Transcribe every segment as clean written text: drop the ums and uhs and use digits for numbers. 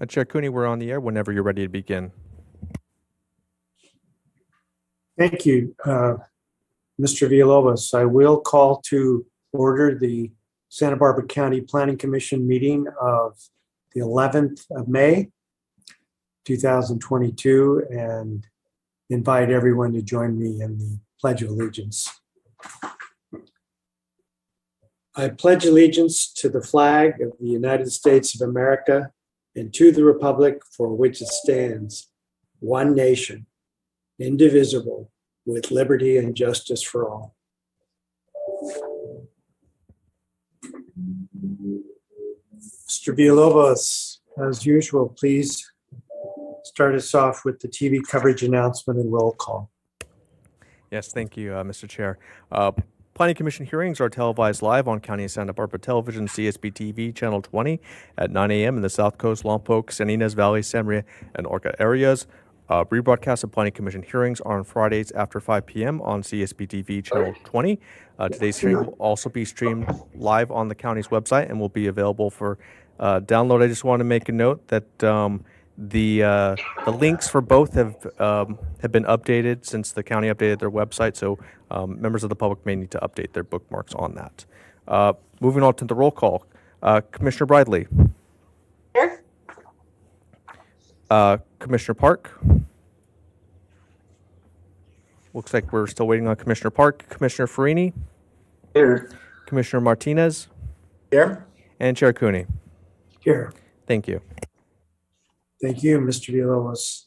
Chair Cooney, we're on the air whenever you're ready to begin. Thank you, Mr. Villalobos. I will call to order the Santa Barbara County Planning Commission meeting of the 11th of May, 2022, and invite everyone to join me in the Pledge of Allegiance. I pledge allegiance to the flag of the United States of America and to the republic for which it stands, one nation, indivisible, with liberty and justice for all. Mr. Villalobos, as usual, please start us off with the TV coverage announcement and roll call. Yes, thank you, Mr. Chair. Planning Commission hearings are televised live on County of Santa Barbara Television, CSB TV, Channel 20 at 9 a.m. in the South Coast, Lompoc, San Ynez Valley, San Maria, and Orca areas. Rebroadcast of Planning Commission hearings are on Fridays after 5 p.m. on CSB TV, Channel 20. Today's hearing will also be streamed live on the county's website and will be available for download. I just want to make a note that the links for both have been updated since the county updated their website, so members of the public may need to update their bookmarks on that. Moving on to the roll call. Commissioner Bridley. Here. Commissioner Park. Looks like we're still waiting on Commissioner Park. Commissioner Farini. Here. Commissioner Martinez. Here. And Chair Cooney. Here. Thank you. Thank you, Mr. Villalobos.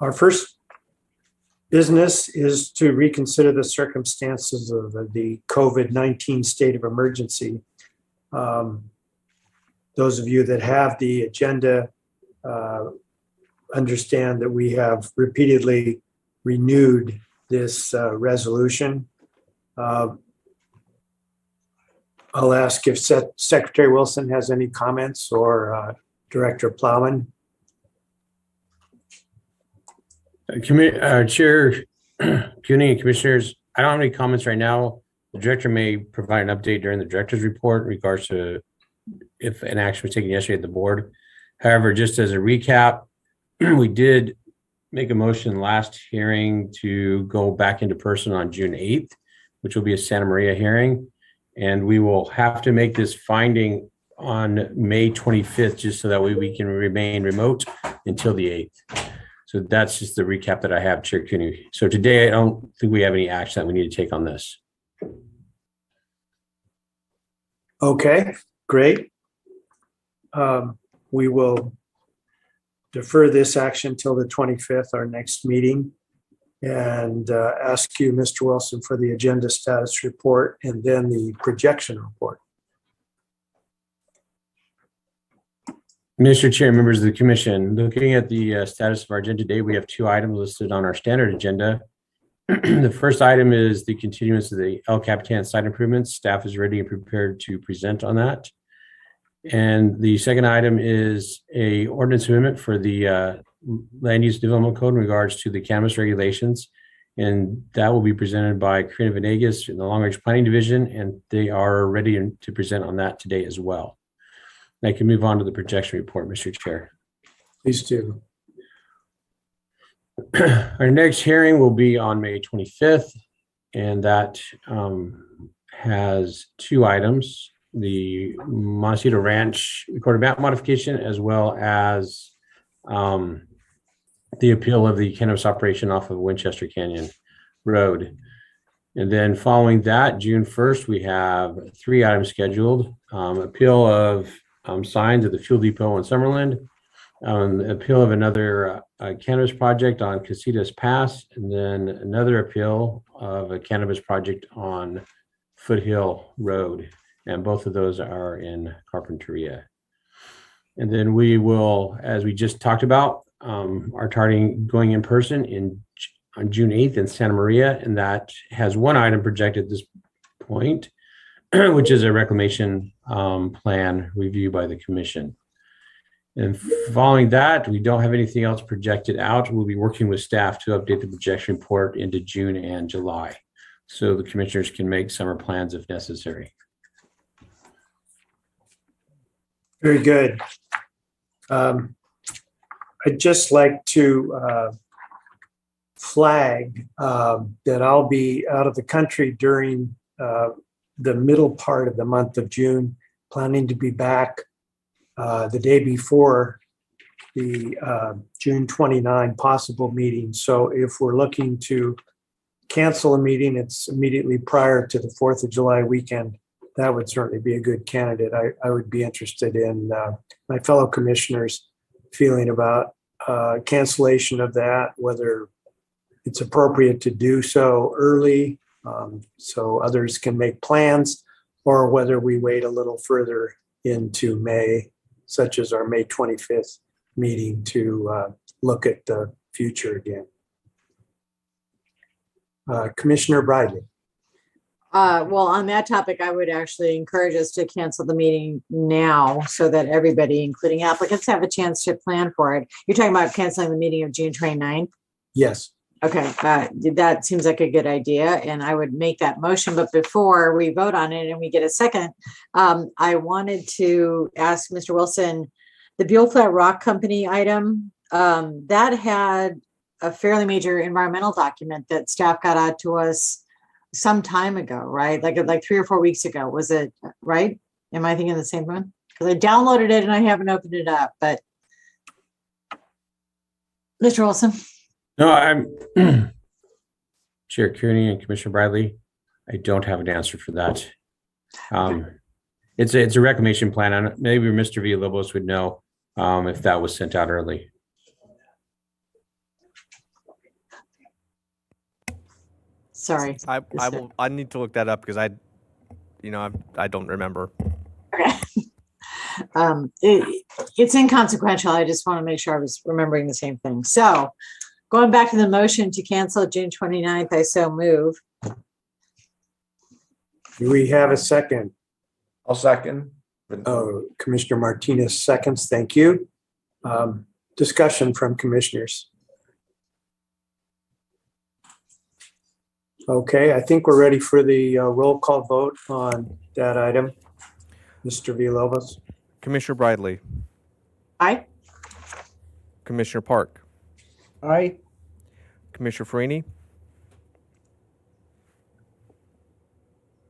Our first business is to reconsider the circumstances of the COVID-19 state of emergency. Those of you that have the agenda understand that we have repeatedly renewed this resolution. I'll ask if Secretary Wilson has any comments, or Director Plowman. Chair Cooney and Commissioners, I don't have any comments right now. The Director may provide an update during the Director's report in regards to if an action was taken yesterday at the board. However, just as a recap, we did make a motion last hearing to go back into person on June 8th, which will be a Santa Maria hearing. And we will have to make this finding on May 25th, just so that way we can remain remote until the 8th. So that's just the recap that I have, Chair Cooney. So today, I don't think we have any action that we need to take on this. Okay, great. We will defer this action till the 25th, our next meeting, and ask you, Mr. Wilson, for the agenda status report and then the projection report. Mr. Chair, members of the Commission, looking at the status of our agenda today, we have two items listed on our standard agenda. The first item is the continuance of the El Capitan site improvements. Staff is ready and prepared to present on that. And the second item is a ordinance amendment for the land use development code in regards to the cannabis regulations. And that will be presented by Karina Venegas in the Long Range Planning Division, and they are ready to present on that today as well. I can move on to the projection report, Mr. Chair. Please do. Our next hearing will be on May 25th, and that has two items: the Montecito Ranch recorded map modification, as well as the appeal of the cannabis operation off of Winchester Canyon Road. And then following that, June 1st, we have three items scheduled: appeal of signs at the fuel depot in Summerlin, appeal of another cannabis project on Casitas Pass, and then another appeal of a cannabis project on Foothill Road. And both of those are in Carpinteria. And then we will, as we just talked about, are targeting going in person on June 8th in Santa Maria, and that has one item projected at this point, which is a reclamation plan review by the Commission. And following that, we don't have anything else projected out. We'll be working with staff to update the projection report into June and July, so the commissioners can make summer plans if necessary. Very good. I'd just like to flag that I'll be out of the country during the middle part of the month of June, planning to be back the day before the June 29 possible meeting. So if we're looking to cancel a meeting, it's immediately prior to the 4th of July weekend. That would certainly be a good candidate. I would be interested in my fellow commissioners' feeling about cancellation of that, whether it's appropriate to do so early so others can make plans, or whether we wait a little further into May, such as our May 25th meeting, to look at the future again. Commissioner Bradley. Well, on that topic, I would actually encourage us to cancel the meeting now so that everybody, including applicants, have a chance to plan for it. You're talking about canceling the meeting of June 29th? Yes. Okay, that seems like a good idea, and I would make that motion. But before we vote on it and we get a second, I wanted to ask Mr. Wilson, the Buell Flat Rock Company item, that had a fairly major environmental document that staff got out to us some time ago, right? Like 3 or 4 weeks ago, was it right? Am I thinking the same one? Because I downloaded it and I haven't opened it up, but Mr. Wilson. No, I'm Chair Cooney and Commissioner Bradley. I don't have an answer for that. It's a reclamation plan, and maybe Mr. Villalobos would know if that was sent out early. Sorry. I need to look that up because I don't remember. Okay. It's inconsequential. I just want to make sure I was remembering the same thing. So going back to the motion to cancel June 29th, I so move. Do we have a second? I'll second. Oh, Commissioner Martinez seconds. Thank you. Discussion from commissioners. Okay, I think we're ready for the roll call vote on that item. Mr. Villalobos. Commissioner Bradley, Aye. Commissioner Park, Aye. Commissioner Farini,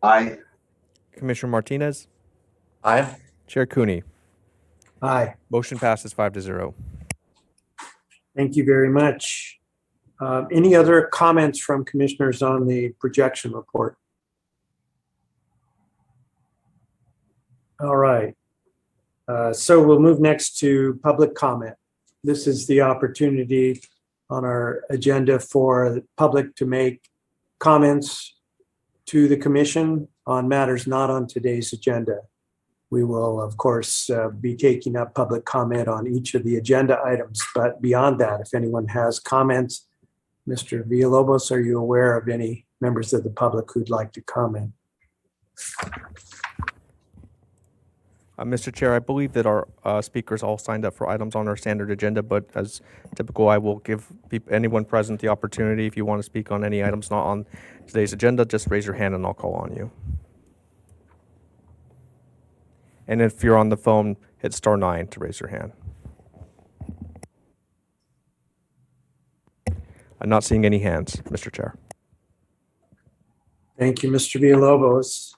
Aye. Commissioner Martinez, Aye. Chair Cooney. Aye. Motion passes 5-0. Thank you very much. Any other comments from commissioners on the projection report? All right. So we'll move next to public comment. This is the opportunity on our agenda for the public to make comments to the commission on matters not on today's agenda. We will, of course, be taking up public comment on each of the agenda items, but beyond that, if anyone has comments, Mr. Villalobos, are you aware of any members of the public who'd like to comment? Mr. Chair, I believe that our speakers all signed up for items on our standard agenda, but as typical, I will give anyone present the opportunity. If you want to speak on any items not on today's agenda, just raise your hand and I'll call on you. And if you're on the phone, hit *9 to raise your hand. I'm not seeing any hands, Mr. Chair. Thank you, Mr. Villalobos.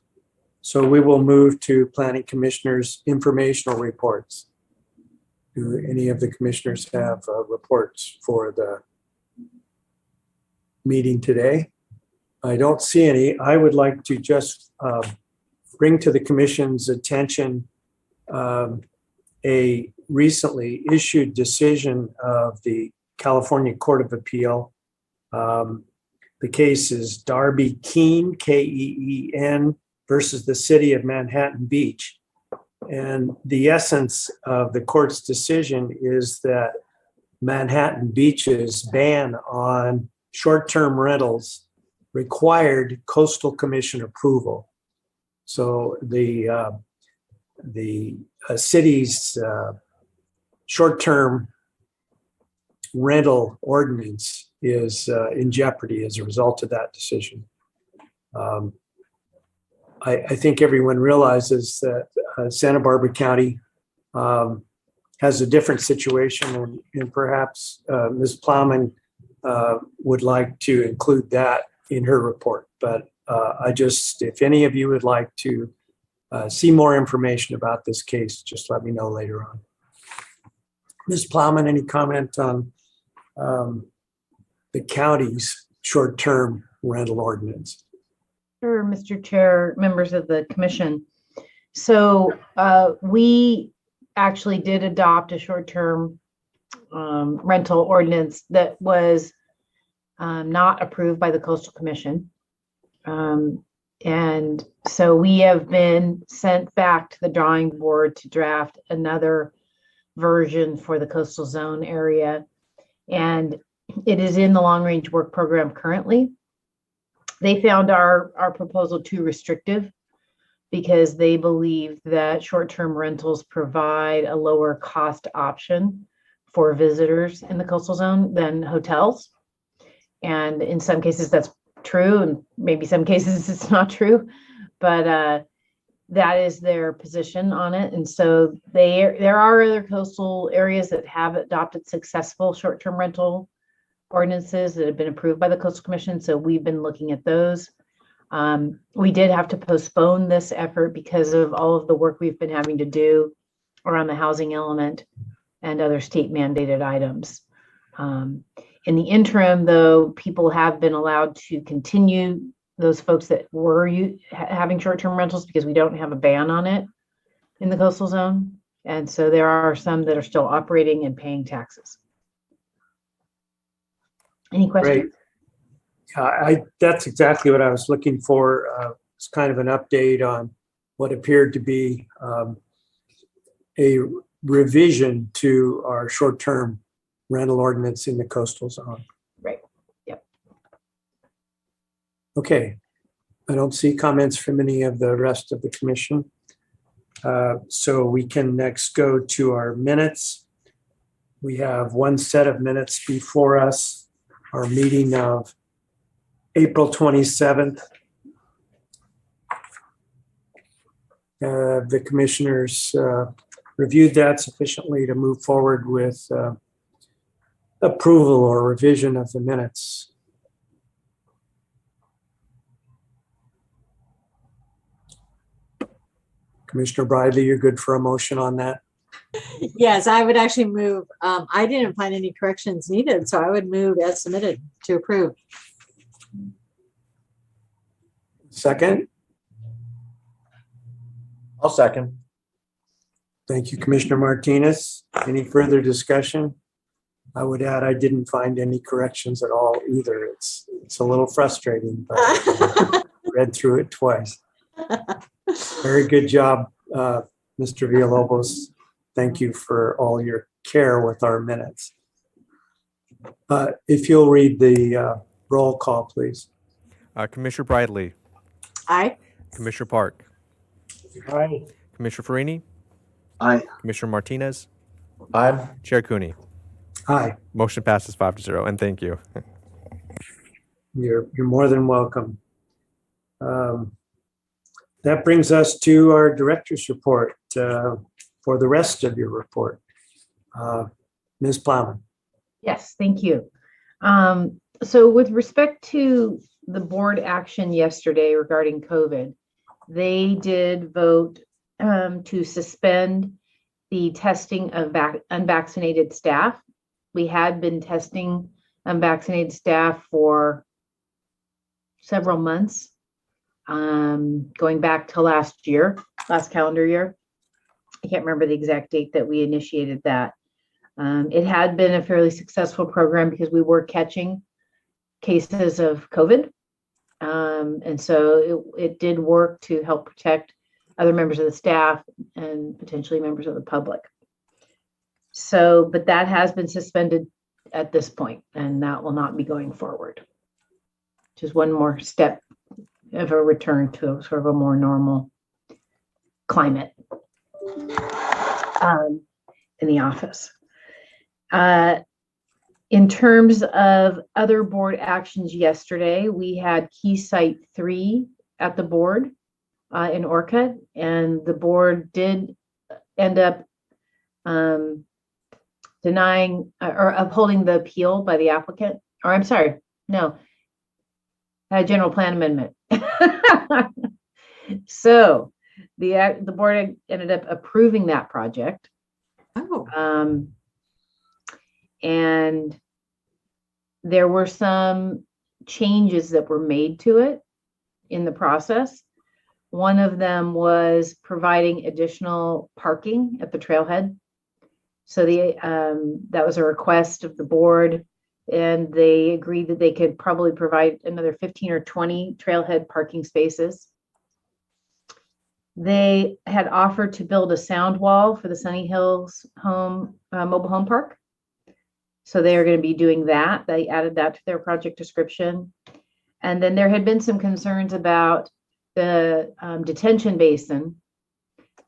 So we will move to Planning Commissioners' informational reports. Do any of the commissioners have reports for the meeting today? I don't see any. I would like to just bring to the commission's attention a recently issued decision of the California Court of Appeal. The case is Darby Keene, K-E-E-N, versus the City of Manhattan Beach. And the essence of the court's decision is that Manhattan Beach's ban on short-term rentals required Coastal Commission approval. So the city's short-term rental ordinance is in jeopardy as a result of that decision. I think everyone realizes that Santa Barbara County has a different situation, and perhaps Ms. Plowman would like to include that in her report. But if any of you would like to see more information about this case, just let me know later on. Ms. Plowman, any comment on the county's short-term rental ordinance? Sure, Mr. Chair, members of the commission. So we actually did adopt a short-term rental ordinance that was not approved by the Coastal Commission. And so we have been sent back to the drawing board to draft another version for the coastal zone area. And it is in the long range work program currently. They found our proposal too restrictive because they believe that short-term rentals provide a lower cost option for visitors in the coastal zone than hotels. And in some cases that's true, and maybe some cases it's not true, but that is their position on it. And so there are other coastal areas that have adopted successful short-term rental ordinances that have been approved by the Coastal Commission. So we've been looking at those. We did have to postpone this effort because of all of the work we've been having to do around the housing element and other state mandated items. In the interim, though, people have been allowed to continue, those folks that were having short-term rentals, because we don't have a ban on it in the coastal zone. And so there are some that are still operating and paying taxes. Any questions? Great. That's exactly what I was looking for. It's kind of an update on what appeared to be a revision to our short-term rental ordinance in the coastal zone. Right. Yep. Okay. I don't see comments from any of the rest of the commission. So we can next go to our minutes. We have one set of minutes before us, our meeting of April 27th. The commissioners reviewed that sufficiently to move forward with approval or revision of the minutes. Commissioner Bridley, you're good for a motion on that? Yes, I would actually move. I didn't find any corrections needed, so I would move as submitted to approve. Second? I'll second. Thank you, Commissioner Martinez. Any further discussion? I would add, I didn't find any corrections at all either. It's a little frustrating, but I read through it twice. Very good job, Mr. Villalobos. Thank you for all your care with our minutes. If you'll read the roll call, please. Commissioner Bridley, Aye. Commissioner Park, Aye. Commissioner Farini, Aye. Commissioner Martinez, Aye. Chair Cooney. Aye. Motion passes 5-0, and thank you. You're more than welcome. That brings us to our director's report for the rest of your report. Ms. Plowman. Yes, thank you. So with respect to the board action yesterday regarding COVID, they did vote to suspend the testing of unvaccinated staff. We had been testing unvaccinated staff for several months, going back to last calendar year. I can't remember the exact date that we initiated that. It had been a fairly successful program because we were catching cases of COVID. And so it did work to help protect other members of the staff and potentially members of the public. So, but that has been suspended at this point, and that will not be going forward. Just one more step of a return to sort of a more normal climate in the office. In terms of other board actions yesterday, we had Key Site 3 at the board in Orca, and the board did end up denying or upholding the appeal by the applicant, or I'm sorry, no, general plan amendment. So the board ended up approving that project. Oh, And there were some changes that were made to it in the process. One of them was providing additional parking at the trailhead. So that was a request of the board, and they agreed that they could probably provide another 15 or 20 trailhead parking spaces. They had offered to build a sound wall for the Sunny Hills mobile home park. So they are going to be doing that. They added that to their project description. And then there had been some concerns about the detention basin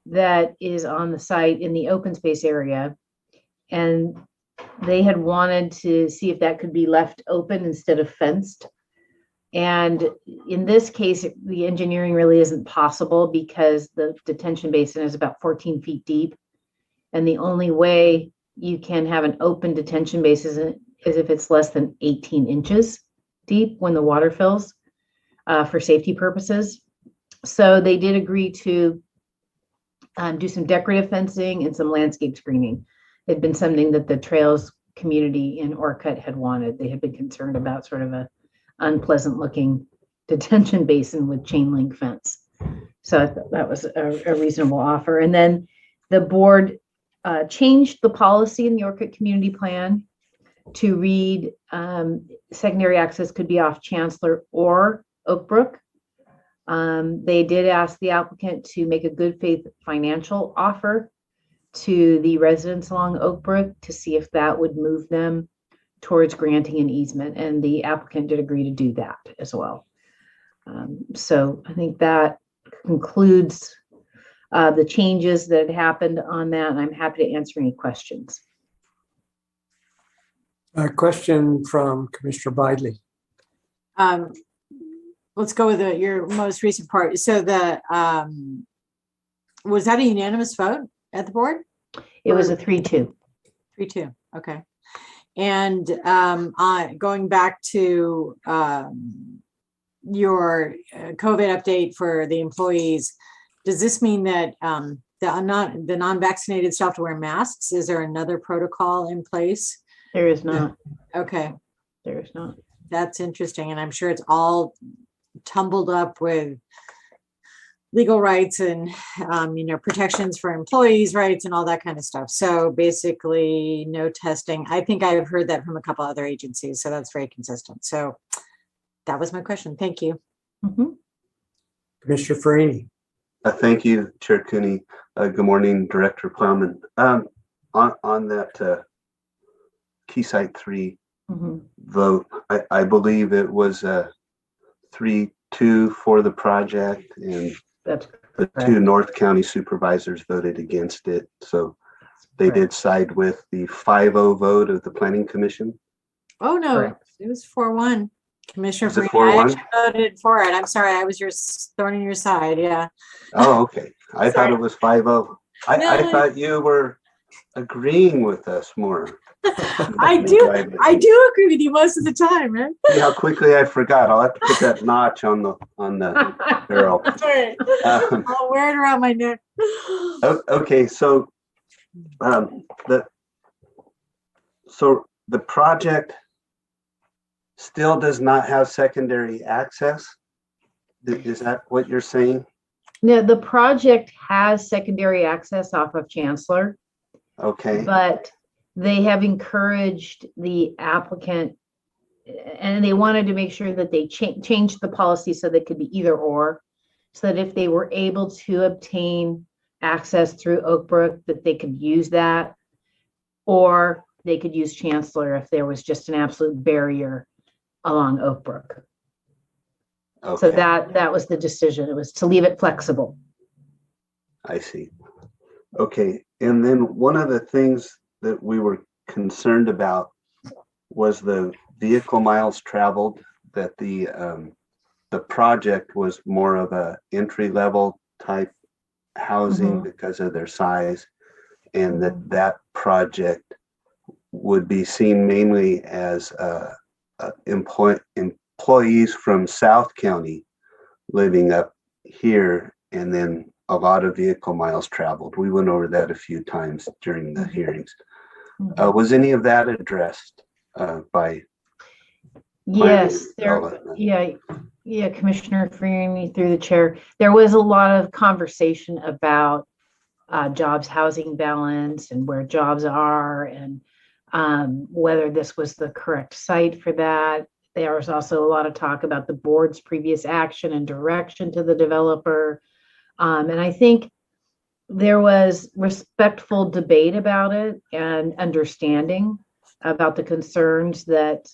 that is on the site in the open space area. And they had wanted to see if that could be left open instead of fenced. And in this case, the engineering really isn't possible because the detention basin is about 14 feet deep. And the only way you can have an open detention basin is if it's less than 18 inches deep when the water fills for safety purposes. So they did agree to do some decorative fencing and some landscape screening. It had been something that the trails community in Orcutt had wanted. They had been concerned about sort of a unpleasant looking detention basin with chain link fence. So I thought that was a reasonable offer. And then the board changed the policy in the Orcutt community plan to read secondary access could be off Chancellor or Oak Brook. They did ask the applicant to make a good faith financial offer to the residents along Oak Brook to see if that would move them towards granting an easement, and the applicant did agree to do that as well. So I think that concludes the changes that had happened on that, and I'm happy to answer any questions. A question from Commissioner Bidley. let's go with your most recent part. So was that a unanimous vote at the board? It was a 3-2. 3-2, okay. And going back to your COVID update for the employees, does this mean that the non-vaccinated still have to wear masks? Is there another protocol in place? There is not. Okay. There is not. That's interesting. And I'm sure it's all tumbled up with legal rights and, protections for employees' rights and all that kind of stuff. So basically no testing. I think I've heard that from a couple other agencies. So that's very consistent. So that was my question. Thank you. Mm-hmm. Commissioner Farini. Thank you, Chair Cooney. Good morning, Director Plowman. On that Key Site 3 vote, I believe it was 3-2 for the project, and That's the correct. 2 North County supervisors voted against it. So they did side with the 5-0 vote of the Planning Commission. Oh, no, Correct. it was 4-1. Commissioner Was it Farini, I 4-1? actually voted for it. I'm sorry, I was your thorn in your side. Yeah. Oh, okay. I thought Sorry. it was 5-0. I No. thought you were agreeing with us more. I do agree with you most of the time, right? See how quickly I forgot. I'll have to put that notch on the barrel. Sorry. I'll wear it around my neck. Okay, so the project still does not have secondary access. Is that what you're saying? No, the project has secondary access off of Chancellor, Okay. but they have encouraged the applicant, and they wanted to make sure that they changed the policy so that it could be either or, so that if they were able to obtain access through Oak Brook, that they could use that, or they could use Chancellor if there was just an absolute barrier along Oak Brook. Okay. So that was the decision. It was to leave it flexible. I see. Okay, and then one of the things that we were concerned about was the vehicle miles traveled, that the project was more of a entry-level type housing because of their size, and that project would be seen mainly as employees from South County living up here, and then a lot of vehicle miles traveled. We went over that a few times during the hearings. Was any of that addressed by? Yes, yeah, Commissioner Freeney through the chair. There was a lot of conversation about jobs, housing balance, and where jobs are, and whether this was the correct site for that. There was also a lot of talk about the board's previous action and direction to the developer. And I think there was respectful debate about it and understanding about the concerns that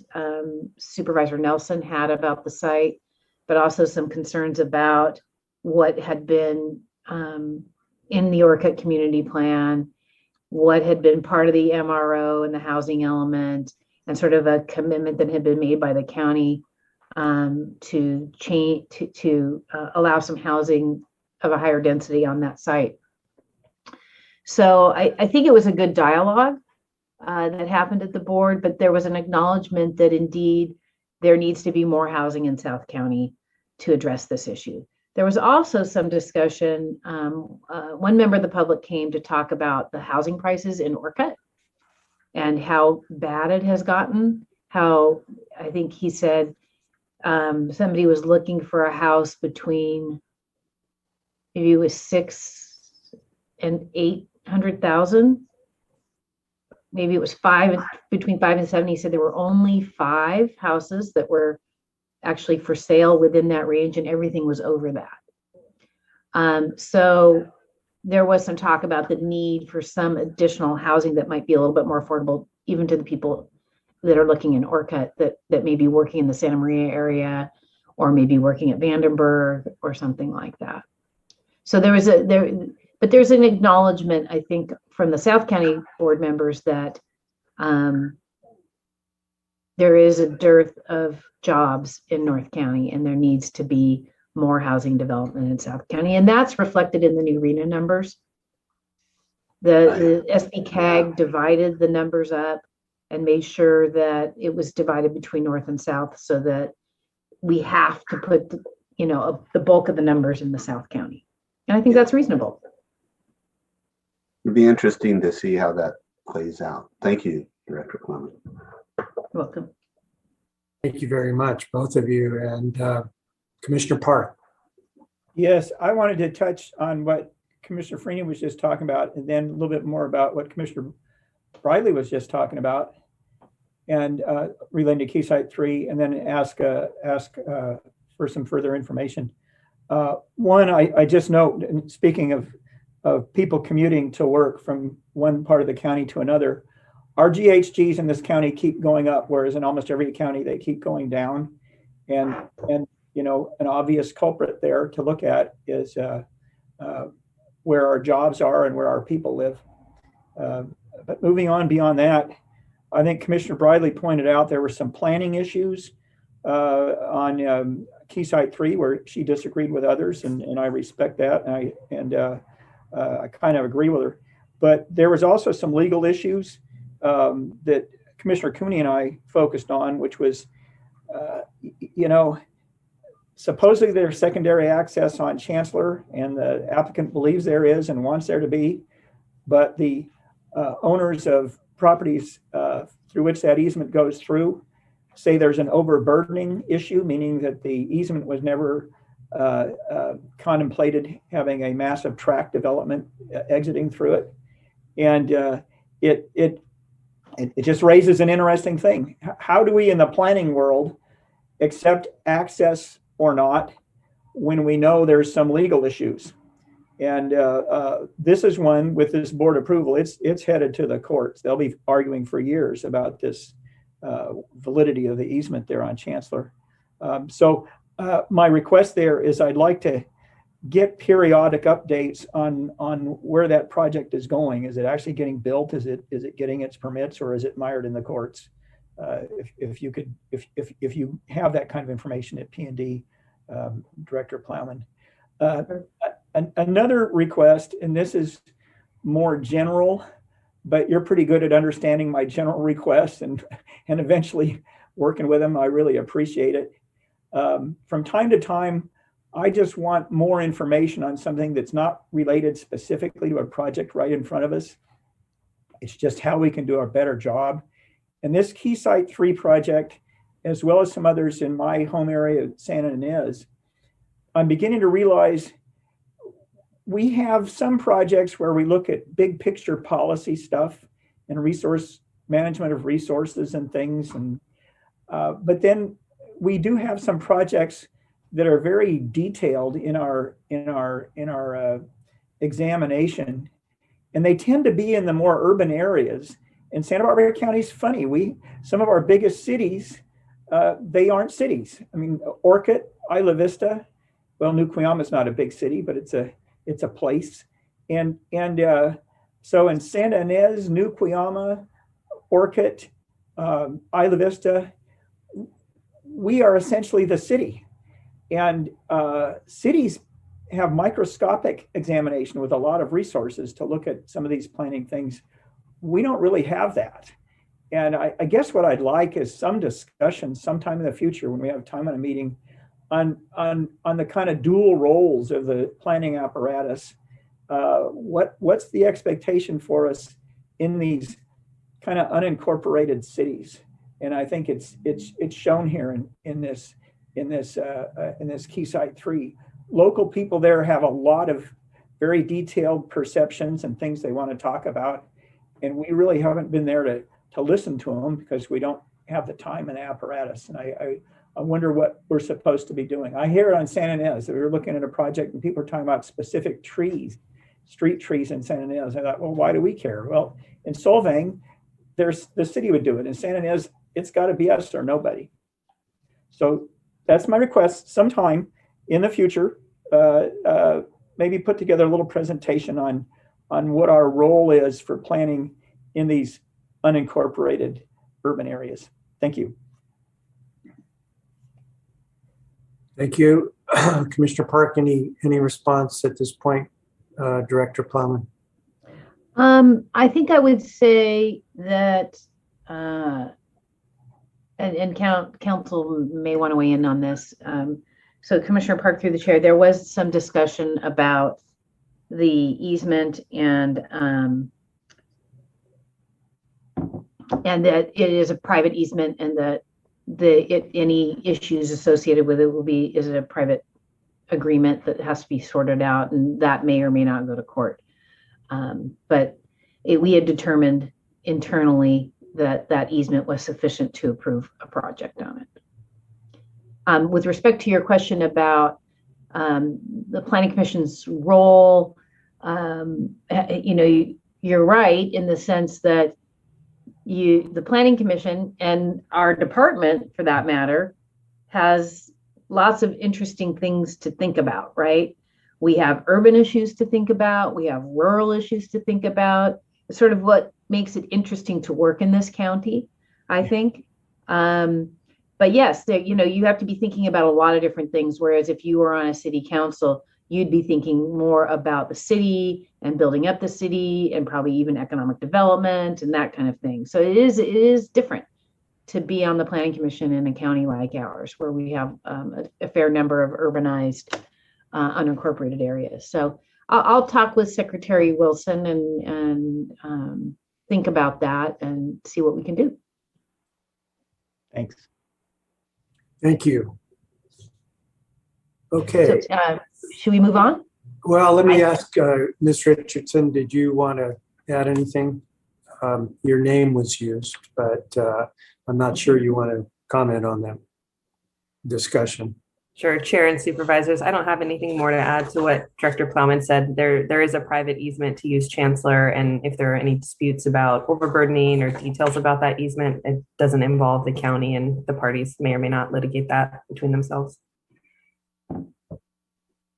Supervisor Nelson had about the site, but also some concerns about what had been in the Orcutt community plan, what had been part of the MRO and the housing element, and sort of a commitment that had been made by the county to change to allow some housing of a higher density on that site. So I think it was a good dialogue that happened at the board, but there was an acknowledgement that indeed there needs to be more housing in South County to address this issue. There was also some discussion. One member of the public came to talk about the housing prices in Orcutt and how bad it has gotten. How I think he said somebody was looking for a house between maybe it was 600,000 and 800,000. Maybe it was between 5 and 7. He said there were only 5 houses that were actually for sale within that range, and everything was over that. So there was some talk about the need for some additional housing that might be a little bit more affordable, even to the people that are looking in Orcutt that may be working in the Santa Maria area, or maybe working at Vandenberg or something like that. So there's an acknowledgement, I think, from the South County board members that there is a dearth of jobs in North County, and there needs to be more housing development in South County, and that's reflected in the new RENA numbers. The SBCAG divided the numbers up and made sure that it was divided between North and South, so that we have to put the bulk of the numbers in the South County, and I think that's reasonable. It'd be interesting to see how that plays out. Thank you, Director Clement. You're welcome. Thank you very much, both of you. And Commissioner Park. Yes, I wanted to touch on what Commissioner Freeney was just talking about, and then a little bit more about what Commissioner Briley was just talking about, and relating to Key Site 3, and then ask for some further information. One, I just note, and speaking of people commuting to work from one part of the county to another, our GHGs in this county keep going up, whereas in almost every county they keep going down. And an obvious culprit there to look at is where our jobs are and where our people live. But moving on beyond that, I think Commissioner Briley pointed out there were some planning issues on Key Site 3 where she disagreed with others, and I respect that, and I kind of agree with her. But there was also some legal issues that Commissioner Cooney and I focused on, which was, supposedly there's secondary access on Chancellor, and the applicant believes there is and wants there to be, but the owners of properties through which that easement goes through say there's an overburdening issue, meaning that the easement was never contemplated having a massive tract development exiting through it. And it just raises an interesting thing. How do we in the planning world accept access or not when we know there's some legal issues? And this is one with this board approval. It's headed to the courts. They'll be arguing for years about this validity of the easement there on Chancellor. So my request there is I'd like to get periodic updates on where that project is going. Is it actually getting built? Is it getting its permits, or is it mired in the courts? If you have that kind of information at P&D, Director Plowman. Another request, and this is more general, but you're pretty good at understanding my general requests and eventually working with them. I really appreciate it. From time to time, I just want more information on something that's not related specifically to a project right in front of us. It's just how we can do a better job. And this Key Site 3 project, as well as some others in my home area of Santa Ynez, I'm beginning to realize we have some projects where we look at big picture policy stuff and resource management of resources and things. And but then we do have some projects that are very detailed in our examination, and they tend to be in the more urban areas. And Santa Barbara County is funny. Some of our biggest cities, they aren't cities. I mean, Orcutt, Isla Vista, well, New Cuyama is not a big city, but it's a place. And so in Santa Ynez, New Cuyama, Orcutt, Isla Vista, we are essentially the city. And cities have microscopic examination with a lot of resources to look at some of these planning things. We don't really have that. And I guess what I'd like is some discussion sometime in the future when we have time on a meeting on the kind of dual roles of the planning apparatus. What's the expectation for us in these kind of unincorporated cities? And I think it's shown here in this Key Site 3. Local people there have a lot of very detailed perceptions and things they want to talk about. And we really haven't been there to listen to them because we don't have the time and apparatus. And I wonder what we're supposed to be doing. I hear it on Santa Ynez that we were looking at a project and people are talking about specific trees, street trees in Santa Ynez. I thought, well, why do we care? Well, in Solvang, the city would do it. In Santa Ynez, it's got to be us or nobody. So that's my request. Sometime in the future, maybe put together a little presentation on what our role is for planning in these unincorporated urban areas. Thank you. Thank you. Commissioner Park, any response at this point, Director Plowman? I think I would say that, and council may want to weigh in on this. So Commissioner Park, through the chair, there was some discussion about the easement and that it is a private easement and that any issues associated with it is a private agreement that has to be sorted out, and that may or may not go to court. But we had determined internally that easement was sufficient to approve a project on it. With respect to your question about the Planning Commission's role, you're right in the sense that the Planning Commission and our department, for that matter, has lots of interesting things to think about, right? We have urban issues to think about. We have rural issues to think about. It's sort of what makes it interesting to work in this county, I think. But yes, you have to be thinking about a lot of different things. Whereas if you were on a city council, you'd be thinking more about the city and building up the city and probably even economic development and that kind of thing. So it is different to be on the Planning Commission in a county like ours, where we have a fair number of urbanized, unincorporated areas. So I'll talk with Secretary Wilson and think about that and see what we can do. Thanks. Thank you. Okay. So, should we move on? Well, let me ask Ms. Richardson, did you want to add anything? Your name was used, but I'm not sure you want to comment on that discussion. Sure, Chair and Supervisors. I don't have anything more to add to what Director Plowman said. There is a private easement to use Chancellor, and if there are any disputes about overburdening or details about that easement, it doesn't involve the county, and the parties may or may not litigate that between themselves.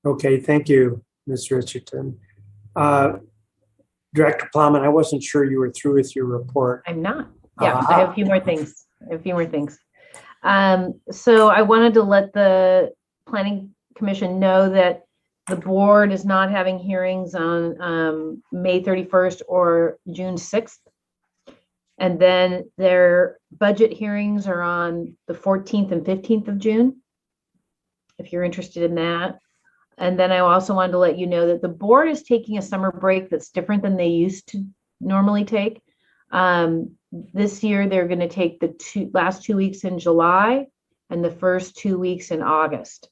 Okay, thank you, Ms. Richardson. Director Plowman, I wasn't sure you were through with your report. I'm not. Yeah, I have a few more things. So I wanted to let the Planning Commission know that The board is not having hearings on May 31st or June 6th. And then their budget hearings are on the 14th and 15th of June, if you're interested in that. And then I also wanted to let you know that the board is taking a summer break that's different than they used to normally take. This year, they're going to take the last 2 weeks in July and the first 2 weeks in August.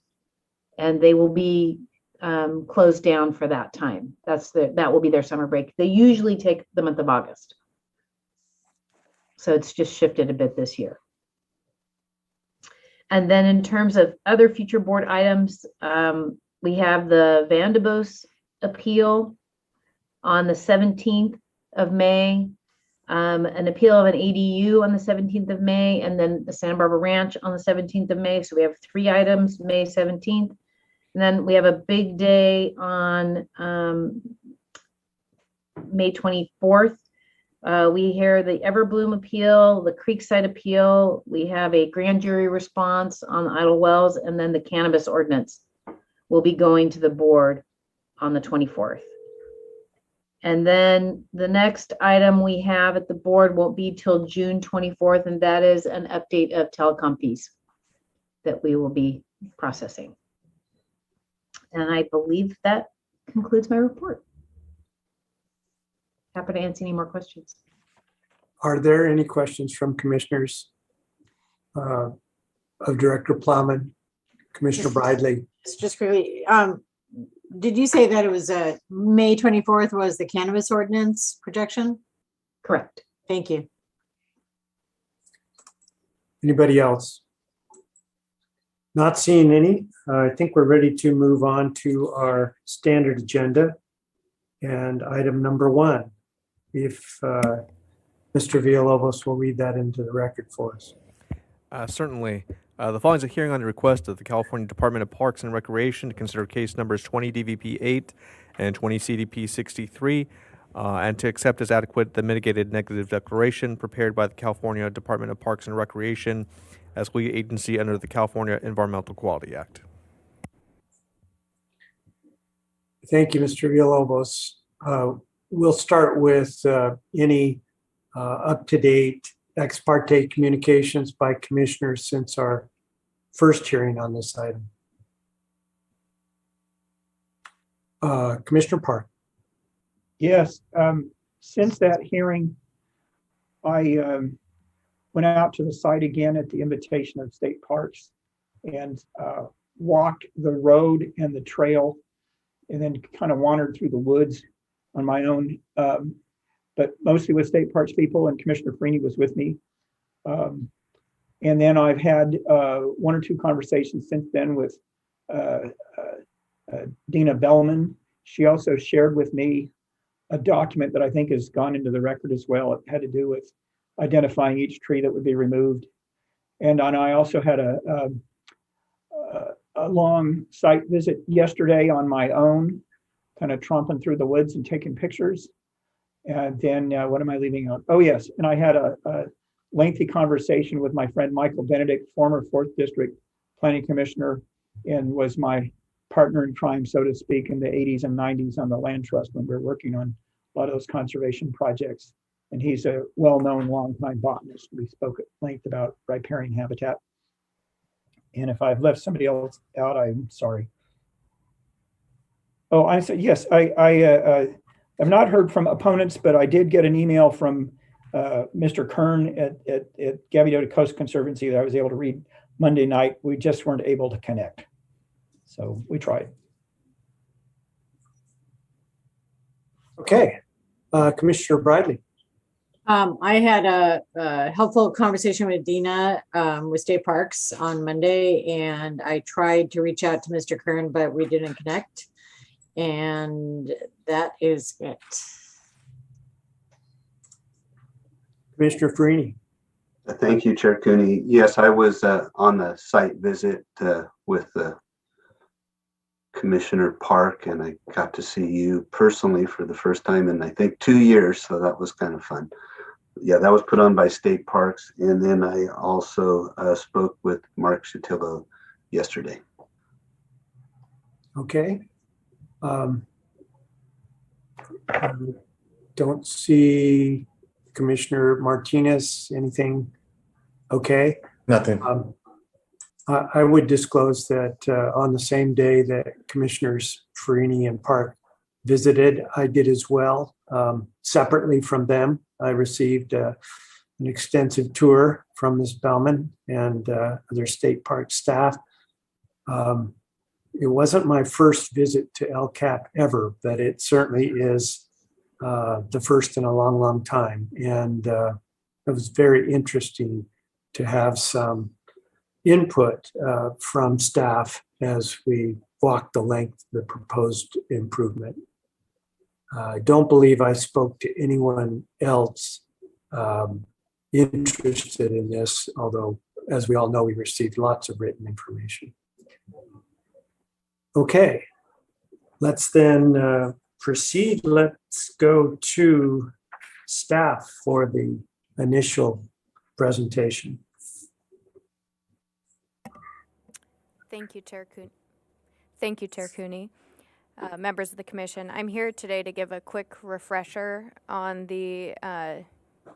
And they will be closed down for that time. That will be their summer break. They usually take the month of August. So it's just shifted a bit this year. And then in terms of other future board items, we have the Vandebos appeal on the 17th of May, an appeal of an ADU on the 17th of May, and then the Santa Barbara Ranch on the 17th of May. So we have 3 items, May 17th. And then we have a big day on May 24th. We hear the Everbloom appeal, the Creekside appeal. We have a grand jury response on Idle Wells, and then the cannabis ordinance will be going to the board on the 24th. And then the next item we have at the board won't be till June 24th, and that is an update of telecom fees that we will be processing. And I believe that concludes my report. Happy to answer any more questions. Are there any questions from commissioners of Director Plowman, Commissioner Bridley? It's just really, did you say that it was May 24th was the cannabis ordinance projection? Correct. Thank you. Anybody else? Not seeing any. I think we're ready to move on to our standard agenda. And item number 1, if Mr. Villalobos will read that into the record for us. Certainly. The following is a hearing on the request of the California Department of Parks and Recreation to consider case numbers 20 DVP 8 and 20 CDP 63 and to accept as adequate the mitigated negative declaration prepared by the California Department of Parks and Recreation as lead agency under the California Environmental Quality Act. Thank you, Mr. Villalobos. We'll start with any up-to-date ex parte communications by commissioners since our first hearing on this item. Commissioner Park. Yes, since that hearing, I went out to the site again at the invitation of state parks and walked the road and the trail and then kind of wandered through the woods on my own, but mostly with state parks people, and Commissioner Freeney was with me. And then I've had 1 or 2 conversations since then with Dina Bellman. She also shared with me a document that I think has gone into the record as well. It had to do with identifying each tree that would be removed. And I also had a long site visit yesterday on my own, kind of tromping through the woods and taking pictures. And then what am I leaving out? Oh, yes. And I had a lengthy conversation with my friend Michael Benedict, former 4th District Planning Commissioner, and was my partner in crime, so to speak, in the 80s and 90s on the land trust when we were working on a lot of those conservation projects. And he's a well-known longtime botanist. We spoke at length about riparian habitat. And if I've left somebody else out, I'm sorry. Oh, I said, yes, I have not heard from opponents, but I did get an email from Mr. Kern at Gaviota Coast Conservancy that I was able to read Monday night. We just weren't able to connect. So we tried. Okay, Commissioner Bridley. I had a helpful conversation with Dina with State Parks on Monday, and I tried to reach out to Mr. Kern, but we didn't connect. And that is it. Commissioner Freeney. Thank you, Chair Cooney. Yes, I was on the site visit with Commissioner Park, and I got to see you personally for the first time in I think 2 years, so that was kind of fun. Yeah, that was put on by State Parks, and then I also spoke with Mark Shatillo yesterday. Okay. Um, I don't see Commissioner Martinez, anything? Okay. Nothing. I would disclose that on the same day that Commissioners Farini and Park visited, I did as well. Separately from them, I received an extensive tour from Ms. Bauman and other state park staff. It wasn't my first visit to LCAP ever, but it certainly is the first in a long, long time. And it was very interesting to have some input from staff as we walked the length of the proposed improvement. I don't believe I spoke to anyone else interested in this, although, as we all know, we received lots of written information. Okay, let's then proceed. Let's go to staff for the initial presentation. Thank you, Chair Cooney. Thank you, Chair Cooney. Members of the commission, I'm here today to give a quick refresher on the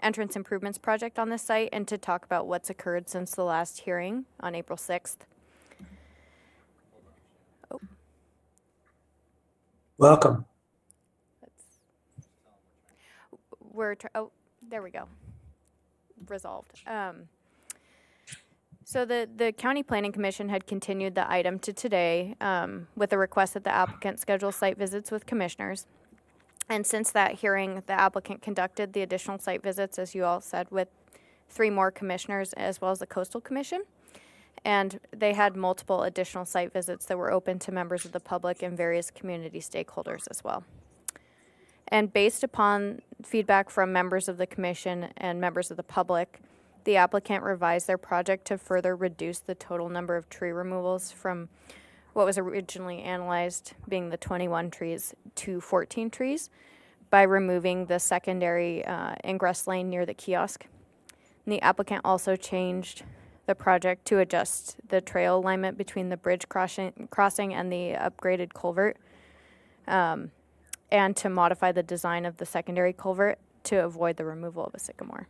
entrance improvements project on this site and to talk about what's occurred since the last hearing on April 6th. Oh. Welcome. Oh, there we go. Resolved. So the County Planning Commission had continued the item to today with a request that the applicant schedule site visits with commissioners. And since that hearing, the applicant conducted the additional site visits, as you all said, with 3 more commissioners as well as the Coastal Commission. And they had multiple additional site visits that were open to members of the public and various community stakeholders as well. And based upon feedback from members of the commission and members of the public, the applicant revised their project to further reduce the total number of tree removals from what was originally analyzed being the 21 trees to 14 trees by removing the secondary ingress lane near the kiosk. And the applicant also changed the project to adjust the trail alignment between the bridge crossing and the upgraded culvert, and to modify the design of the secondary culvert to avoid the removal of a sycamore.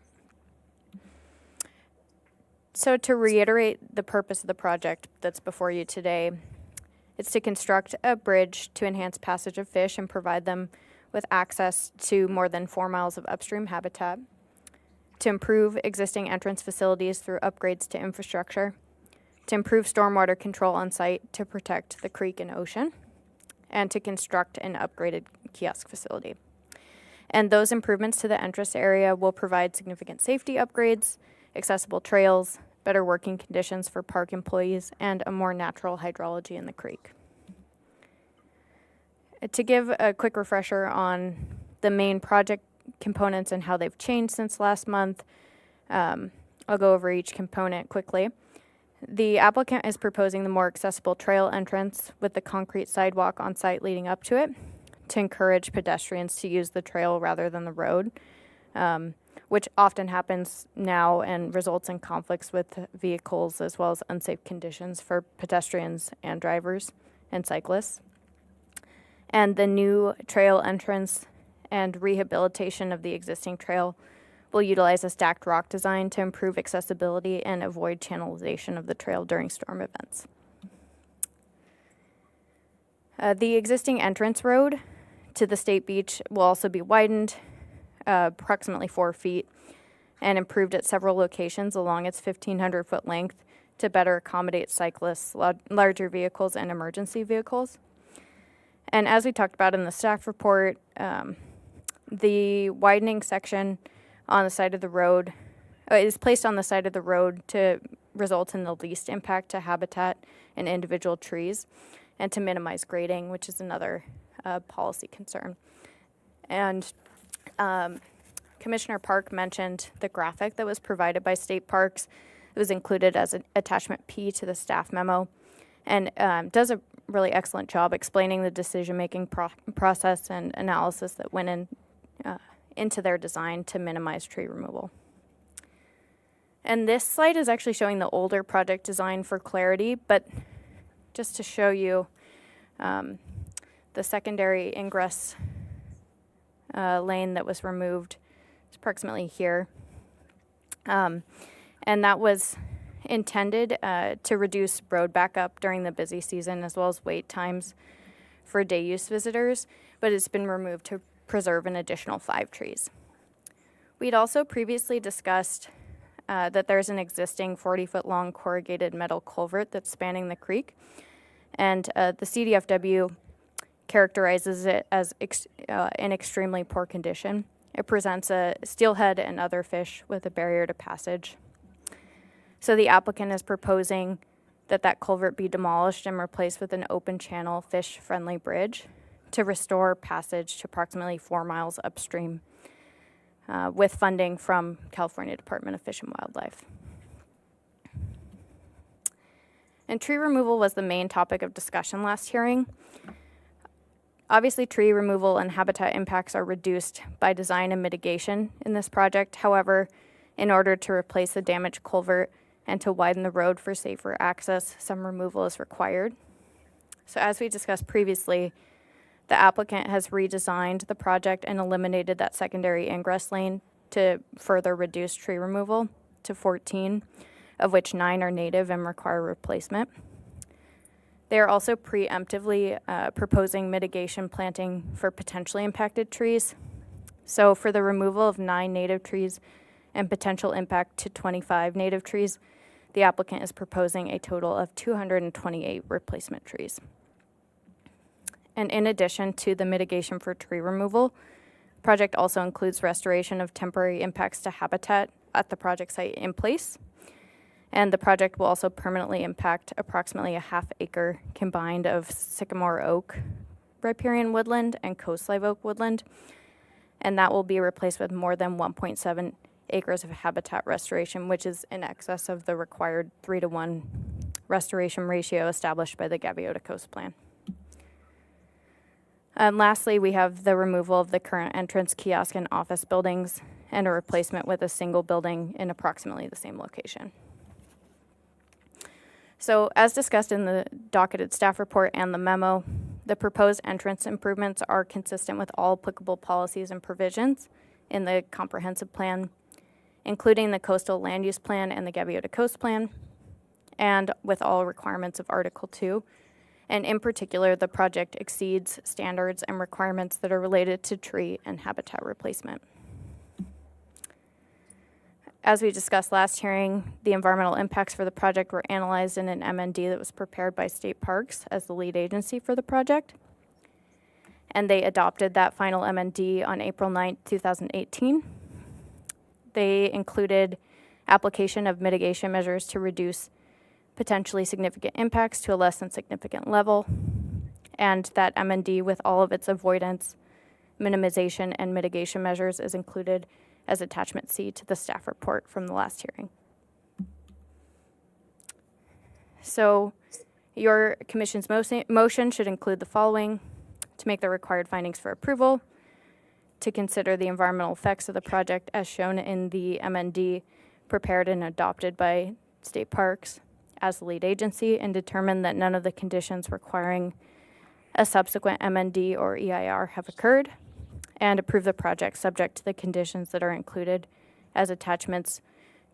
So to reiterate the purpose of the project that's before you today, it's to construct a bridge to enhance passage of fish and provide them with access to more than 4 miles of upstream habitat, to improve existing entrance facilities through upgrades to infrastructure, to improve stormwater control on site to protect the creek and ocean, and to construct an upgraded kiosk facility. And those improvements to the entrance area will provide significant safety upgrades, accessible trails, better working conditions for park employees, and a more natural hydrology in the creek. To give a quick refresher on the main project components and how they've changed since last month, I'll go over each component quickly. The applicant is proposing the more accessible trail entrance with the concrete sidewalk on site leading up to it to encourage pedestrians to use the trail rather than the road, which often happens now and results in conflicts with vehicles as well as unsafe conditions for pedestrians and drivers and cyclists. And the new trail entrance and rehabilitation of the existing trail will utilize a stacked rock design to improve accessibility and avoid channelization of the trail during storm events. The existing entrance road to the state beach will also be widened approximately 4 feet and improved at several locations along its 1,500-foot length to better accommodate cyclists, larger vehicles, and emergency vehicles. And as we talked about in the staff report, the widening section on the side of the road is placed on the side of the road to result in the least impact to habitat and individual trees and to minimize grading, which is another policy concern. And Commissioner Park mentioned the graphic that was provided by State Parks. It was included as an attachment P to the staff memo and does a really excellent job explaining the decision-making process and analysis that went into their design to minimize tree removal. And this slide is actually showing the older project design for clarity, but just to show you, the secondary ingress lane that was removed is approximately here. And that was intended to reduce road backup during the busy season as well as wait times for day use visitors, but it's been removed to preserve an additional 5 trees. We'd also previously discussed that there's an existing 40-foot long corrugated metal culvert that's spanning the creek, and the CDFW characterizes it as in extremely poor condition. It presents a steelhead and other fish with a barrier to passage. So the applicant is proposing that that culvert be demolished and replaced with an open channel fish-friendly bridge to restore passage to approximately 4 miles upstream with funding from California Department of Fish and Wildlife. And tree removal was the main topic of discussion last hearing. Obviously, tree removal and habitat impacts are reduced by design and mitigation in this project. However, in order to replace the damaged culvert and to widen the road for safer access, some removal is required. So as we discussed previously, the applicant has redesigned the project and eliminated that secondary ingress lane to further reduce tree removal to 14, of which 9 are native and require replacement. They are also preemptively proposing mitigation planting for potentially impacted trees. So for the removal of 9 native trees and potential impact to 25 native trees, the applicant is proposing a total of 228 replacement trees. And in addition to the mitigation for tree removal, the project also includes restoration of temporary impacts to habitat at the project site in place. And the project will also permanently impact approximately a ½ acre combined of sycamore oak, riparian woodland, and coast live oak woodland. And that will be replaced with more than 1.7 acres of habitat restoration, which is in excess of the required 3-to-1 restoration ratio established by the Gaviota Coast Plan. And lastly, we have the removal of the current entrance kiosk and office buildings and a replacement with a single building in approximately the same location. So as discussed in the docketed staff report and the memo, the proposed entrance improvements are consistent with all applicable policies and provisions in the comprehensive plan, including the coastal land use plan and the Gaviota Coast Plan, and with all requirements of Article 2. And in particular, the project exceeds standards and requirements that are related to tree and habitat replacement. As we discussed last hearing, the environmental impacts for the project were analyzed in an MND that was prepared by State Parks as the lead agency for the project. And they adopted that final MND on April 9th, 2018. They included application of mitigation measures to reduce potentially significant impacts to a less than significant level, and that MND with all of its avoidance, minimization, and mitigation measures is included as attachment C to the staff report from the last hearing. So your commission's motion should include the following: to make the required findings for approval, to consider the environmental effects of the project as shown in the MND prepared and adopted by State Parks as the lead agency, and determine that none of the conditions requiring a subsequent MND or EIR have occurred, and approve the project subject to the conditions that are included as attachments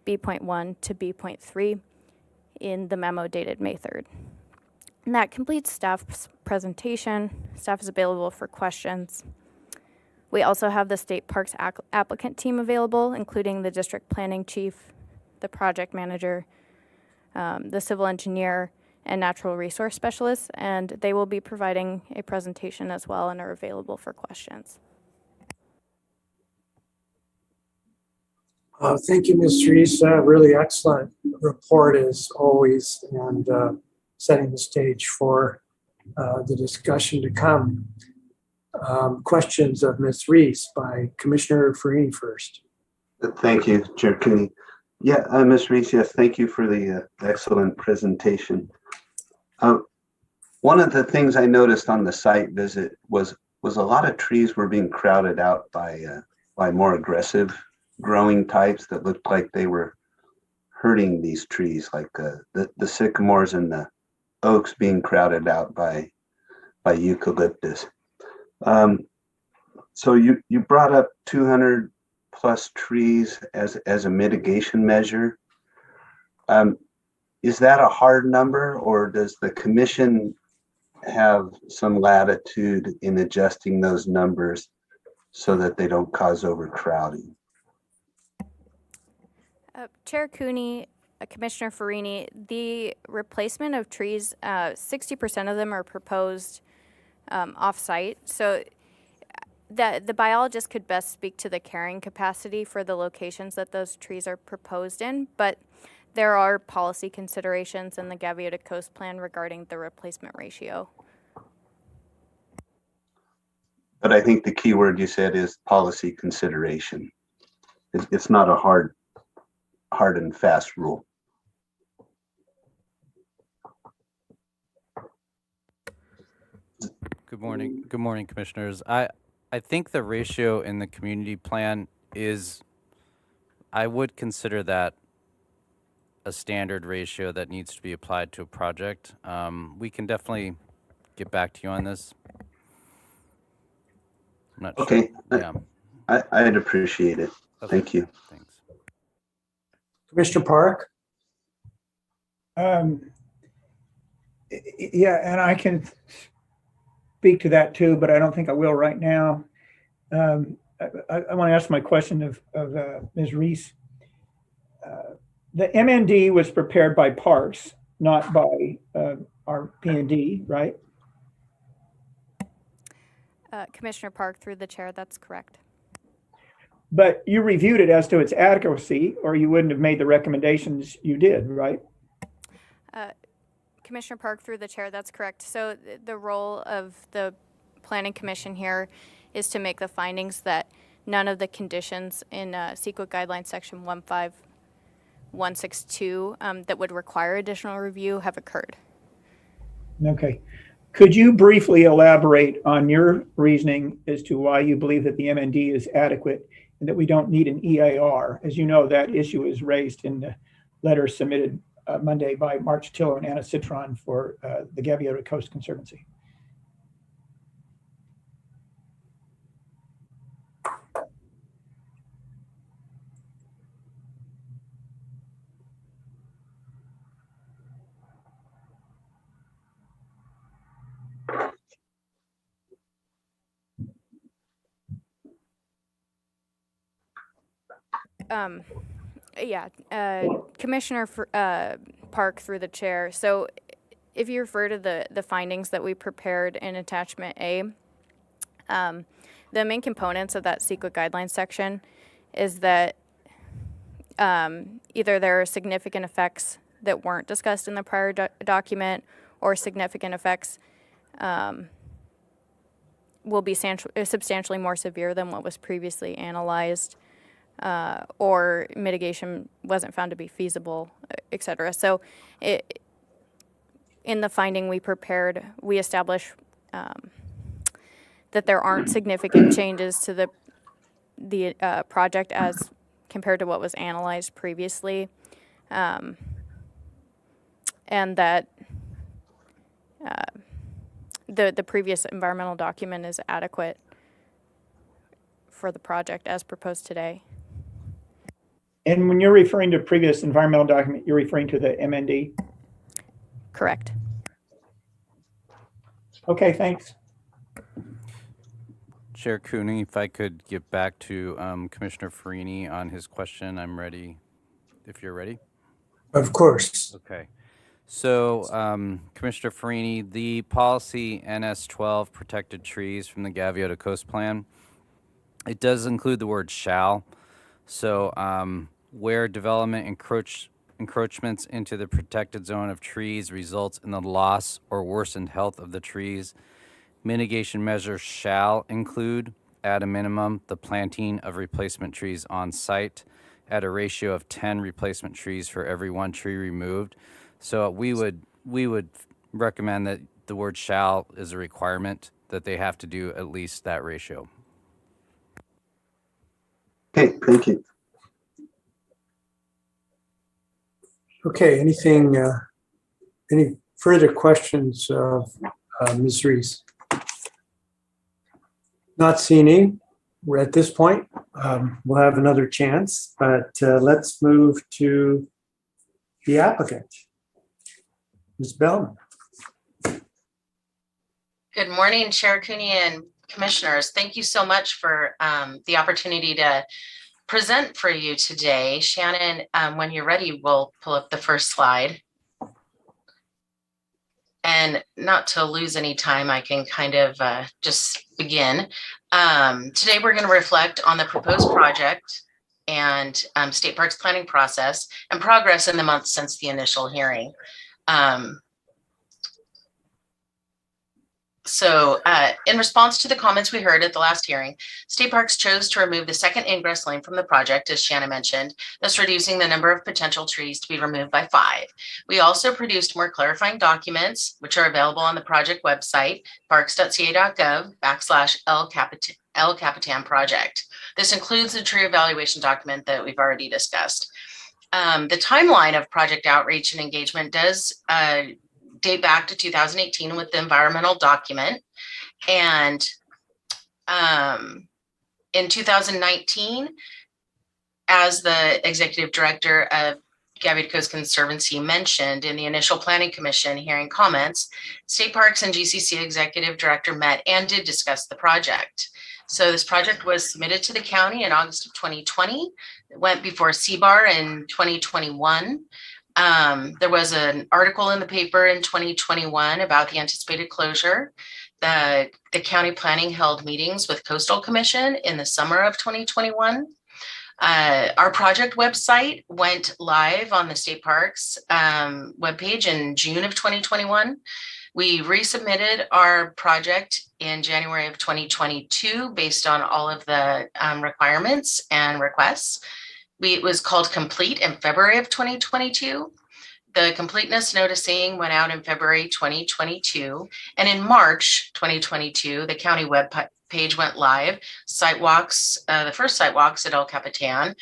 B.1 to B.3 in the memo dated May 3rd. And that completes staff's presentation. Staff is available for questions. We also have the State Parks applicant team available, including the district planning chief, the project manager, the civil engineer, and natural resource specialists, and they will be providing a presentation as well and are available for questions. Thank you, Ms. Reese. Really excellent report as always, and setting the stage for the discussion to come. Questions of Ms. Reese by Commissioner Farini first. Thank you, Chair Cooney. Yeah, Ms. Reese, yes, thank you for the excellent presentation. One of the things I noticed on the site visit was a lot of trees were being crowded out by more aggressive growing types that looked like they were hurting these trees, like the sycamores and the oaks being crowded out by by eucalyptus. So you brought up 200 plus trees as a mitigation measure. Is that a hard number, or does the commission have some latitude in adjusting those numbers so that they don't cause overcrowding? Chair Cooney, Commissioner Farini, the replacement of trees, 60% of them are proposed off-site. So the biologist could best speak to the carrying capacity for the locations that those trees are proposed in, but there are policy considerations in the Gaviota Coast Plan regarding the replacement ratio. But I think the key word you said is policy consideration. It's not a hard and fast rule. Good morning, commissioners. I think the ratio in the community plan is, I would consider that a standard ratio that needs to be applied to a project. We can definitely get back to you on this. I'm not Okay. sure. Yeah. I'd appreciate it. Okay. Thank you. Thanks. Commissioner Park? Yeah, and I can speak to that too, but I don't think I will right now. I want to ask my question of Ms. Reese. The MND was prepared by Parks, not by our P&D, right? Commissioner Park, through the chair, that's correct. But you reviewed it as to its adequacy, or you wouldn't have made the recommendations you did, right? Commissioner Park, through the chair, that's correct. So the role of the Planning Commission here is to make the findings that none of the conditions in CEQA Guidelines Section 15162 that would require additional review have occurred. Okay. Could you briefly elaborate on your reasoning as to why you believe that the MND is adequate and that we don't need an EIR? As you know, that issue is raised in the letter submitted Monday by March Tiller and Anna Citron for the Gaviota Coast Conservancy. Commissioner Park, through the chair. So if you refer to the findings that we prepared in attachment A, the main components of that CEQA guidelines section is that either there are significant effects that weren't discussed in the prior document, or significant effects will be substantially more severe than what was previously analyzed, or mitigation wasn't found to be feasible, et cetera. So in the finding we prepared, we established that there aren't significant changes to the project as compared to what was analyzed previously, and that the previous environmental document is adequate for the project as proposed today. And when you're referring to previous environmental document, you're referring to the MND? Correct. Okay, thanks. Chair Cooney, if I could get back to Commissioner Farini on his question, I'm ready, if you're ready. Of course. Okay. So, Commissioner Farini, the policy NS12 protected trees from the Gaviota Coast Plan, it does include the word shall. So, where development encroachments into the protected zone of trees results in the loss or worsened health of the trees, mitigation measures shall include, at a minimum, the planting of replacement trees on site at a ratio of 10 replacement trees for every 1 tree removed. So we would recommend that the word shall is a requirement, that they have to do at least that ratio. Okay, thank you. Okay, any further questions of Ms. Reese? Not seeing any. We're at this point. We'll have another chance, but let's move to the applicant. Ms. Bellman. Good morning, Chair Cooney and Commissioners. Thank you so much for the opportunity to present for you today. Shannon, when you're ready, we'll pull up the first slide. And not to lose any time, I can kind of just begin. Today, we're going to reflect on the proposed project and State Parks planning process and progress in the months since the initial hearing. In response to the comments we heard at the last hearing, State Parks chose to remove the second ingress lane from the project, as Shannon mentioned, thus reducing the number of potential trees to be removed by 5. We also produced more clarifying documents, which are available on the project website, parks.ca.gov/El Capitan project. This includes the tree evaluation document that we've already discussed. The timeline of project outreach and engagement does date back to 2018 with the environmental document. And in 2019, as the executive director of Gaviota Coast Conservancy mentioned in the initial planning commission hearing comments, State Parks and GCC executive director met and did discuss the project. So this project was submitted to the county in August of 2020. It went before CBAR in 2021. There was an article in the paper in 2021 about the anticipated closure. The county planning held meetings with Coastal Commission in the summer of 2021. Our project website went live on the State Parks webpage in June of 2021. We resubmitted our project in January of 2022 based on all of the requirements and requests. It was called complete in February of 2022. The completeness noticing went out in February 2022. And in March 2022, the county web page went live. Sidewalks, the first sidewalks at El Capitan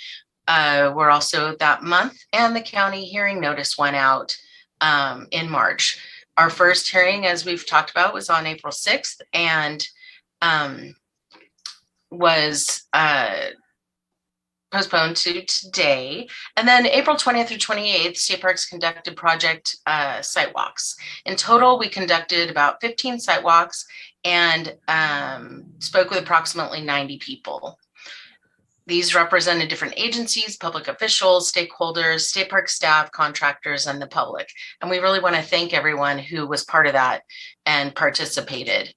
were also that month. And the county hearing notice went out in March. Our first hearing, as we've talked about, was on April 6th and was postponed to today. And then April 20th through 28th, State Parks conducted project site walks. In total, we conducted about 15 site walks and spoke with approximately 90 people. These represented different agencies, public officials, stakeholders, state park staff, contractors, and the public. And we really want to thank everyone who was part of that and participated.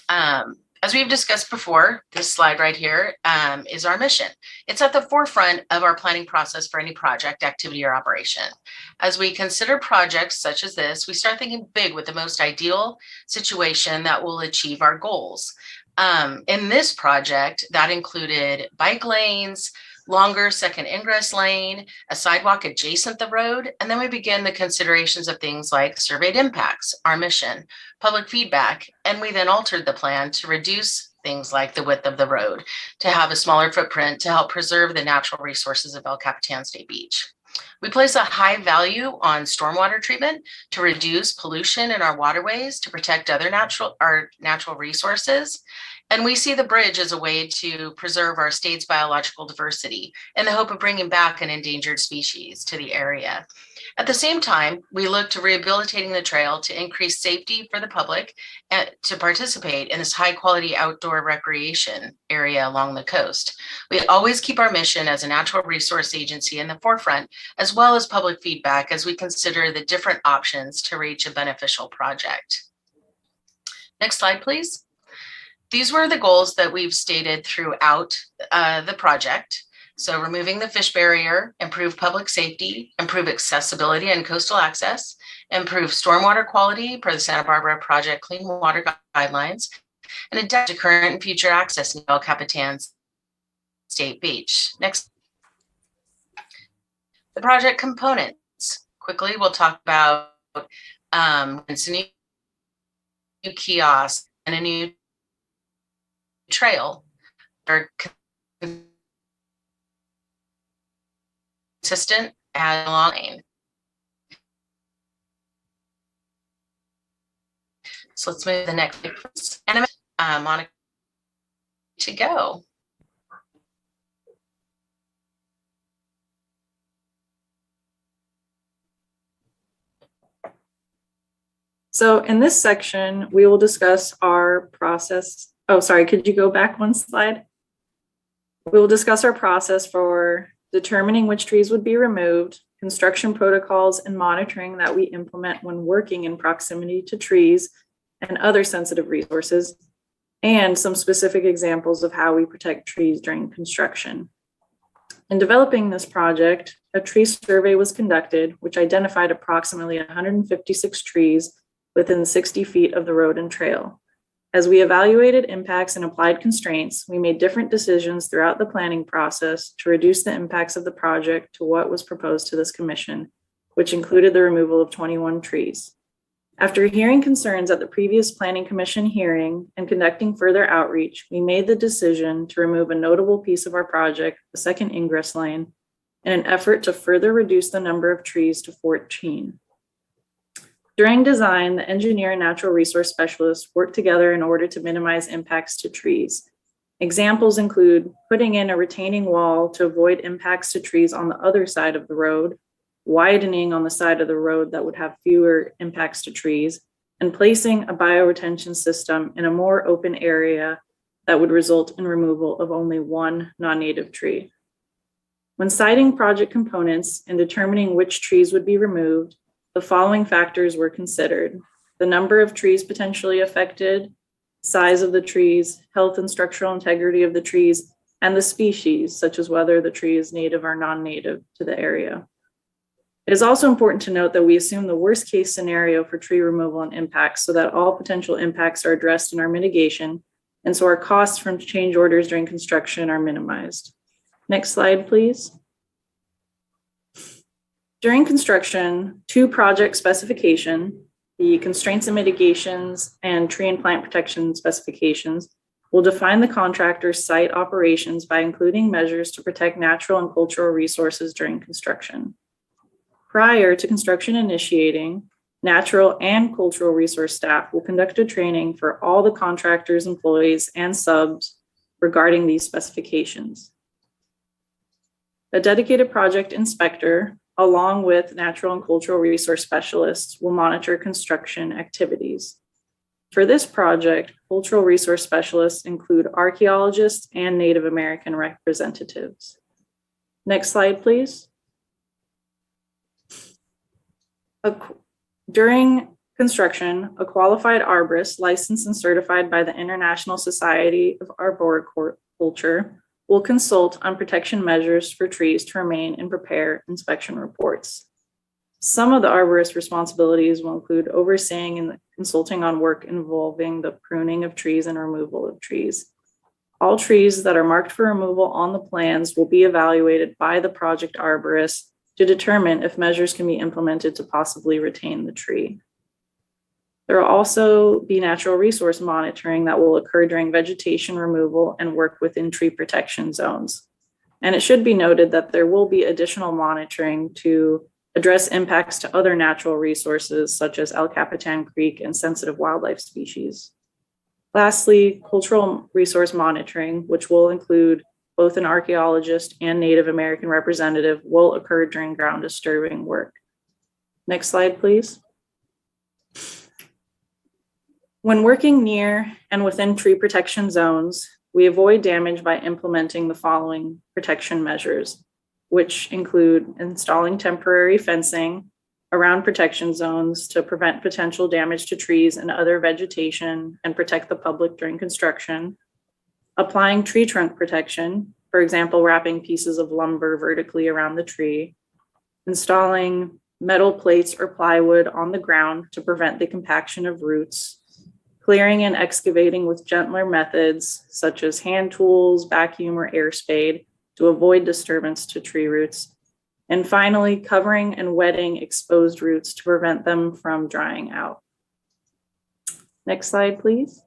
As we've discussed before, this slide right here is our mission. It's at the forefront of our planning process for any project, activity, or operation. As we consider projects such as this, we start thinking big with the most ideal situation that will achieve our goals. In this project, that included bike lanes, longer second ingress lane, a sidewalk adjacent the road, and then we begin the considerations of things like surveyed impacts, our mission, public feedback, and we then altered the plan to reduce things like the width of the road, to have a smaller footprint to help preserve the natural resources of El Capitan State Beach. We place a high value on stormwater treatment to reduce pollution in our waterways, to protect our natural resources. And we see the bridge as a way to preserve our state's biological diversity in the hope of bringing back an endangered species to the area. At the same time, we look to rehabilitating the trail to increase safety for the public and to participate in this high quality outdoor recreation area along the coast. We always keep our mission as a natural resource agency in the forefront, as well as public feedback as we consider the different options to reach a beneficial project. Next slide, please. These were the goals that we've stated throughout the project. So removing the fish barrier, improve public safety, improve accessibility and coastal access, improve stormwater quality per the Santa Barbara Project Clean Water Guidelines, and adapt to current and future access in El Capitan State Beach. Next. The project components. Quickly, we'll talk about it's a new kiosk and a new trail are consistent and long. So let's move to the next. Monica to go. So in this section, we will discuss our process. Oh, sorry, could you go back one slide? We will discuss our process for determining which trees would be removed, construction protocols and monitoring that we implement when working in proximity to trees and other sensitive resources, and some specific examples of how we protect trees during construction. In developing this project, a tree survey was conducted, which identified approximately 156 trees within 60 feet of the road and trail. As we evaluated impacts and applied constraints, we made different decisions throughout the planning process to reduce the impacts of the project to what was proposed to this commission, which included the removal of 21 trees. After hearing concerns at the previous Planning Commission hearing and conducting further outreach, we made the decision to remove a notable piece of our project, the second ingress lane, in an effort to further reduce the number of trees to 14. During design, the engineer and natural resource specialists worked together in order to minimize impacts to trees. Examples include putting in a retaining wall to avoid impacts to trees on the other side of the road, widening on the side of the road that would have fewer impacts to trees, and placing a bioretention system in a more open area that would result in removal of only one non-native tree. When siting project components and determining which trees would be removed, the following factors were considered: the number of trees potentially affected, size of the trees, health and structural integrity of the trees, and the species, such as whether the tree is native or non-native to the area. It is also important to note that we assume the worst case scenario for tree removal and impacts so that all potential impacts are addressed in our mitigation, and so our costs from change orders during construction are minimized. Next slide, please. During construction, two project specification, the constraints and mitigations and tree and plant protection specifications, will define the contractor's site operations by including measures to protect natural and cultural resources during construction. Prior to construction initiating, natural and cultural resource staff will conduct a training for all the contractor's employees and subs regarding these specifications. A dedicated project inspector, along with natural and cultural resource specialists, will monitor construction activities. For this project, cultural resource specialists include archaeologists and Native American representatives. Next slide, please. During construction, a qualified arborist licensed and certified by the International Society of Arboriculture will consult on protection measures for trees to remain and prepare inspection reports. Some of the arborist responsibilities will include overseeing and consulting on work involving the pruning of trees and removal of trees. All trees that are marked for removal on the plans will be evaluated by the project arborist to determine if measures can be implemented to possibly retain the tree. There will also be natural resource monitoring that will occur during vegetation removal and work within tree protection zones. And it should be noted that there will be additional monitoring to address impacts to other natural resources such as El Capitan Creek and sensitive wildlife species. Lastly, cultural resource monitoring, which will include both an archaeologist and Native American representative, will occur during ground disturbing work. Next slide, please. When working near and within tree protection zones, we avoid damage by implementing the following protection measures, which include installing temporary fencing around protection zones to prevent potential damage to trees and other vegetation and protect the public during construction, applying tree trunk protection, for example, wrapping pieces of lumber vertically around the tree, installing metal plates or plywood on the ground to prevent the compaction of roots, clearing and excavating with gentler methods such as hand tools, vacuum, or air spade to avoid disturbance to tree roots, and finally, covering and wetting exposed roots to prevent them from drying out. Next slide, please.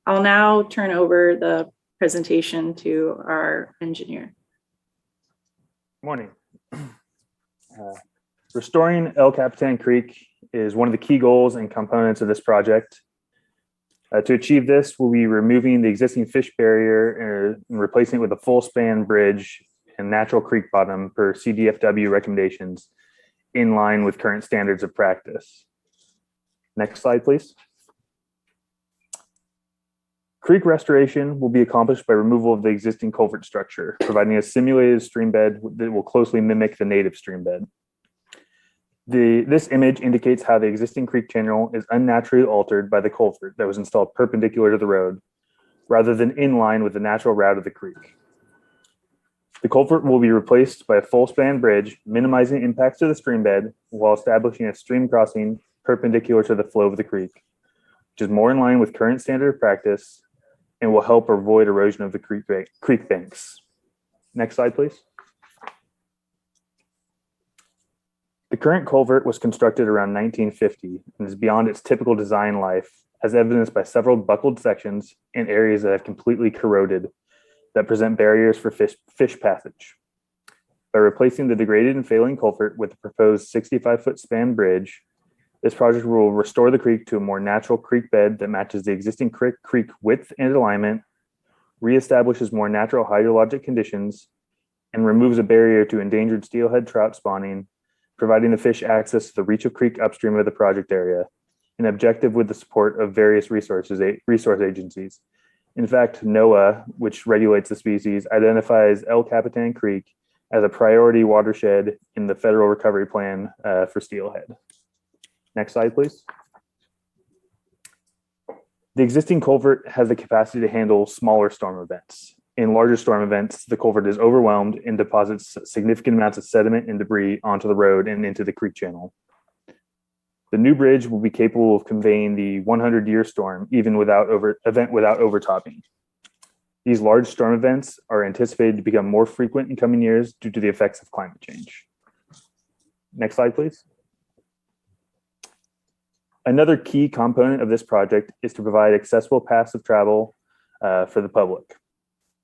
I'll now turn over the presentation to our engineer. Morning. Restoring El Capitan Creek is one of the key goals and components of this project. To achieve this, we'll be removing the existing fish barrier and replacing it with a full span bridge and natural creek bottom per CDFW recommendations in line with current standards of practice. Next slide, please. Creek restoration will be accomplished by removal of the existing culvert structure, providing a simulated stream bed that will closely mimic the native stream bed. This image indicates how the existing creek channel is unnaturally altered by the culvert that was installed perpendicular to the road, rather than in line with the natural route of the creek. The culvert will be replaced by a full span bridge, minimizing impacts to the stream bed while establishing a stream crossing perpendicular to the flow of the creek, which is more in line with current standard of practice and will help avoid erosion of the creek banks. Next slide, please. The current culvert was constructed around 1950 and is beyond its typical design life, as evidenced by several buckled sections and areas that have completely corroded that present barriers for fish passage. By replacing the degraded and failing culvert with the proposed 65-foot span bridge, this project will restore the creek to a more natural creek bed that matches the existing creek width and alignment, reestablishes more natural hydrologic conditions, and removes a barrier to endangered steelhead trout spawning, providing the fish access to the reach of creek upstream of the project area, an objective with the support of various resource agencies. In fact, NOAA, which regulates the species, identifies El Capitan Creek as a priority watershed in the federal recovery plan for steelhead. Next slide, please. The existing culvert has the capacity to handle smaller storm events. In larger storm events, the culvert is overwhelmed and deposits significant amounts of sediment and debris onto the road and into the creek channel. The new bridge will be capable of conveying the 100-year storm, even without overtopping. These large storm events are anticipated to become more frequent in coming years due to the effects of climate change. Next slide, please. Another key component of this project is to provide accessible paths of travel for the public.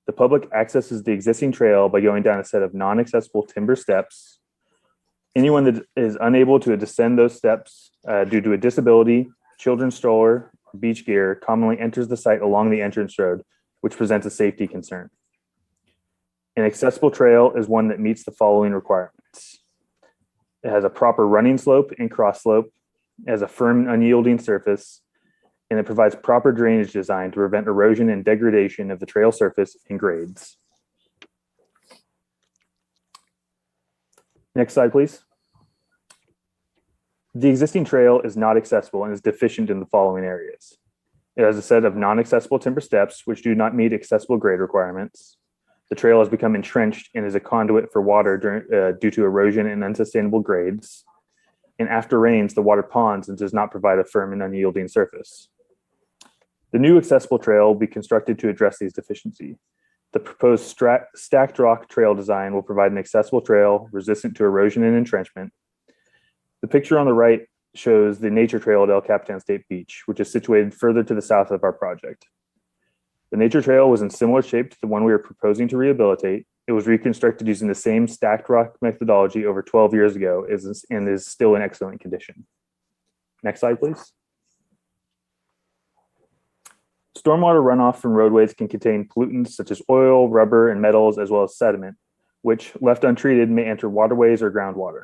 The public accesses the existing trail by going down a set of non-accessible timber steps. Anyone that is unable to descend those steps due to a disability, children's stroller, or beach gear commonly enters the site along the entrance road, which presents a safety concern. An accessible trail is one that meets the following requirements. It has a proper running slope and cross slope, it has a firm and unyielding surface, and it provides proper drainage design to prevent erosion and degradation of the trail surface and grades. Next slide, please. The existing trail is not accessible and is deficient in the following areas. It has a set of non-accessible timber steps, which do not meet accessible grade requirements. The trail has become entrenched and is a conduit for water due to erosion and unsustainable grades. And after rains, the water ponds and does not provide a firm and unyielding surface. The new accessible trail will be constructed to address these deficiencies. The proposed stacked rock trail design will provide an accessible trail resistant to erosion and entrenchment. The picture on the right shows the nature trail at El Capitan State Beach, which is situated further to the south of our project. The nature trail was in similar shape to the one we are proposing to rehabilitate. It was reconstructed using the same stacked rock methodology over 12 years ago and is still in excellent condition. Next slide, please. Stormwater runoff from roadways can contain pollutants such as oil, rubber, and metals, as well as sediment, which, left untreated, may enter waterways or groundwater.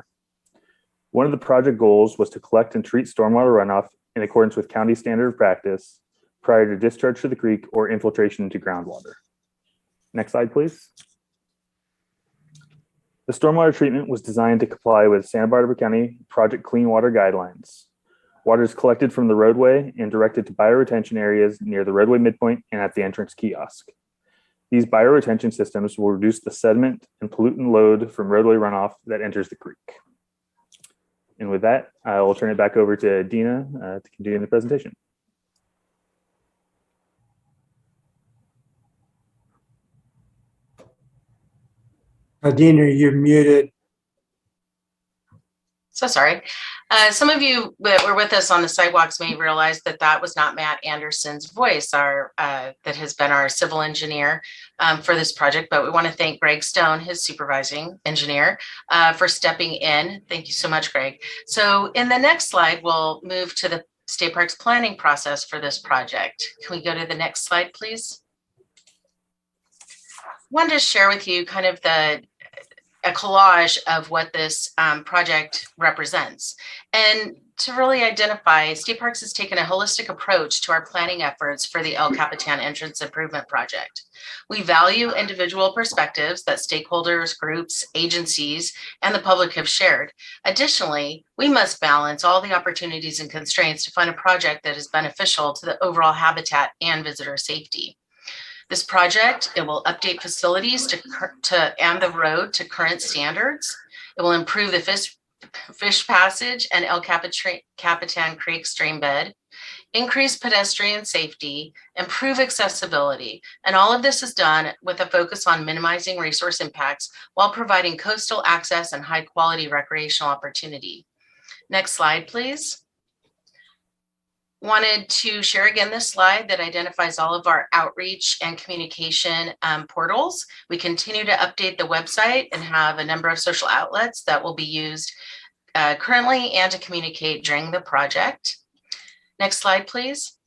One of the project goals was to collect and treat stormwater runoff in accordance with county standard of practice prior to discharge to the creek or infiltration into groundwater. Next slide, please. The stormwater treatment was designed to comply with Santa Barbara County Project Clean Water Guidelines. Water is collected from the roadway and directed to bioretention areas near the roadway midpoint and at the entrance kiosk. These bioretention systems will reduce the sediment and pollutant load from roadway runoff that enters the creek. And with that, I will turn it back over to Dina to continue the presentation. Dina, you're muted. So sorry. Some of you that were with us on the sidewalks may realize that that was not Matt Anderson's voice, that has been our civil engineer for this project, but we want to thank Greg Stone, his supervising engineer, for stepping in. Thank you so much, Greg. So in the next slide, we'll move to the State Parks planning process for this project. Can we go to the next slide, please? Wanted to share with you kind of a collage of what this project represents. And to really identify, State Parks has taken a holistic approach to our planning efforts for the El Capitan Entrance Improvement Project. We value individual perspectives that stakeholders, groups, agencies, and the public have shared. Additionally, we must balance all the opportunities and constraints to find a project that is beneficial to the overall habitat and visitor safety. This project, it will update facilities and the road to current standards. It will improve the fish passage and El Capitan Creek stream bed, increase pedestrian safety, improve accessibility. And all of this is done with a focus on minimizing resource impacts while providing coastal access and high quality recreational opportunity. Next slide, please. Wanted to share again this slide that identifies all of our outreach and communication portals. We continue to update the website and have a number of social outlets that will be used currently and to communicate during the project. Next slide, please.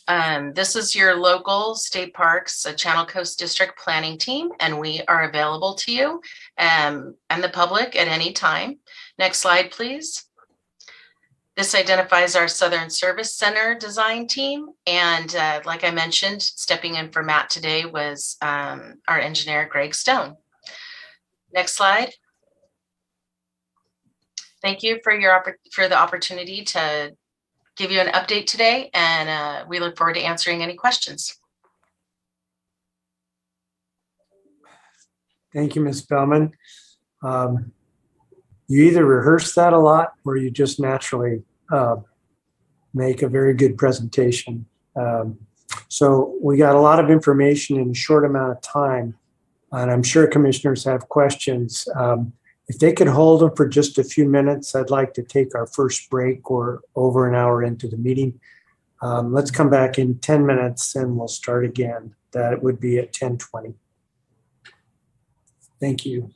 This is your local State Parks Channel Coast District planning team, and we are available to you and the public at any time. Next slide, please. This identifies our Southern Service Center design team. And like I mentioned, stepping in for Matt today was our engineer, Greg Stone. Next slide. Thank you for the opportunity to give you an update today. And we look forward to answering any questions. Thank you, Ms. Bellman. You either rehearse that a lot or you just naturally make a very good presentation. So we got a lot of information in a short amount of time, and I'm sure commissioners have questions. If they could hold them for just a few minutes, I'd like to take our first break. Or over an hour into the meeting. Let's come back in 10 minutes and we'll start again. That would be at 10:20. Thank you.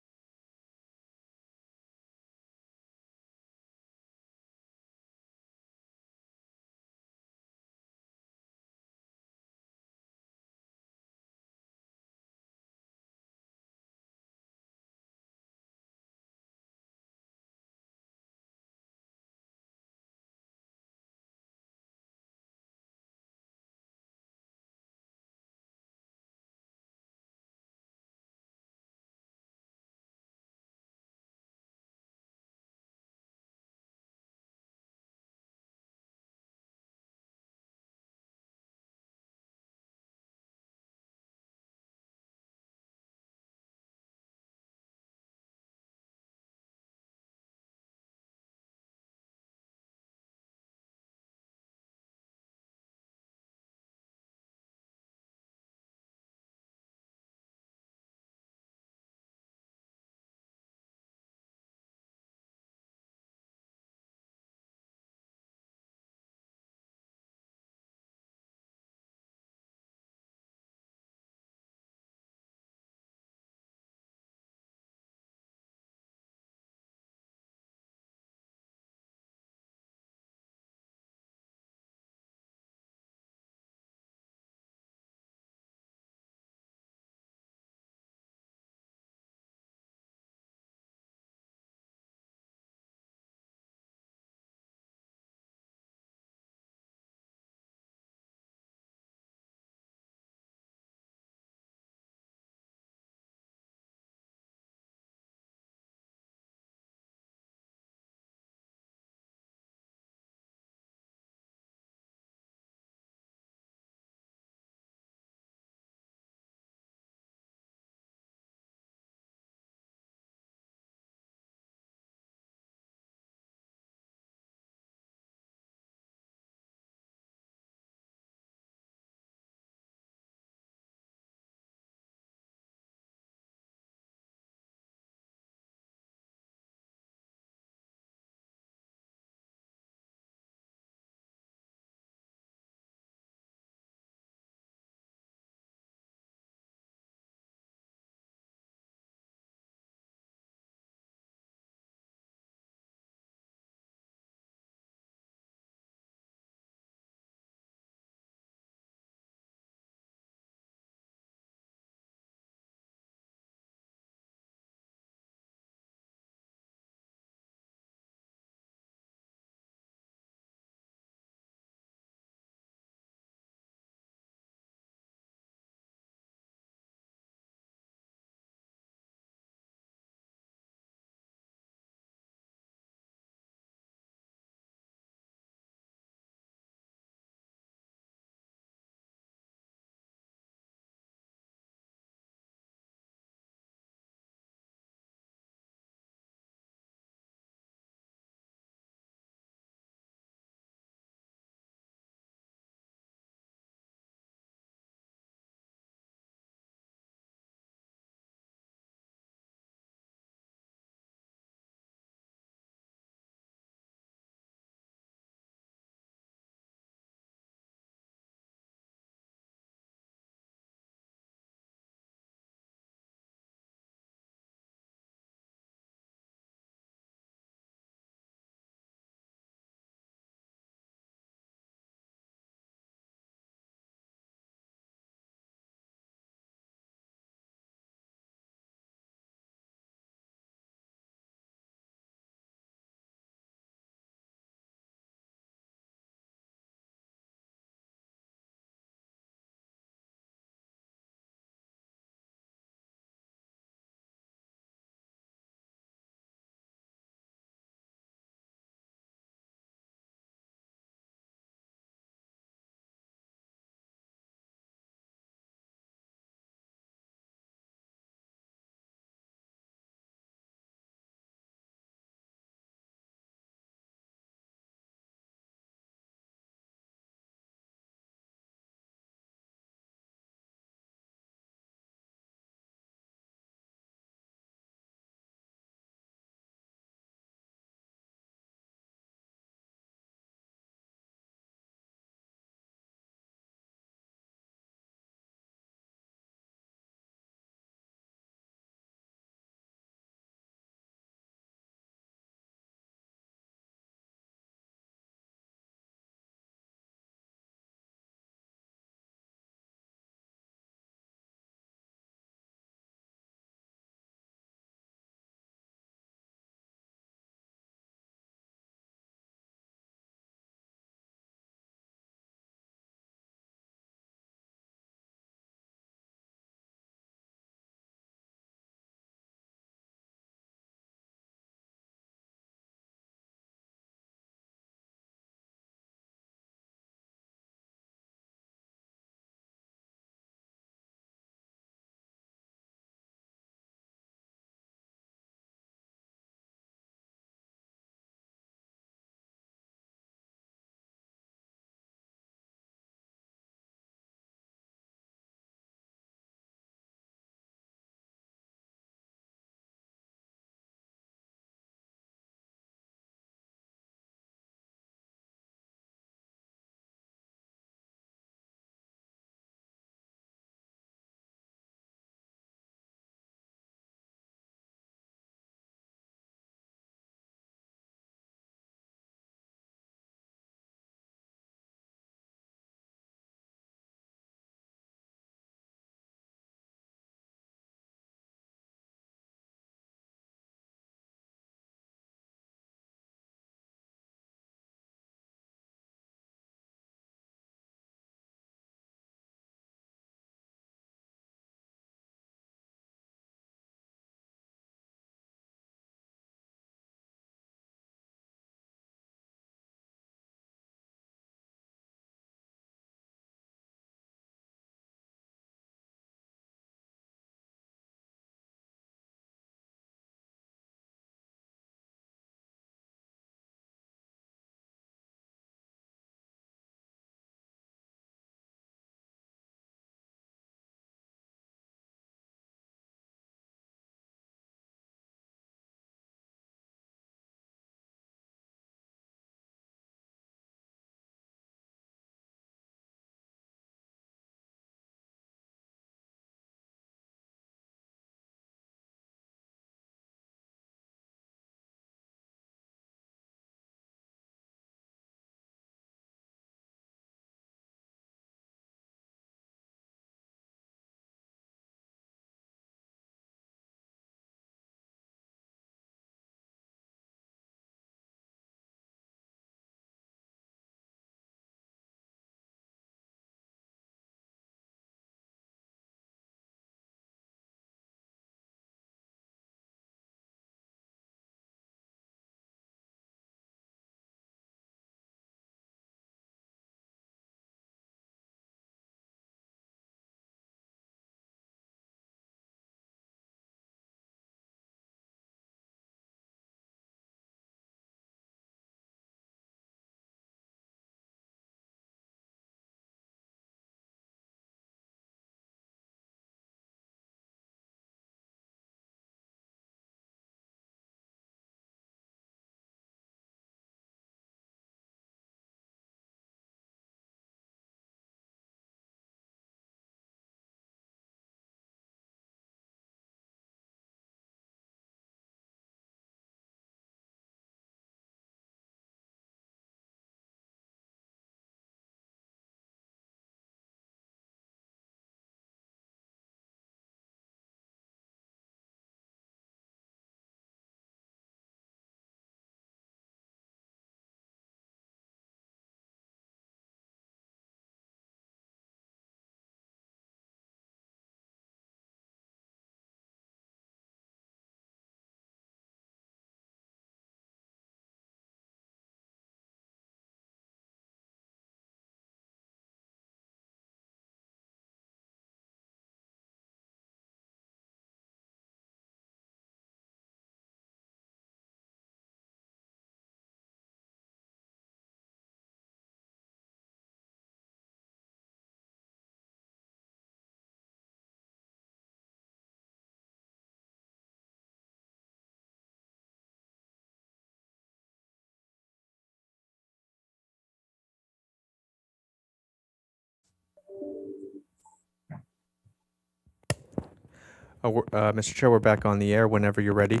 Mr. Chair, we're back on the air whenever you're ready.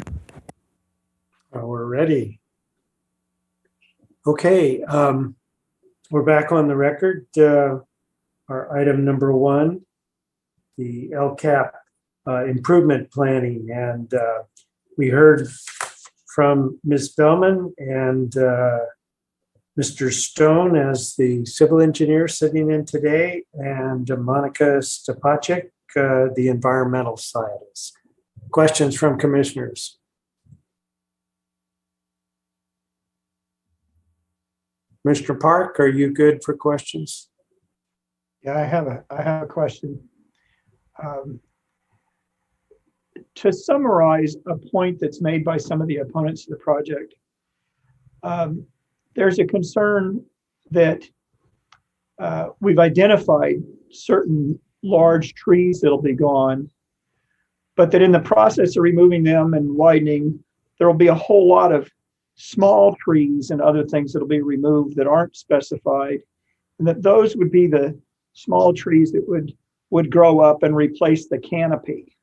We're ready. Okay, we're back on the record. Our item number 1, the LCAP improvement planning. And we heard from Ms. Bellman and Mr. Stone as the civil engineer sitting in today, and Monica Stepacek, the environmental scientist. Questions from commissioners? Mr. Park, are you good for questions? Yeah, I have a question. To summarize a point that's made by some of the opponents of the project, there's a concern that we've identified certain large trees that'll be gone, but that in the process of removing them and widening, there will be a whole lot of small trees and other things that'll be removed that aren't specified, and that those would be the small trees that would grow up and replace the canopy.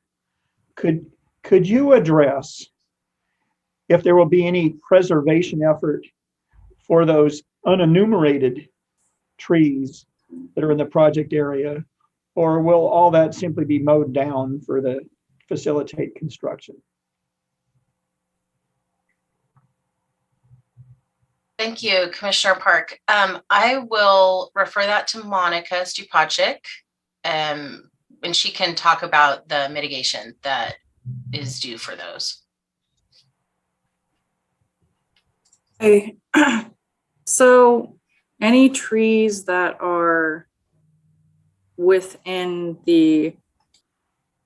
Could you address if there will be any preservation effort for those unenumerated trees that are in the project area, or will all that simply be mowed down for the facilitate construction? Thank you, Commissioner Park. I will refer that to Monica Stupacek, and she can talk about the mitigation that is due for those. Okay. So any trees that are within the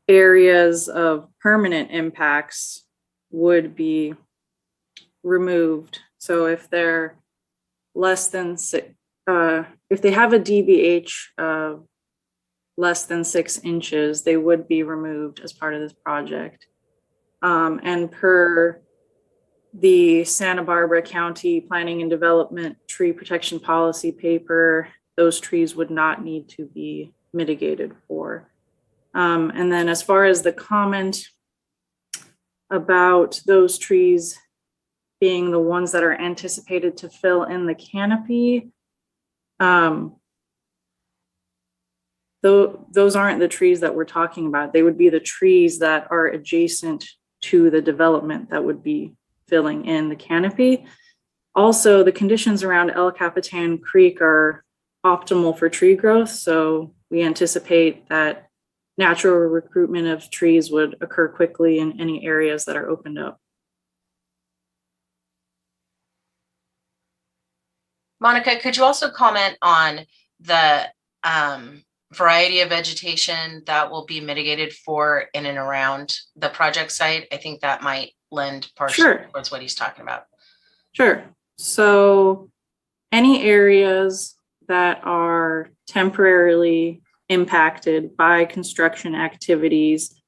areas of permanent impacts would be removed. So if they're less than if they have a DBH of less than 6 inches, they would be removed as part of this project. And per the Santa Barbara County Planning and Development Tree Protection Policy paper, those trees would not need to be mitigated for. And then as far as the comment about those trees being the ones that are anticipated to fill in the canopy, those aren't the trees that we're talking about. They would be the trees that are adjacent to the development that would be filling in the canopy. Also, the conditions around El Capitan Creek are optimal for tree growth, so we anticipate that natural recruitment of trees would occur quickly in any areas that are opened up. Monica, could you also comment on the variety of vegetation that will be mitigated for in and around the project site? I think that might lend partially towards what he's talking about. Sure. So any areas that are temporarily impacted by construction activities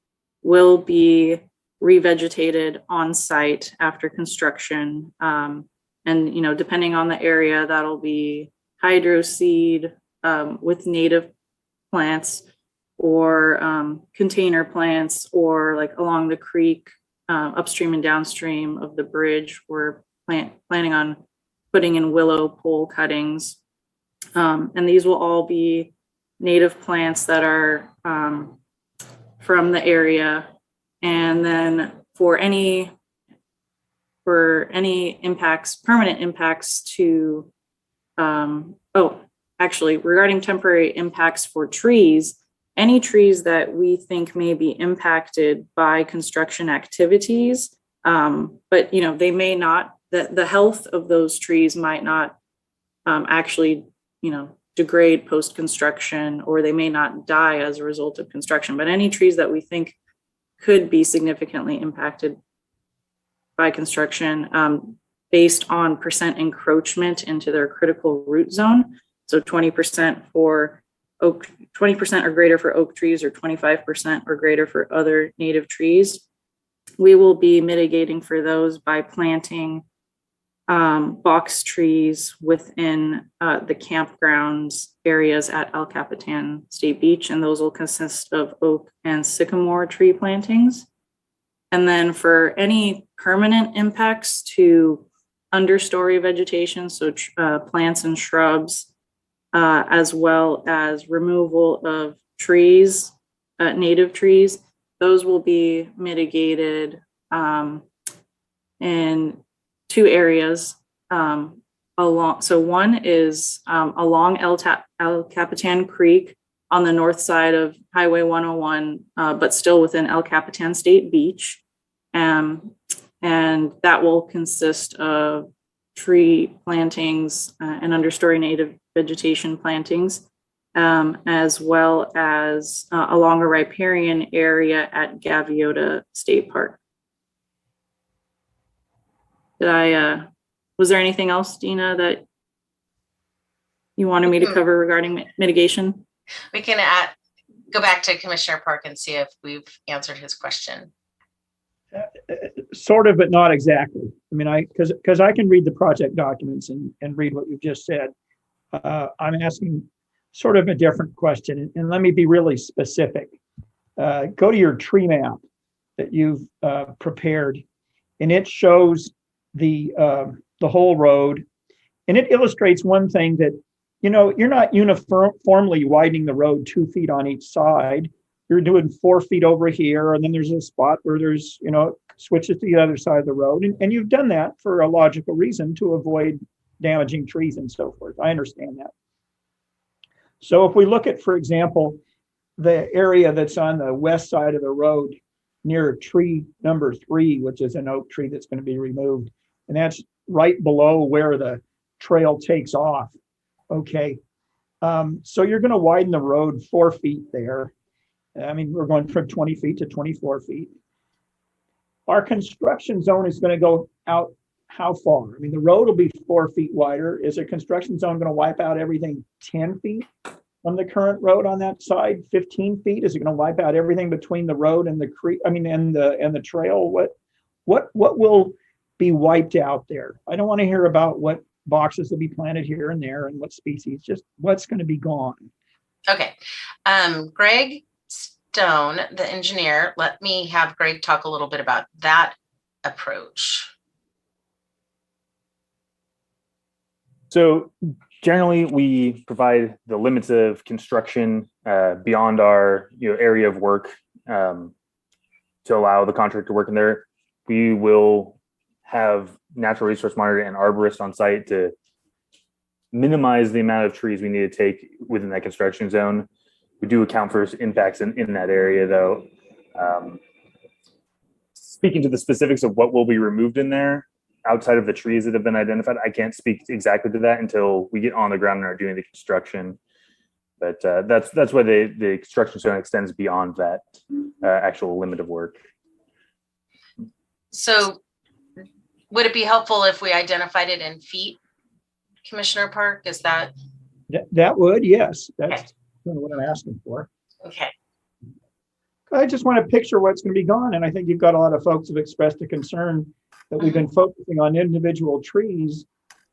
will be revegetated on site after construction. And, you know, depending on the area, that'll be hydro seed with native plants, or container plants, or like along the creek, upstream and downstream of the bridge. We're planning on putting in willow pole cuttings. And these will all be native plants that are from the area. And then for any impacts, permanent impacts to, regarding temporary impacts for trees, any trees that we think may be impacted by construction activities, but you know, they may not, the health of those trees might not actually, you know, degrade post-construction, or they may not die as a result of construction. But any trees that we think could be significantly impacted by construction, based on percent encroachment into their critical root zone. So 20% for oak, 20% or greater for oak trees, or 25% or greater for other native trees. We will be mitigating for those by planting box trees within the campgrounds areas at El Capitan State Beach, and those will consist of oak and sycamore tree plantings. And then for any permanent impacts to understory vegetation, so plants and shrubs, as well as removal of trees, native trees, those will be mitigated in two areas along. So one is along El Capitan Creek on the north side of Highway 101, but still within El Capitan State Beach. And that will consist of tree plantings and understory native vegetation plantings, as well as along a riparian area at Gaviota State Park. Was there anything else, Dina, that you wanted me to cover regarding mitigation? We can go back to Commissioner Park and see if we've answered his question. Sort of, but not exactly. I mean, because I can read the project documents and read what you've just said. I'm asking sort of a different question, and let me be really specific. Go to your tree map that you've prepared, and it shows the whole road, and it illustrates one thing that, you know, you're not uniformly widening the road 2 feet on each side. You're doing 4 feet over here, and then there's a spot where there's, you know, switches to the other side of the road. And you've done that for a logical reason, to avoid damaging trees and so forth. I understand that. So if we look at, for example, the area that's on the west side of the road near tree number 3, which is an oak tree that's going to be removed, and that's right below where the trail takes off. Okay. So you're going to widen the road 4 feet there. I mean, we're going from 20 feet to 24 feet. Our construction zone is going to go out how far? I mean, the road will be 4 feet wider. Is a construction zone going to wipe out everything 10 feet from the current road on that side? 15 feet? Is it going to wipe out everything between the road and the creek? I mean, and the trail? What will be wiped out there? I don't want to hear about what boxes will be planted here and there and what species. Just what's going to be gone. Okay. Greg Stone, the engineer, let me have Greg talk a little bit about that approach. So generally, we provide the limits of construction beyond our area of work to allow the contractor to work in there. We will have natural resource monitor and arborist on site to minimize the amount of trees we need to take within that construction zone. We do account for impacts in that area, though. Speaking to the specifics of what will be removed in there, outside of the trees that have been identified, I can't speak exactly to that until we get on the ground and are doing the construction. But that's why the construction zone extends beyond that actual limit of work. So would it be helpful if we identified it in feet, Commissioner Park? Is that? That would, yes. That's what I'm asking for. Okay. I just want to picture what's going to be gone. And I think you've got a lot of folks who've expressed a concern that we've been focusing on individual trees,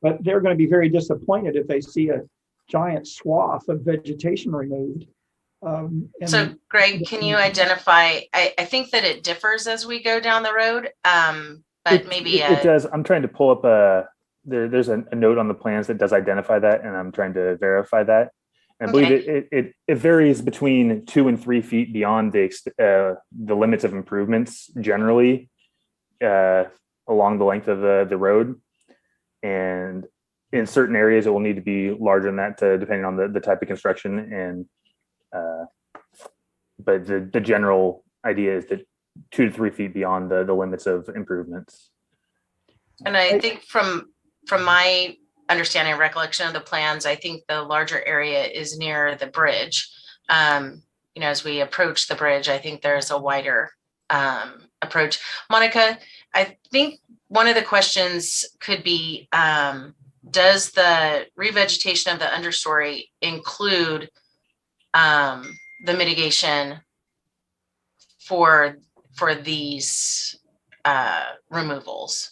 but they're going to be very disappointed if they see a giant swath of vegetation removed. So Greg, can you identify, I think that it differs as we go down the road, but maybe it does. I'm trying to pull up there's a note on the plans that does identify that, and I'm trying to verify that. I believe it varies between 2 and 3 feet beyond the limits of improvements generally along the length of the road, and in certain areas it will need to be larger than that depending on the type of construction. And but the general idea is that 2 to 3 feet beyond the limits of improvements. And I think from my understanding and recollection of the plans, I think the larger area is near the bridge. As we approach the bridge, I think there's a wider approach. Monica, I think one of the questions could be, does the revegetation of the understory include the mitigation for these removals?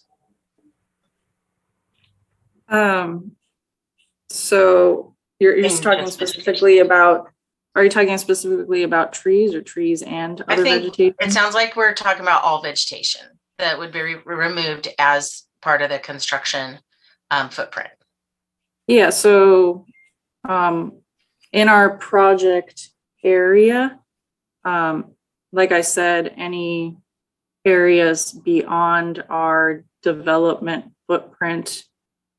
So you're just talking Just specifically about, are you talking specifically about trees or trees and I other think vegetation? it sounds like we're talking about all vegetation that would be removed as part of the construction footprint. Yeah, so in our project area, like I said, any areas beyond our development footprint,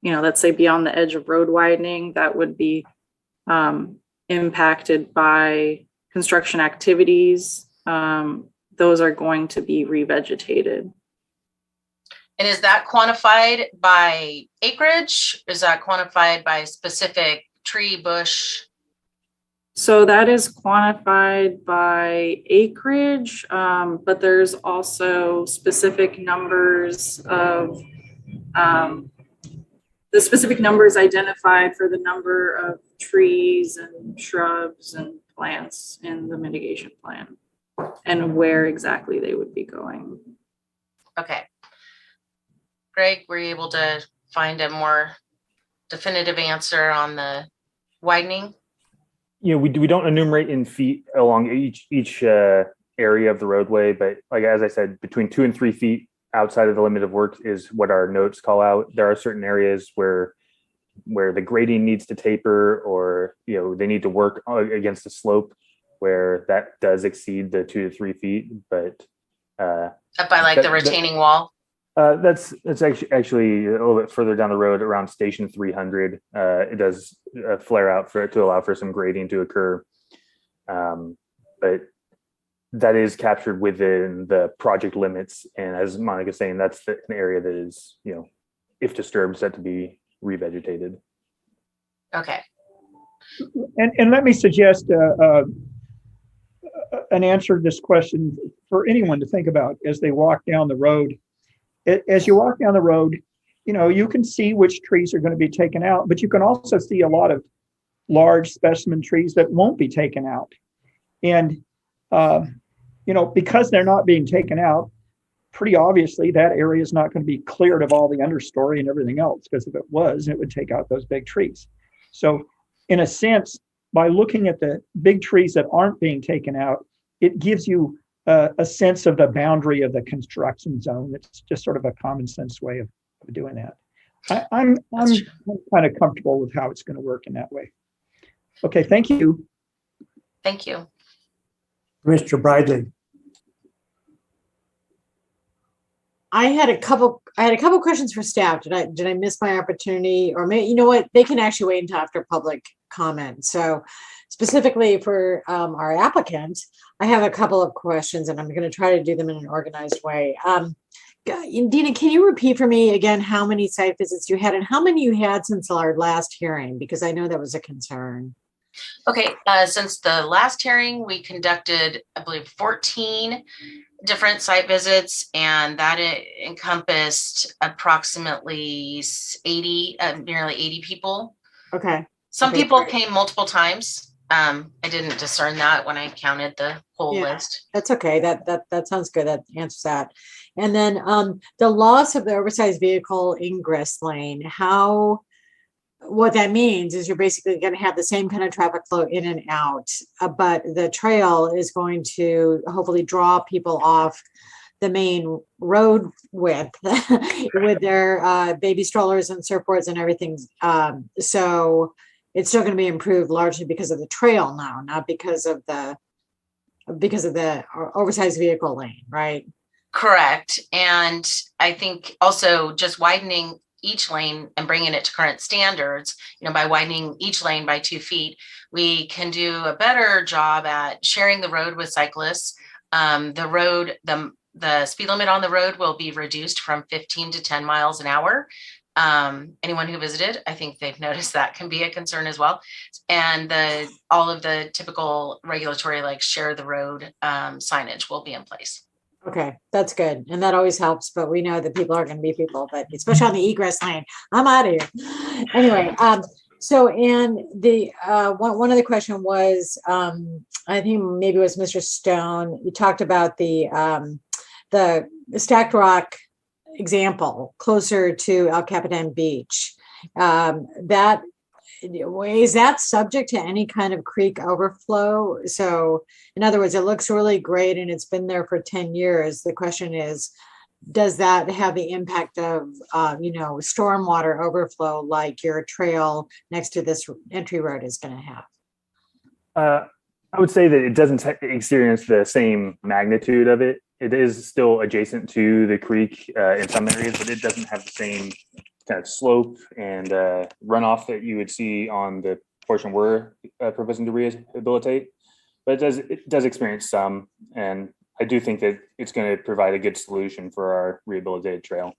let's say beyond the edge of road widening, that would be impacted by construction activities. Those are going to be revegetated. And is that quantified by acreage? Is that quantified by specific tree, bush? So that is quantified by acreage, but there's also specific numbers of the specific numbers identified for the number of trees and shrubs and plants in the mitigation plan and where exactly they would be going. Okay. Greg, were you able to find a more definitive answer on the widening? We don't enumerate in feet along each area of the roadway, but like as I said, between 2 and 3 feet outside of the limit of work is what our notes call out. There are certain areas where the grading needs to taper, or they need to work against the slope where that does exceed the 2 to 3 feet. But up by the retaining wall. That's actually a little bit further down the road around station 300. It does flare out to allow for some grading to occur. But that is captured within the project limits. And as Monica's saying, that's an area that is, if disturbed, set to be revegetated. Okay. And let me suggest an answer to this question for anyone to think about as they walk down the road. As you walk down the road, you can see which trees are going to be taken out, but you can also see a lot of large specimen trees that won't be taken out. And, because they're not being taken out, pretty obviously that area is not going to be cleared of all the understory and everything else, because if it was, it would take out those big trees. So in a sense, by looking at the big trees that aren't being taken out, it gives you a sense of the boundary of the construction zone. It's just sort of a common sense way of doing that. I'm kind of comfortable with how it's going to work in that way. Okay, thank you. Thank you. Mr. Bridley. I had a couple questions for staff. Did I miss my opportunity? Or maybe, what, they can actually wait until after public comment. So specifically for our applicant, I have a couple of questions and I'm going to try to do them in an organized way. Dina, can you repeat for me again how many site visits you had and how many you had since our last hearing? Because I know that was a concern. Okay, since the last hearing, we conducted, I believe, 14 different site visits, and that encompassed approximately 80, nearly 80 people. Okay. Some people came multiple times. I didn't discern that when I counted the whole list. That's okay. That sounds good. That answers that. And then the loss of the oversized vehicle ingress lane, what that means is you're basically going to have the same kind of traffic flow in and out, but the trail is going to hopefully draw people off the main road width with their baby strollers and surfboards and everything. So it's still going to be improved largely because of the trail now, not because of the oversized vehicle lane, right? Correct. And I think also just widening each lane and bringing it to current standards, by widening each lane by 2 feet, we can do a better job at sharing the road with cyclists. The speed limit on the road will be reduced from 15 to 10 miles an hour. Anyone who visited, I think they've noticed that can be a concern as well. And all of the typical regulatory, like share the road signage will be in place. Okay, that's good. And that always helps, but we know that people are going to be people, but especially on the egress lane. I'm out of here. Anyway, so and the one other question was, I think maybe it was Mr. Stone. You talked about the stacked rock example closer to El Capitan Beach. That is that subject to any kind of creek overflow? So in other words, it looks really great and it's been there for 10 years. The question is, does that have the impact of, stormwater overflow like your trail next to this entry road is going to have? I would say that it doesn't experience the same magnitude of it. It is still adjacent to the creek in some areas, but it doesn't have the same kind of slope and runoff that you would see on the portion we're proposing to rehabilitate. But it does experience some, and I do think that it's going to provide a good solution for our rehabilitated trail.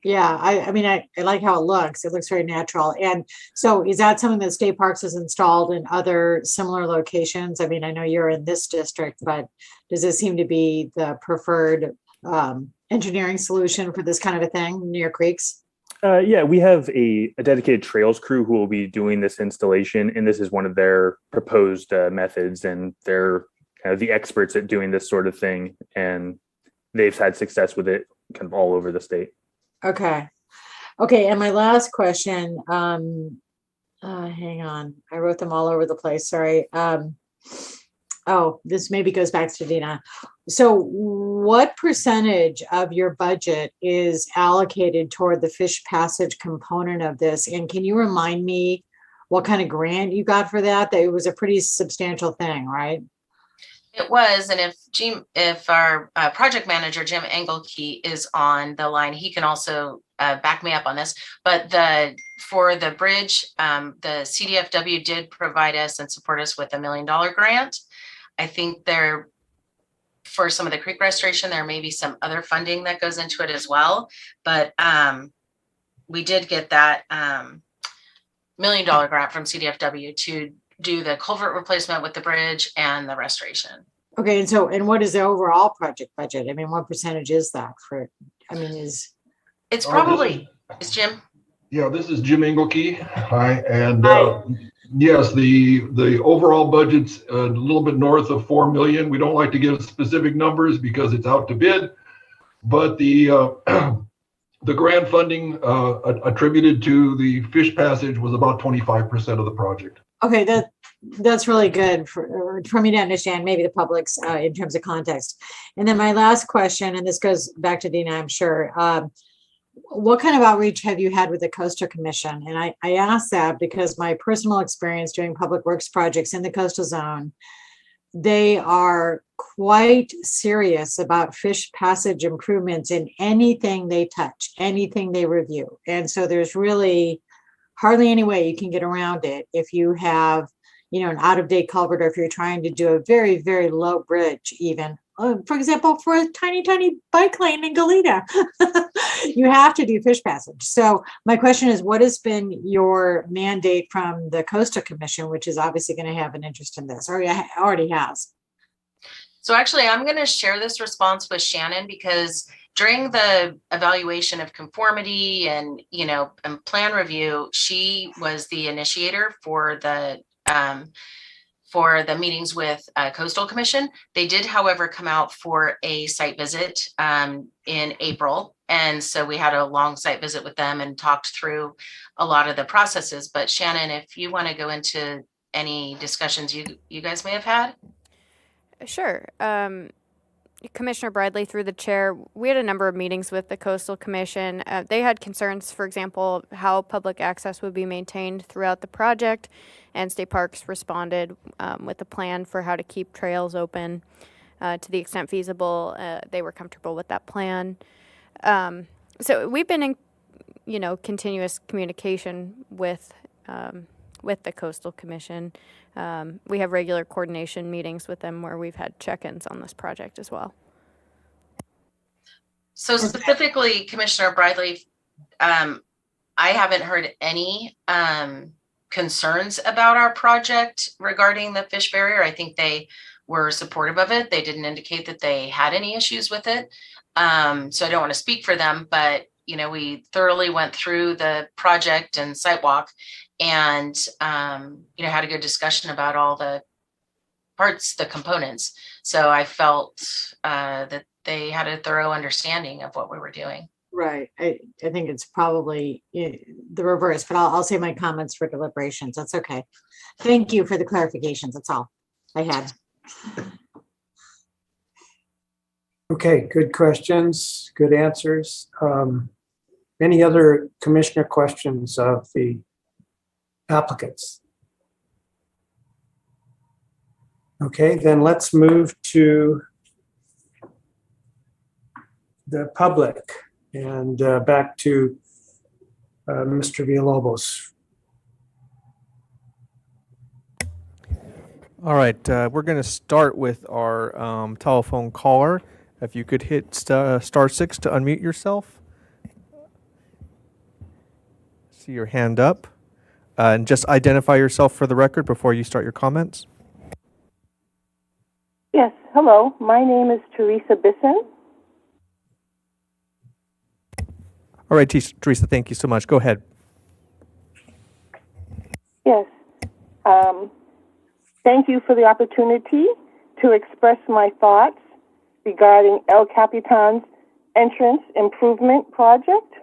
Yeah, I mean, I like how it looks. It looks very natural. And so is that something that State Parks has installed in other similar locations? I mean, I know you're in this district, but does it seem to be the preferred engineering solution for this kind of a thing near creeks? Yeah, we have a dedicated trails crew who will be doing this installation, and this is one of their proposed methods, and they're kind of the experts at doing this sort of thing, and they've had success with it kind of all over the state. Okay. And my last question, hang on. I wrote them all over the place. Sorry. This maybe goes back to Dina. So what percentage of your budget is allocated toward the fish passage component of this? And can you remind me what kind of grant you got for that? That it was a pretty substantial thing, right? It was, and if our project manager, Jim Engelke, is on the line, he can also back me up on this. But for the bridge, the CDFW did provide us and support us with $1 million grant. I think for some of the creek restoration, there may be some other funding that goes into it as well. But we did get that $1 million grant from CDFW to do the culvert replacement with the bridge and the restoration. Okay, and what is the overall project budget? I mean, what percentage is that it's probably, is Jim? Yeah, this is Jim Engelke. Hi, and yes, the overall budget's a little bit north of 4 million. We don't like to give specific numbers because it's out to bid, but the grant funding attributed to the fish passage was about 25% of the project. Okay, that's really good for me to understand, maybe the public's in terms of context. And then my last question, and this goes back to Dina, I'm sure. What kind of outreach have you had with the Coastal Commission? And I ask that because my personal experience doing public works projects in the coastal zone, they are quite serious about fish passage improvements in anything they touch, anything they review. And so there's really hardly any way you can get around it if you have, an out-of-date culvert, or if you're trying to do a very, very low bridge even. For example, for a tiny, tiny bike lane in Goleta, you have to do fish passage. So my question is, what has been your mandate from the Coastal Commission, which is obviously going to have an interest in this, or already has? So actually, I'm going to share this response with Shannon, because during the evaluation of conformity and plan review, she was the initiator for the meetings with Coastal Commission. They did, however, come out for a site visit in April. And so we had a long site visit with them and talked through a lot of the processes. But Shannon, if you want to go into any discussions you guys may have had. Sure. Commissioner Bradley, through the chair, we had a number of meetings with the Coastal Commission. They had concerns, for example, how public access would be maintained throughout the project, and State Parks responded with a plan for how to keep trails open to the extent feasible. They were comfortable with that plan. So we've been in, continuous communication with the Coastal Commission. We have regular coordination meetings with them where we've had check-ins on this project as well. So specifically, Commissioner Bradley, I haven't heard any concerns about our project regarding the fish barrier. I think they were supportive of it. They didn't indicate that they had any issues with it. So I don't want to speak for them, but we thoroughly went through the project and site walk, and had a good discussion about all the parts, the components. So I felt that they had a thorough understanding of what we were doing. Right. I think it's probably the reverse, but I'll save my comments for deliberations. That's okay. Thank you for the clarifications. That's all I had. Okay, good questions, good answers. Any other commissioner questions of the applicants? Okay, then let's move to the public and back to Mr. Villalobos. All right, we're going to start with our telephone caller. If you could hit star 6 to unmute yourself. See your hand up. And just identify yourself for the record before you start your comments. Yes, hello. My name is Teresa Bisson. All right, Teresa, thank you so much. Go ahead. Yes. Thank you for the opportunity to express my thoughts regarding El Capitan's entrance improvement project.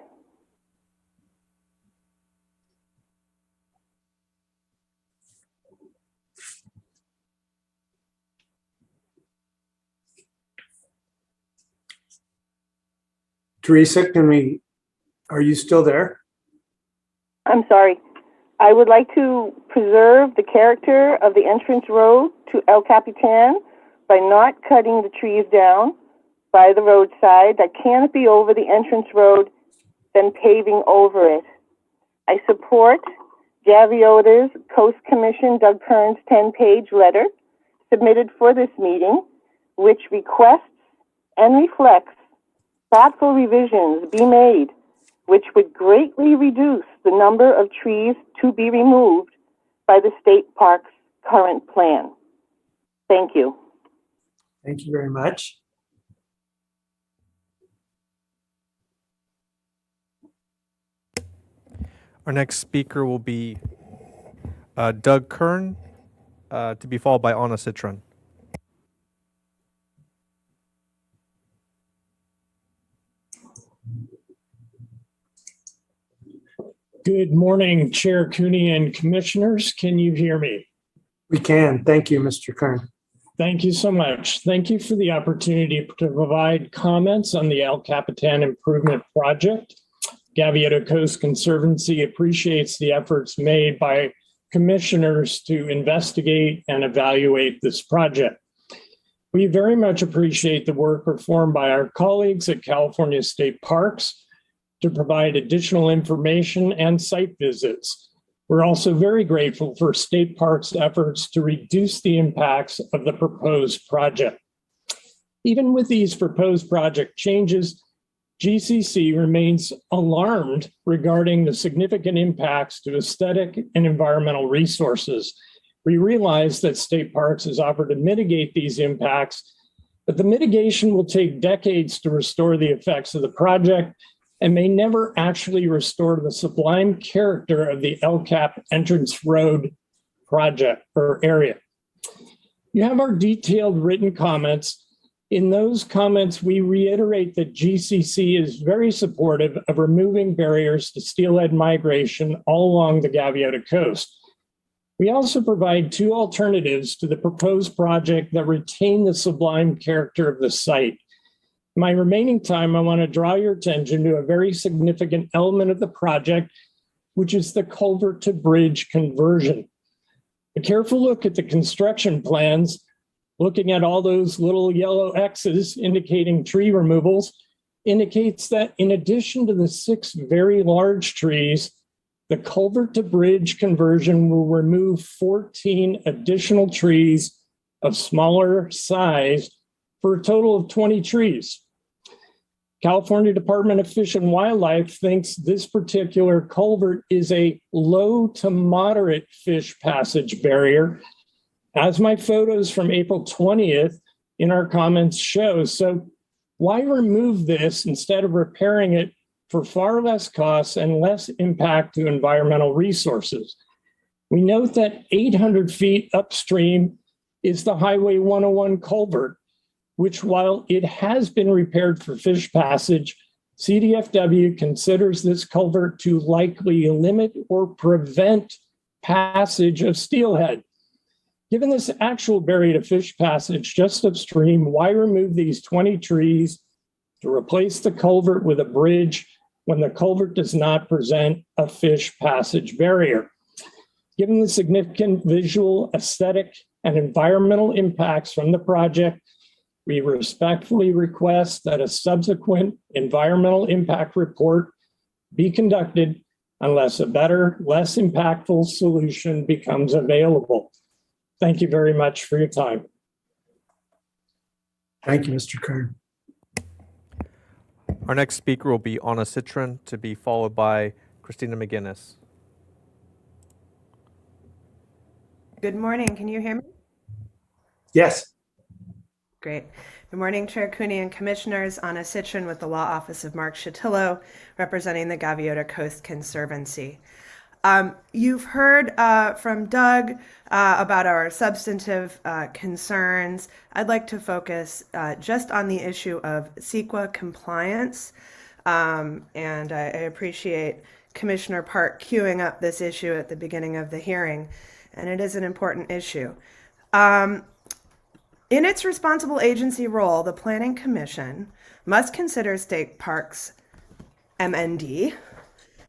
Teresa, are you still there? I'm sorry. I would like to preserve the character of the entrance road to El Capitan by not cutting the trees down by the roadside that canopy over the entrance road, then paving over it. I support Javiota's Coast Commission Doug Kern's 10-page letter submitted for this meeting, which requests and reflects thoughtful revisions be made, which would greatly reduce the number of trees to be removed by the state park's current plan. Thank you. Thank you very much. Our next speaker will be Doug Kern, to be followed by Anna Citron. Good morning, Chair Cooney and Commissioners. Can you hear me? We can. Thank you, Mr. Kern. Thank you so much. Thank you for the opportunity to provide comments on the El Capitan Improvement Project. Gaviota Coast Conservancy appreciates the efforts made by commissioners to investigate and evaluate this project. We very much appreciate the work performed by our colleagues at California State Parks to provide additional information and site visits. We're also very grateful for State Parks' efforts to reduce the impacts of the proposed project. Even with these proposed project changes, GCC remains alarmed regarding the significant impacts to aesthetic and environmental resources. We realize that State Parks has offered to mitigate these impacts, but the mitigation will take decades to restore the effects of the project and may never actually restore the sublime character of the El Cap Entrance Road project or area. You have our detailed written comments. In those comments, we reiterate that GCC is very supportive of removing barriers to steelhead migration all along the Gaviota Coast. We also provide two alternatives to the proposed project that retain the sublime character of the site. My remaining time, I want to draw your attention to a very significant element of the project, which is the culvert to bridge conversion. A careful look at the construction plans, looking at all those little yellow X's indicating tree removals, indicates that in addition to the 6 very large trees, the culvert to bridge conversion will remove 14 additional trees of smaller size for a total of 20 trees. California Department of Fish and Wildlife thinks this particular culvert is a low to moderate fish passage barrier, as my photos from April 20th in our comments show. So why remove this instead of repairing it for far less costs and less impact to environmental resources? We note that 800 feet upstream is the Highway 101 culvert, which, while it has been repaired for fish passage, CDFW considers this culvert to likely limit or prevent passage of steelhead. Given this actual barrier to fish passage just upstream, why remove these 20 trees to replace the culvert with a bridge when the culvert does not present a fish passage barrier? Given the significant visual, aesthetic, and environmental impacts from the project, we respectfully request that a subsequent environmental impact report be conducted unless a better, less impactful solution becomes available. Thank you very much for your time. Thank you, Mr. Kern. Our next speaker will be Anna Citron, to be followed by Christina McGinnis. Good morning. Can you hear me? Yes. Great. Good morning, Chair Cooney and Commissioners. Anna Citron with the Law Office of Mark Shatillo, representing the Gaviota Coast Conservancy. You've heard from Doug about our substantive concerns. I'd like to focus just on the issue of CEQA compliance. And I appreciate Commissioner Park queuing up this issue at the beginning of the hearing, and it is an important issue. In its responsible agency role, the Planning Commission must consider state parks MND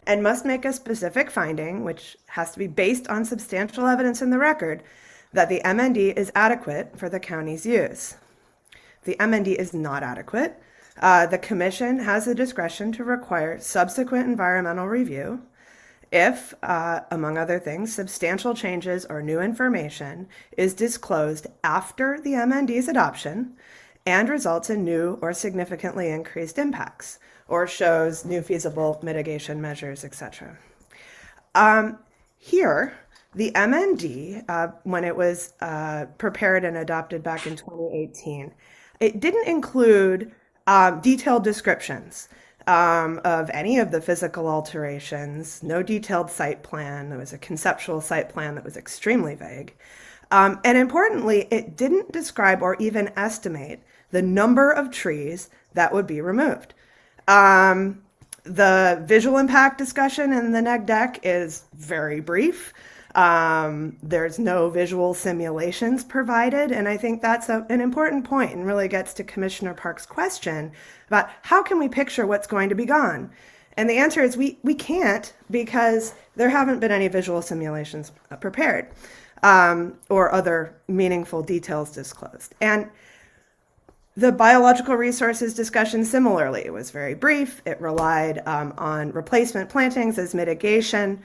and must make a specific finding, which has to be based on substantial evidence in the record, that the MND is adequate for the county's use. If the MND is not adequate, the Commission has the discretion to require subsequent environmental review if, among other things, substantial changes or new information is disclosed after the MND's adoption and results in new or significantly increased impacts, or shows new feasible mitigation measures, etc. Here, the MND, when it was prepared and adopted back in 2018, it didn't include detailed descriptions of any of the physical alterations, no detailed site plan. There was a conceptual site plan that was extremely vague. And importantly, it didn't describe or even estimate the number of trees that would be removed. The visual impact discussion in the neg deck is very brief. There's no visual simulations provided, and I think that's an important point and really gets to Commissioner Park's question about how can we picture what's going to be gone? And the answer is we can't, because there haven't been any visual simulations prepared or other meaningful details disclosed. And the biological resources discussion similarly, it was very brief. It relied on replacement plantings as mitigation,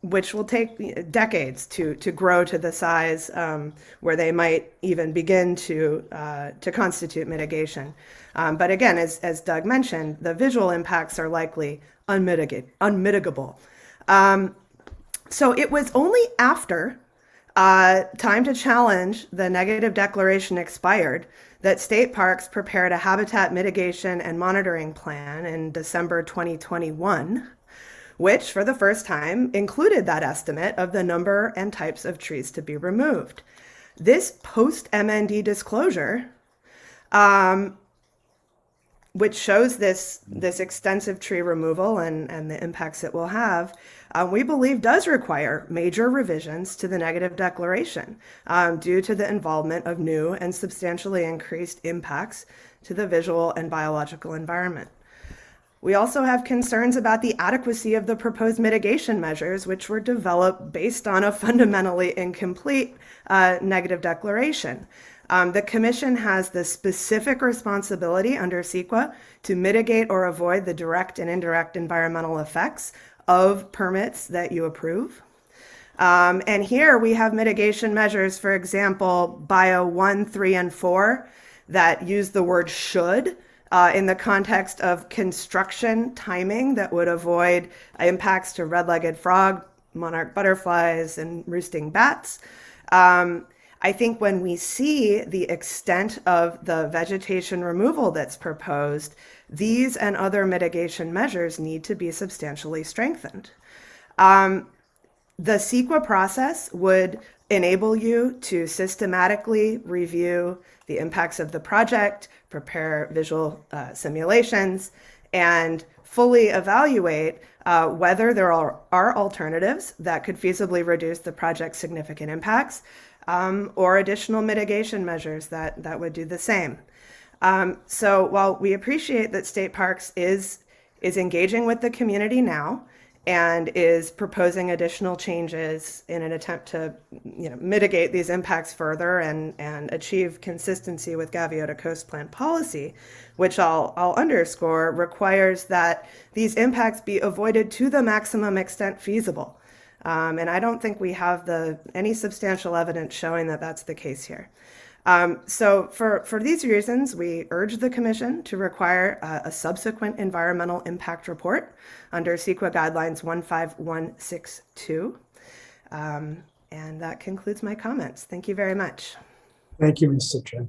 which will take decades to grow to the size where they might even begin to constitute mitigation. But again, as Doug mentioned, the visual impacts are likely unmitigable. So it was only after time to challenge the negative declaration expired that state parks prepared a habitat mitigation and monitoring plan in December 2021, which for the first time included that estimate of the number and types of trees to be removed. This post-MND disclosure, which shows this extensive tree removal and the impacts it will have, we believe does require major revisions to the negative declaration due to the involvement of new and substantially increased impacts to the visual and biological environment. We also have concerns about the adequacy of the proposed mitigation measures, which were developed based on a fundamentally incomplete negative declaration. The Commission has the specific responsibility under CEQA to mitigate or avoid the direct and indirect environmental effects of permits that you approve. And here we have mitigation measures, for example, Bio 1, 3, and 4, that use the word should in the context of construction timing that would avoid impacts to red-legged frog, monarch butterflies, and roosting bats. I think when we see the extent of the vegetation removal that's proposed, these and other mitigation measures need to be substantially strengthened. The CEQA process would enable you to systematically review the impacts of the project, prepare visual simulations, and fully evaluate whether there are alternatives that could feasibly reduce the project's significant impacts, or additional mitigation measures that would do the same. So while we appreciate that State Parks is engaging with the community now and is proposing additional changes in an attempt to mitigate these impacts further and achieve consistency with Gaviota Coast Plan policy, which I'll underscore requires that these impacts be avoided to the maximum extent feasible. And I don't think we have any substantial evidence showing that that's the case here. So for these reasons, we urge the Commission to require a subsequent environmental impact report under CEQA Guidelines 15162. And that concludes my comments. Thank you very much. Thank you, Mr. Chair.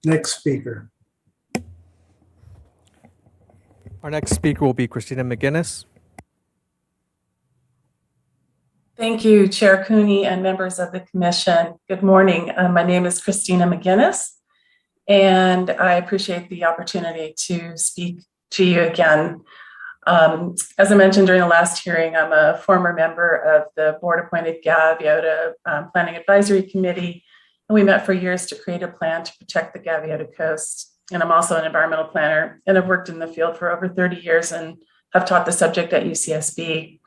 Next speaker. Our next speaker will be Christina McGinnis. Thank you, Chair Cooney and members of the Commission. Good morning. My name is Christina McGinnis, and I appreciate the opportunity to speak to you again. As I mentioned during the last hearing, I'm a former member of the board-appointed Gaviota Planning Advisory Committee, and we met for years to create a plan to protect the Gaviota Coast. And I'm also an environmental planner, and I've worked in the field for over 30 years and have taught the subject at UCSB.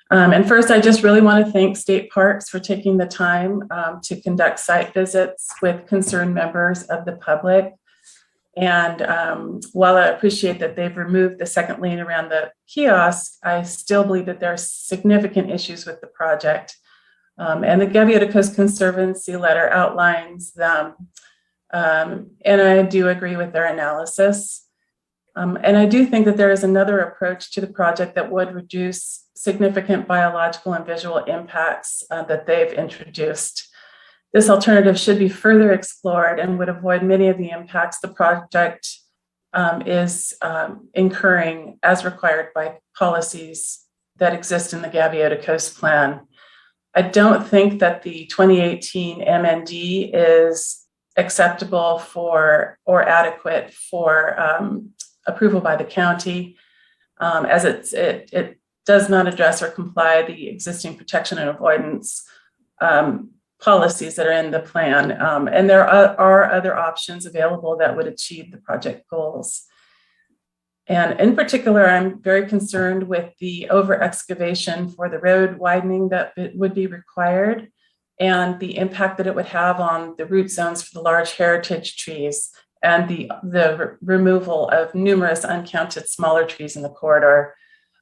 And first, I just really want to thank State Parks for taking the time to conduct site visits with concerned members of the public. And while I appreciate that they've removed the second lane around the kiosk, I still believe that there are significant issues with the project. And the Gaviota Coast Conservancy letter outlines them. And I do agree with their analysis. And I do think that there is another approach to the project that would reduce significant biological and visual impacts that they've introduced. This alternative should be further explored and would avoid many of the impacts the project is incurring as required by policies that exist in the Gaviota Coast Plan. I don't think that the 2018 MND is acceptable for or adequate for approval by the county, as it does not address or comply the existing protection and avoidance policies that are in the plan. And there are other options available that would achieve the project goals. And in particular, I'm very concerned with the over excavation for the road widening that would be required and the impact that it would have on the root zones for the large heritage trees and the removal of numerous uncounted smaller trees in the corridor.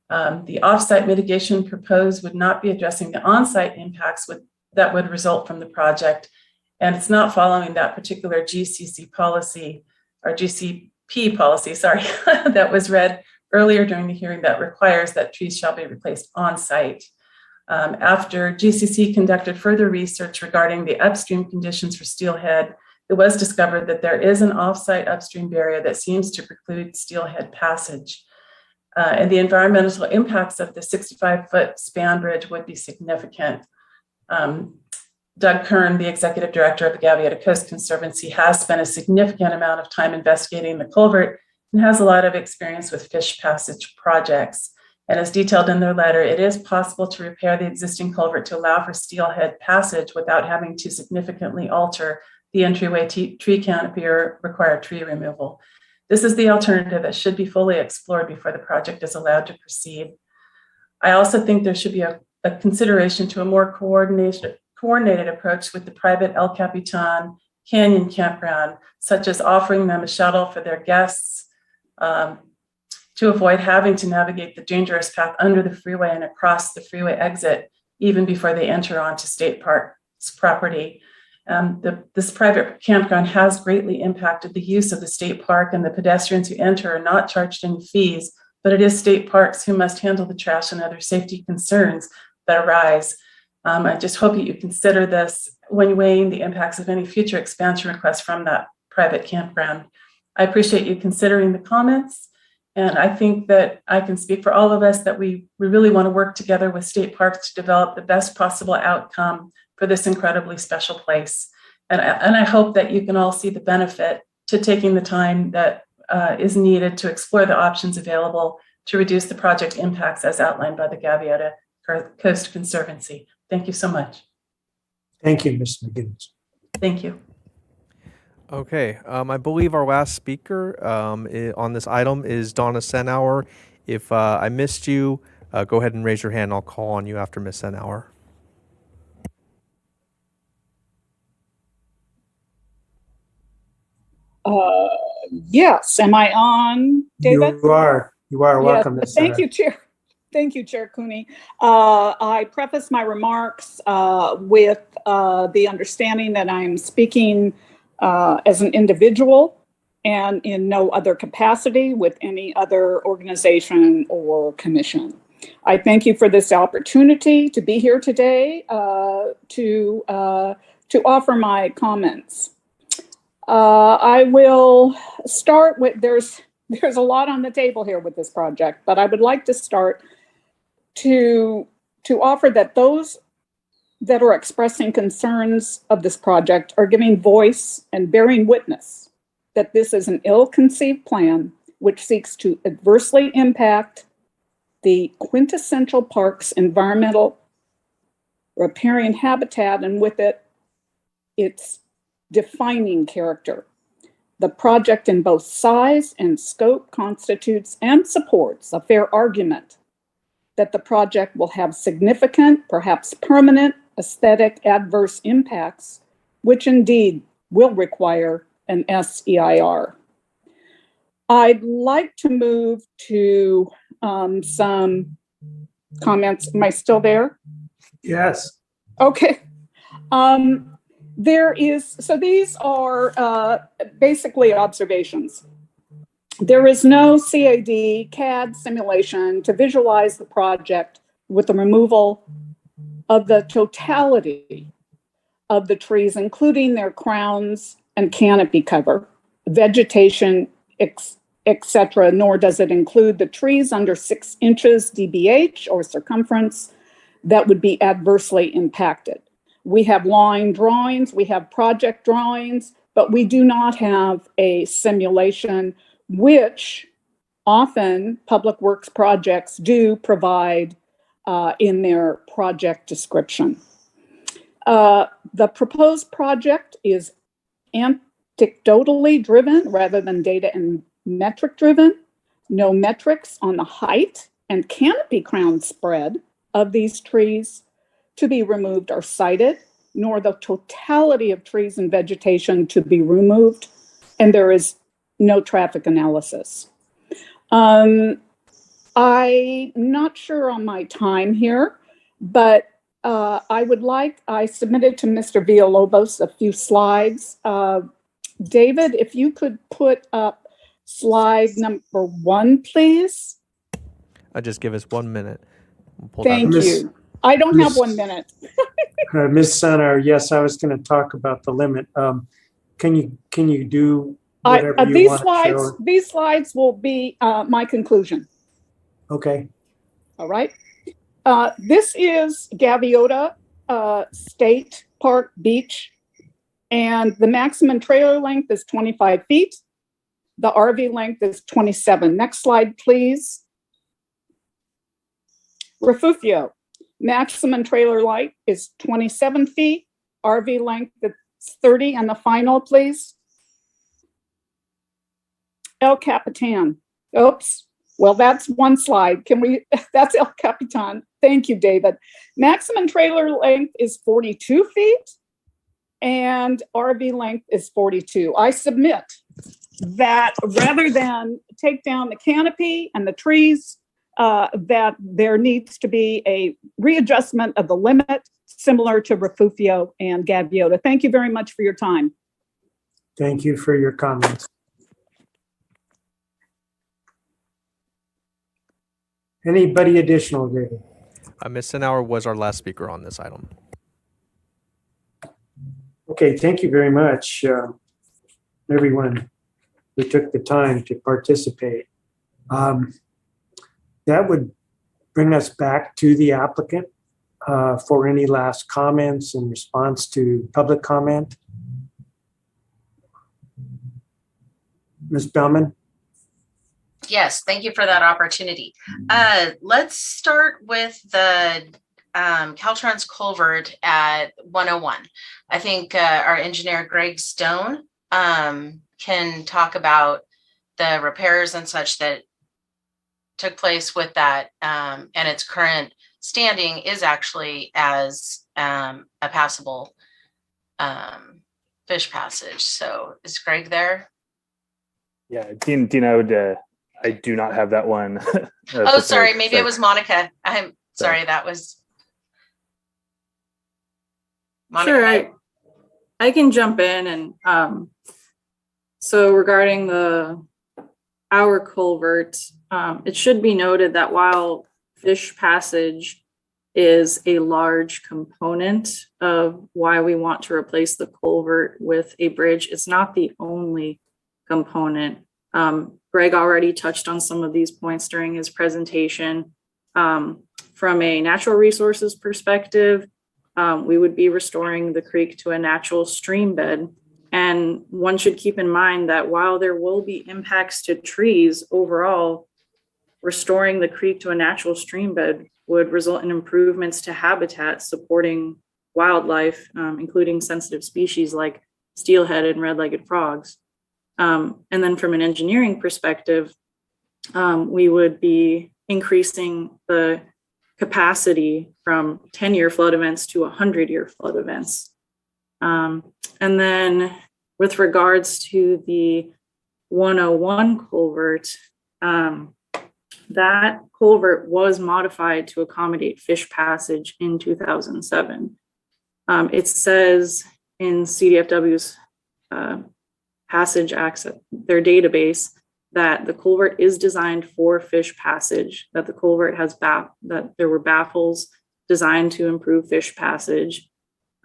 The offsite mitigation proposed would not be addressing the onsite impacts that would result from the project. And it's not following that particular GCC policy or GCP policy, sorry, that was read earlier during the hearing that requires that trees shall be replaced on site. After GCC conducted further research regarding the upstream conditions for steelhead, it was discovered that there is an offsite upstream barrier that seems to preclude steelhead passage. And the environmental impacts of the 65-foot span bridge would be significant. Doug Kern, the executive director of the Gaviota Coast Conservancy, has spent a significant amount of time investigating the culvert and has a lot of experience with fish passage projects. And as detailed in their letter, it is possible to repair the existing culvert to allow for steelhead passage without having to significantly alter the entryway tree canopy or require tree removal. This is the alternative that should be fully explored before the project is allowed to proceed. I also think there should be a consideration to a more coordinated approach with the private El Capitan Canyon campground, such as offering them a shuttle for their guests to avoid having to navigate the dangerous path under the freeway and across the freeway exit, even before they enter onto state park's property. This private campground has greatly impacted the use of the state park, and the pedestrians who enter are not charged any fees, but it is state parks who must handle the trash and other safety concerns that arise. I just hope that you consider this when weighing the impacts of any future expansion requests from that private campground. I appreciate you considering the comments, and I think that I can speak for all of us that we really want to work together with state parks to develop the best possible outcome for this incredibly special place. And I hope that you can all see the benefit to taking the time that is needed to explore the options available to reduce the project impacts as outlined by the Gaviota Coast Conservancy. Thank you so much. Thank you, Ms. McGinnis. Thank you. Okay, I believe our last speaker on this item is Donna Senauer. If I missed you, go ahead and raise your hand. I'll call on you after Ms. Senauer. Yes, am I on, David? You are. Welcome, Yes, Ms. thank Senauer. you, Chair. Thank you, Chair Cooney. I preface my remarks with the understanding that I'm speaking as an individual and in no other capacity with any other organization or commission. I thank you for this opportunity to be here today to offer my comments. I will start with, there's a lot on the table here with this project, but I would like to start to offer that those that are expressing concerns of this project are giving voice and bearing witness that this is an ill-conceived plan which seeks to adversely impact the quintessential park's environmental riparian habitat, and with it, its defining character. The project in both size and scope constitutes and supports a fair argument that the project will have significant, perhaps permanent, aesthetic adverse impacts, which indeed will require an SEIR. I'd like to move to some comments. Am I still there? Yes. Okay. So these are basically observations. There is no CAD simulation to visualize the project with the removal of the totality of the trees, including their crowns and canopy cover, vegetation, etc., nor does it include the trees under 6 inches DBH or circumference that would be adversely impacted. We have line drawings, we have project drawings, but we do not have a simulation, which often public works projects do provide in their project description. The proposed project is anecdotally driven rather than data and metric driven. No metrics on the height and canopy crown spread of these trees to be removed are cited, nor the totality of trees and vegetation to be removed, and there is no traffic analysis. I'm not sure on my time here, but I submitted to Mr. Villalobos a few slides. David, if you could put up slide number 1, please. Just give us 1 minute. We'll Thank you. I don't have 1 minute. Ms. Senauer, yes, I was going to talk about the limit. Can you do whatever you want to show? These slides will be my conclusion. Okay. All right. This is Gaviota State Park Beach, and the maximum trailer length is 25 feet. The RV length is 27. Next slide, please. Refugio, maximum trailer height is 27 feet. RV length is 30. And the final, please. El Capitan. Oops. Well, that's one slide. That's El Capitan. Thank you, David. Maximum trailer length is 42 feet and RV length is 42. I submit that rather than take down the canopy and the trees, that there needs to be a readjustment of the limit similar to Refugio and Gaviota. Thank you very much for your time. Thank you for your comments. Anybody additional, David? Ms. Senauer was our last speaker on this item. Okay, thank you very much, everyone who took the time to participate. That would bring us back to the applicant for any last comments in response to public comment. Ms. Bellman? Yes, thank you for that opportunity. Let's start with the Caltrans Culvert at 101. I think our engineer Greg Stone can talk about the repairs and such that took place with that, and its current standing is actually as a passable fish passage. So is Greg there? Yeah, Dean, I do not have that one. Oh, sorry, maybe it was Monica. I'm sorry, that was Monica. Sure, I can jump in and so regarding our culvert, it should be noted that while fish passage is a large component of why we want to replace the culvert with a bridge, it's not the only component. Greg already touched on some of these points during his presentation. From a natural resources perspective, we would be restoring the creek to a natural stream bed. And one should keep in mind that while there will be impacts to trees overall, restoring the creek to a natural stream bed would result in improvements to habitat supporting wildlife, including sensitive species like steelhead and red-legged frogs. And then from an engineering perspective, we would be increasing the capacity from 10-year flood events to 100-year flood events. And then with regards to the 101 culvert, that culvert was modified to accommodate fish passage in 2007. It says in CDFW's passage access, their database, that the culvert is designed for fish passage, that the culvert has that there were baffles designed to improve fish passage,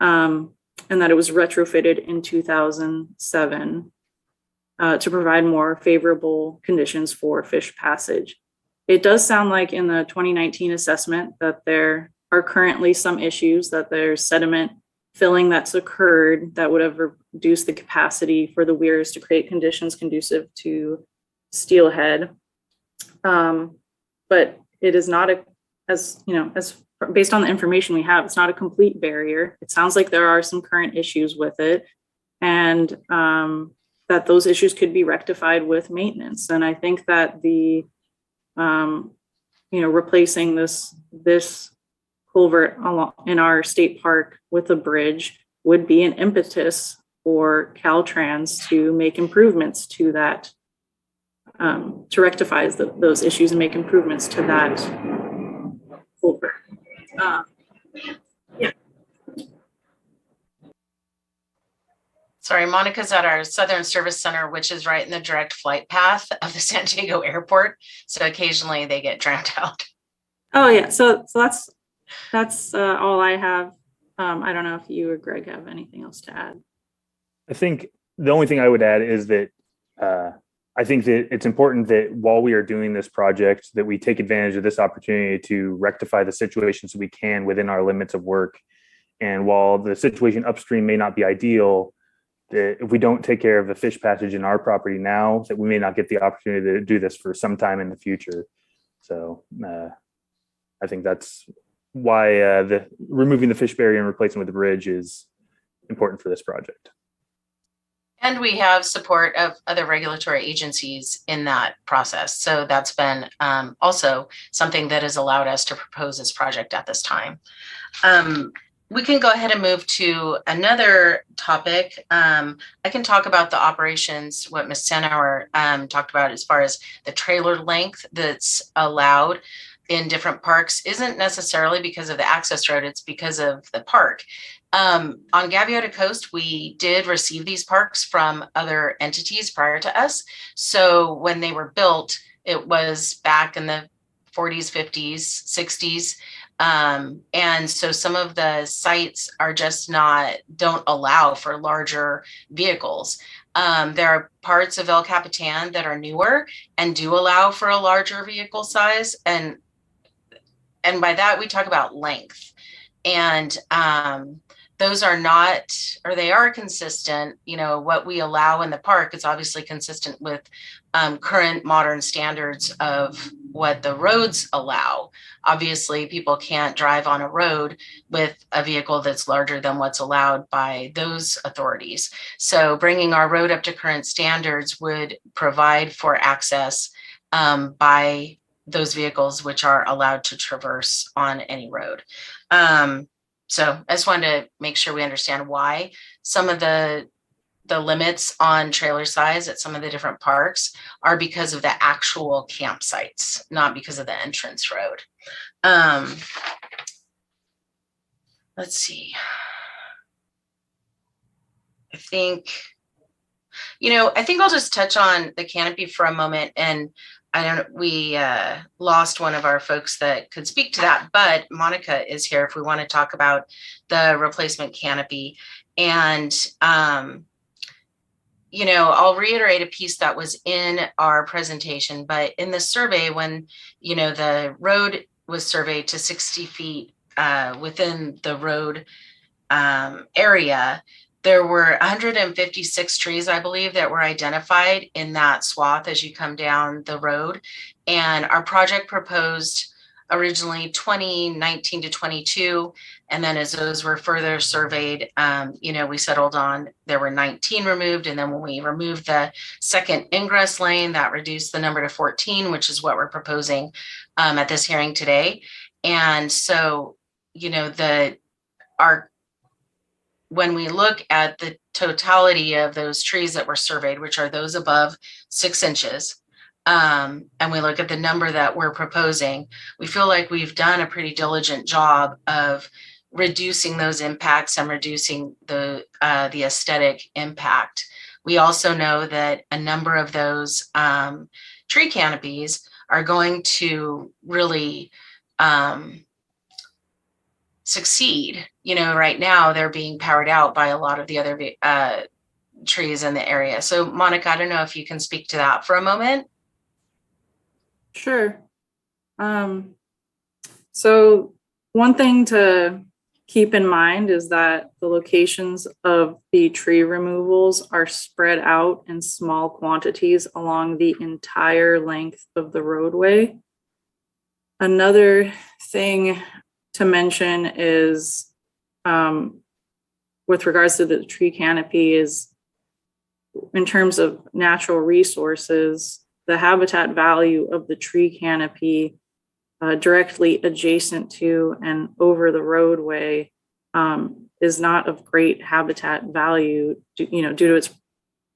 and that it was retrofitted in 2007 to provide more favorable conditions for fish passage. It does sound like in the 2019 assessment that there are currently some issues, that there's sediment filling that's occurred that would have reduced the capacity for the weirs to create conditions conducive to steelhead. But it is not as based on the information we have, it's not a complete barrier. It sounds like there are some current issues with it, and that those issues could be rectified with maintenance. And I think that the replacing this culvert in our state park with a bridge would be an impetus for Caltrans to make improvements to that, to rectify those issues and make improvements to that culvert. Yeah. Sorry, Monica's at our Southern Service Center, which is right in the direct flight path of the San Diego airport. So occasionally they get drowned out. Oh yeah, so that's all I have. I don't know if you or Greg have anything else to add. I think the only thing I would add is that I think that it's important that while we are doing this project, that we take advantage of this opportunity to rectify the situation so we can within our limits of work. And while the situation upstream may not be ideal, that if we don't take care of the fish passage in our property now, that we may not get the opportunity to do this for some time in the future. So I think that's why the removing the fish barrier and replacing with the bridge is important for this project. And we have support of other regulatory agencies in that process. So that's been also something that has allowed us to propose this project at this time. We can go ahead and move to another topic. I can talk about the operations, what Ms. Sanauer talked about as far as the trailer length that's allowed in different parks isn't necessarily because of the access road, it's because of the park. On Gaviota Coast, we did receive these parks from other entities prior to us. So when they were built, it was back in the 40s, 50s, 60s. And so some of the sites are just don't allow for larger vehicles. There are parts of El Capitan that are newer and do allow for a larger vehicle size. And by that, we talk about length. And those are not, or they are consistent. What we allow in the park is obviously consistent with current modern standards of what the roads allow. Obviously, people can't drive on a road with a vehicle that's larger than what's allowed by those authorities. So bringing our road up to current standards would provide for access by those vehicles which are allowed to traverse on any road. So I just wanted to make sure we understand why some of the limits on trailer size at some of the different parks are because of the actual campsites, not because of the entrance road. Let's see. I think I'll just touch on the canopy for a moment. And we lost one of our folks that could speak to that, but Monica is here if we want to talk about the replacement canopy. And, I'll reiterate a piece that was in our presentation, but in the survey, when, the road was surveyed to 60 feet within the road area, there were 156 trees, I believe, that were identified in that swath as you come down the road. And our project proposed originally 2019 to 22. And then as those were further surveyed, we settled on there were 19 removed. And then when we removed the second ingress lane, that reduced the number to 14, which is what we're proposing at this hearing today. And so, when we look at the totality of those trees that were surveyed, which are those above 6 inches, and we look at the number that we're proposing, we feel like we've done a pretty diligent job of reducing those impacts and reducing the aesthetic impact. We also know that a number of those tree canopies are going to really succeed. Right now they're being powered out by a lot of the other trees in the area. So Monica, I don't know if you can speak to that for a moment. Sure. So one thing to keep in mind is that the locations of the tree removals are spread out in small quantities along the entire length of the roadway. Another thing to mention is with regards to the tree canopy is in terms of natural resources, the habitat value of the tree canopy directly adjacent to and over the roadway is not of great habitat value, due to its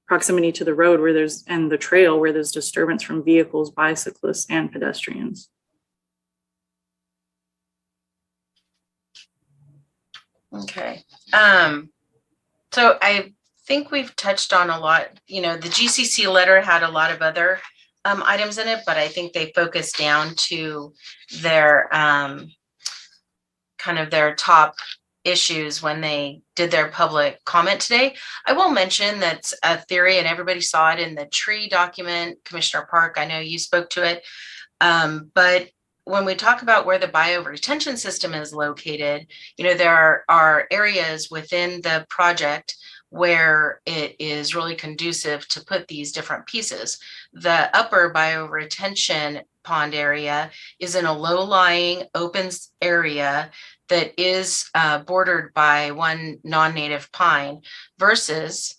proximity to the road and the trail where there's disturbance from vehicles, bicyclists, and pedestrians. Okay. So I think we've touched on a lot. The GCC letter had a lot of other items in it, but I think they focused down to their kind of their top issues when they did their public comment today. I will mention that's a theory, and everybody saw it in the tree document. Commissioner Park, I know you spoke to it, but when we talk about where the bio-retention system is located, there are areas within the project where it is really conducive to put these different pieces. The upper bio-retention pond area is in a low-lying open area that is bordered by one non-native pine versus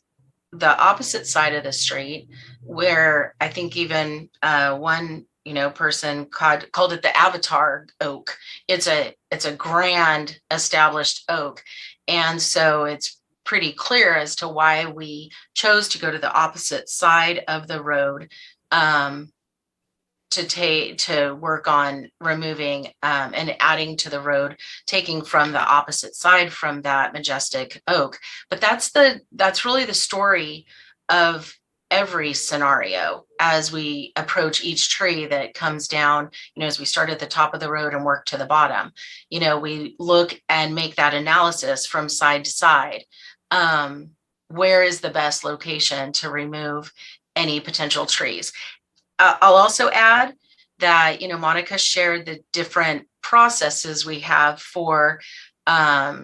the opposite side of the street, where I think even one person called it the Avatar oak. It's a grand established oak. And so it's pretty clear as to why we chose to go to the opposite side of the road to work on removing and adding to the road, taking from the opposite side from that majestic oak. But that's really the story of every scenario as we approach each tree that comes down, as we start at the top of the road and work to the bottom. We look and make that analysis from side to side. Where is the best location to remove any potential trees? I'll also add that, Monica shared the different processes we have for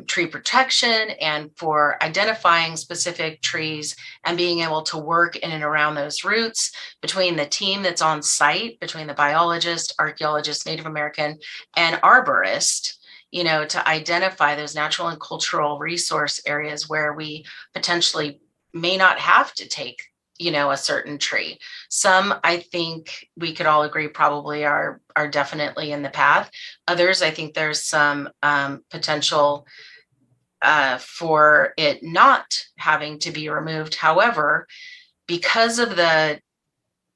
tree protection and for identifying specific trees and being able to work in and around those routes between the team that's on site, between the biologist, archaeologist, Native American, and arborist, to identify those natural and cultural resource areas where we potentially may not have to take a certain tree. Some, I think we could all agree, probably are definitely in the path. Others, I think there's some potential for it not having to be removed. However, because of the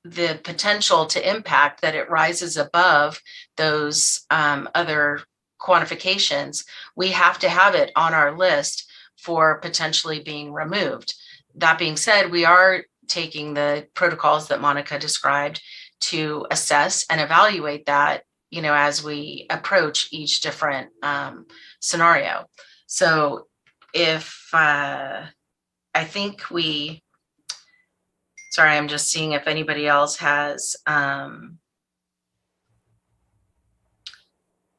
potential to impact that it rises above those other quantifications, we have to have it on our list for potentially being removed. That being said, we are taking the protocols that Monica described to assess and evaluate that, as we approach each different scenario. So if I think sorry, I'm just seeing if anybody else has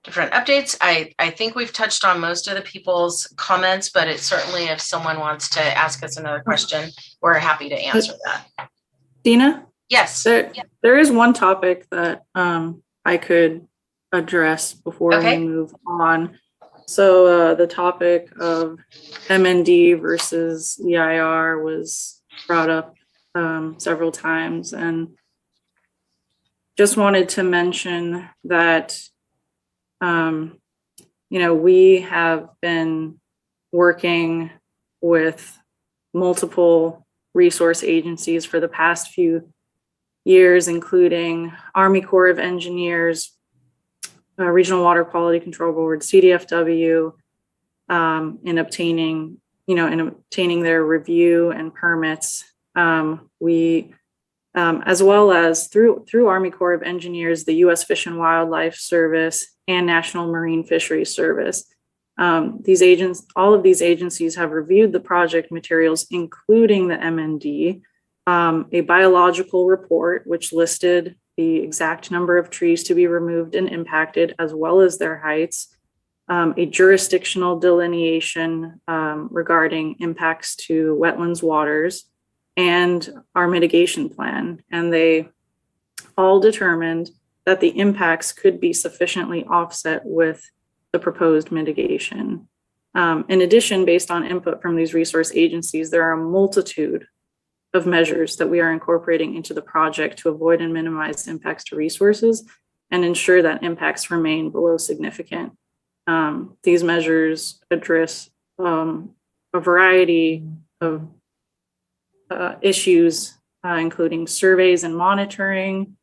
different updates. I think we've touched on most of the people's comments, but it's certainly, if someone wants to ask us another question, we're happy to answer that. Dina? Yes. There is one topic that I could address before we move on. So the topic of MND versus EIR was brought up several times, and just wanted to mention that we have been working with multiple resource agencies for the past few years, including Army Corps of Engineers, Regional Water Quality Control Board, CDFW, in obtaining their review and permits. We as well as through Army Corps of Engineers, the U.S. Fish and Wildlife Service, and National Marine Fisheries Service. All of these agencies have reviewed the project materials, including the MND, a biological report, which listed the exact number of trees to be removed and impacted, as well as their heights, a jurisdictional delineation regarding impacts to wetlands waters, and our mitigation plan. And they all determined that the impacts could be sufficiently offset with the proposed mitigation. In addition, based on input from these resource agencies, there are a multitude of measures that we are incorporating into the project to avoid and minimize impacts to resources and ensure that impacts remain below significant. These measures address a variety of issues, including surveys and monitoring,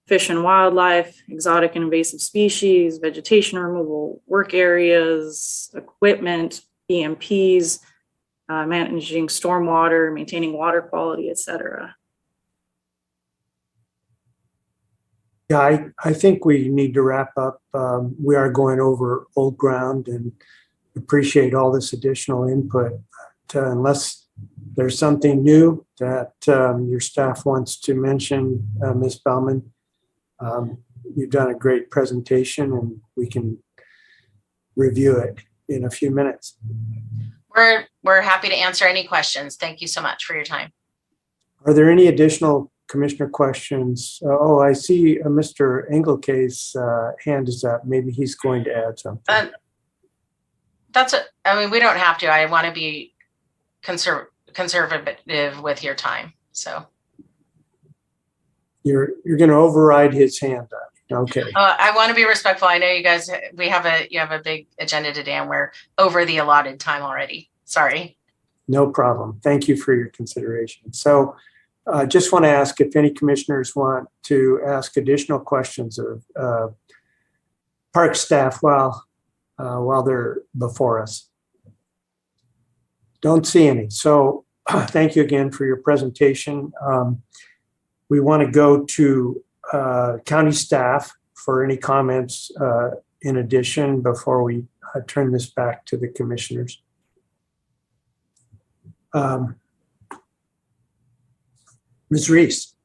fish and wildlife, exotic and invasive species, vegetation removal, work areas, equipment, EMPs, managing stormwater, maintaining water quality, etc. Yeah, I think we need to wrap up. We are going over old ground and appreciate all this additional input. But, unless there's something new that your staff wants to mention, Ms. Baumann, you've done a great presentation and we can review it in a few minutes. We're happy to answer any questions. Thank you so much for your time. Are there any additional commissioner questions? I see Mr. Engelke's hand is up. Maybe he's going to add something. We don't have to. I want to be conservative with your time. So you're going to override his hand up. Okay. I want to be respectful. I know you guys, you have a big agenda today and we're over the allotted time already. Sorry. No problem. Thank you for your consideration. So just want to ask if any commissioners want to ask additional questions of park staff while they're before us. Don't see any. So thank you again for your presentation. We want to go to county staff for any comments in addition before we turn this back to the commissioners. Ms. Reese.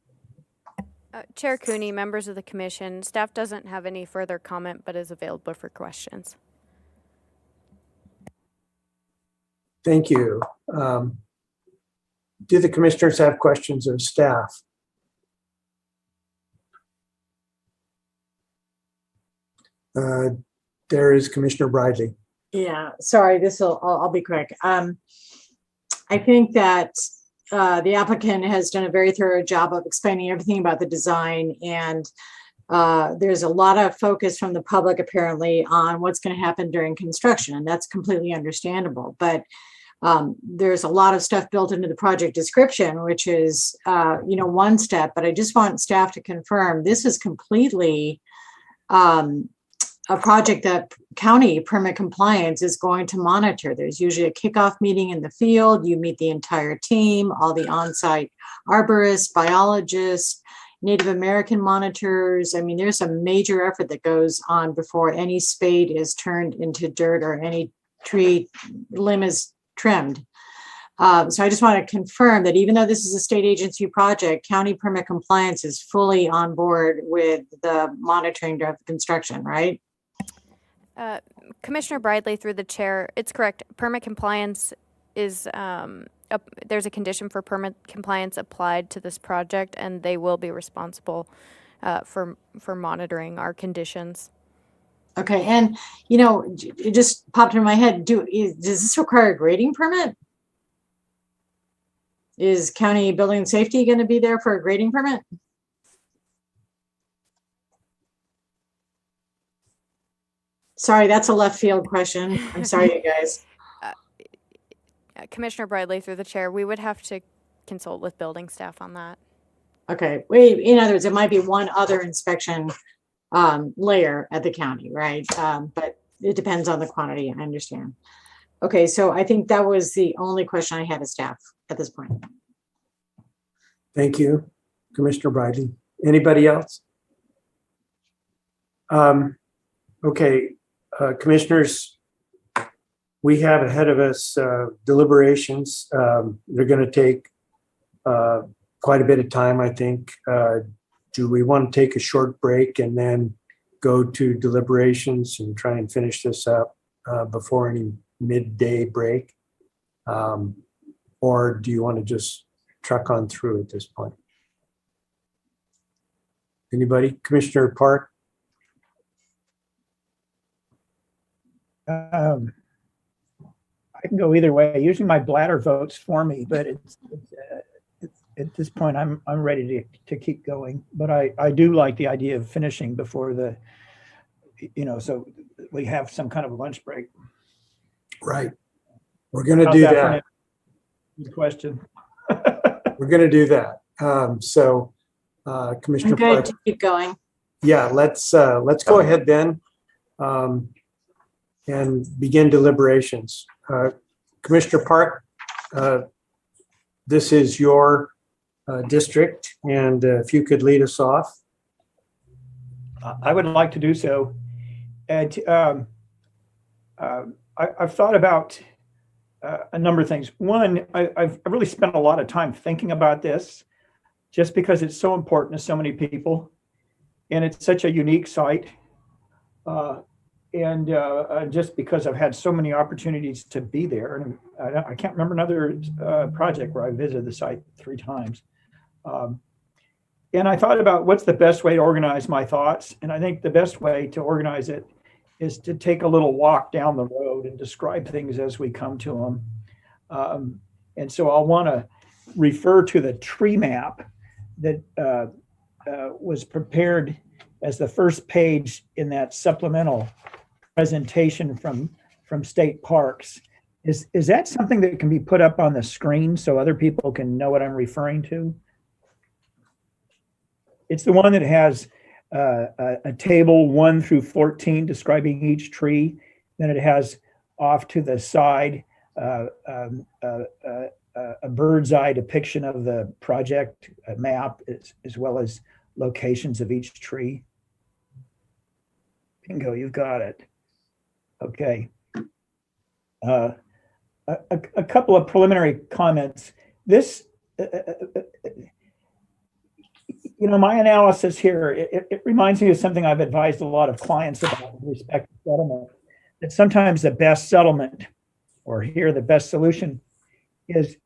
Chair Cooney, members of the commission, staff doesn't have any further comment but is available for questions. Thank you. Do the commissioners have questions of staff? There is Commissioner Bridley. Yeah, sorry, I'll be quick. I think that the applicant has done a very thorough job of explaining everything about the design, and there's a lot of focus from the public apparently on what's going to happen during construction, and that's completely understandable. But there's a lot of stuff built into the project description, which is one step. But I just want staff to confirm this is completely a project that county permit compliance is going to monitor. There's usually a kickoff meeting in the field. You meet the entire team, all the on-site arborists, biologists, Native American monitors. I mean, there's a major effort that goes on before any spade is turned into dirt or any tree limb is trimmed. So I just want to confirm that even though this is a state agency project, county permit compliance is fully on board with the monitoring of construction, right? Commissioner Bridley, through the chair, it's correct. Permit compliance is, there's a condition for permit compliance applied to this project, and they will be responsible for monitoring our conditions. Okay, and it just popped in my head. Does this require a grading permit? Is county building and safety going to be there for a grading permit? Sorry, that's a left field question. I'm sorry, you guys. Commissioner Bridley, through the chair, we would have to consult with building staff on that. Okay, wait, in other words, it might be one other inspection layer at the county, right? But it depends on the quantity, I understand. Okay, so I think that was the only question I had of staff at this point. Thank you, Commissioner Bridley. Anybody else? Okay, commissioners, we have ahead of us deliberations. They're going to take quite a bit of time, I think. Do we want to take a short break and then go to deliberations and try and finish this up before any midday break? Or do you want to just truck on through at this point? Anybody? Commissioner Park? I can go either way. Usually my bladder votes for me, but it's at this point I'm ready to keep going. But I do like the idea of finishing before the, so we have some kind of lunch break. Right. We're going to do that. Good question. We're going to do that. Commissioner I'm good Park, to keep going. yeah, let's go ahead then and begin deliberations. Commissioner Park, this is your district, and if you could lead us off. I would like to do so. And I've thought about a number of things. One, I've really spent a lot of time thinking about this just because it's so important to so many people. And it's such a unique site. And just because I've had so many opportunities to be there. And I can't remember another project where I visited the site 3 times. And I thought about what's the best way to organize my thoughts. And I think the best way to organize it is to take a little walk down the road and describe things as we come to them. And so I'll want to refer to the tree map that was prepared as the first page in that supplemental presentation from State Parks. Is that something that can be put up on the screen so other people can know what I'm referring to? It's the one that has a table 1 through 14 describing each tree. Then it has off to the side a bird's eye depiction of the project map, as well as locations of each tree. Bingo, you've got it. Okay. A couple of preliminary comments. This, my analysis here, it reminds me of something I've advised a lot of clients about with respect to settlement, that sometimes the best settlement or here the best solution is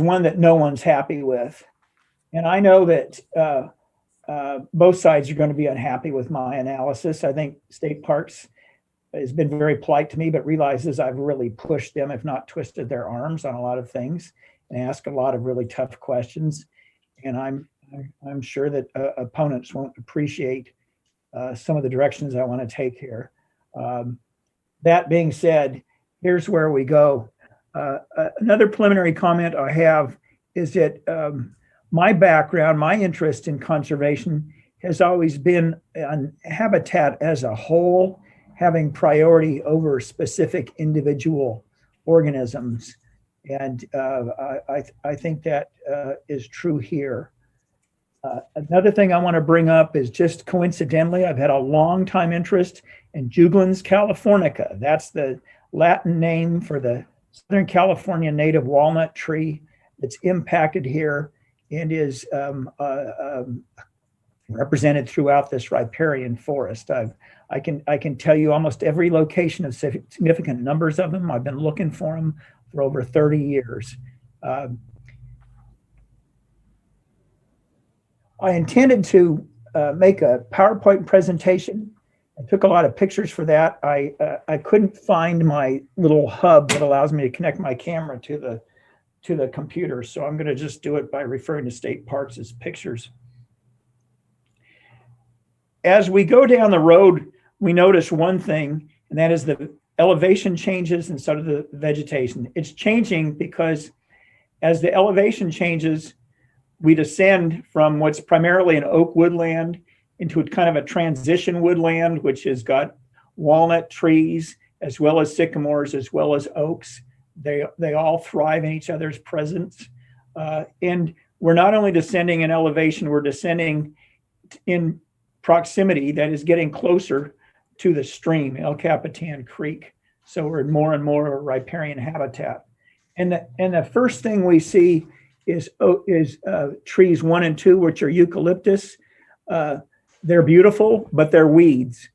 one that no one's happy with. And I know that both sides are going to be unhappy with my analysis. I think State Parks has been very polite to me, but realizes I've really pushed them, if not twisted their arms on a lot of things, and ask a lot of really tough questions. And I'm sure that opponents won't appreciate some of the directions I want to take here. That being said, here's where we go. Another preliminary comment I have is that my background, my interest in conservation has always been on habitat as a whole, having priority over specific individual organisms. And I think that is true here. Another thing I want to bring up is just coincidentally, I've had a long time interest in Juglans californica. That's the Latin name for the Southern California native walnut tree that's impacted here and is represented throughout this riparian forest. I can tell you almost every location of significant numbers of them. I've been looking for them for over 30 years. I intended to make a PowerPoint presentation. I took a lot of pictures for that. I couldn't find my little hub that allows me to connect my camera to the computer, so I'm going to just do it by referring to State Parks as pictures. As we go down the road, we notice one thing, and that is the elevation changes and so do the vegetation. It's changing because as the elevation changes, we descend from what's primarily an oak woodland into a kind of a transition woodland, which has got walnut trees, as well as sycamores, as well as oaks. They all thrive in each other's presence. And we're not only descending in elevation, we're descending in proximity that is getting closer to the stream, El Capitan Creek. So we're in more and more riparian habitat. And the first thing we see is trees 1 and 2, which are eucalyptus. They're beautiful, but they're weeds,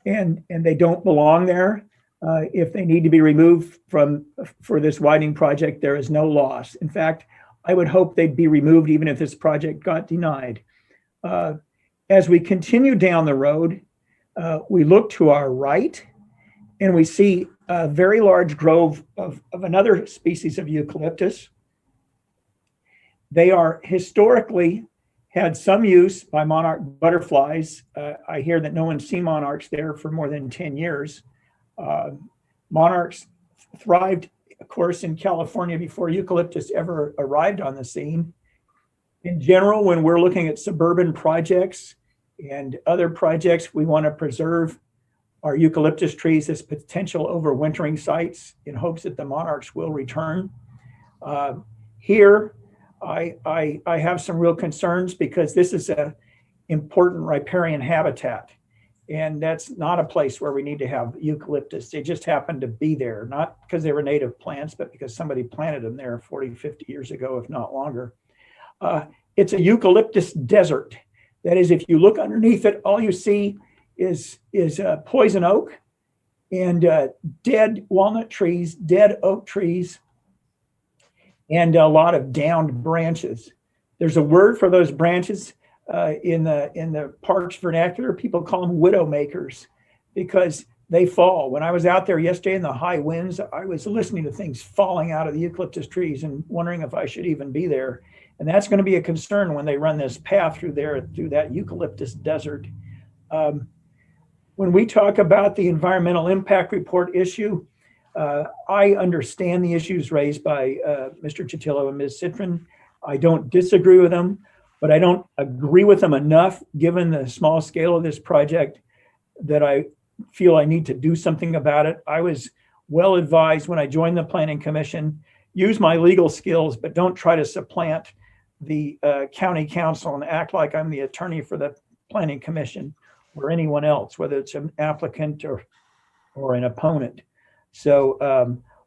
and they don't belong there. If they need to be removed for this widening project, there is no loss. In fact, I would hope they'd be removed even if this project got denied. As we continue down the road, we look to our right, and we see a very large grove of another species of eucalyptus. They are historically had some use by monarch butterflies. I hear that no one's seen monarchs there for more than 10 years. Monarchs thrived, of course, in California before eucalyptus ever arrived on the scene. In general, when we're looking at suburban projects and other projects, we want to preserve our eucalyptus trees as potential overwintering sites in hopes that the monarchs will return. Here, I have some real concerns because this is an important riparian habitat, and that's not a place where we need to have eucalyptus. They just happen to be there, not because they were native plants, but because somebody planted them there 40, 50 years ago, if not longer. It's a eucalyptus desert. That is, if you look underneath it, all you see is poison oak and dead walnut trees, dead oak trees, and a lot of downed branches. There's a word for those branches in the parks vernacular. People call them widow makers because they fall. When I was out there yesterday in the high winds, I was listening to things falling out of the eucalyptus trees and wondering if I should even be there. And that's going to be a concern when they run this path through that eucalyptus desert. When we talk about the environmental impact report issue, I understand the issues raised by Mr. Chitillo and Ms. Citron. I don't disagree with them, but I don't agree with them enough, given the small scale of this project, that I feel I need to do something about it. I was well advised when I joined the Planning Commission, use my legal skills, but don't try to supplant the county council and act like I'm the attorney for the Planning Commission or anyone else, whether it's an applicant or an opponent. So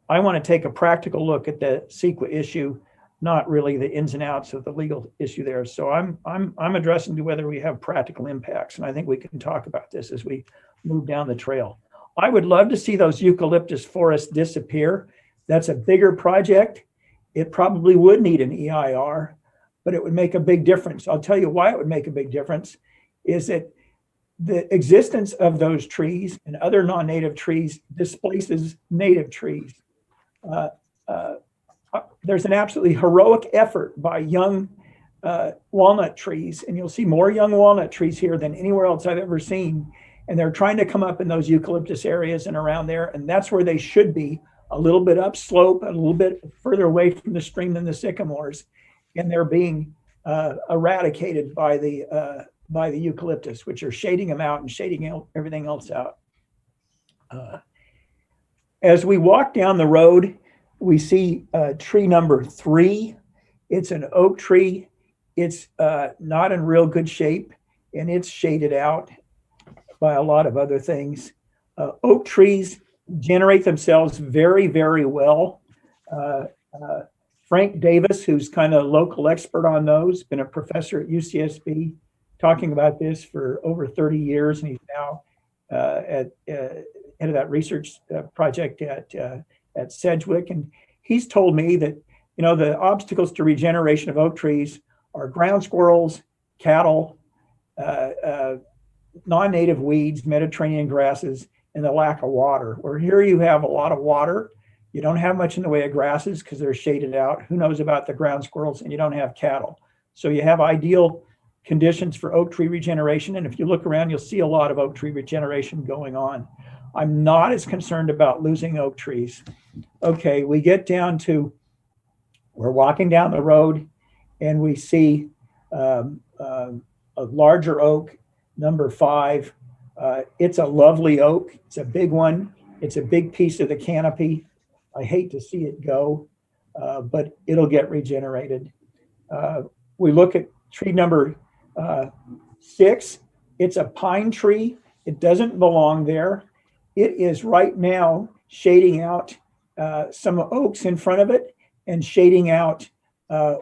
I want to take a practical look at the CEQA issue, not really the ins and outs of the legal issue there. So I'm addressing to whether we have practical impacts, and I think we can talk about this as we move down the trail. I would love to see those eucalyptus forests disappear. That's a bigger project. It probably would need an EIR, but it would make a big difference. I'll tell you why it would make a big difference is that the existence of those trees and other non-native trees displaces native trees. There's an absolutely heroic effort by young walnut trees, and you'll see more young walnut trees here than anywhere else I've ever seen. And they're trying to come up in those eucalyptus areas and around there, and that's where they should be, a little bit upslope, a little bit further away from the stream than the sycamores, and they're being eradicated by the eucalyptus, which are shading them out and shading everything else out. As we walk down the road, we see tree number 3. It's an oak tree. It's not in real good shape, and it's shaded out by a lot of other things. Oak trees generate themselves very, very well. Frank Davis, who's kind of a local expert on those, been a professor at UCSB, talking about this for over 30 years, and he's now head of that research project at Sedgwick. And he's told me that, you know, the obstacles to regeneration of oak trees are ground squirrels, cattle, non-native weeds, Mediterranean grasses, and the lack of water. Where here you have a lot of water, you don't have much in the way of grasses because they're shaded out. Who knows about the ground squirrels? And you don't have cattle. So you have ideal conditions for oak tree regeneration. And if you look around, you'll see a lot of oak tree regeneration going on. I'm not as concerned about losing oak trees. Okay, we get down to, we're walking down the road and we see a larger oak, number 5. It's a lovely oak. It's a big one. It's a big piece of the canopy. I hate to see it go, but it'll get regenerated. We look at tree number 6. It's a pine tree. It doesn't belong there. It is right now shading out some oaks in front of it and shading out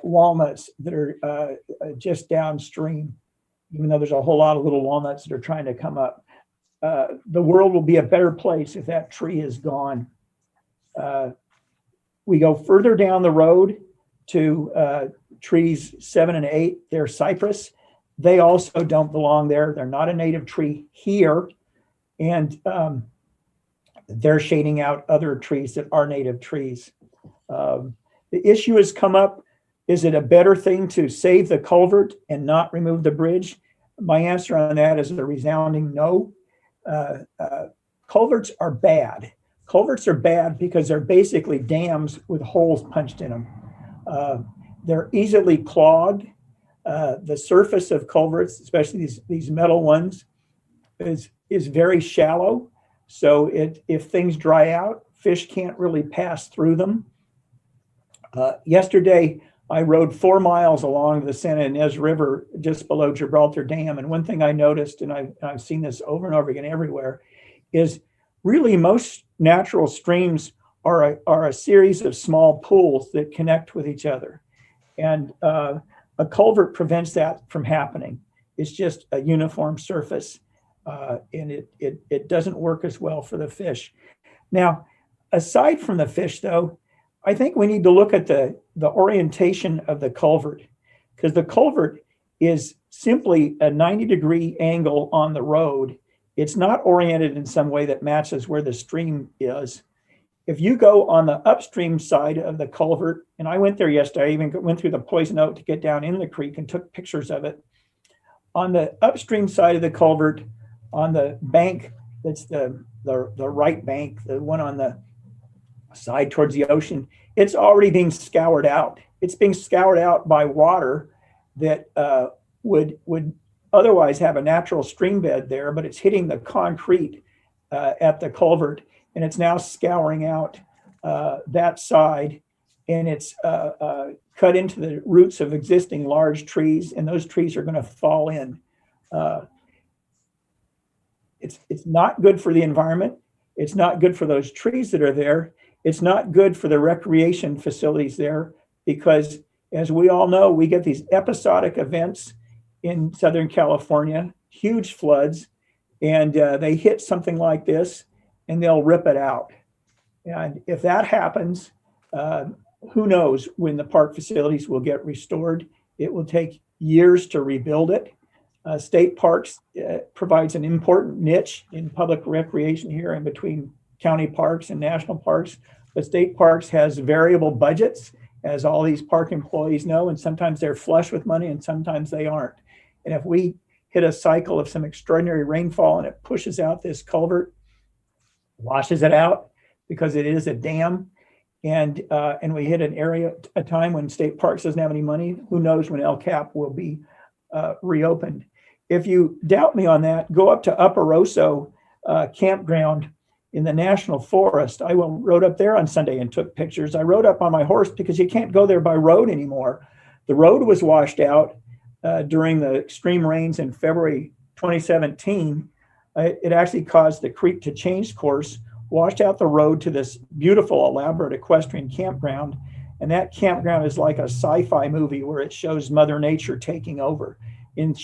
walnuts that are just downstream, even though there's a whole lot of little walnuts that are trying to come up. The world will be a better place if that tree is gone. We go further down the road to trees 7 and 8. They're cypress. They also don't belong there. They're not a native tree here. And they're shading out other trees that are native trees. The issue has come up, is it a better thing to save the culvert and not remove the bridge? My answer on that is a resounding no. Culverts are bad. Culverts are bad because they're basically dams with holes punched in them. They're easily clogged. The surface of culverts, especially these metal ones, is very shallow. So if things dry out, fish can't really pass through them. Yesterday, I rode 4 miles along the Santa Ynez River just below Gibraltar Dam. And one thing I noticed, and I've seen this over and over again everywhere, is really most natural streams are a series of small pools that connect with each other. And a culvert prevents that from happening. It's just a uniform surface, and it doesn't work as well for the fish. Now, aside from the fish, though, I think we need to look at the orientation of the culvert, because the culvert is simply a 90-degree angle on the road. It's not oriented in some way that matches where the stream is. If you go on the upstream side of the culvert, and I went there yesterday, I even went through the poison oak to get down in the creek and took pictures of it. On the upstream side of the culvert, on the bank, that's the right bank, the one on the side towards the ocean, it's already being scoured out. It's being scoured out by water that would otherwise have a natural stream bed there, but it's hitting the concrete at the culvert, and it's now scouring out that side, and it's cut into the roots of existing large trees, and those trees are going to fall in. It's not good for the environment. It's not good for those trees that are there. It's not good for the recreation facilities there, because as we all know, we get these episodic events in Southern California, huge floods, and they hit something like this and they'll rip it out. And if that happens, who knows when the park facilities will get restored. It will take years to rebuild it. State parks provides an important niche in public recreation here in between county parks and national parks. But state parks has variable budgets, as all these park employees know, and sometimes they're flush with money and sometimes they aren't. And if we hit a cycle of some extraordinary rainfall and it pushes out this culvert, washes it out because it is a dam, and we hit an area, a time when state parks doesn't have any money, who knows when LCAP will be reopened. If you doubt me on that, go up to Upper Oso campground in the National Forest. I rode up there on Sunday and took pictures. I rode up on my horse because you can't go there by road anymore. The road was washed out during the extreme rains in February 2017. It actually caused the creek to change course, washed out the road to this beautiful, elaborate equestrian campground. And that campground is like a sci-fi movie where it shows Mother Nature taking over. In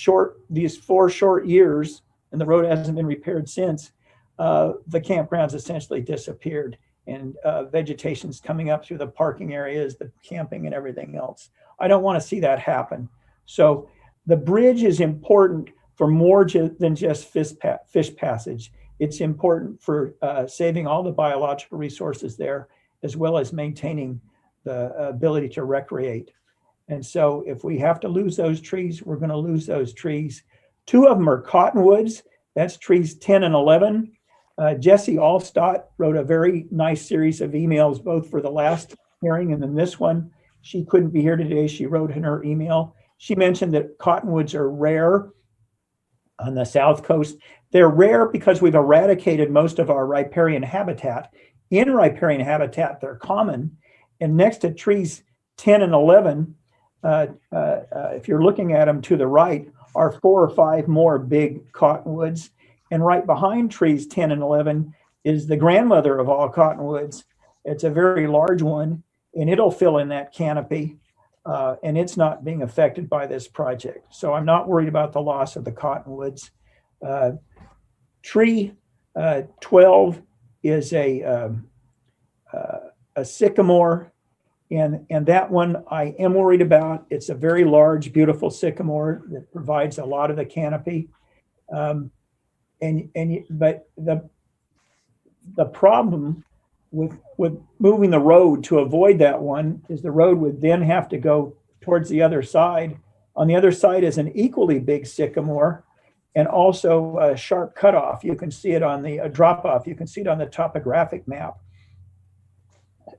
these 4 short years, and the road hasn't been repaired since, the campground's essentially disappeared, and vegetation's coming up through the parking areas, the camping and everything else. I don't want to see that happen. So the bridge is important for more than just fish passage. It's important for saving all the biological resources there, as well as maintaining the ability to recreate. And so if we have to lose those trees, we're going to lose those trees. 2 of them are cottonwoods. That's trees 10 and 11. Jesse Allstott wrote a very nice series of emails, both for the last hearing and then this one. She couldn't be here today. She wrote in her email. She mentioned that cottonwoods are rare on the South Coast. They're rare because we've eradicated most of our riparian habitat. In riparian habitat, they're common. And next to trees 10 and 11, if you're looking at them to the right, are 4 or 5 more big cottonwoods. And right behind trees 10 and 11 is the grandmother of all cottonwoods. It's a very large one, and it'll fill in that canopy. And it's not being affected by this project. So I'm not worried about the loss of the cottonwoods. Tree 12 is a sycamore, and that one I am worried about. It's a very large, beautiful sycamore that provides a lot of the canopy. But the problem with moving the road to avoid that one is the road would then have to go towards the other side. On the other side is an equally big sycamore and also a sharp cutoff. You can see it on the drop off. You can see it on the topographic map.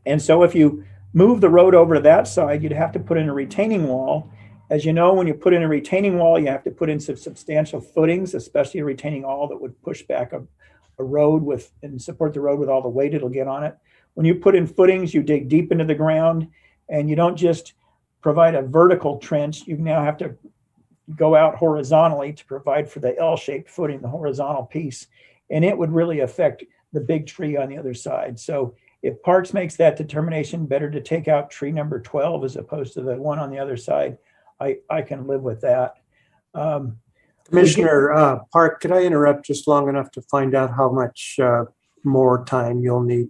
And so if you move the road over to that side, you'd have to put in a retaining wall. As you know, when you put in a retaining wall, you have to put in some substantial footings, especially a retaining wall that would push back a road and support the road with all the weight it'll get on it. When you put in footings, you dig deep into the ground, and you don't just provide a vertical trench. You now have to go out horizontally to provide for the L-shaped footing, the horizontal piece, and it would really affect the big tree on the other side. So if Parks makes that determination, better to take out tree number 12 as opposed to the one on the other side, I can live with that. Commissioner Park, could I interrupt just long enough to find out how much more time you'll need?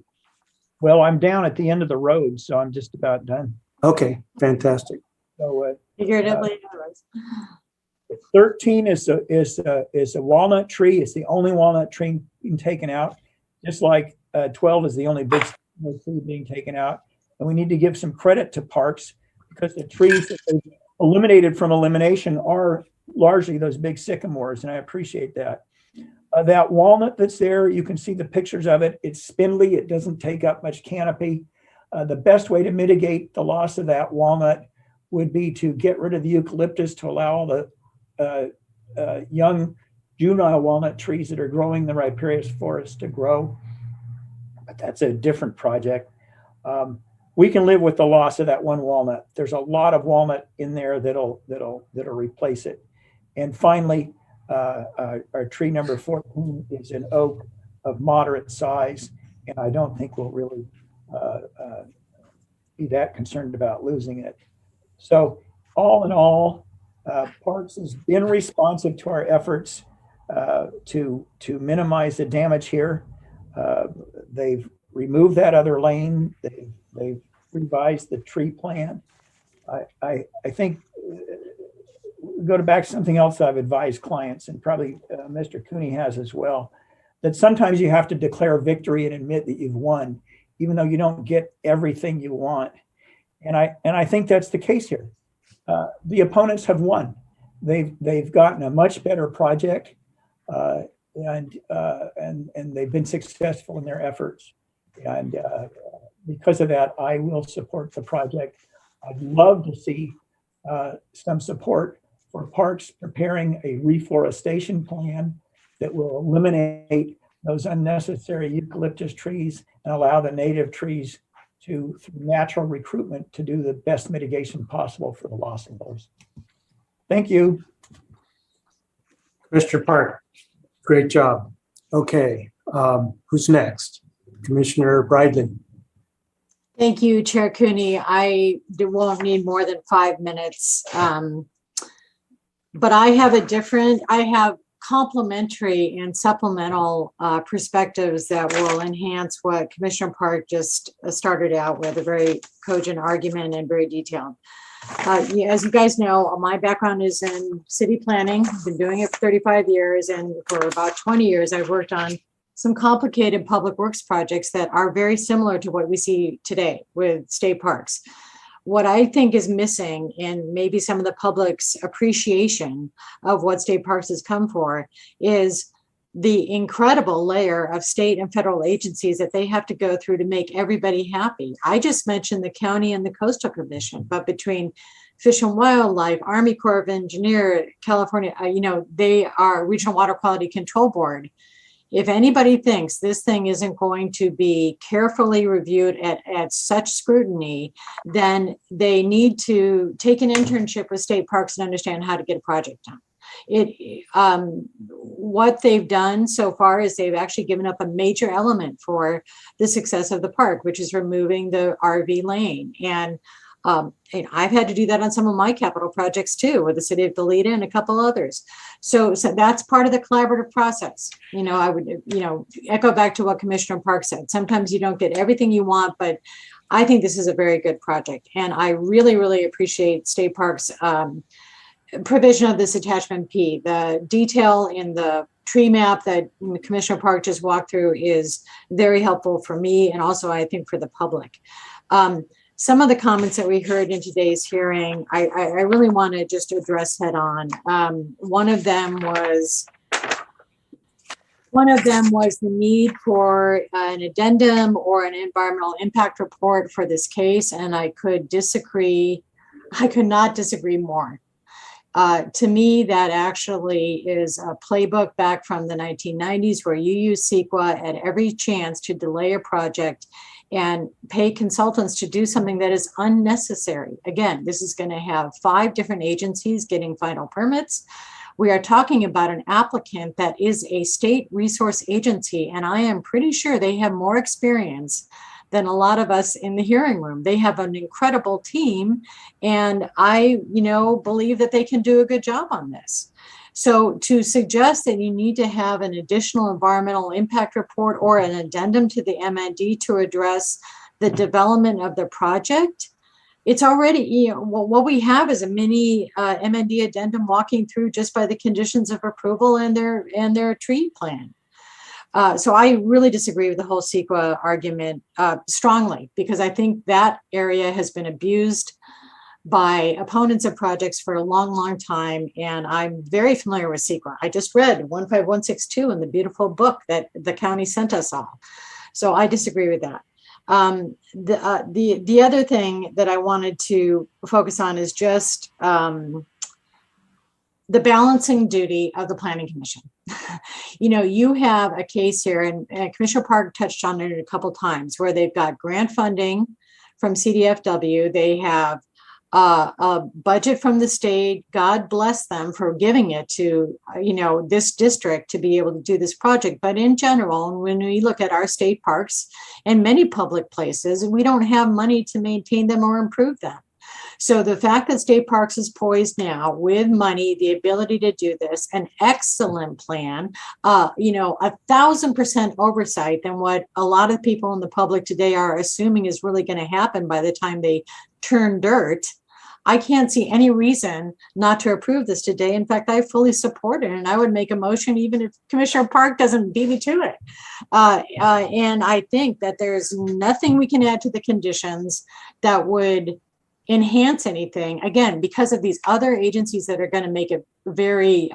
Well, I'm down at the end of the road, so I'm just about done. Okay, fantastic. So figuratively, 13 is a walnut tree. It's the only walnut tree being taken out, just like 12 is the only big tree being taken out. And we need to give some credit to Parks because the trees that they eliminated from elimination are largely those big sycamores, and I appreciate that. That walnut that's there, you can see the pictures of it. It's spindly. It doesn't take up much canopy. The best way to mitigate the loss of that walnut would be to get rid of the eucalyptus to allow the young juvenile walnut trees that are growing the riparian forest to grow. But that's a different project. We can live with the loss of that one walnut. There's a lot of walnut in there that'll replace it. And finally, our tree number 14 is an oak of moderate size, and I don't think we'll really be that concerned about losing it. So all in all, Parks has been responsive to our efforts to minimize the damage here. They've removed that other lane. They've revised the tree plan. I think go to back to something else I've advised clients, and probably Mr. Cooney has as well, that sometimes you have to declare victory and admit that you've won, even though you don't get everything you want. And I think that's the case here. The opponents have won. They've gotten a much better project, and they've been successful in their efforts. And because of that, I will support the project. I'd love to see some support for parks preparing a reforestation plan that will eliminate those unnecessary eucalyptus trees and allow the native trees to, through natural recruitment, to do the best mitigation possible for the loss of those. Thank you. Mr. Park, great job. Okay, who's next? Commissioner Bridley. Thank you, Chair Cooney. I won't need more than 5 minutes. But I have complementary and supplemental perspectives that will enhance what Commissioner Park just started out with, a very cogent argument and very detailed. As you guys know, my background is in city planning. I've been doing it for 35 years, and for about 20 years, I've worked on some complicated public works projects that are very similar to what we see today with state parks. What I think is missing in maybe some of the public's appreciation of what state parks has come for is the incredible layer of state and federal agencies that they have to go through to make everybody happy. I just mentioned the county and the Coastal Commission, but between Fish and Wildlife, Army Corps of Engineers, California, they are Regional Water Quality Control Board. If anybody thinks this thing isn't going to be carefully reviewed at such scrutiny, then they need to take an internship with state parks and understand how to get a project done. What they've done so far is they've actually given up a major element for the success of the park, which is removing the RV lane. And I've had to do that on some of my capital projects too, with the city of Goleta and a couple others. So that's part of the collaborative process. I would, echo back to what Commissioner Park said. Sometimes you don't get everything you want, but I think this is a very good project. And I really, really appreciate State Parks' provision of this attachment P. The detail in the tree map that Commissioner Park just walked through is very helpful for me, and also I think for the public. Some of the comments that we heard in today's hearing, I really want to just address head on. One of them was the need for an addendum or an environmental impact report for this case, and I could not disagree more. To me, that actually is a playbook back from the 1990s where you use CEQA at every chance to delay a project and pay consultants to do something that is unnecessary. Again, this is going to have 5 different agencies getting final permits. We are talking about an applicant that is a state resource agency, and I am pretty sure they have more experience than a lot of us in the hearing room. They have an incredible team, and I, believe that they can do a good job on this. So to suggest that you need to have an additional environmental impact report or an addendum to the MND to address the development of the project, it's already, what we have is a mini MND addendum walking through just by the conditions of approval and their tree plan. So I really disagree with the whole CEQA argument strongly, because I think that area has been abused by opponents of projects for a long, long time. And I'm very familiar with CEQA. I just read 15162 in the beautiful book that the county sent us all. So I disagree with that. The other thing that I wanted to focus on is just the balancing duty of the Planning Commission. You have a case here, and Commissioner Park touched on it a couple times, where they've got grant funding from CDFW. They have a budget from the state. God bless them for giving it to, this district to be able to do this project. But in general, when we look at our state parks and many public places, we don't have money to maintain them or improve them. So the fact that State Parks is poised now with money, the ability to do this, an excellent plan, 1,000% oversight than what a lot of people in the public today are assuming is really going to happen by the time they turn dirt. I can't see any reason not to approve this today. In fact, I fully support it, and I would make a motion even if Commissioner Park doesn't beat me to it. And I think that there's nothing we can add to the conditions that would enhance anything, again, because of these other agencies that are going to make it very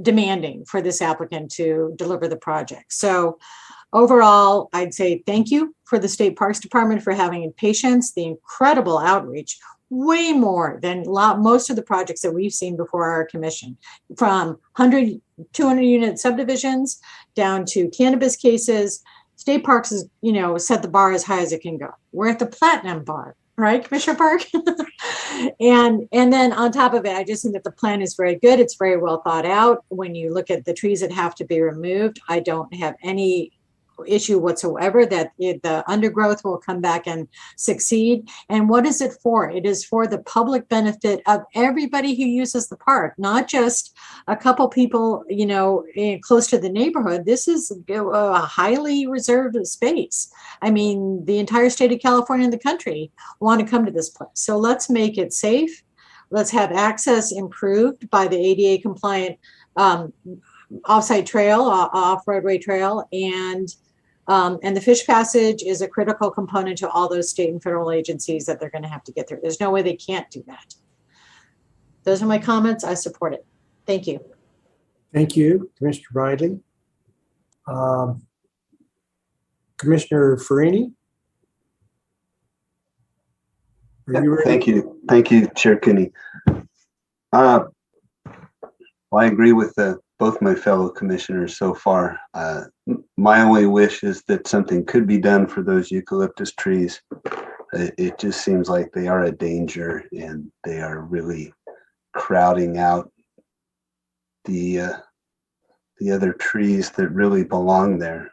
demanding for this applicant to deliver the project. So overall, I'd say thank you for the State Parks Department for having patience, the incredible outreach, way more than most of the projects that we've seen before our commission, from 100, 200 unit subdivisions down to cannabis cases. State Parks is, set the bar as high as it can go. We're at the platinum bar, right, Commissioner Park? and then on top of it, I just think that the plan is very good. It's very well thought out. When you look at the trees that have to be removed, I don't have any issue whatsoever that the undergrowth will come back and succeed. And what is it for? It is for the public benefit of everybody who uses the park, not just a couple people, close to the neighborhood. This is a highly reserved space. I mean, the entire state of California and the country want to come to this place. So let's make it safe. Let's have access improved by the ADA compliant off-site trail, off-roadway trail, and the fish passage is a critical component to all those state and federal agencies that they're going to have to get through. There's no way they can't do that. Those are my comments. I support it. Thank you. Thank you, Commissioner Bridley. Commissioner Farini? Are you ready? Thank you, Chair Cooney. Well, I agree with both my fellow commissioners so far. My only wish is that something could be done for those eucalyptus trees. It just seems like they are a danger, and they are really crowding out the other trees that really belong there.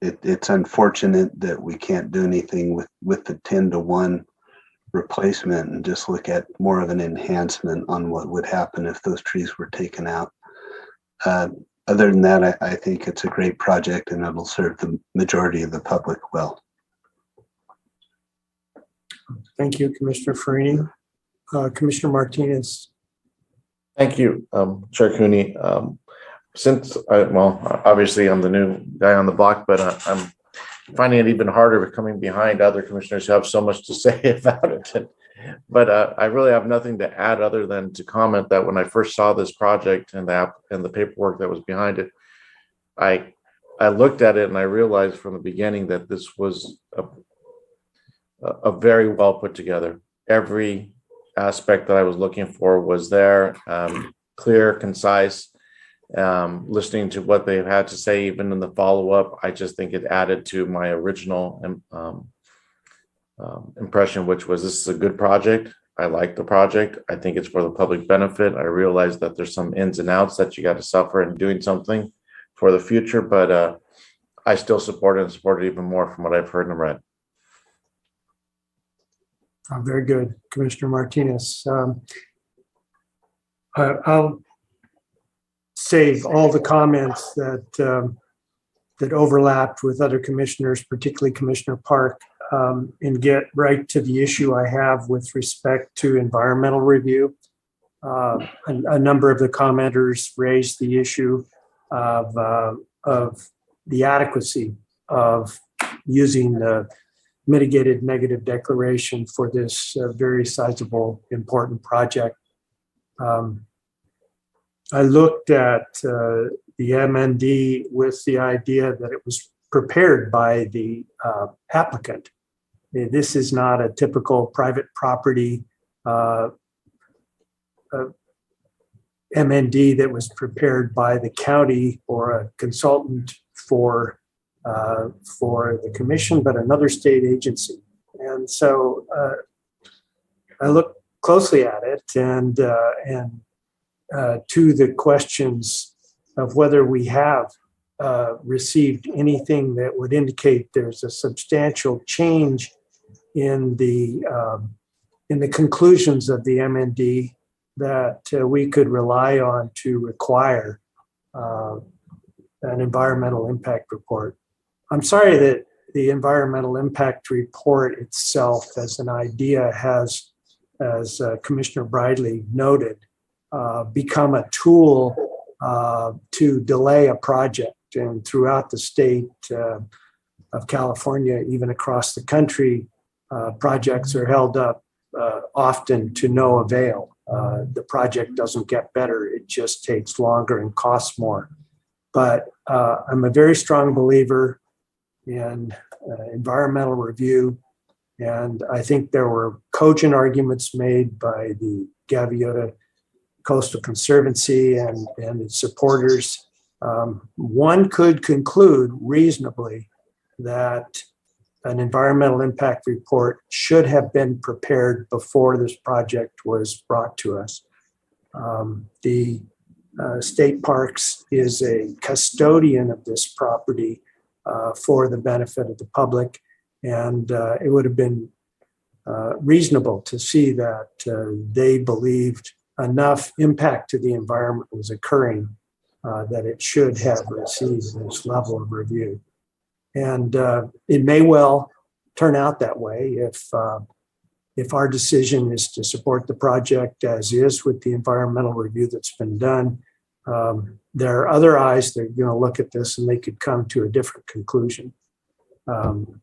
It's unfortunate that we can't do anything with the 10-to-1 replacement and just look at more of an enhancement on what would happen if those trees were taken out. Other than that, I think it's a great project, and it'll serve the majority of the public well. Thank you, Commissioner Farini. Commissioner Martinez. Thank you, Chair Cooney. Obviously I'm the new guy on the block, but I'm finding it even harder coming behind other commissioners who have so much to say about it. But I really have nothing to add other than to comment that when I first saw this project and the app and the paperwork that was behind it, I looked at it and I realized from the beginning that this was a very well put together. Every aspect that I was looking for was there, clear, concise. Listening to what they've had to say, even in the follow-up, I just think it added to my original impression, which was this is a good project. I like the project. I think it's for the public benefit. I realize that there's some ins and outs that you got to suffer in doing something for the future, but I still support it and support it even more from what I've heard and read. Very good, Commissioner Martinez. I'll save all the comments that overlapped with other commissioners, particularly Commissioner Park, and get right to the issue I have with respect to environmental review. A number of the commenters raised the issue of the adequacy of using the mitigated negative declaration for this very sizable, important project. I looked at the MND with the idea that it was prepared by the applicant. This is not a typical private property MND that was prepared by the county or a consultant for the commission, but another state agency. And so I looked closely at it and to the questions of whether we have received anything that would indicate there's a substantial change in the in the conclusions of the MND that we could rely on to require an environmental impact report. I'm sorry that the environmental impact report itself as an idea has, as Commissioner Bridley noted, become a tool to delay a project. And throughout the state of California, even across the country, projects are held up often to no avail. The project doesn't get better, it just takes longer and costs more. But I'm a very strong believer in environmental review, and I think there were cogent arguments made by the Gaviota Coastal Conservancy and its supporters. One could conclude reasonably that an environmental impact report should have been prepared before this project was brought to us. The state parks is a custodian of this property for the benefit of the public, and it would have been reasonable to see that they believed enough impact to the environment was occurring that it should have received this level of review. And it may well turn out that way if our decision is to support the project as is with the environmental review that's been done. There are other eyes that are going to look at this and they could come to a different conclusion. I'm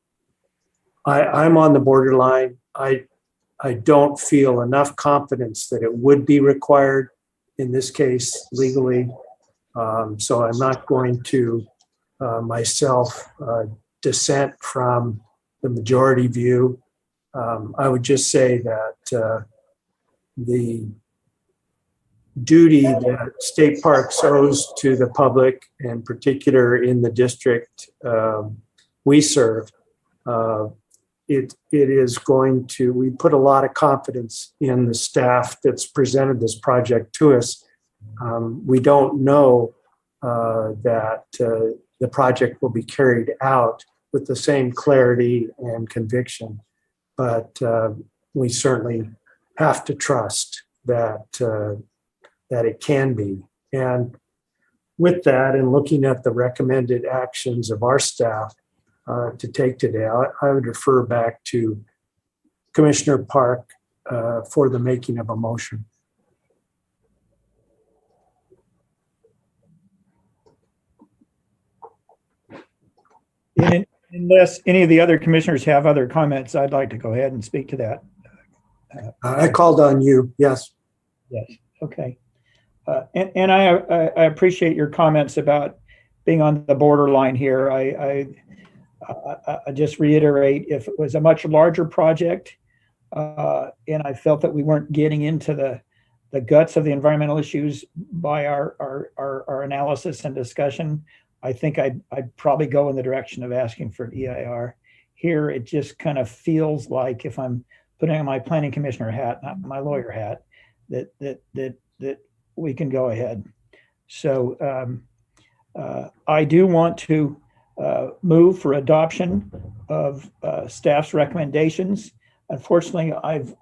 on the borderline. I don't feel enough confidence that it would be required in this case legally. So I'm not going to myself dissent from the majority view. I would just say that the duty that state parks owes to the public, in particular in the district we serve, it is going to, we put a lot of confidence in the staff that's presented this project to us. We don't know that the project will be carried out with the same clarity and conviction, but we certainly have to trust that it can be. And with that, and looking at the recommended actions of our staff to take today, I would refer back to Commissioner Park for the making of a motion. Unless any of the other commissioners have other comments, I'd like to go ahead and speak to that. I called on you, yes. Yes, okay. And I appreciate your comments about being on the borderline here. I just reiterate, if it was a much larger project and I felt that we weren't getting into the guts of the environmental issues by our analysis and discussion, I think I'd probably go in the direction of asking for an EIR. Here, it just kind of feels like, if I'm putting on my planning commissioner hat, not my lawyer hat, that we can go ahead. So I do want to move for adoption of staff's recommendations. Unfortunately, I've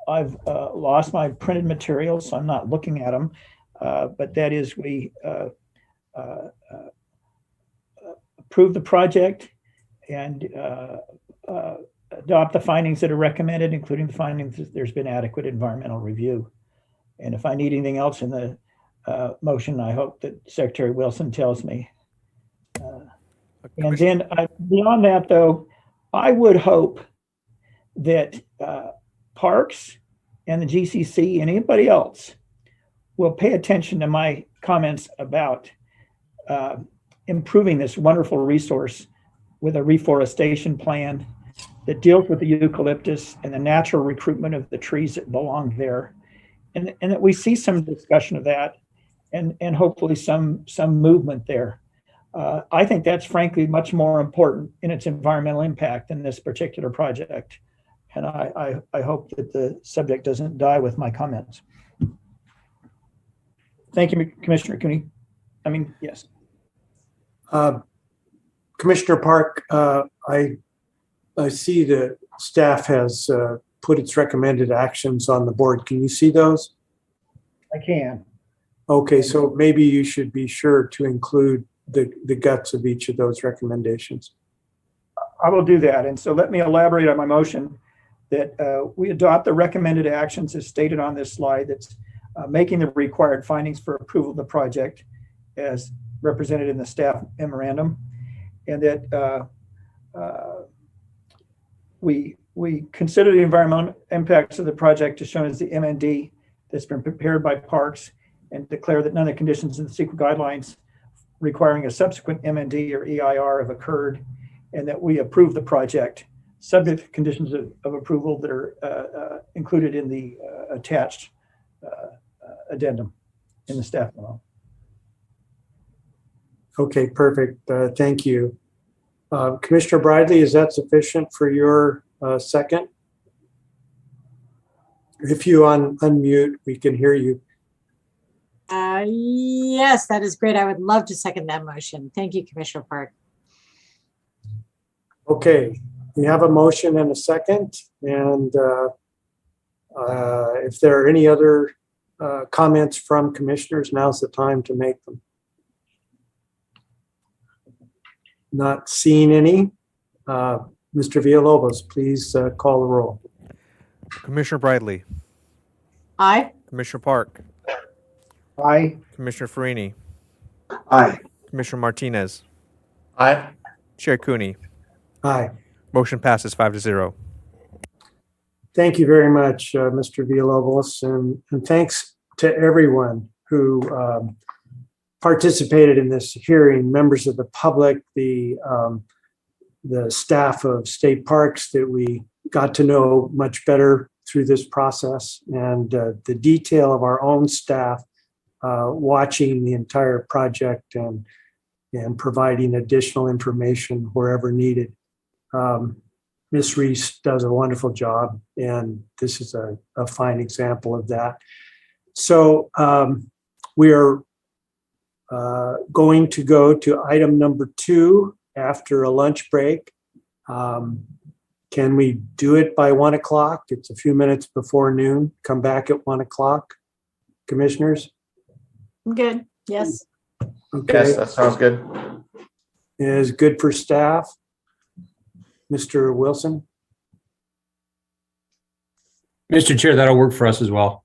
lost my printed materials, so I'm not looking at them. But that is, we approve the project and adopt the findings that are recommended, including the findings that there's been adequate environmental review. And if I need anything else in the motion, I hope that Secretary Wilson tells me. And then beyond that, though, I would hope that Parks and the GCC and anybody else will pay attention to my comments about improving this wonderful resource with a reforestation plan that deals with the eucalyptus and the natural recruitment of the trees that belong there. And that we see some discussion of that and hopefully some movement there. I think that's frankly much more important in its environmental impact than this particular project. And I hope that the subject doesn't die with my comments. Thank you, Commissioner Cooney. Yes. Commissioner Park, I see the staff has put its recommended actions on the board. Can you see those? I can. Okay, so maybe you should be sure to include the guts of each of those recommendations. I will do that. And so let me elaborate on my motion that we adopt the recommended actions as stated on this slide, that's making the required findings for approval of the project as represented in the staff memorandum, and that we consider the environmental impacts of the project as shown as the MND that's been prepared by Parks, and declare that none of the conditions in the secret guidelines requiring a subsequent MND or EIR have occurred, and that we approve the project subject to conditions of approval that are included in the attached addendum in the staff memo. Okay, perfect. Thank you. Commissioner Bradley, is that sufficient for your second? If you unmute, we can hear you. Yes, that is great. I would love to second that motion. Thank you, Commissioner Park. Okay, we have a motion and a second. And if there are any other comments from commissioners, now's the time to make them. Not seeing any. Mr. Villalobos, please call the roll. Commissioner Bradley. Aye. Commissioner Park. Aye. Commissioner Farini. Aye. Commissioner Martinez. Aye. Chair Cooney. Aye. Motion passes 5-0. Thank you very much, Mr. Villalobos, and thanks to everyone who participated in this hearing, members of the public, the staff of state parks that we got to know much better through this process, and the detail of our own staff watching the entire project and providing additional information wherever needed. Ms. Reese does a wonderful job, and this is a fine example of that. So we are going to go to item number 2 after a lunch break. Can we do it by 1 o'clock? It's a few minutes before noon. Come back at 1 o'clock, commissioners? I'm good. Yes. Okay. Yes, that sounds good. Is good for staff? Mr. Wilson? Mr. Chair, that'll work for us as well.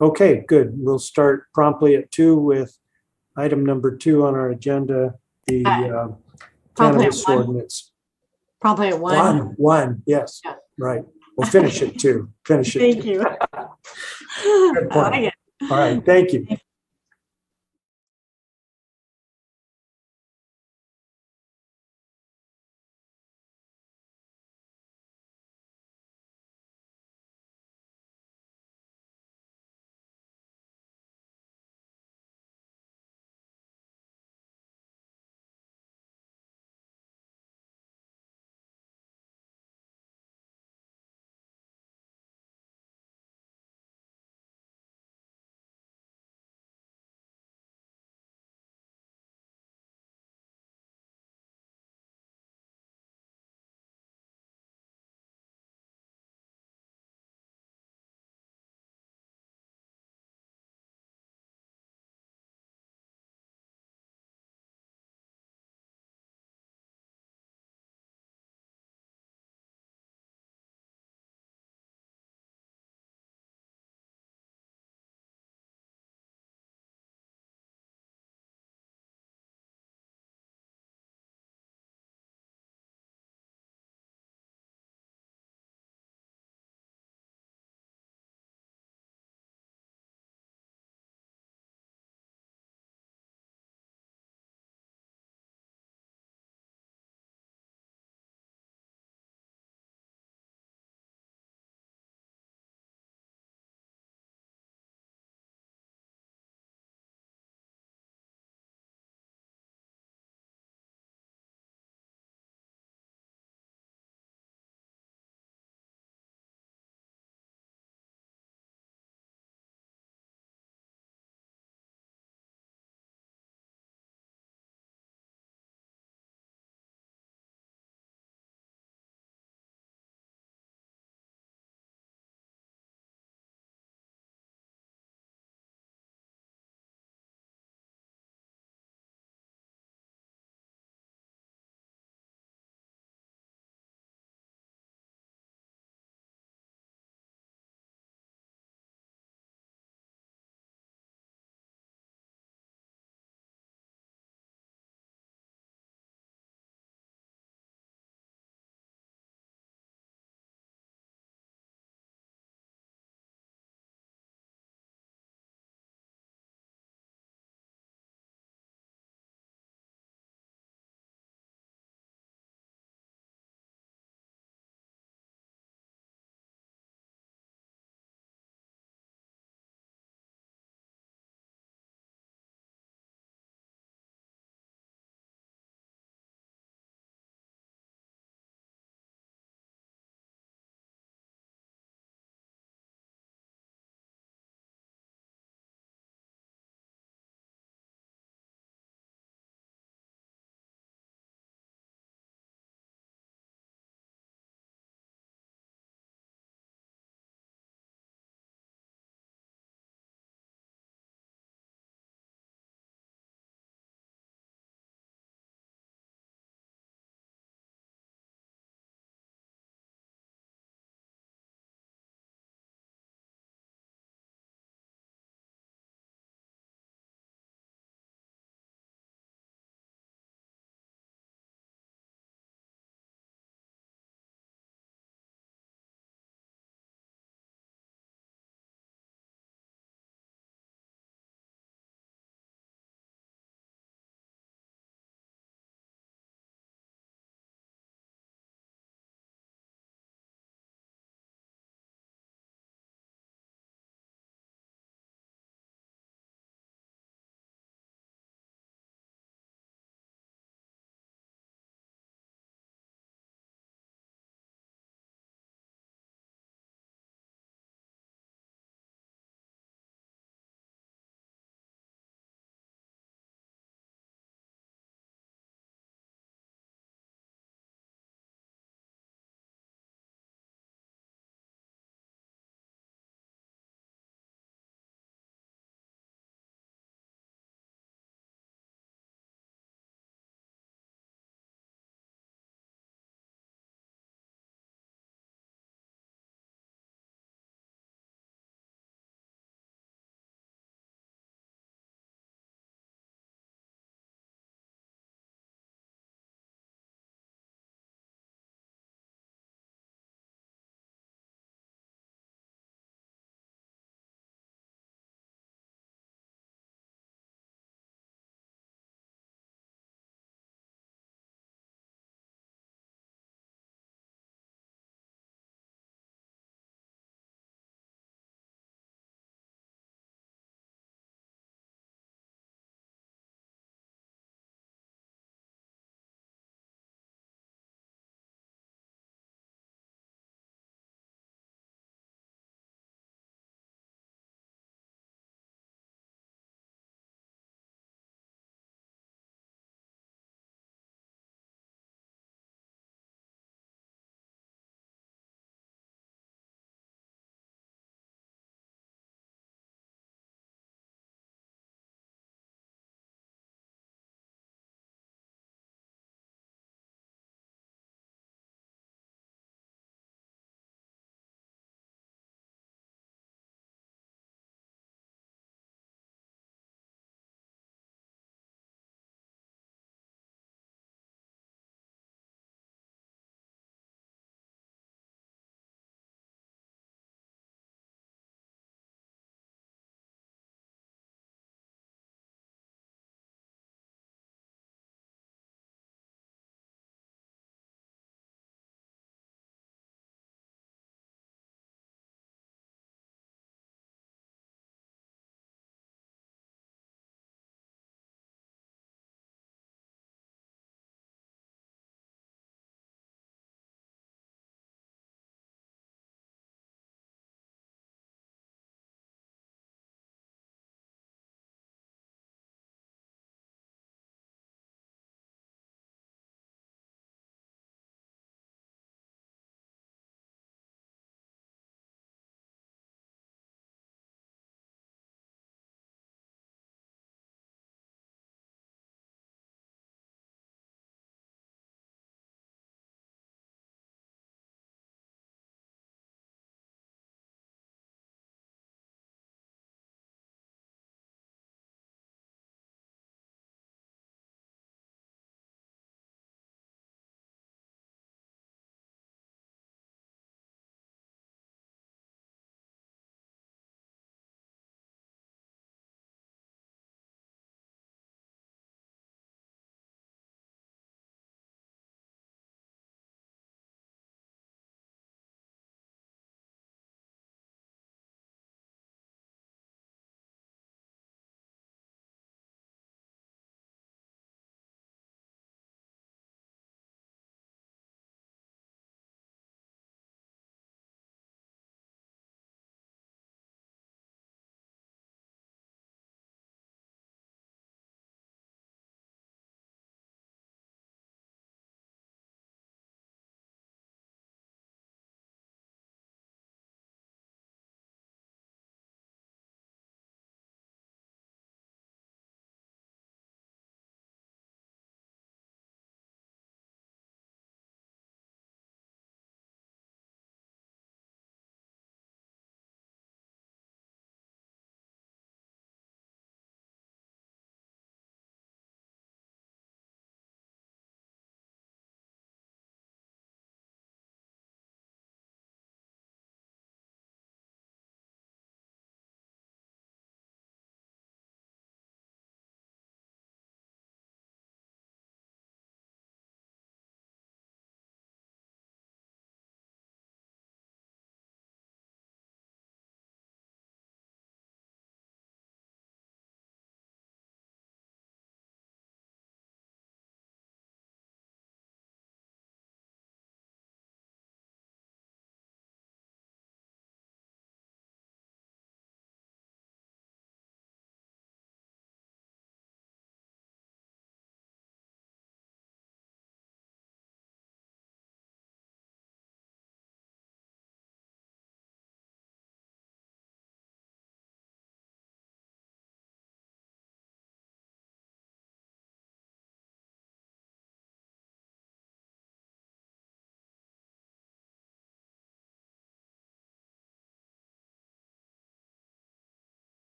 Okay, good. We'll start promptly at 2 with item number 2 on our agenda, the cannabis ordinance. Probably at 1. 1, yes, Yeah. right. We'll finish it 2. Finish it. Thank you. Good point. All right, thank you.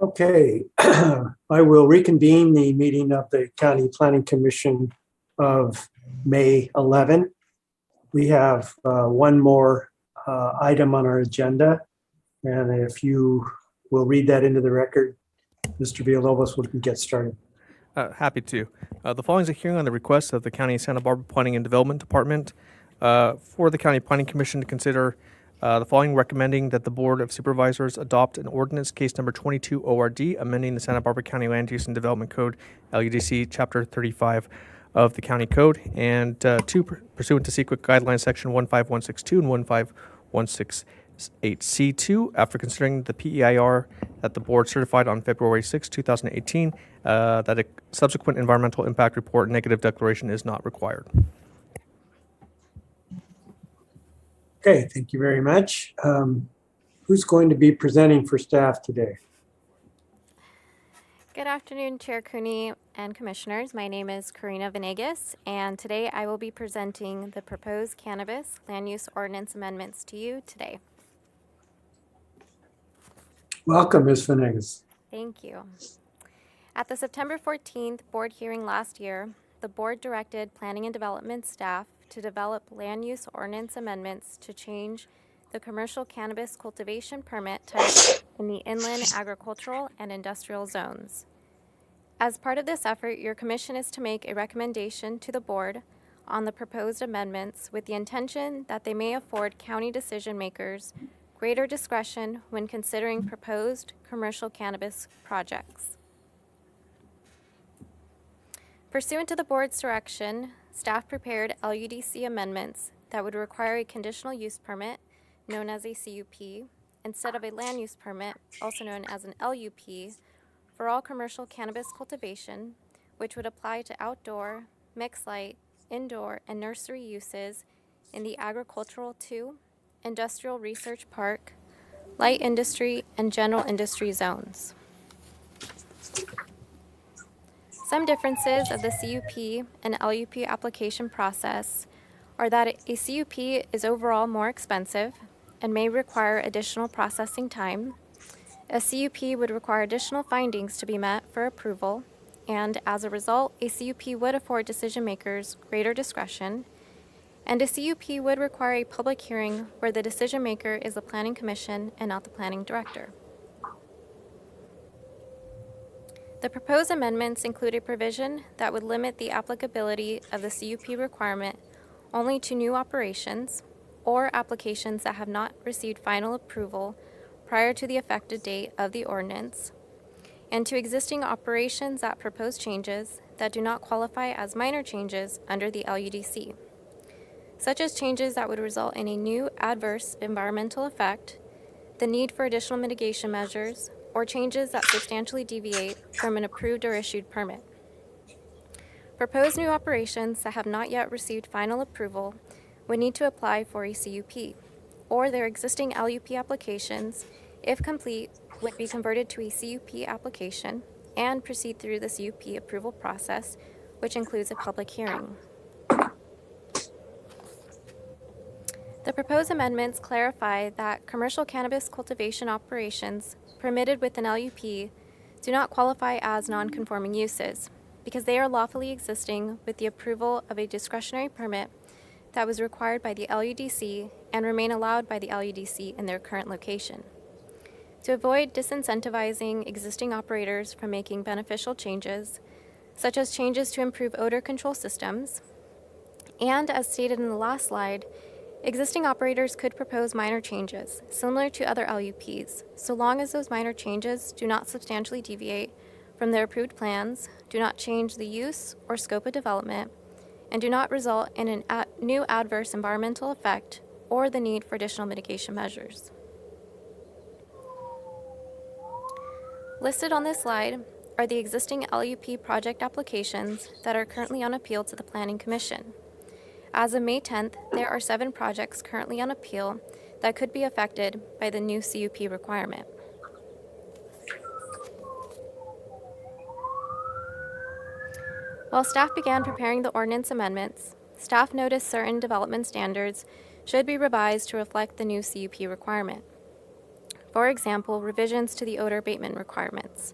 Okay, I will reconvene the meeting of the County Planning Commission of May 11. We have one more item on our agenda, and if you will read that into the record, Mr. Villalobos, we can get started. Happy to. The following is a hearing on the request of the County of Santa Barbara Planning and Development Department for the County Planning Commission to consider the following, recommending that the Board of Supervisors adopt an ordinance case number 22 ORD, amending the Santa Barbara County Land Use and Development Code, LUDC, Chapter 35 of the County Code, and two, pursuant to Secret Guidelines Section 15162 and 15168C2, after considering the PEIR that the Board certified on February 6, 2018, that a subsequent environmental impact report negative declaration is not required. Okay, thank you very much. Who's going to be presenting for staff today? Good afternoon, Chair Cooney and Commissioners. My name is Karina Venegas, and today I will be presenting the proposed cannabis land use ordinance amendments to you today. Welcome, Ms. Venegas. Thank you. At the September 14th board hearing last year, the board directed Planning and Development staff to develop land use ordinance amendments to change the commercial cannabis cultivation permit type in the inland agricultural and industrial zones. As part of this effort, your commission is to make a recommendation to the board on the proposed amendments with the intention that they may afford county decision makers greater discretion when considering proposed commercial cannabis projects. Pursuant to the board's direction, staff prepared LUDC amendments that would require a conditional use permit, known as a CUP, instead of a land use permit, also known as an LUP, for all commercial cannabis cultivation, which would apply to outdoor, mixed light, indoor, and nursery uses in the agricultural 2, industrial research park, light industry, and general industry zones. Some differences of the CUP and LUP application process are that a CUP is overall more expensive and may require additional processing time. A CUP would require additional findings to be met for approval, and as a result, a CUP would afford decision makers greater discretion, and a CUP would require a public hearing where the decision maker is the Planning Commission and not the Planning Director. The proposed amendments include a provision that would limit the applicability of the CUP requirement only to new operations or applications that have not received final approval prior to the effective date of the ordinance, and to existing operations that propose changes that do not qualify as minor changes under the LUDC, such as changes that would result in a new adverse environmental effect, the need for additional mitigation measures, or changes that substantially deviate from an approved or issued permit. Proposed new operations that have not yet received final approval would need to apply for a CUP, or their existing LUP applications, if complete, would be converted to a CUP application and proceed through the CUP approval process, which includes a public hearing. The proposed amendments clarify that commercial cannabis cultivation operations permitted with an LUP do not qualify as non-conforming uses because they are lawfully existing with the approval of a discretionary permit that was required by the LUDC and remain allowed by the LUDC in their current location. To avoid disincentivizing existing operators from making beneficial changes, such as changes to improve odor control systems, and as stated in the last slide, existing operators could propose minor changes, similar to other LUPs, so long as those minor changes do not substantially deviate from their approved plans, do not change the use or scope of development, and do not result in a new adverse environmental effect or the need for additional mitigation measures. Listed on this slide are the existing LUP project applications that are currently on appeal to the Planning Commission. As of May 10th, there are 7 projects currently on appeal that could be affected by the new CUP requirement. While staff began preparing the ordinance amendments, staff noticed certain development standards should be revised to reflect the new CUP requirement. For example, revisions to the odor abatement requirements.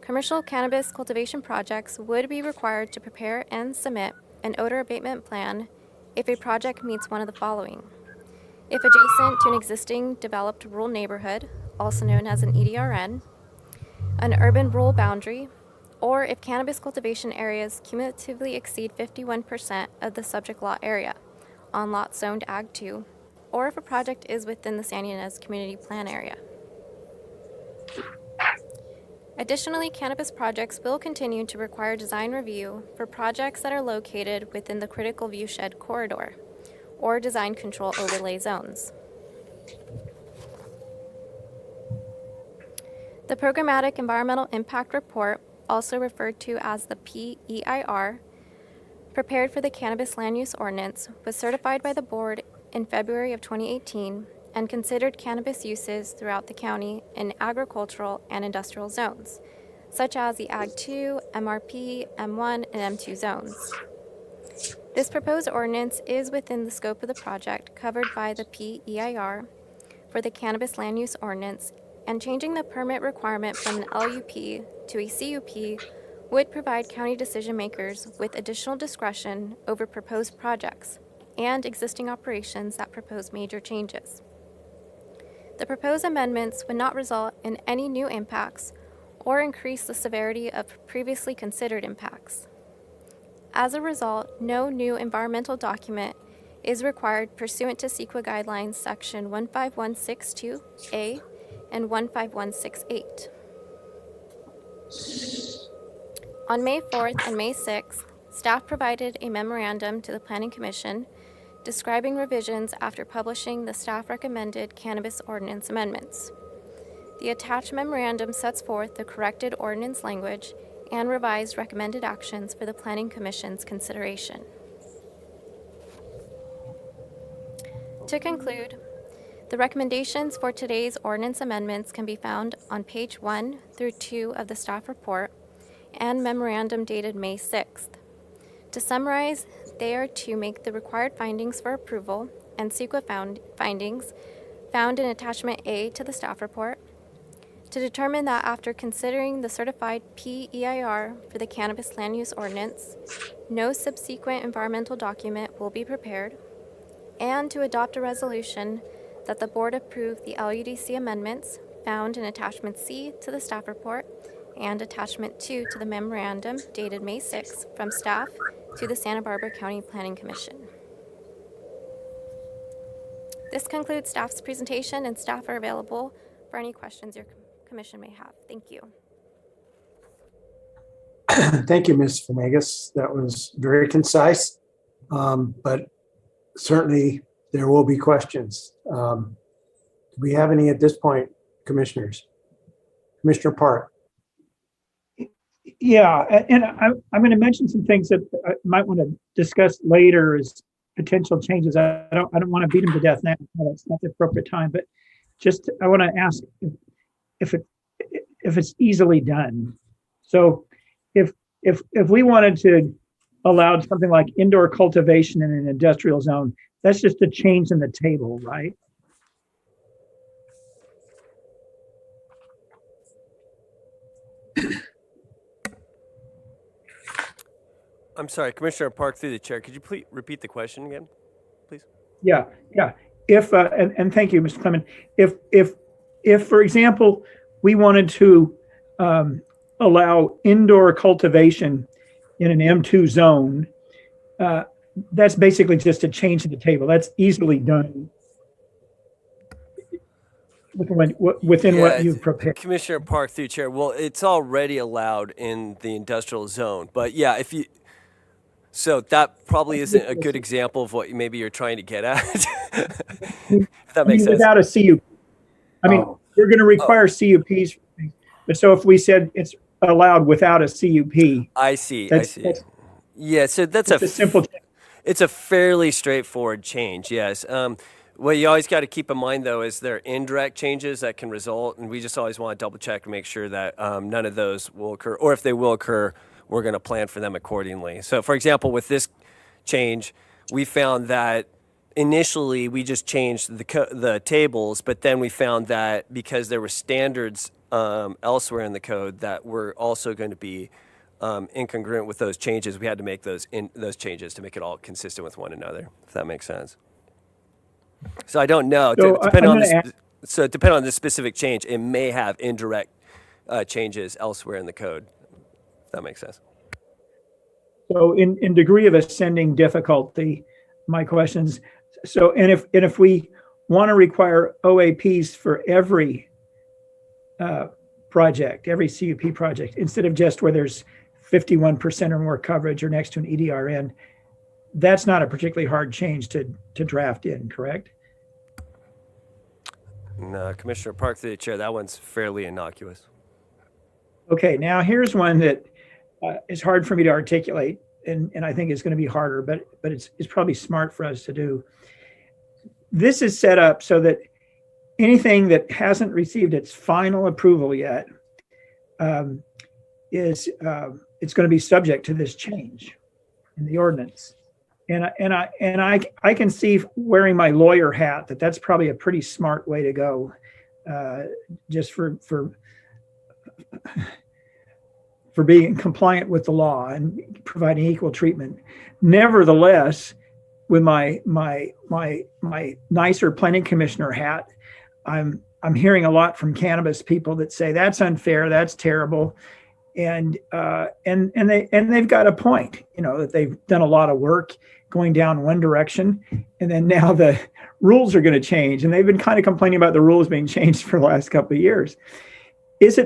Commercial cannabis cultivation projects would be required to prepare and submit an odor abatement plan if a project meets one of the following. If adjacent to an existing developed rural neighborhood, also known as an EDRN, an urban rural boundary, or if cannabis cultivation areas cumulatively exceed 51% of the subject lot area on lots zoned Ag 2, or if a project is within the San Ynez Community Plan area. Additionally, cannabis projects will continue to require design review for projects that are located within the critical viewshed corridor or design control overlay zones. The Programmatic Environmental Impact Report, also referred to as the PEIR, prepared for the Cannabis Land Use Ordinance, was certified by the board in February of 2018 and considered cannabis uses throughout the county in agricultural and industrial zones, such as the Ag 2, MRP, M1, and M2 zones. This proposed ordinance is within the scope of the project covered by the PEIR for the Cannabis Land Use Ordinance, and changing the permit requirement from an LUP to a CUP would provide county decision makers with additional discretion over proposed projects and existing operations that propose major changes. The proposed amendments would not result in any new impacts or increase the severity of previously considered impacts. As a result, no new environmental document is required pursuant to CEQA Guidelines Section 15162A and 15168. On May 4th and May 6th, staff provided a memorandum to the Planning Commission describing revisions after publishing the staff recommended cannabis ordinance amendments. The attached memorandum sets forth the corrected ordinance language and revised recommended actions for the Planning Commission's consideration. To conclude, the recommendations for today's ordinance amendments can be found on page 1 through 2 of the staff report and memorandum dated May 6th. To summarize, they are to make the required findings for approval and CEQA findings found in attachment A to the staff report, to determine that after considering the certified PEIR for the Cannabis Land Use Ordinance, no subsequent environmental document will be prepared, and to adopt a resolution that the board approve the LUDC amendments found in attachment C to the staff report and attachment 2 to the memorandum dated May 6 from staff to the Santa Barbara County Planning Commission. This concludes staff's presentation, and staff are available for any questions your commission may have. Thank you. Thank you, Ms. Venegas. That was very concise, but certainly there will be questions. Do we have any at this point, commissioners? Commissioner Park. Yeah, and I'm going to mention some things that I might want to discuss later as potential changes. I don't want to beat them to death now. That's not the appropriate time. But just I want to ask if it's easily done. So if we wanted to allow something like indoor cultivation in an industrial zone, that's just a change in the table, right? I'm sorry, Commissioner Park, through the chair. Could you please repeat the question again, please? Yeah. If and thank you, Mr. Clement. If for example we wanted to allow indoor cultivation in an M2 zone, that's basically just a change in the table. That's easily done within what you've prepared. Commissioner Park, through chair. Well, it's already allowed in the industrial zone, but yeah, so that probably isn't a good example of what maybe you're trying to get at. If that makes sense. Without a CUP. I mean, we're going to require CUPs, but so if we said it's allowed without a CUP. I see. Yeah, so that's a simple change. It's a fairly straightforward change, yes. What you always got to keep in mind, though, is there are indirect changes that can result, and we just always want to double check to make sure that none of those will occur, or if they will occur, we're going to plan for them accordingly. So, for example, with this change, we found that initially we just changed the tables, but then we found that because there were standards elsewhere in the code that were also going to be incongruent with those changes, we had to make those changes to make it all consistent with one another, if that makes sense. So I don't know. So Depending on this specific change, it may have indirect changes elsewhere in the code, if that makes sense. So in degree of ascending difficulty, my questions. So, and if we want to require OAPs for every project, every CUP project, instead of just where there's 51% or more coverage or next to an EDRN, that's not a particularly hard change to draft in, correct? No, Commissioner Park, through the chair, that one's fairly innocuous. Okay, now here's one that is hard for me to articulate, and I think it's going to be harder, but it's probably smart for us to do. This is set up so that anything that hasn't received its final approval yet it's going to be subject to this change in the ordinance. And I can see, wearing my lawyer hat, that's probably a pretty smart way to go, just for being compliant with the law and providing equal treatment. Nevertheless, with my nicer planning commissioner hat, I'm hearing a lot from cannabis people that say that's unfair, that's terrible, and they've got a point. You know, that they've done a lot of work going down one direction, and then now the rules are going to change, and they've been kind of complaining about the rules being changed for the last couple of years. Is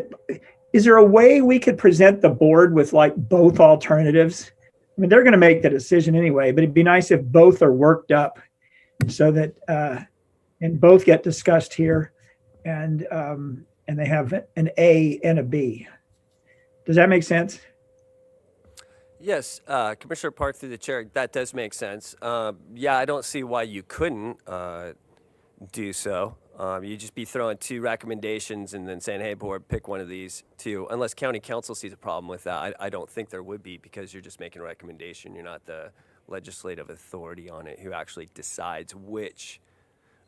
there a way we could present the board with like both alternatives? I mean, they're going to make the decision anyway, but it'd be nice if both are worked up so that and both get discussed here, and they have an A and a B. Does that make sense? Yes, Commissioner Park, through the chair, that does make sense. Yeah, I don't see why you couldn't do so. You'd just be throwing two recommendations and then saying, hey, board, pick one of these two. Unless county council sees a problem with that, I don't think there would be, because you're just making a recommendation. You're not the legislative authority on it who actually decides which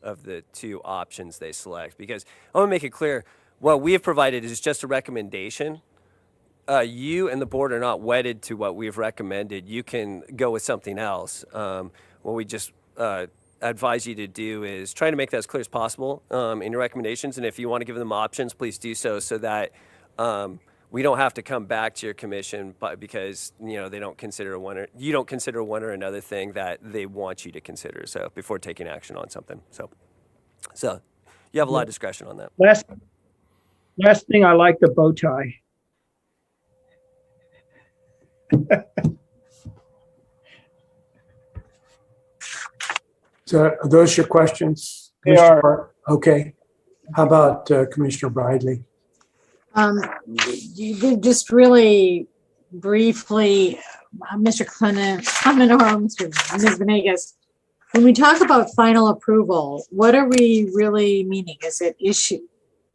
of the two options they select. Because I want to make it clear, what we have provided is just a recommendation. You and the board are not wedded to what we've recommended. You can go with something else. What we just advise you to do is try to make that as clear as possible in your recommendations. And if you want to give them options, please do so that we don't have to come back to your commission because they don't consider you don't consider one or another thing that they want you to consider. So before taking action on something. So you have a lot of discretion on that. Last thing, I like the bow tie. So are those your questions? They are. Okay. How about Commissioner Bridley? You did just really briefly, Mr. Clement or Ms. Venegas, when we talk about final approval, what are we really meaning? Is it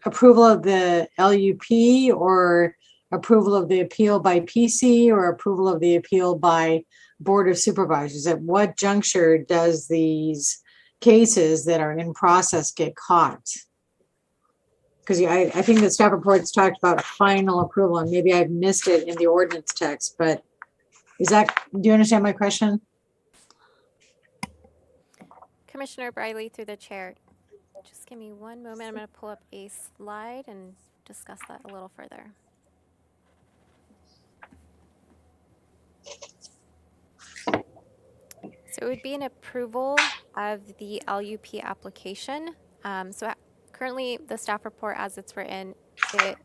approval of the LUP, or approval of the appeal by PC, or approval of the appeal by Board of Supervisors? At what juncture does these cases that are in process get caught? Because I think the staff report's talked about final approval, and maybe I've missed it in the ordinance text, but do you understand my question? Commissioner Briley, through the chair, just give me one moment. I'm going to pull up a slide and discuss that a little further. So it would be an approval of the LUP application. So currently, the staff report as it's written, it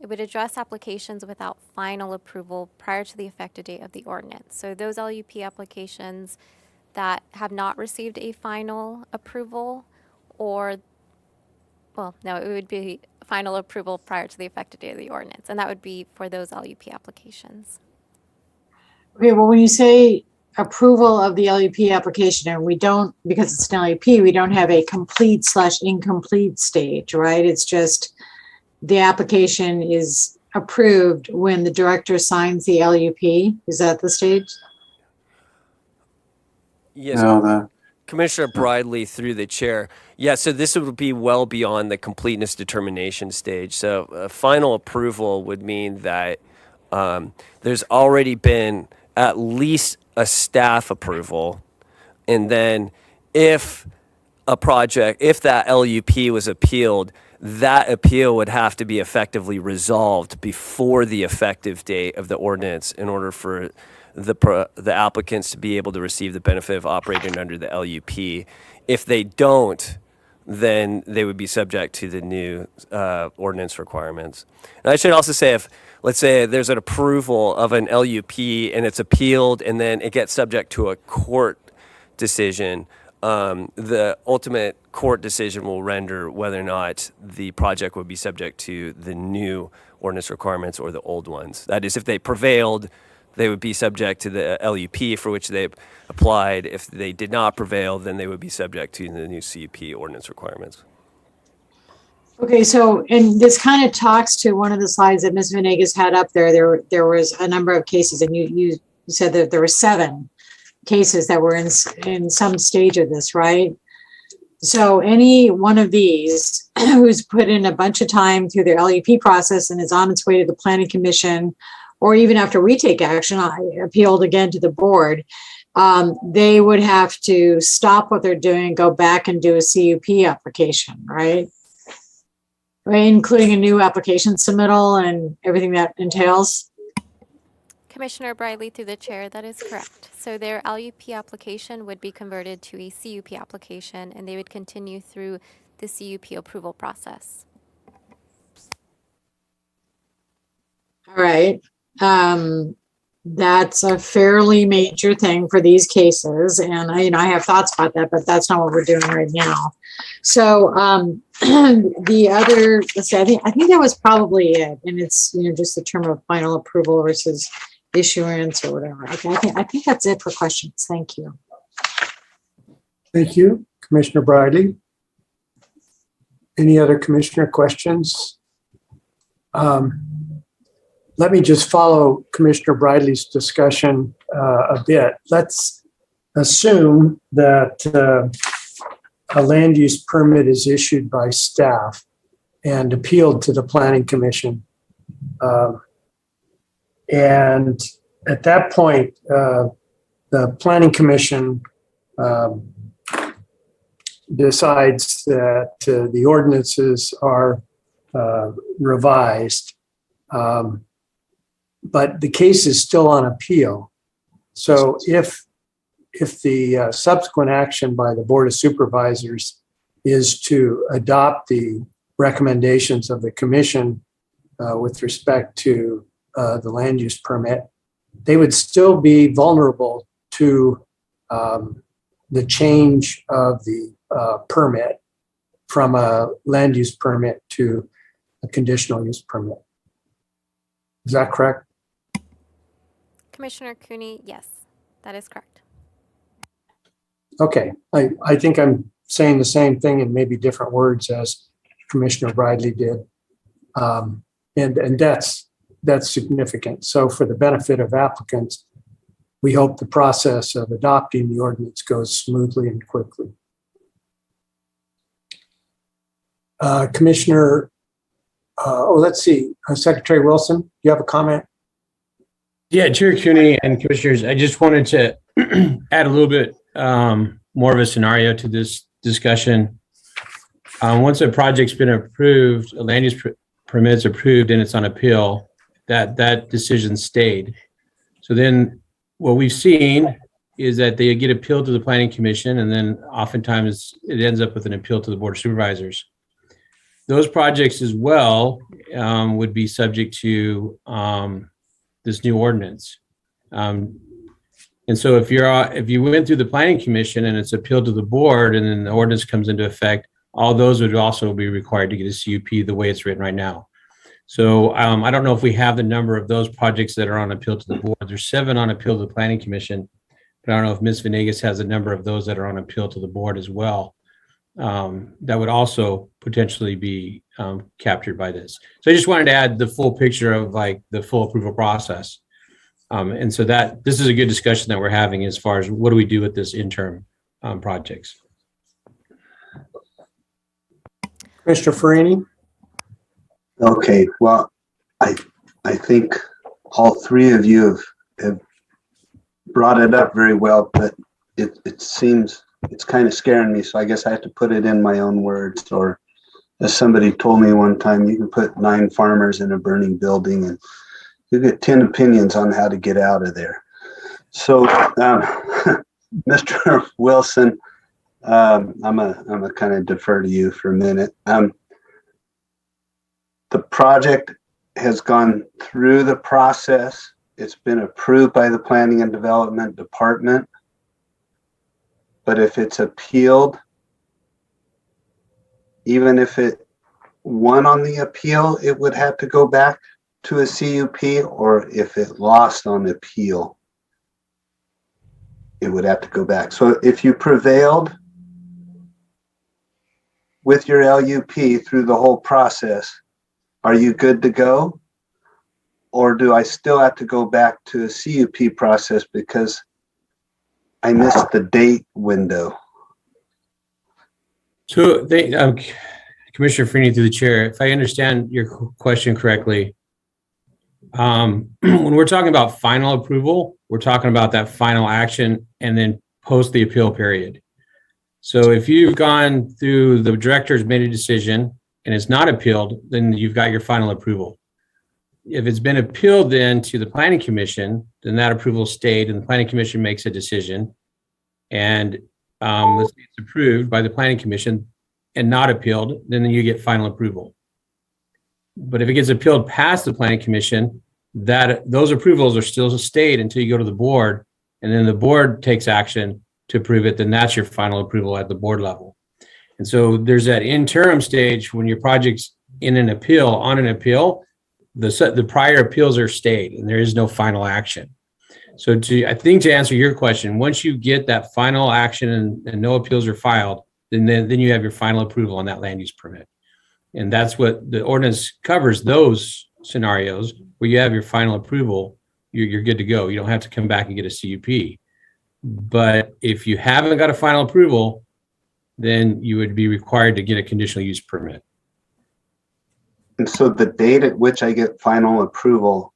would address applications without final approval prior to the effective date of the ordinance. So those LUP applications that have not received a final approval, it would be final approval prior to the effective date of the ordinance. And that would be for those LUP applications. Okay, well, when you say approval of the LUP application, and we don't, because it's an LUP, we don't have a complete/incomplete stage, right? It's just the application is approved when the director signs the LUP. Is that the stage? Yes. No, Commissioner Bridley through the chair. Yeah, so this would be well beyond the completeness determination stage. So final approval would mean that there's already been at least a staff approval. And then if that LUP was appealed, that appeal would have to be effectively resolved before the effective date of the ordinance in order for the applicants to be able to receive the benefit of operating under the LUP. If they don't, then they would be subject to the new ordinance requirements. And I should also say, if let's say there's an approval of an LUP and it's appealed and then it gets subject to a court decision, the ultimate court decision will render whether or not the project would be subject to the new ordinance requirements or the old ones. That is, if they prevailed, they would be subject to the LUP for which they applied. If they did not prevail, then they would be subject to the new CUP ordinance requirements. Okay, so, and this kind of talks to one of the slides that Ms. Venegas had up there. There was a number of cases, and you said that there were 7 cases that were in some stage of this, right? So any one of these who's put in a bunch of time through their LUP process and is on its way to the Planning Commission, or even after we take action, I appealed again to the board, they would have to stop what they're doing and go back and do a CUP application, right? Including a new application submittal and everything that entails. Commissioner Briley through the chair, that is correct. So their LUP application would be converted to a CUP application and they would continue through the CUP approval process. All right. That's a fairly major thing for these cases. And I have thoughts about that, but that's not what we're doing right now. So the other, let's see, I think that was probably it. And it's, just the term of final approval versus issuance or whatever. Okay, I think that's it for questions. Thank you. Thank you, Commissioner Bridley. Any other commissioner questions? Let me just follow Commissioner Bridley's discussion a bit. Let's assume that a land use permit is issued by staff and appealed to the Planning Commission. And at that point, the Planning Commission decides that the ordinances are revised. But the case is still on appeal. So if the subsequent action by the Board of Supervisors is to adopt the recommendations of the commission with respect to the land use permit, they would still be vulnerable to the change of the permit from a land use permit to a conditional use permit. Is that correct? Commissioner Cooney, yes, that is correct. Okay, I think I'm saying the same thing in maybe different words as Commissioner Bridley did. And that's significant. So for the benefit of applicants, we hope the process of adopting the ordinance goes smoothly and quickly. Commissioner, let's see, Secretary Wilson, you have a comment? Yeah, Chair Cooney and Commissioners, I just wanted to add a little bit more of a scenario to this discussion. Once a project's been approved, a land use permit's approved and it's on appeal, that decision stayed. So then what we've seen is that they get appealed to the Planning Commission, and then oftentimes it ends up with an appeal to the Board of Supervisors. Those projects as well would be subject to this new ordinance. And so if you went through the Planning Commission and it's appealed to the board and then the ordinance comes into effect, all those would also be required to get a CUP the way it's written right now. So I don't know if we have the number of those projects that are on appeal to the board. There's 7 on appeal to the Planning Commission, but I don't know if Ms. Venegas has a number of those that are on appeal to the board as well. That would also potentially be captured by this. So I just wanted to add the full picture of like the full approval process. And so that this is a good discussion that we're having as far as what do we do with this interim projects. Commissioner Farini? Okay, well, I think all three of you have brought it up very well, but it seems it's kind of scaring me. So I guess I have to put it in my own words, or as somebody told me one time, you can put 9 farmers in a burning building and you get 10 opinions on how to get out of there. So, Mr. Wilson, I'm gonna kind of defer to you for a minute. The project has gone through the process. It's been approved by the Planning and Development Department. But if it's appealed, even if it won on the appeal, it would have to go back to a CUP, or if it lost on appeal, it would have to go back. So if you prevailed with your LUP through the whole process, are you good to go? Or do I still have to go back to a CUP process because I missed the date window? So, Commissioner Freeney, through the chair, if I understand your question correctly, when we're talking about final approval, we're talking about that final action and then post the appeal period. So if you've gone through, the director's made a decision and it's not appealed, then you've got your final approval. If it's been appealed then to the Planning Commission, then that approval stayed and the Planning Commission makes a decision. And let's say it's approved by the Planning Commission and not appealed, then you get final approval. But if it gets appealed past the Planning Commission, those approvals are still stayed until you go to the board, and then the board takes action to approve it, then that's your final approval at the board level. And so there's that interim stage when your project's on an appeal, the prior appeals are stayed and there is no final action. So I think to answer your question, once you get that final action and no appeals are filed, then you have your final approval on that land use permit. And that's what the ordinance covers, those scenarios where you have your final approval, you're good to go. You don't have to come back and get a CUP. But if you haven't got a final approval, then you would be required to get a conditional use permit. And so the date at which I get final approval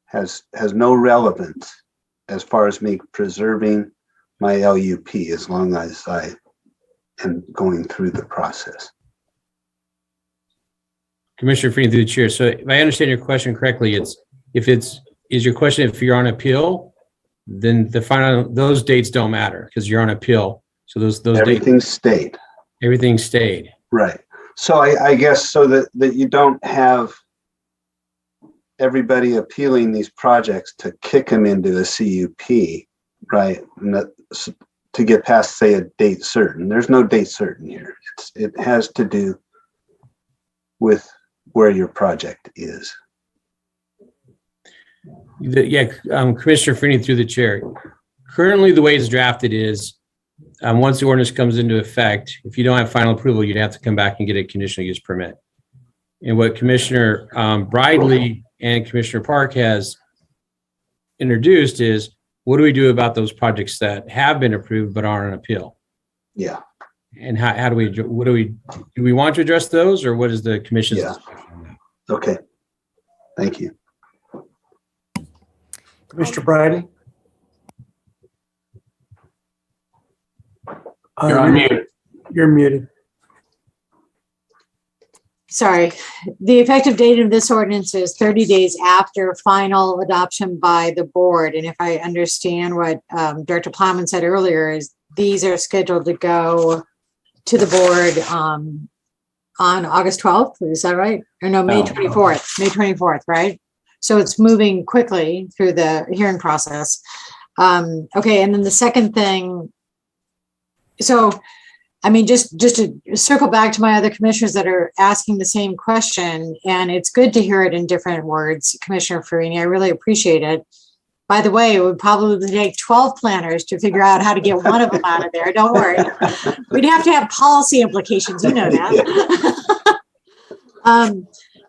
has no relevance as far as me preserving my LUP, as long as I am going through the process. Commissioner Freeney, through the chair. So if I understand your question correctly, is your question if you're on appeal, then those dates don't matter because you're on appeal. So those everything stayed. Everything stayed. Right. So I guess so that you don't have everybody appealing these projects to kick them into a CUP, right? To get past, say, a date certain. There's no date certain here. It has to do with where your project is. Commissioner Freeney, through the chair. Currently, the way it's drafted is once the ordinance comes into effect, if you don't have final approval, you'd have to come back and get a conditional use permit. And what Commissioner Bridley and Commissioner Park has introduced is, what do we do about those projects that have been approved but aren't on appeal? Yeah. And do we want to address those, or what is the commission's discussion on that? Okay. Thank you. Mr. Bridley? You're on mute. You're muted. Sorry. The effective date of this ordinance is 30 days after final adoption by the board. And if I understand what Director Plowman said earlier, is these are scheduled to go to the board on August 12th. Is that right? Or no, May 24th. May 24th, right? So it's moving quickly through the hearing process. Okay, and then the second thing, so I mean, just to circle back to my other commissioners that are asking the same question, and it's good to hear it in different words, Commissioner Farini, I really appreciate it. By the way, it would probably take 12 planners to figure out how to get one of them out of there. Don't worry. We'd have to have policy implications, you know that.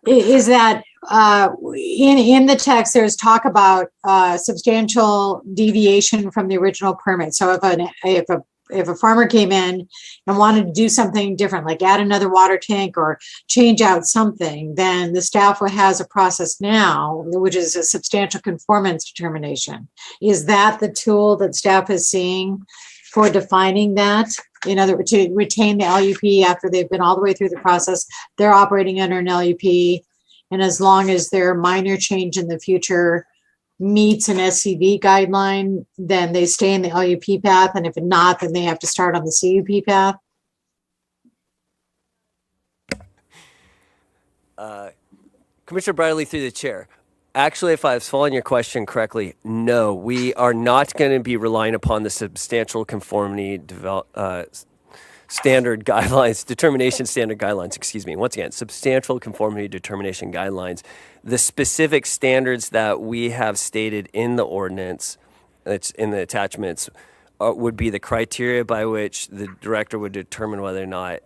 Is that in the text, there's talk about substantial deviation from the original permit. So if if a farmer came in and wanted to do something different, like add another water tank or change out something, then the staff has a process now, which is a substantial conformance determination. Is that the tool that staff is seeing for defining that? In other words, to retain the LUP after they've been all the way through the process, they're operating under an LUP. And as long as their minor change in the future meets an SCV guideline, then they stay in the LUP path. And if not, then they have to start on the CUP path. Commissioner Bradley, through the chair. Actually, if I was following your question correctly, no, we are not going to be relying upon the substantial conformity standard guidelines, determination standard guidelines, excuse me. Once again, substantial conformity determination guidelines. The specific standards that we have stated in the ordinance, it's in the attachments, would be the criteria by which the director would determine whether or not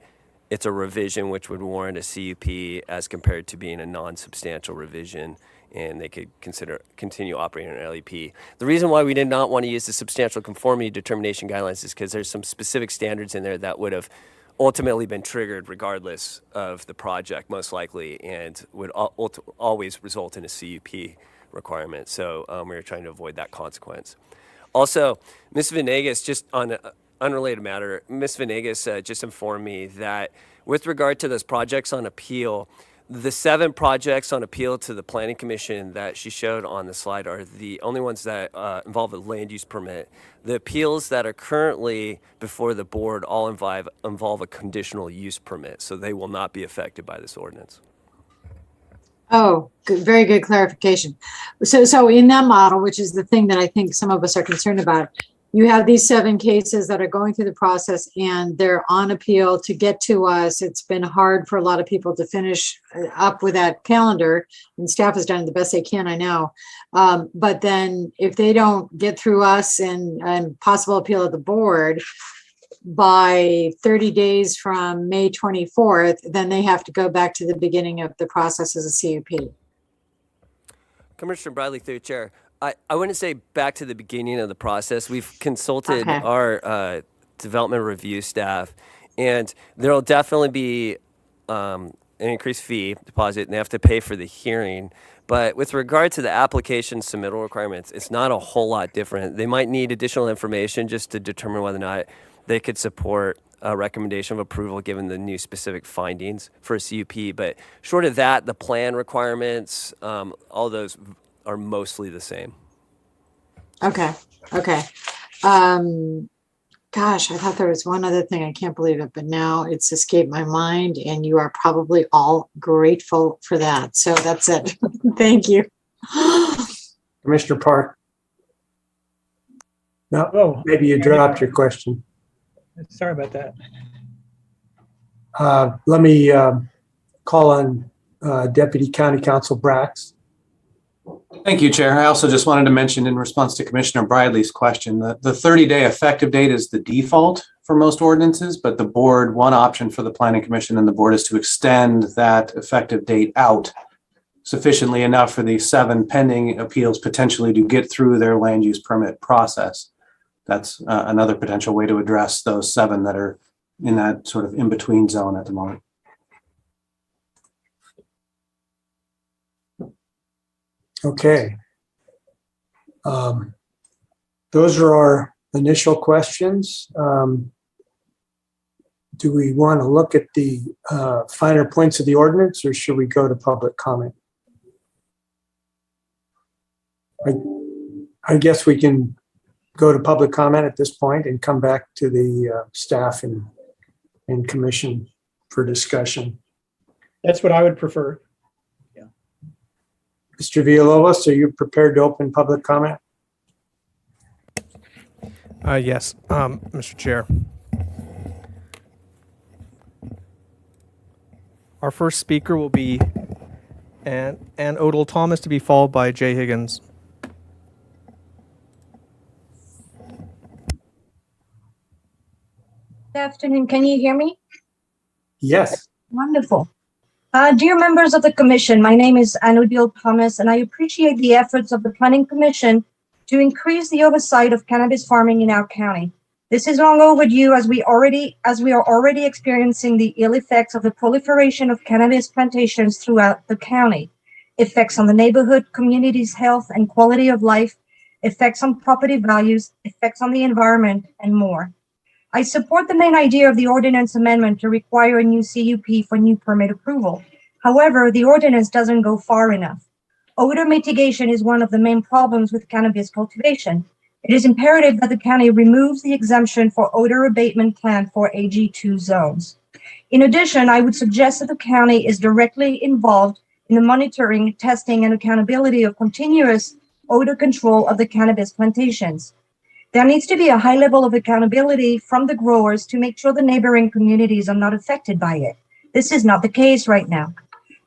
it's a revision which would warrant a CUP as compared to being a non-substantial revision, and they could continue operating an LEP. The reason why we did not want to use the substantial conformity determination guidelines is because there's some specific standards in there that would have ultimately been triggered regardless of the project, most likely, and would always result in a CUP requirement. So we were trying to avoid that consequence. Also, Ms. Venegas, just on an unrelated matter, Ms. Venegas just informed me that with regard to those projects on appeal, the 7 projects on appeal to the Planning Commission that she showed on the slide are the only ones that involve a land use permit. The appeals that are currently before the board all involve a conditional use permit, so they will not be affected by this ordinance. Oh, good, very good clarification. So in that model, which is the thing that I think some of us are concerned about, you have these 7 cases that are going through the process and they're on appeal to get to us. It's been hard for a lot of people to finish up with that calendar, and staff has done the best they can, I know. But then if they don't get through us and possible appeal at the board by 30 days from May 24th, then they have to go back to the beginning of the process as a CUP. Commissioner Bradley, through the chair. I wouldn't say back to the beginning of the process. We've consulted Okay. our development review staff, and there'll definitely be an increased fee deposit, and they have to pay for the hearing. But with regard to the application submittal requirements, it's not a whole lot different. They might need additional information just to determine whether or not they could support a recommendation of approval given the new specific findings for a CUP. But short of that, the plan requirements, all those are mostly the same. Okay. Gosh, I thought there was one other thing. I can't believe it, but now it's escaped my mind, and you are probably all grateful for that. So that's it. Thank you. Commissioner Park. No, maybe you dropped your question. Sorry about that. Let me call on Deputy County Counsel Brax. Thank you, Chair. I also just wanted to mention in response to Commissioner Bradley's question that the 30-day effective date is the default for most ordinances, but the board, one option for the Planning Commission and the board is to extend that effective date out sufficiently enough for the 7 pending appeals potentially to get through their land use permit process. That's another potential way to address those 7 that are in that sort of in-between zone at the moment. Okay. Those are our initial questions. Do we want to look at the finer points of the ordinance, or should we go to public comment? I guess we can go to public comment at this point and come back to the staff and commission for discussion. That's what I would prefer. Mr. Villalobos, are you prepared to open public comment? Yes, Mr. Chair. Our first speaker will be Ann Odell Thomas, to be followed by Jay Higgins. Good afternoon. Can you hear me? Yes. Wonderful. Dear members of the commission, my name is Anodil Thomas, and I appreciate the efforts of the Planning Commission to increase the oversight of cannabis farming in our county. This is long overdue as we are already experiencing the ill effects of the proliferation of cannabis plantations throughout the county. Effects on the neighborhood, community's health and quality of life, effects on property values, effects on the environment, and more. I support the main idea of the ordinance amendment to require a new CUP for new permit approval. However, the ordinance doesn't go far enough. Odor mitigation is one of the main problems with cannabis cultivation. It is imperative that the county removes the exemption for odor abatement plan for AG2 zones. In addition, I would suggest that the county is directly involved in the monitoring, testing, and accountability of continuous odor control of the cannabis plantations. There needs to be a high level of accountability from the growers to make sure the neighboring communities are not affected by it. This is not the case right now.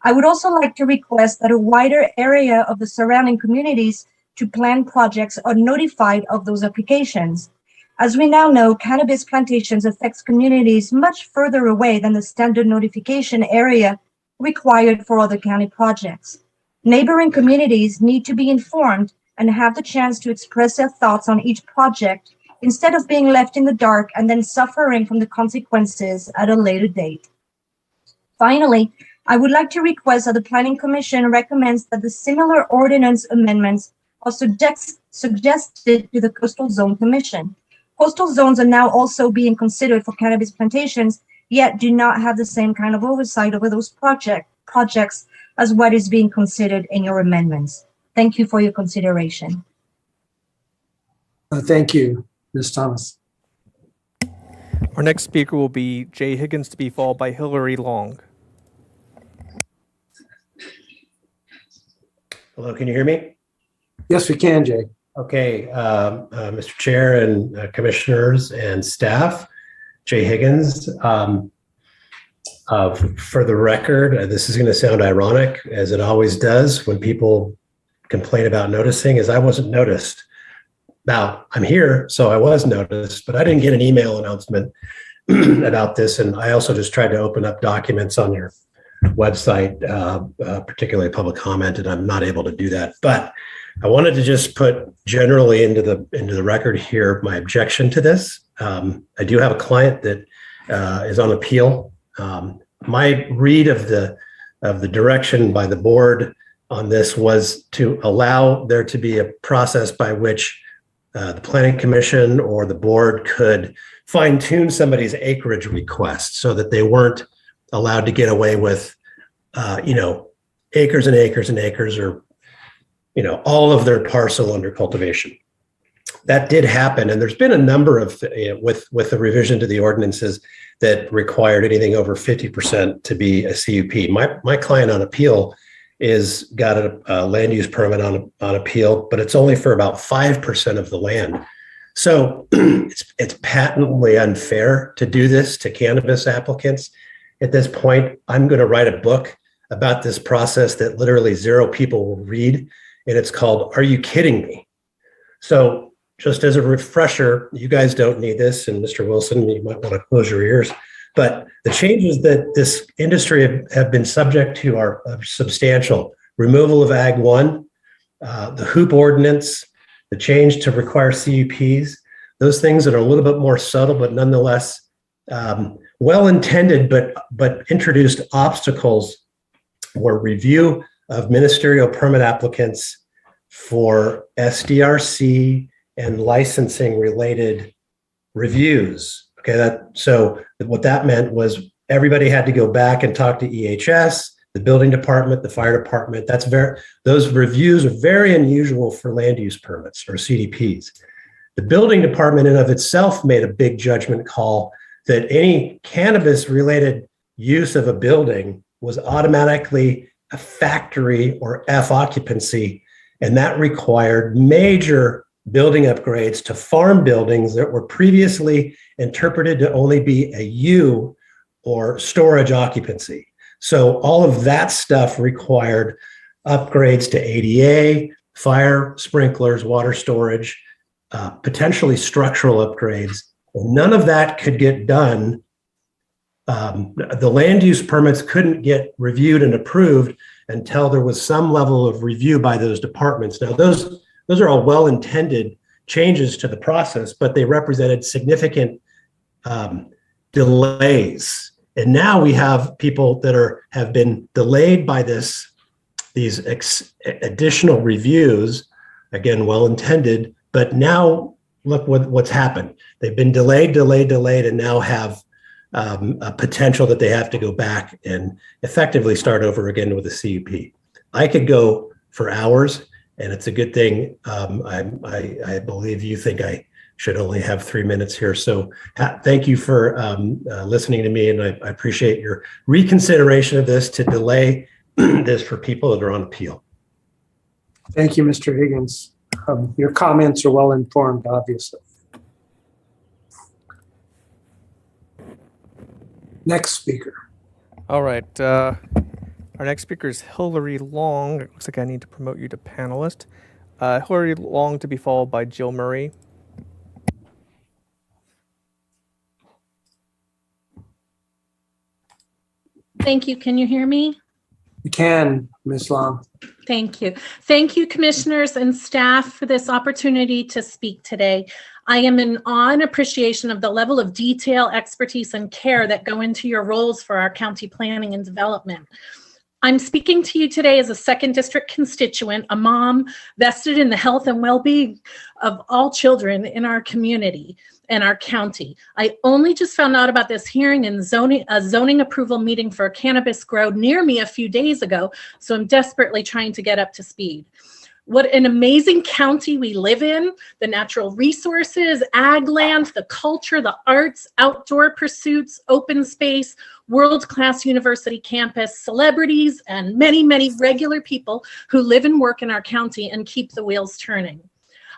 I would also like to request that a wider area of the surrounding communities to plan projects are notified of those applications. As we now know, cannabis plantations affects communities much further away than the standard notification area required for other county projects. Neighboring communities need to be informed and have the chance to express their thoughts on each project instead of being left in the dark and then suffering from the consequences at a later date. Finally, I would like to request that the Planning Commission recommends that the similar ordinance amendments are suggested to the Coastal Zone Commission. Coastal zones are now also being considered for cannabis plantations, yet do not have the same kind of oversight over those projects as what is being considered in your amendments. Thank you for your consideration. Thank you, Ms. Thomas. Our next speaker will be Jay Higgins, to be followed by Hillary Long. Hello, can you hear me? Yes, we can, Jay. Okay, Mr. Chair and commissioners and staff, Jay Higgins. For the record, this is going to sound ironic, as it always does when people complain about noticing, is I wasn't noticed. Now, I'm here, so I was noticed, but I didn't get an email announcement about this. And I also just tried to open up documents on your website, particularly public comment, and I'm not able to do that. But I wanted to just put generally into the record here my objection to this. I do have a client that is on appeal. My read of the direction by the board on this was to allow there to be a process by which the Planning Commission or the board could fine-tune somebody's acreage request so that they weren't allowed to get away with, acres and acres and acres, or, all of their parcel under cultivation. That did happen, and there's been a number of, with the revision to the ordinances that required anything over 50% to be a CUP. My client on appeal got a land use permit on appeal, but it's only for about 5% of the land. So it's patently unfair to do this to cannabis applicants. At this point, I'm going to write a book about this process that literally 0 people will read, and it's called "Are You Kidding Me?" So just as a refresher, you guys don't need this, and Mr. Wilson, you might want to close your ears, but the changes that this industry have been subject to are substantial. Removal of Ag 1, the hoop ordinance, the change to require CUPs, those things that are a little bit more subtle, but nonetheless well-intended, but introduced obstacles were review of ministerial permit applicants for SDRC and licensing related reviews. Okay, so what that meant was everybody had to go back and talk to EHS, the building department, the fire department. Those reviews are very unusual for land use permits or CDPs. The building department in of itself made a big judgment call that any cannabis related use of a building was automatically a factory or F occupancy, and that required major building upgrades to farm buildings that were previously interpreted to only be a U or storage occupancy. So all of that stuff required upgrades to ADA, fire sprinklers, water storage, potentially structural upgrades. None of that could get done. The land use permits couldn't get reviewed and approved until there was some level of review by those departments. Now, those are all well-intended changes to the process, but they represented significant delays. And now we have people that have been delayed by these additional reviews, again, well-intended, but now look what's happened. They've been delayed, and now have a potential that they have to go back and effectively start over again with a CUP. I could go for hours, and it's a good thing. I believe you think I should only have 3 minutes here. So thank you for listening to me, and I appreciate your reconsideration of this to delay this for people that are on appeal. Thank you, Mr. Higgins. Your comments are well informed, obviously. Next speaker. All right. Our next speaker is Hillary Long. It looks like I need to promote you to panelist. Hillary Long to be followed by Jill Murray. Thank you. Can you hear me? You can, Ms. Long. Thank you. Thank you, commissioners and staff, for this opportunity to speak today. I am in awe and appreciation of the level of detail, expertise, and care that go into your roles for our county planning and development. I'm speaking to you today as a 2nd District constituent, a mom vested in the health and well-being of all children in our community and our county. I only just found out about this hearing and a zoning approval meeting for a cannabis grow near me a few days ago, so I'm desperately trying to get up to speed. What an amazing county we live in, the natural resources, ag land, the culture, the arts, outdoor pursuits, open space, world-class university campus, celebrities, and many, many regular people who live and work in our county and keep the wheels turning.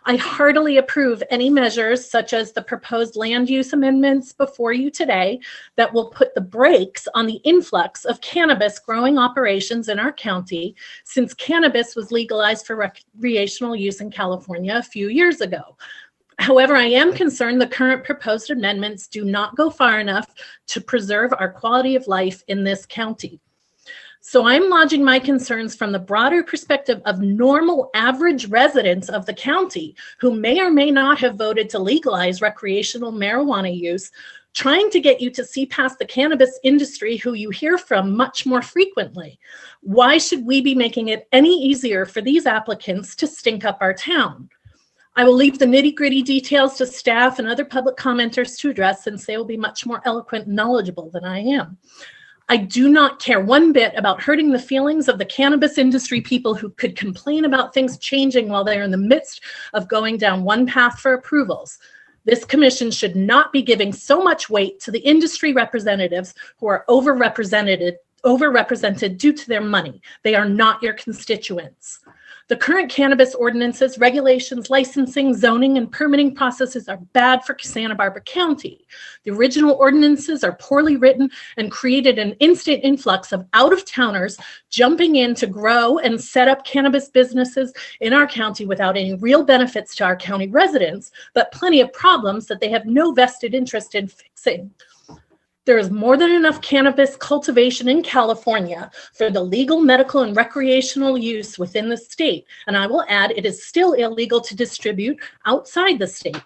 I heartily approve any measures such as the proposed land use amendments before you today that will put the brakes on the influx of cannabis growing operations in our county since cannabis was legalized for recreational use in California a few years ago. However, I am concerned the current proposed amendments do not go far enough to preserve our quality of life in this county. So I'm lodging my concerns from the broader perspective of normal average residents of the county who may or may not have voted to legalize recreational marijuana use, trying to get you to see past the cannabis industry who you hear from much more frequently. Why should we be making it any easier for these applicants to stink up our town? I will leave the nitty-gritty details to staff and other public commenters to address since they will be much more eloquent and knowledgeable than I am. I do not care one bit about hurting the feelings of the cannabis industry people who could complain about things changing while they're in the midst of going down one path for approvals. This commission should not be giving so much weight to the industry representatives who are overrepresented due to their money. They are not your constituents. The current cannabis ordinances, regulations, licensing, zoning, and permitting processes are bad for Santa Barbara County. The original ordinances are poorly written and created an instant influx of out-of-towners jumping in to grow and set up cannabis businesses in our county without any real benefits to our county residents, but plenty of problems that they have no vested interest in fixing. There is more than enough cannabis cultivation in California for the legal, medical, and recreational use within the state. And I will add, it is still illegal to distribute outside the state.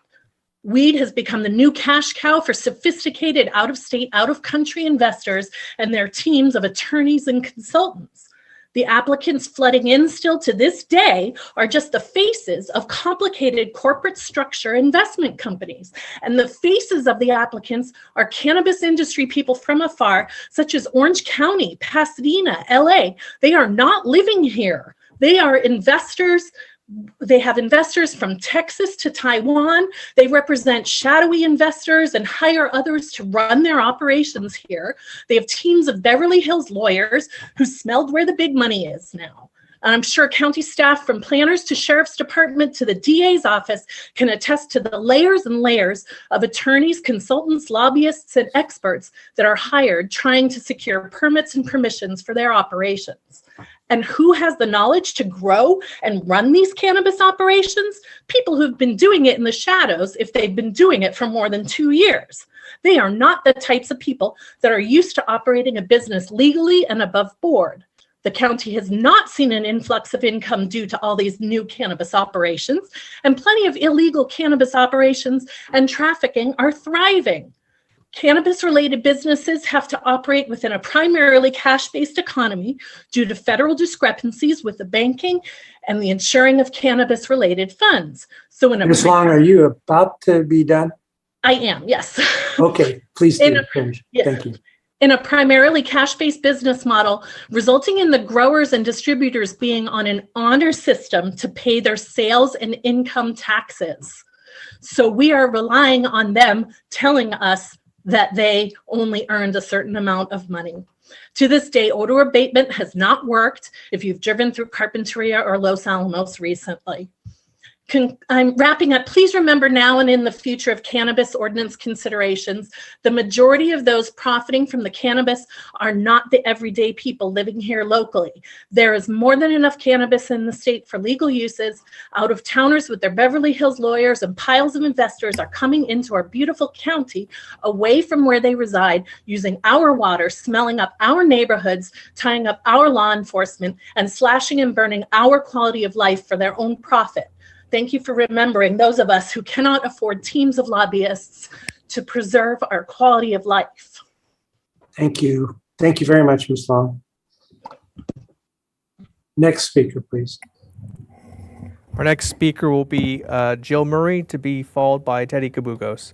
Weed has become the new cash cow for sophisticated out-of-state, out-of-country investors and their teams of attorneys and consultants. The applicants flooding in still to this day are just the faces of complicated corporate structure investment companies. And the faces of the applicants are cannabis industry people from afar, such as Orange County, Pasadena, LA. They are not living here. They are investors. They have investors from Texas to Taiwan. They represent shadowy investors and hire others to run their operations here. They have teams of Beverly Hills lawyers who smelled where the big money is now. And I'm sure county staff from planners to sheriff's department to the DA's office can attest to the layers and layers of attorneys, consultants, lobbyists, and experts that are hired trying to secure permits and permissions for their operations. And who has the knowledge to grow and run these cannabis operations? People who've been doing it in the shadows if they've been doing it for more than 2 years. They are not the types of people that are used to operating a business legally and above board. The county has not seen an influx of income due to all these new cannabis operations, and plenty of illegal cannabis operations and trafficking are thriving. Cannabis-related businesses have to operate within a primarily cash-based economy due to federal discrepancies with the banking and the insuring of cannabis-related funds. So in a Ms. Long, are you about to be done? I am, yes. Okay, please do finish. Yes. Thank you. In a primarily cash-based business model, resulting in the growers and distributors being on an honor system to pay their sales and income taxes. So we are relying on them telling us that they only earned a certain amount of money. To this day, odor abatement has not worked if you've driven through Carpinteria or Los Alamos recently. I'm wrapping up. Please remember now and in the future of cannabis ordinance considerations, the majority of those profiting from the cannabis are not the everyday people living here locally. There is more than enough cannabis in the state for legal uses. Out-of-towners with their Beverly Hills lawyers and piles of investors are coming into our beautiful county away from where they reside, using our water, smelling up our neighborhoods, tying up our law enforcement, and slashing and burning our quality of life for their own profit. Thank you for remembering those of us who cannot afford teams of lobbyists to preserve our quality of life. Thank you. Thank you very much, Ms. Long. Next speaker, please. Our next speaker will be Jill Murray, to be followed by Teddy Kabugos.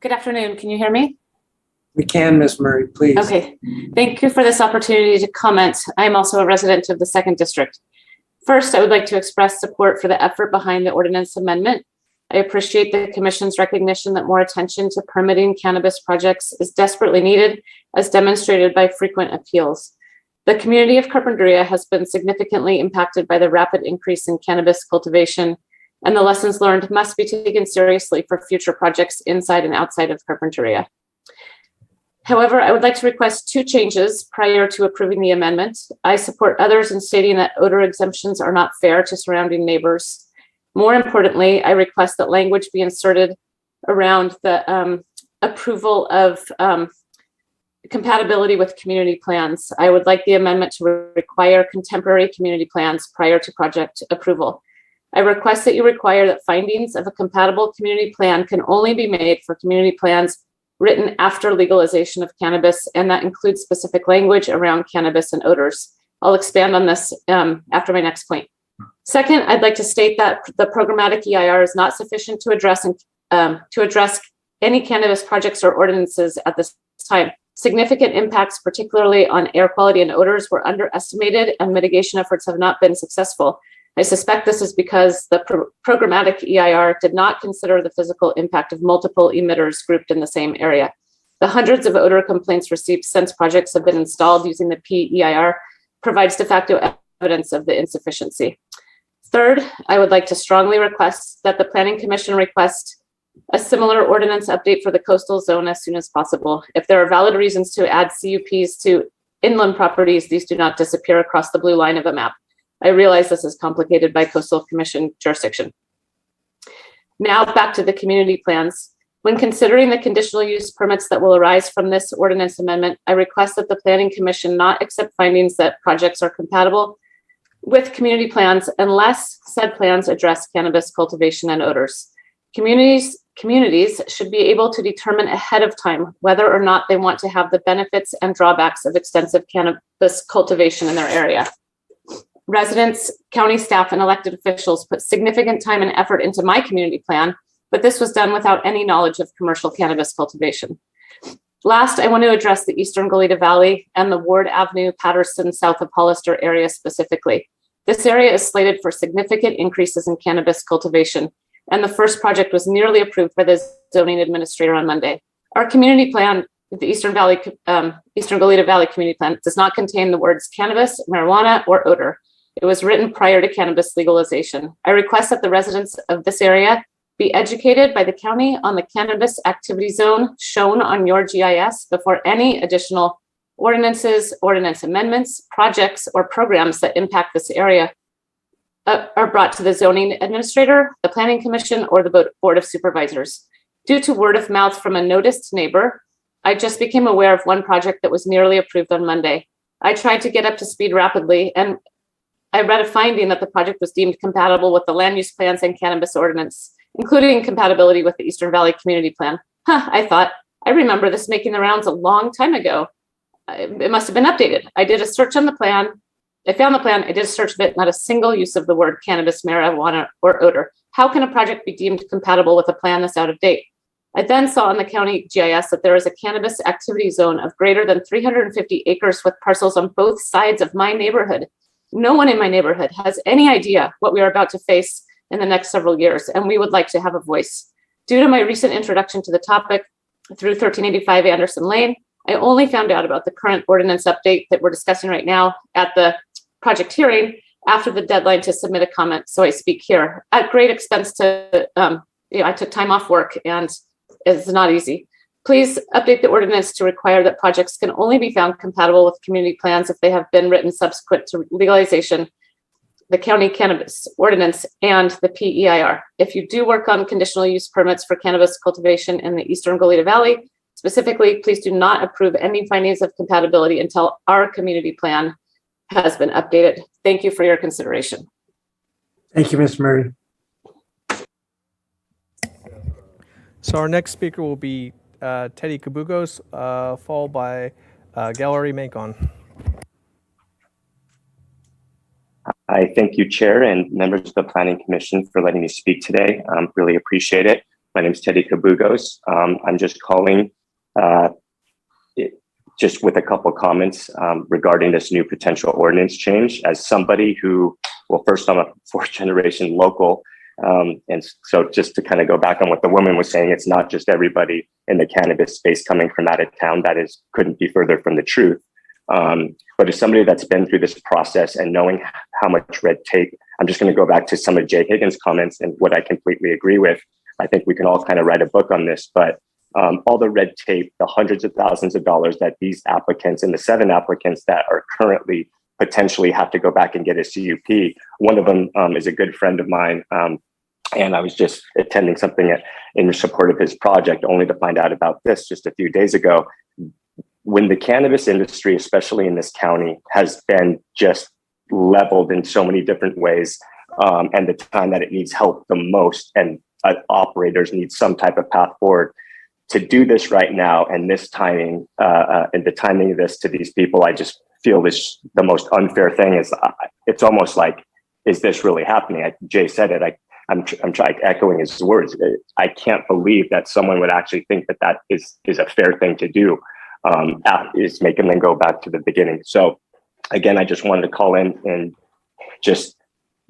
Good afternoon. Can you hear me? We can, Ms. Murray, please. Okay. Thank you for this opportunity to comment. I am also a resident of the 2nd District. First, I would like to express support for the effort behind the ordinance amendment. I appreciate the Commission's recognition that more attention to permitting cannabis projects is desperately needed, as demonstrated by frequent appeals. The community of Carpinteria has been significantly impacted by the rapid increase in cannabis cultivation, and the lessons learned must be taken seriously for future projects inside and outside of Carpinteria. However, I would like to request 2 changes prior to approving the amendment. I support others in stating that odor exemptions are not fair to surrounding neighbors. More importantly, I request that language be inserted around the approval of compatibility with community plans. I would like the amendment to require contemporary community plans prior to project approval. I request that you require that findings of a compatible community plan can only be made for community plans written after legalization of cannabis, and that includes specific language around cannabis and odors. I'll expand on this after my next point. Second, I'd like to state that the programmatic EIR is not sufficient to address any cannabis projects or ordinances at this time. Significant impacts, particularly on air quality and odors, were underestimated, and mitigation efforts have not been successful. I suspect this is because the programmatic EIR did not consider the physical impact of multiple emitters grouped in the same area. The hundreds of odor complaints received since projects have been installed using the PEIR provides de facto evidence of the insufficiency. Third, I would like to strongly request that the Planning Commission request a similar ordinance update for the coastal zone as soon as possible. If there are valid reasons to add CUPs to inland properties, these do not disappear across the blue line of a map. I realize this is complicated by Coastal Commission jurisdiction. Now back to the community plans. When considering the conditional use permits that will arise from this ordinance amendment, I request that the Planning Commission not accept findings that projects are compatible with community plans unless said plans address cannabis cultivation and odors. Communities should be able to determine ahead of time whether or not they want to have the benefits and drawbacks of extensive cannabis cultivation in their area. Residents, county staff, and elected officials put significant time and effort into my community plan, but this was done without any knowledge of commercial cannabis cultivation. Last, I want to address the Eastern Goleta Valley and the Ward Avenue, Patterson, south of Hollister area specifically. This area is slated for significant increases in cannabis cultivation, and the first project was nearly approved by the zoning administrator on Monday. Our community plan, the Eastern Goleta Valley Community Plan, does not contain the words cannabis, marijuana, or odor. It was written prior to cannabis legalization. I request that the residents of this area be educated by the county on the cannabis activity zone shown on your GIS before any additional ordinances, ordinance amendments, projects, or programs that impact this area are brought to the zoning administrator, the planning commission, or the board of supervisors. Due to word of mouth from a noticed neighbor, I just became aware of one project that was nearly approved on Monday. I tried to get up to speed rapidly, and I read a finding that the project was deemed compatible with the land use plans and cannabis ordinance, including compatibility with the Eastern Valley Community Plan. I thought, I remember this making the rounds a long time ago. It must have been updated. I did a search on the plan. I found the plan. I did a search of it. Not a single use of the word cannabis, marijuana, or odor. How can a project be deemed compatible with a plan that's out of date? I then saw on the county GIS that there is a cannabis activity zone of greater than 350 acres with parcels on both sides of my neighborhood. No one in my neighborhood has any idea what we are about to face in the next several years, and we would like to have a voice. Due to my recent introduction to the topic through 1385 Anderson Lane, I only found out about the current ordinance update that we're discussing right now at the project hearing after the deadline to submit a comment. So I speak here at great expense to, I took time off work, and it's not easy. Please update the ordinance to require that projects can only be found compatible with community plans if they have been written subsequent to legalization, the county cannabis ordinance, and the PEIR. If you do work on conditional use permits for cannabis cultivation in the Eastern Goleta Valley, specifically, please do not approve any findings of compatibility until our community plan has been updated. Thank you for your consideration. Thank you, Ms. Murray. So our next speaker will be Teddy Kabugos, followed by Gallery Macon. I thank you, Chair, and members of the Planning Commission for letting me speak today. Really appreciate it. My name is Teddy Kabugos. I'm just calling just with a couple comments regarding this new potential ordinance change. As somebody who, well, first I'm a fourth generation local, and so just to kind of go back on what the woman was saying, it's not just everybody in the cannabis space coming from out of town. That couldn't be further from the truth. But as somebody that's been through this process and knowing how much red tape, I'm just going to go back to some of Jay Higgins' comments and what I completely agree with. I think we can all kind of write a book on this, but all the red tape, the hundreds of thousands of dollars that these applicants and the 7 applicants that are currently potentially have to go back and get a CUP. One of them is a good friend of mine. And I was just attending something in support of his project, only to find out about this just a few days ago. When the cannabis industry, especially in this county, has been just leveled in so many different ways, and the time that it needs help the most, and operators need some type of path forward, to do this right now and this timing, and the timing of this to these people, I just feel this the most unfair thing is it's almost like, is this really happening? Jay said it. I'm trying echoing his words. I can't believe that someone would actually think that is a fair thing to do. Is making them go back to the beginning. So again, I just wanted to call in and just,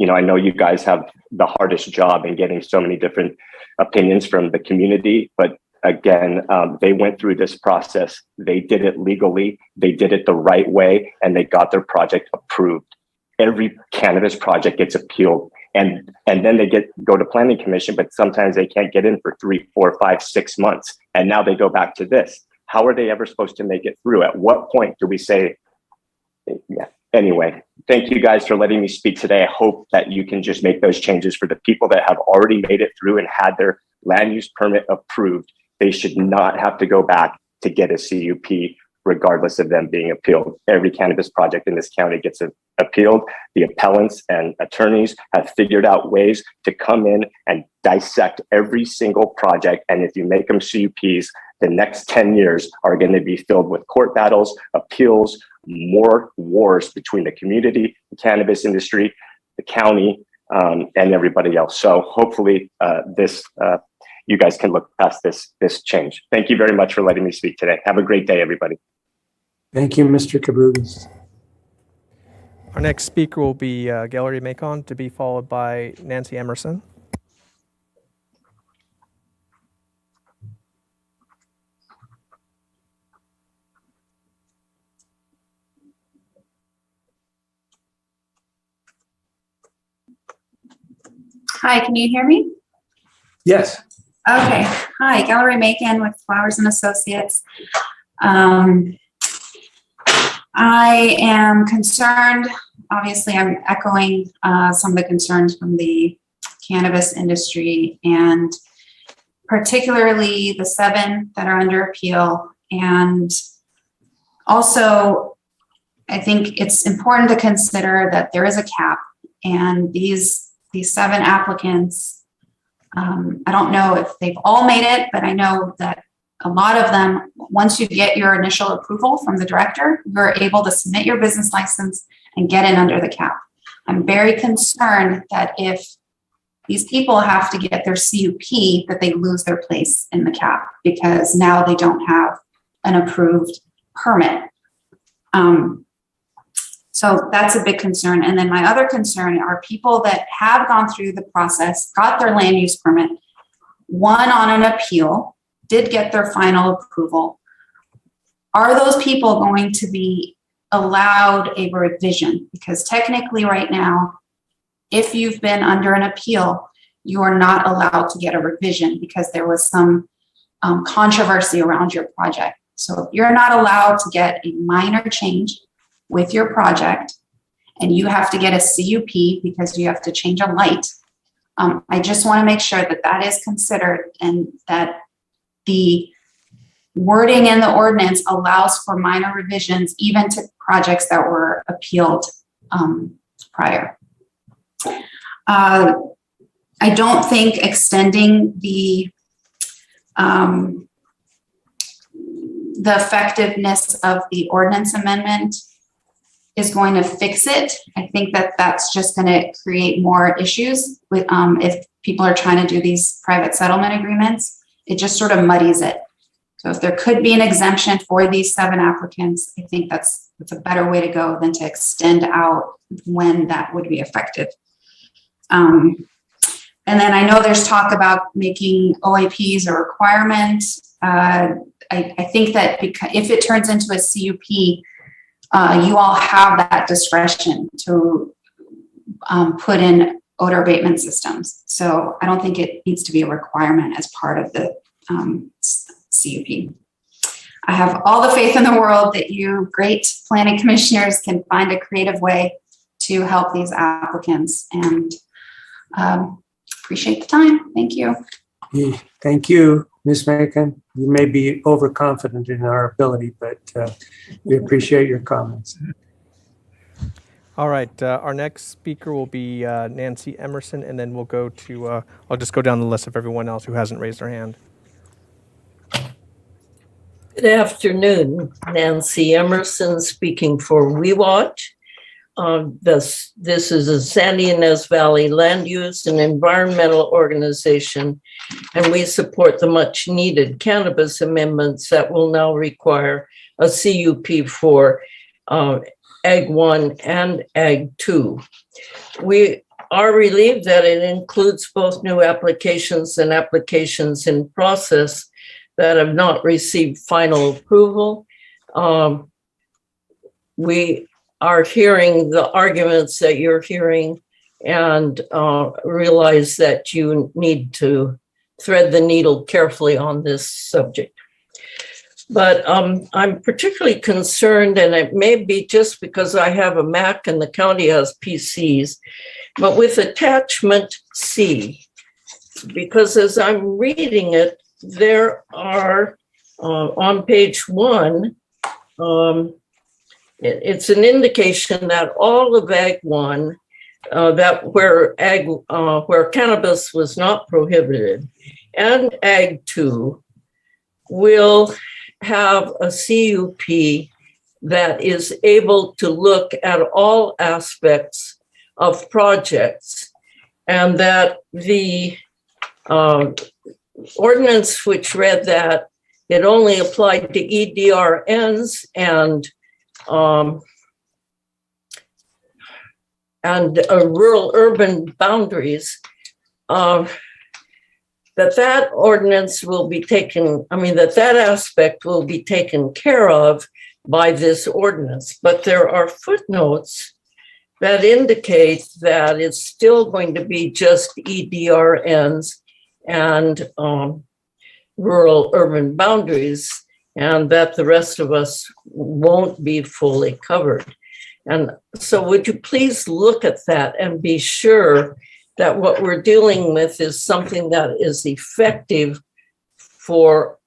I know you guys have the hardest job in getting so many different opinions from the community, but again, they went through this process. They did it legally. They did it the right way, and they got their project approved. Every cannabis project gets appealed, and then they go to planning commission, but sometimes they can't get in for 3, 4, 5, 6 months. And now they go back to this. How are they ever supposed to make it through? At what point do we say, yeah, anyway, thank you guys for letting me speak today. I hope that you can just make those changes for the people that have already made it through and had their land use permit approved. They should not have to go back to get a CUP, regardless of them being appealed. Every cannabis project in this county gets appealed. The appellants and attorneys have figured out ways to come in and dissect every single project. And if you make them CUPs, the next 10 years are going to be filled with court battles, appeals, more wars between the community, the cannabis industry, the county, and everybody else. So hopefully you guys can look past this change. Thank you very much for letting me speak today. Have a great day, everybody. Thank you, Mr. Kabugos. Our next speaker will be Gallery Macon, to be followed by Nancy Emerson. Hi, can you hear me? Yes. Okay. Hi, Gallery Macon with Flowers and Associates. I am concerned, obviously I'm echoing some of the concerns from the cannabis industry, and particularly the 7 that are under appeal. And also, I think it's important to consider that there is a cap, and these 7 applicants, I don't know if they've all made it, but I know that a lot of them, once you get your initial approval from the director, you're able to submit your business license and get in under the cap. I'm very concerned that if these people have to get their CUP, that they lose their place in the cap because now they don't have an approved permit. So that's a big concern. And then my other concern are people that have gone through the process, got their land use permit, won on an appeal, did get their final approval. Are those people going to be allowed a revision? Because technically right now, if you've been under an appeal, you are not allowed to get a revision because there was some controversy around your project. So you're not allowed to get a minor change with your project, and you have to get a CUP because you have to change a light. I just want to make sure that that is considered and that the wording in the ordinance allows for minor revisions even to projects that were appealed prior. I don't think extending the effectiveness of the ordinance amendment is going to fix it. I think that that's just going to create more issues with if people are trying to do these private settlement agreements. It just sort of muddies it. So if there could be an exemption for these 7 applicants, I think that's a better way to go than to extend out when that would be effective. And then I know there's talk about making OAPs a requirement. I think that because if it turns into a CUP, you all have that discretion to put in odor abatement systems. So I don't think it needs to be a requirement as part of the CUP. I have all the faith in the world that you great planning commissioners can find a creative way to help these applicants, and appreciate the time. Thank you. Thank you, Ms. Macon. You may be overconfident in our ability, but we appreciate your comments. All right, our next speaker will be Nancy Emerson, and then we'll go to, I'll just go down the list of everyone else who hasn't raised their hand. Good afternoon, Nancy Emerson speaking for WeWatch. This is a San Ynez Valley land use and environmental organization, and we support the much needed cannabis amendments that will now require a CUP for Ag 1 and Ag 2. We are relieved that it includes both new applications and applications in process that have not received final approval. We are hearing the arguments that you're hearing and realize that you need to thread the needle carefully on this subject. But I'm particularly concerned, and it may be just because I have a Mac and the county has PCs, but with attachment C, because as I'm reading it, there are on page 1, it's an indication that all of Ag 1, that where cannabis was not prohibited, and Ag 2 will have a CUP that is able to look at all aspects of projects, and that the ordinance which read that it only applied to EDRNs and rural urban boundaries, that ordinance will be taken, that aspect will be taken care of by this ordinance. But there are footnotes that indicate that it's still going to be just EDRNs and rural urban boundaries, and that the rest of us won't be fully covered. And so would you please look at that and be sure that what we're dealing with is something that is effective for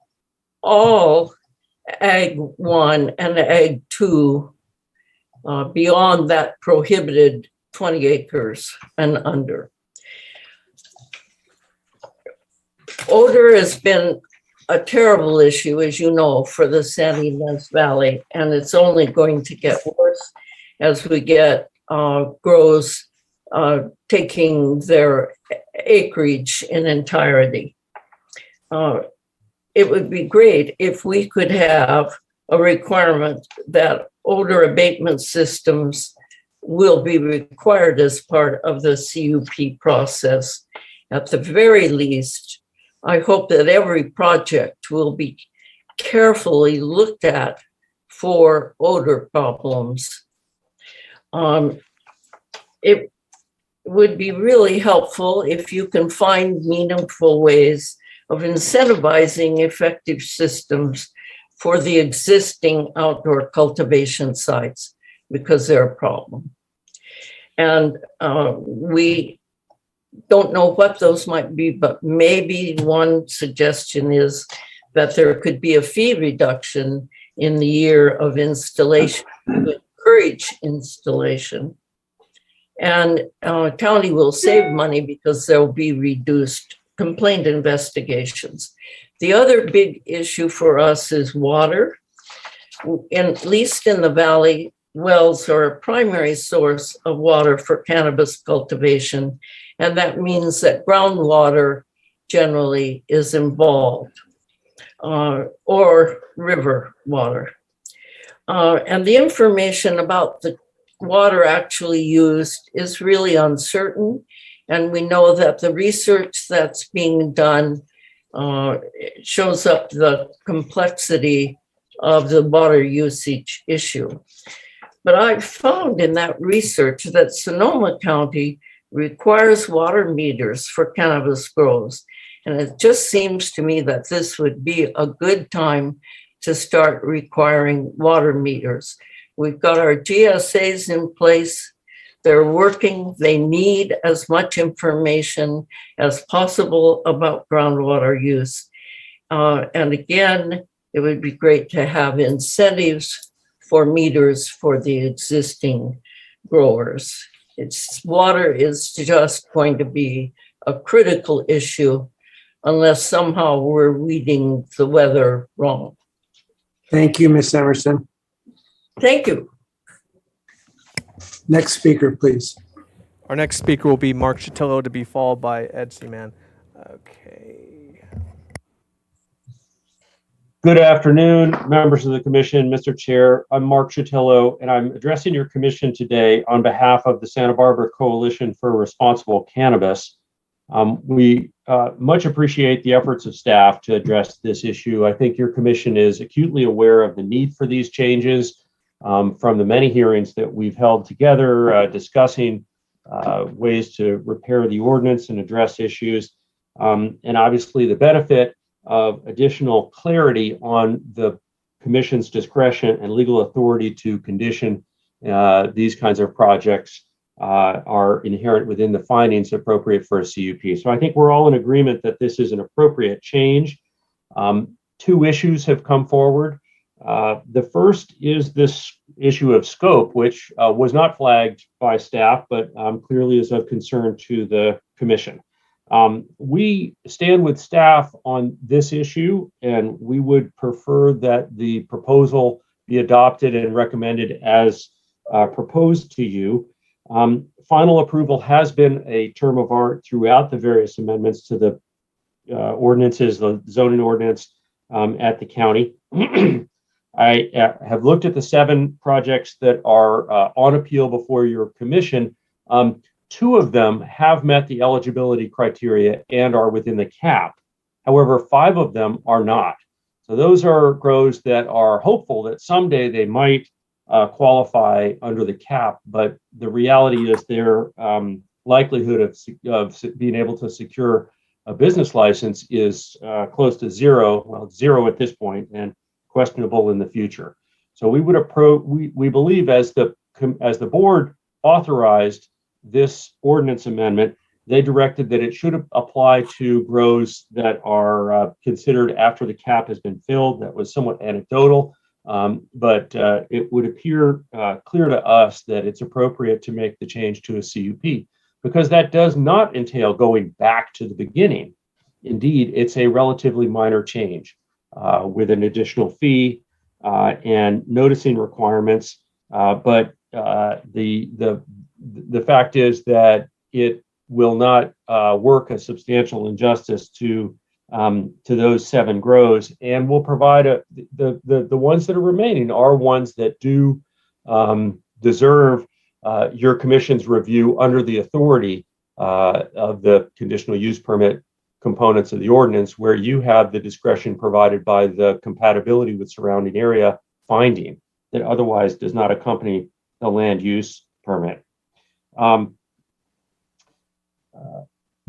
all Ag 1 and Ag 2 beyond that prohibited 20 acres and under. Odor has been a terrible issue, as you know, for the San Ynez Valley, and it's only going to get worse as we get grows taking their acreage in entirety. It would be great if we could have a requirement that odor abatement systems will be required as part of the CUP process. At the very least, I hope that every project will be carefully looked at for odor problems. It would be really helpful if you can find meaningful ways of incentivizing effective systems for the existing outdoor cultivation sites, because they're a problem. And we don't know what those might be, but maybe one suggestion is that there could be a fee reduction in the year of installation to encourage installation. And county will save money because there will be reduced complaint investigations. The other big issue for us is water. At least in the valley, wells are a primary source of water for cannabis cultivation. And that means that groundwater generally is involved, or river water. And the information about the water actually used is really uncertain. And we know that the research that's being done shows up the complexity of the water usage issue. But I've found in that research that Sonoma County requires water meters for cannabis grows. And it just seems to me that this would be a good time to start requiring water meters. We've got our GSAs in place. They're working. They need as much information as possible about groundwater use. And again, it would be great to have incentives for meters for the existing growers. Water is just going to be a critical issue unless somehow we're reading the weather wrong. Thank you, Ms. Emerson. Thank you. Next speaker, please. Our next speaker will be Mark Chatillo, to be followed by Ed Seaman. Okay. Good afternoon, members of the commission, Mr. Chair. I'm Mark Chatillo, and I'm addressing your commission today on behalf of the Santa Barbara Coalition for Responsible Cannabis. We much appreciate the efforts of staff to address this issue. I think your commission is acutely aware of the need for these changes from the many hearings that we've held together discussing ways to repair the ordinance and address issues. And obviously the benefit of additional clarity on the commission's discretion and legal authority to condition these kinds of projects are inherent within the findings appropriate for a CUP. So I think we're all in agreement that this is an appropriate change. Two issues have come forward. The first is this issue of scope, which was not flagged by staff, but clearly is of concern to the commission. We stand with staff on this issue, and we would prefer that the proposal be adopted and recommended as proposed to you. Final approval has been a term of art throughout the various amendments to the ordinances, the zoning ordinance at the county. I have looked at the 7 projects that are on appeal before your commission. 2 of them have met the eligibility criteria and are within the cap. However, 5 of them are not. So those are grows that are hopeful that someday they might qualify under the cap, but the reality is their likelihood of being able to secure a business license is close to zero. Well, it's zero at this point and questionable in the future. So we would we believe as the board authorized this ordinance amendment, they directed that it should apply to grows that are considered after the cap has been filled. That was somewhat anecdotal. But it would appear clear to us that it's appropriate to make the change to a CUP, because that does not entail going back to the beginning. Indeed, it's a relatively minor change with an additional fee and noticing requirements. But the fact is that it will not work a substantial injustice to those 7 grows, and will provide the ones that are remaining are ones that do deserve your commission's review under the authority of the conditional use permit components of the ordinance, where you have the discretion provided by the compatibility with surrounding area finding that otherwise does not accompany the land use permit.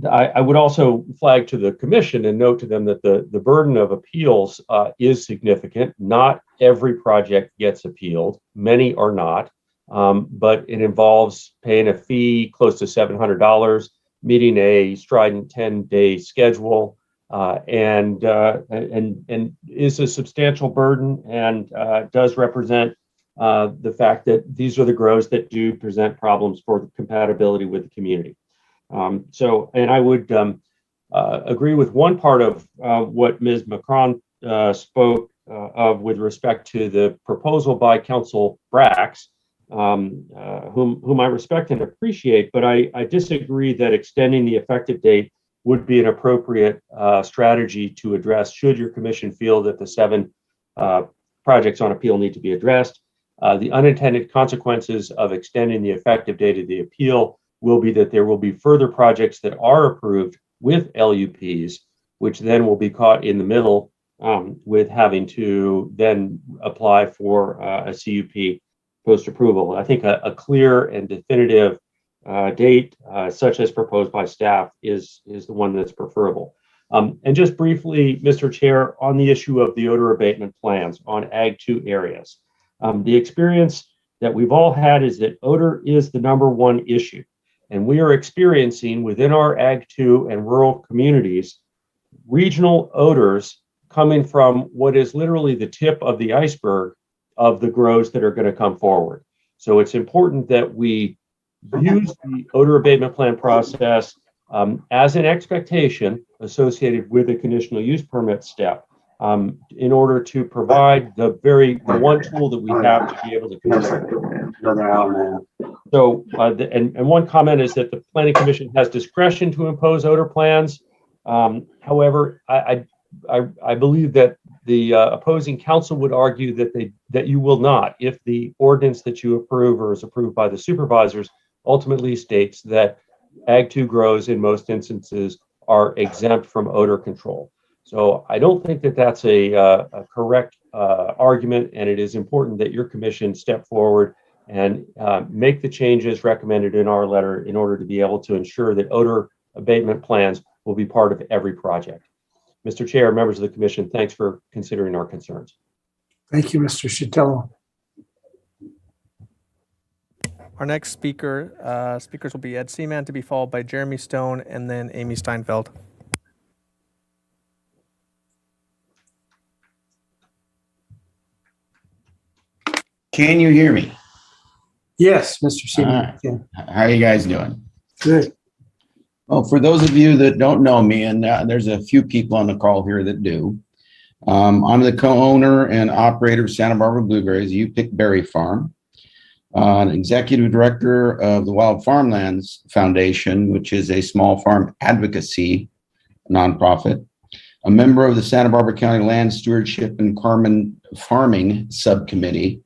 I would also flag to the commission and note to them that the burden of appeals is significant. Not every project gets appealed. Many are not, but it involves paying a fee close to $700, meeting a strident 10-day schedule, and is a substantial burden, and does represent the fact that these are the grows that do present problems for the compatibility with the community. And I would agree with one part of what Ms. Macron spoke of with respect to the proposal by Council Brax, whom I respect and appreciate, but I disagree that extending the effective date would be an appropriate strategy to address should your commission feel that the 7 projects on appeal need to be addressed. The unintended consequences of extending the effective date of the appeal will be that there will be further projects that are approved with LUPs, which then will be caught in the middle with having to then apply for a CUP post-approval. I think a clear and definitive date, such as proposed by staff, is the one that's preferable. And just briefly, Mr. Chair, on the issue of the odor abatement plans on Ag 2 areas, the experience that we've all had is that odor is the #1 issue. And we are experiencing within our Ag 2 and rural communities, regional odors coming from what is literally the tip of the iceberg of the grows that are going to come forward. So it's important that we use the odor abatement plan process as an expectation associated with the conditional use permit step in order to provide the one tool that we have to be able to control. So, and one comment is that the Planning Commission has discretion to impose odor plans. However, I believe that the opposing council would argue that you will not, if the ordinance that you approve or is approved by the supervisors ultimately states that Ag 2 grows in most instances are exempt from odor control. So I don't think that that's a correct argument, and it is important that your commission step forward and make the changes recommended in our letter in order to be able to ensure that odor abatement plans will be part of every project. Mr. Chair, members of the commission, thanks for considering our concerns. Thank you, Mr. Shitello. Our next speakers will be Ed Seaman, to be followed by Jeremy Stone and then Amy Steinfeld. Can you hear me? Yes, Mr. Seaman. Yeah. How are you guys doing? Good. Well, for those of you that don't know me, and there's a few people on the call here that do, I'm the co-owner and operator of Santa Barbara Blueberries, U-Pick Berry Farm, an executive director of the Wild Farmlands Foundation, which is a small farm advocacy nonprofit, a member of the Santa Barbara County Land Stewardship and Farming Subcommittee,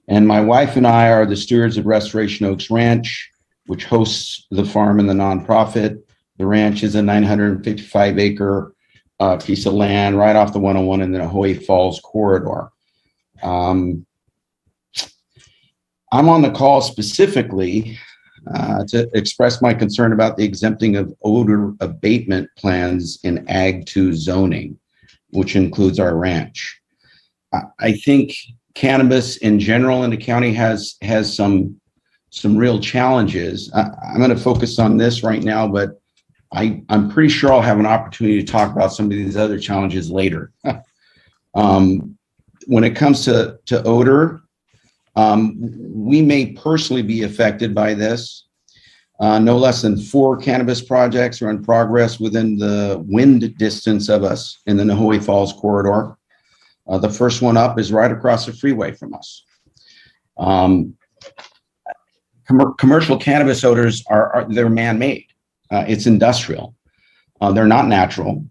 and my wife and I are the stewards of Restoration Oaks Ranch, which hosts the farm and the nonprofit. The ranch is a 955-acre piece of land right off the 101 in the Ahoy Falls corridor. I'm on the call specifically to express my concern about the exempting of odor abatement plans in Ag 2 zoning, which includes our ranch. I think cannabis in general in the county has some real challenges. I'm going to focus on this right now, but I'm pretty sure I'll have an opportunity to talk about some of these other challenges later. when it comes to odor, we may personally be affected by this. No less than 4 cannabis projects are in progress within the wind distance of us in the Nahoe Falls corridor. The first one up is right across the freeway from us. Commercial cannabis odors they're man-made. It's industrial. They're not natural.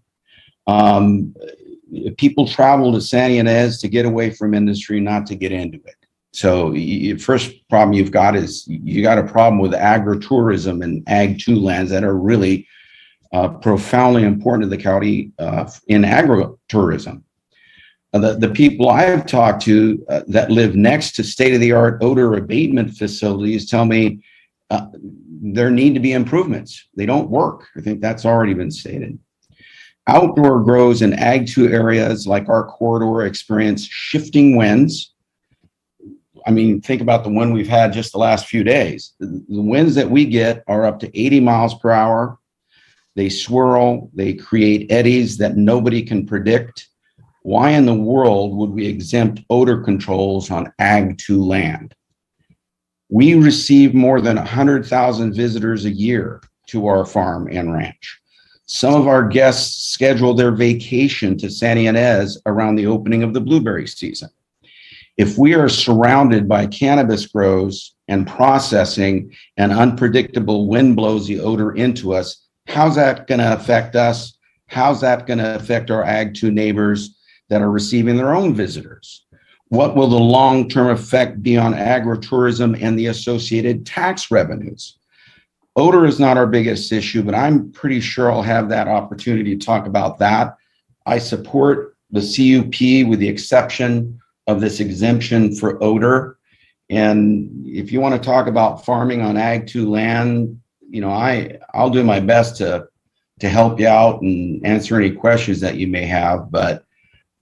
People travel to San Ynez to get away from industry, not to get into it. So first problem you've got is you got a problem with agritourism and Ag 2 lands that are really profoundly important to the county in agritourism. The people I've talked to that live next to state-of-the-art odor abatement facilities tell me there need to be improvements. They don't work. I think that's already been stated. Outdoor grows in Ag 2 areas like our corridor experience shifting winds. I mean, think about the wind we've had just the last few days. The winds that we get are up to 80 miles per hour. They swirl, they create eddies that nobody can predict. Why in the world would we exempt odor controls on Ag 2 land? We receive more than 100,000 visitors a year to our farm and ranch. Some of our guests schedule their vacation to San Ynez around the opening of the blueberry season. If we are surrounded by cannabis grows and processing and unpredictable wind blows the odor into us, how's that going to affect us? How's that going to affect our Ag 2 neighbors that are receiving their own visitors? What will the long-term effect be on agritourism and the associated tax revenues? Odor is not our biggest issue, but I'm pretty sure I'll have that opportunity to talk about that. I support the CUP with the exception of this exemption for odor. And if you want to talk about farming on Ag 2 land, you know, I'll do my best to help you out and answer any questions that you may have. But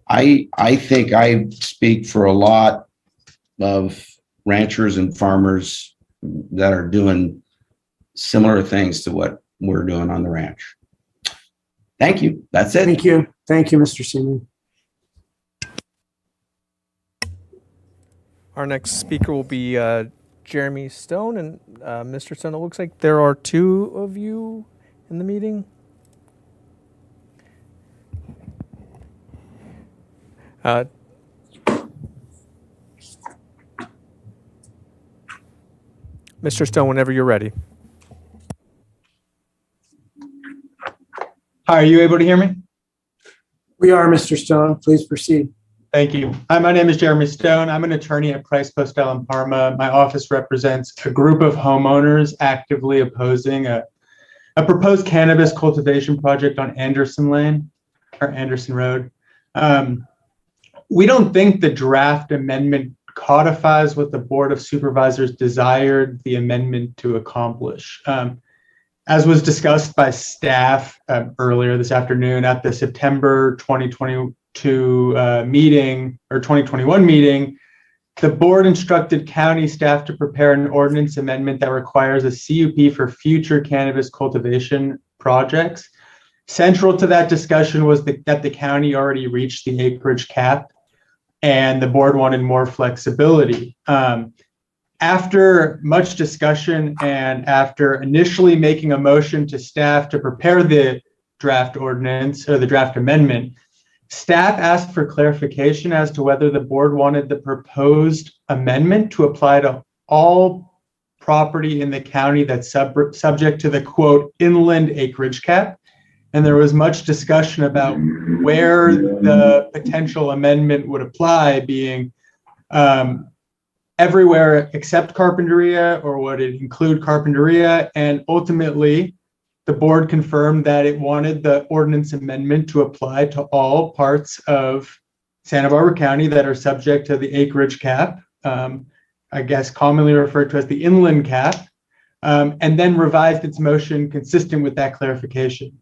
I think I speak for a lot of ranchers and farmers that are doing similar things to what we're doing on the ranch. Thank you. That's it. Thank you. Thank you, Mr. Seaman. Our next speaker will be Jeremy Stone. And Mr. Stone, it looks like there are 2 of you in the meeting. Mr. Stone, whenever you're ready. Hi, are you able to hear me? We are, Mr. Stone. Please proceed. Thank you. Hi, my name is Jeremy Stone. I'm an attorney at Price Postel in Parma. My office represents a group of homeowners actively opposing a proposed cannabis cultivation project on Anderson Lane or Anderson Road. We don't think the draft amendment codifies what the Board of Supervisors desired the amendment to accomplish. As was discussed by staff earlier this afternoon at the September 2022 meeting or 2021 meeting, the board instructed county staff to prepare an ordinance amendment that requires a CUP for future cannabis cultivation projects. Central to that discussion was that the county already reached the acreage cap and the board wanted more flexibility. After much discussion and after initially making a motion to staff to prepare the draft ordinance or the draft amendment, staff asked for clarification as to whether the board wanted the proposed amendment to apply to all property in the county that's subject to the quote inland acreage cap. And there was much discussion about where the potential amendment would apply, being everywhere except Carpinteria, or would it include Carpinteria? And ultimately, the board confirmed that it wanted the ordinance amendment to apply to all parts of Santa Barbara County that are subject to the acreage cap, I guess commonly referred to as the inland cap, and then revised its motion consistent with that clarification.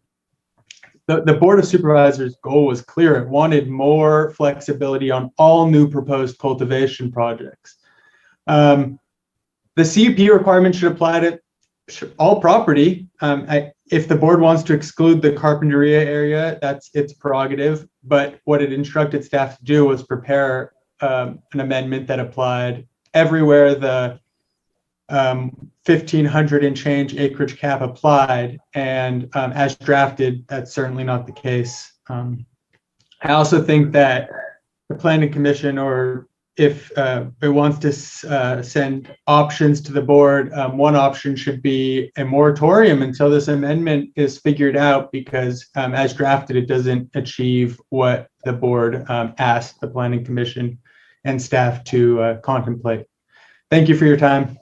The Board of Supervisors' goal was clear. It wanted more flexibility on all new proposed cultivation projects. The CUP requirement should apply to all property. If the board wants to exclude the Carpinteria area, that's its prerogative. But what it instructed staff to do was prepare an amendment that applied everywhere the 1,500 and change acreage cap applied, and as drafted, that's certainly not the case. I also think that the Planning Commission, or if it wants to send options to the board, one option should be a moratorium until this amendment is figured out, because as drafted, it doesn't achieve what the board asked the Planning Commission and staff to contemplate. Thank you for your time.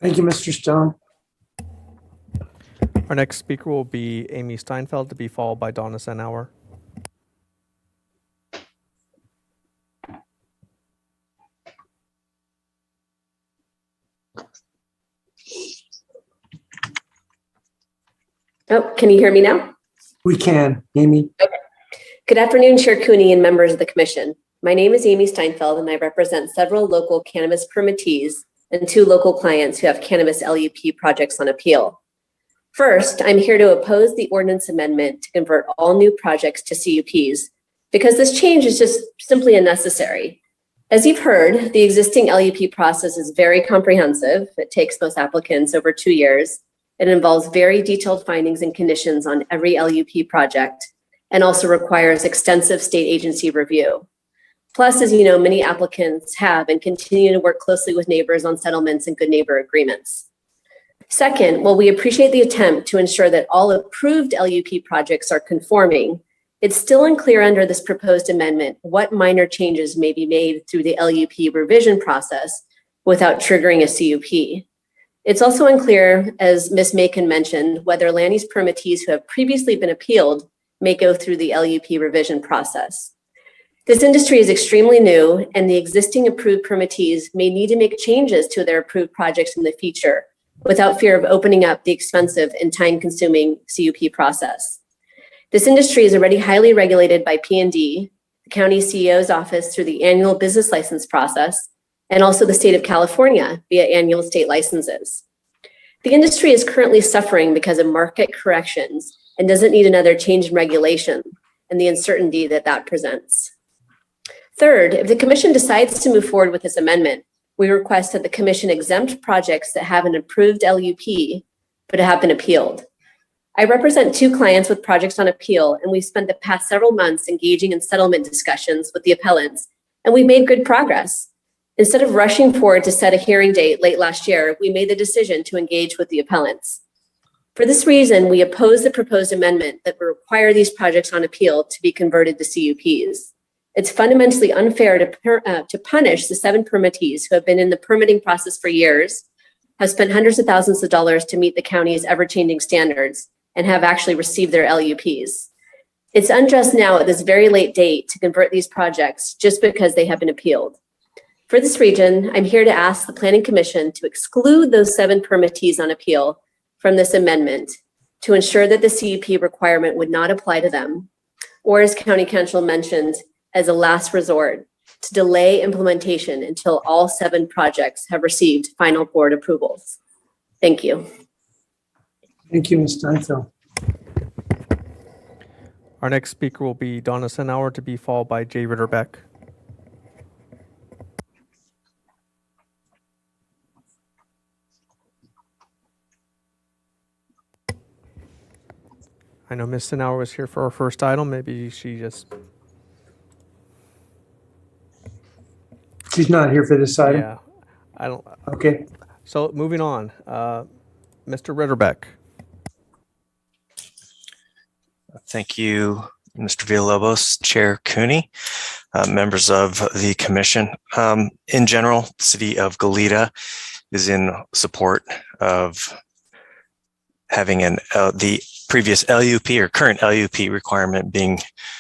Thank you, Mr. Stone. Our next speaker will be Amy Steinfeld, to be followed by Donna Senauer. Oh, can you hear me now? We can, Amy. Okay. Good afternoon, Chair Cooney and members of the Commission. My name is Amy Steinfeld, and I represent several local cannabis permittees and 2 local clients who have cannabis LUP projects on appeal. First, I'm here to oppose the ordinance amendment to convert all new projects to CUPs, because this change is just simply unnecessary. As you've heard, the existing LUP process is very comprehensive. It takes most applicants over 2 years. It involves very detailed findings and conditions on every LUP project, and also requires extensive state agency review. Plus, as you know, many applicants have and continue to work closely with neighbors on settlements and good neighbor agreements. Second, while we appreciate the attempt to ensure that all approved LUP projects are conforming, it's still unclear under this proposed amendment what minor changes may be made through the LUP revision process without triggering a CUP. It's also unclear, as Ms. Macon mentioned, whether land use permittees who have previously been appealed may go through the LUP revision process. This industry is extremely new, and the existing approved permittees may need to make changes to their approved projects in the future without fear of opening up the expensive and time-consuming CUP process. This industry is already highly regulated by P&D, the county CEO's office through the annual business license process, and also the state of California via annual state licenses. The industry is currently suffering because of market corrections and doesn't need another change in regulation and the uncertainty that that presents. Third, if the Commission decides to move forward with this amendment, we request that the Commission exempt projects that have an approved LUP but have been appealed. I represent 2 clients with projects on appeal, and we've spent the past several months engaging in settlement discussions with the appellants, and we've made good progress. Instead of rushing forward to set a hearing date late last year, we made the decision to engage with the appellants. For this reason, we oppose the proposed amendment that would require these projects on appeal to be converted to CUPs. It's fundamentally unfair to punish the 7 permittees who have been in the permitting process for years, have spent hundreds of thousands of dollars to meet the county's ever-changing standards, and have actually received their LUPs. It's unjust now at this very late date to convert these projects just because they have been appealed. For this reason, I'm here to ask the Planning Commission to exclude those 7 permittees on appeal from this amendment to ensure that the CUP requirement would not apply to them, or as County Council mentioned, as a last resort, to delay implementation until all 7 projects have received final board approvals. Thank you. Thank you, Ms. Steinfeld. Our next speaker will be Donna Senauer, to be followed by Jay Ritterbeck. I know Ms. Senauer was here for our first item. Maybe she just... She's not here for this item? Yeah, I don't... Okay. So moving on, Mr. Ritterbeck. Thank you, Mr. Villalobos, Chair Cooney, members of the commission. In general, the city of Goleta is in support of having the previous LUP or current LUP requirement being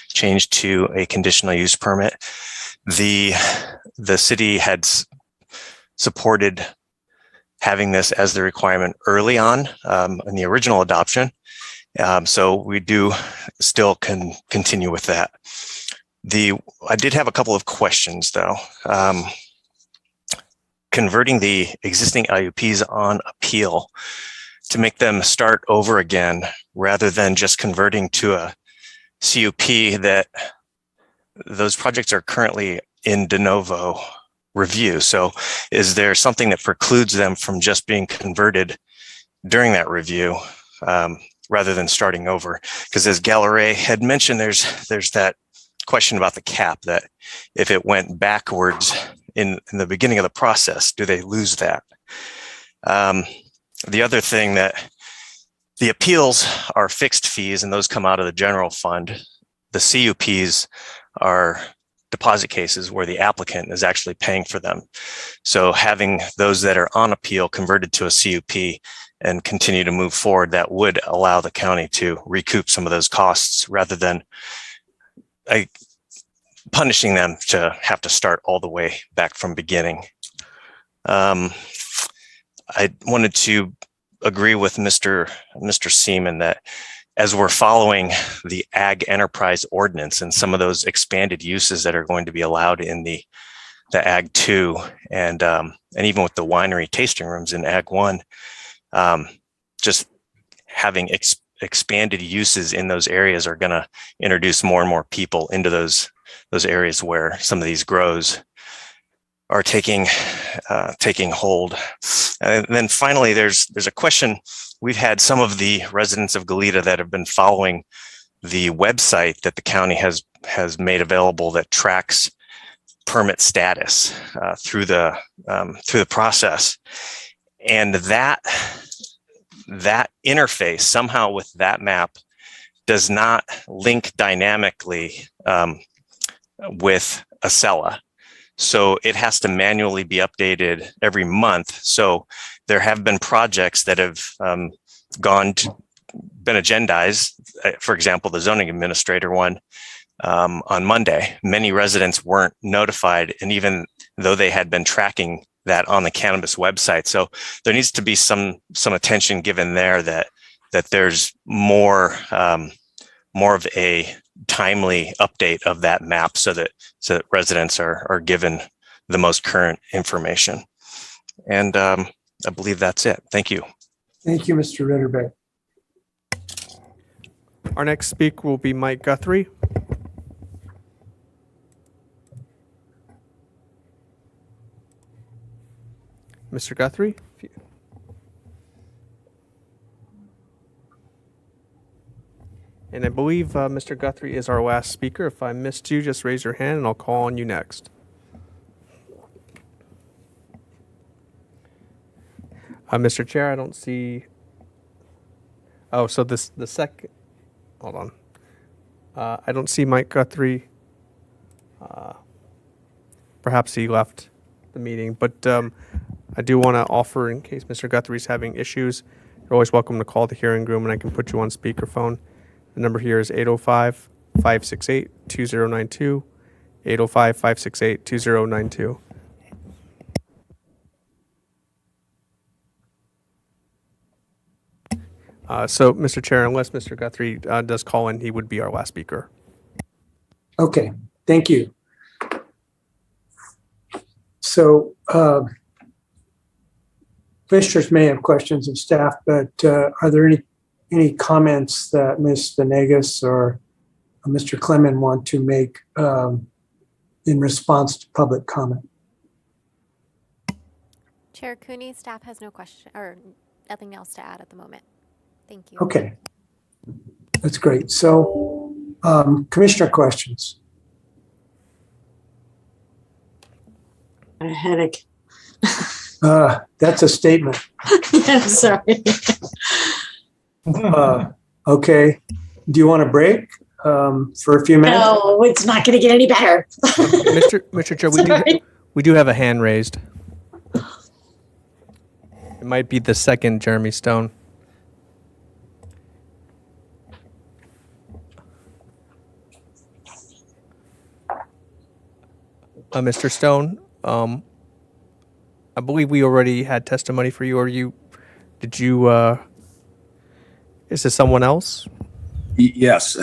changed to a conditional use permit. The city had supported having this as the requirement early on in the original adoption. So we do still continue with that. I did have a couple of questions though. Converting the existing LUPs on appeal to make them start over again, rather than just converting to a CUP, that those projects are currently in de novo review. So is there something that precludes them from just being converted during that review rather than starting over? Because as Galleray had mentioned, there's that question about the cap, that if it went backwards in the beginning of the process, do they lose that? The other thing, that the appeals are fixed fees and those come out of the general fund. The CUPs are deposit cases where the applicant is actually paying for them. So having those that are on appeal converted to a CUP and continue to move forward, that would allow the county to recoup some of those costs rather than punishing them to have to start all the way back from beginning. I wanted to agree with Mr. Seaman that as we're following the Ag Enterprise Ordinance and some of those expanded uses that are going to be allowed in the Ag 2 and even with the winery tasting rooms in Ag 1, just having expanded uses in those areas are going to introduce more and more people into those areas where some of these grows are taking hold. And then finally, there's a question. We've had some of the residents of Goleta that have been following the website that the county has made available that tracks permit status through the process, and that interface somehow with that map does not link dynamically with Acela. So it has to manually be updated every month. So there have been projects that have been agendized. For example, the zoning administrator one on Monday. Many residents weren't notified, and even though they had been tracking that on the cannabis website. So there needs to be some attention given there that there's more of a timely update of that map so that residents are given the most current information. And I believe that's it. Thank you. Thank you, Mr. Ritterbeck. Our next speaker will be Mike Guthrie. Mr. Guthrie? And I believe Mr. Guthrie is our last speaker. If I missed you, just raise your hand and I'll call on you next. Mr. Chair, I don't see. Oh, so the second. Hold on. I don't see Mike Guthrie. Perhaps he left the meeting, but I do want to offer, in case Mr. Guthrie's having issues, you're always welcome to call the hearing room and I can put you on speakerphone. The number here is 805-568-2092, 805-568-2092. So, Mr. Chair, unless Mr. Guthrie does call in, he would be our last speaker. Okay, thank you. So, commissioners may have questions of staff, but are there any comments that Ms. Venegas or Mr. Clement want to make in response to public comment? Chair Cooney, staff has no question or nothing else to add at the moment. Thank you. Okay, that's great. So, commissioner questions? A headache. That's a statement. Yeah, sorry. Okay. Do you want a break for a few minutes? No, it's not going to get any better. Mr. Chair, we do have a hand raised. It might be the second Jeremy Stone. Mr. Stone, I believe we already had testimony for you, or did you, is this someone else? Yes,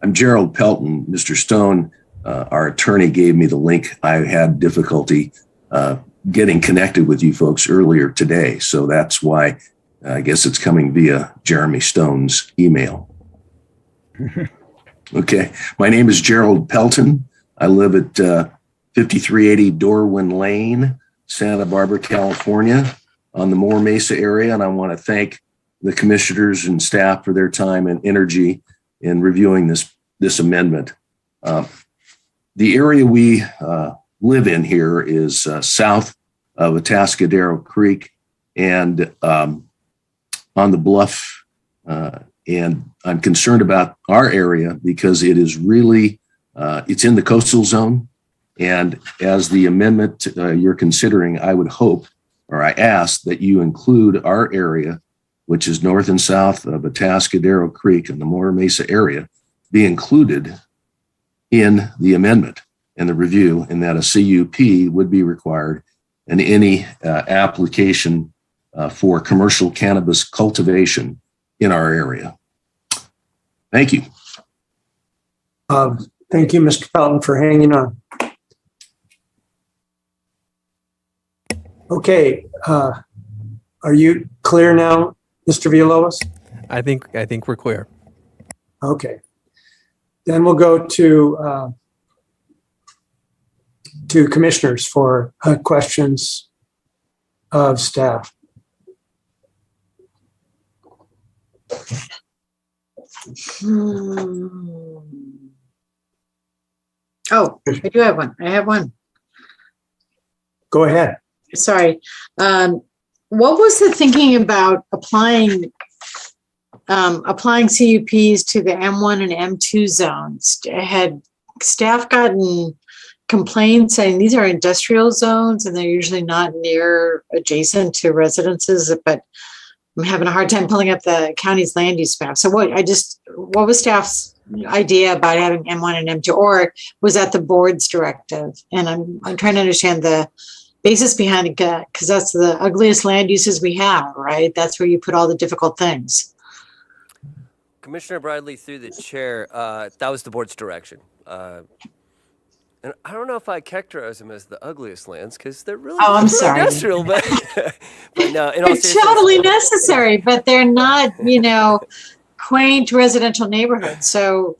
I'm Gerald Pelton. Mr. Stone, our attorney, gave me the link. I had difficulty getting connected with you folks earlier today, so that's why I guess it's coming via Jeremy Stone's email. Okay, my name is Gerald Pelton. I live at 5380 Dorwin Lane, Santa Barbara, California, on the Moore Mesa area. And I want to thank the commissioners and staff for their time and energy in reviewing this amendment. The area we live in here is south of Atascadero Creek and on the bluff. And I'm concerned about our area because it is really, it's in the coastal zone. And as the amendment you're considering, I would hope, or I ask that you include our area, which is north and south of Atascadero Creek and the Moore Mesa area, be included in the amendment and the review, and that a CUP would be required in any application for commercial cannabis cultivation in our area. Thank you. Thank you, Mr. Pelton, for hanging on. Okay, are you clear now, Mr. Villalobos? I think we're clear. Okay. Then we'll go to commissioners for questions of staff. Oh, I do have one. I have one. Go ahead. Sorry. What was the thinking about applying CUPs to the M1 and M2 zones? Had staff gotten complaints saying these are industrial zones and they're usually not near adjacent to residences, but I'm having a hard time pulling up the county's land use map. So what was staff's idea about having M1 and M2, or was that the board's directive? And I'm trying to understand the basis behind it, because that's the ugliest land uses we have, right? That's where you put all the difficult things. Commissioner Bradley, through the chair, that was the board's direction. And I don't know if I characterize them as the ugliest lands because they're really I'm sorry. industrial, but no, in all They're seriousness, totally necessary, but they're not, quaint residential neighborhoods. So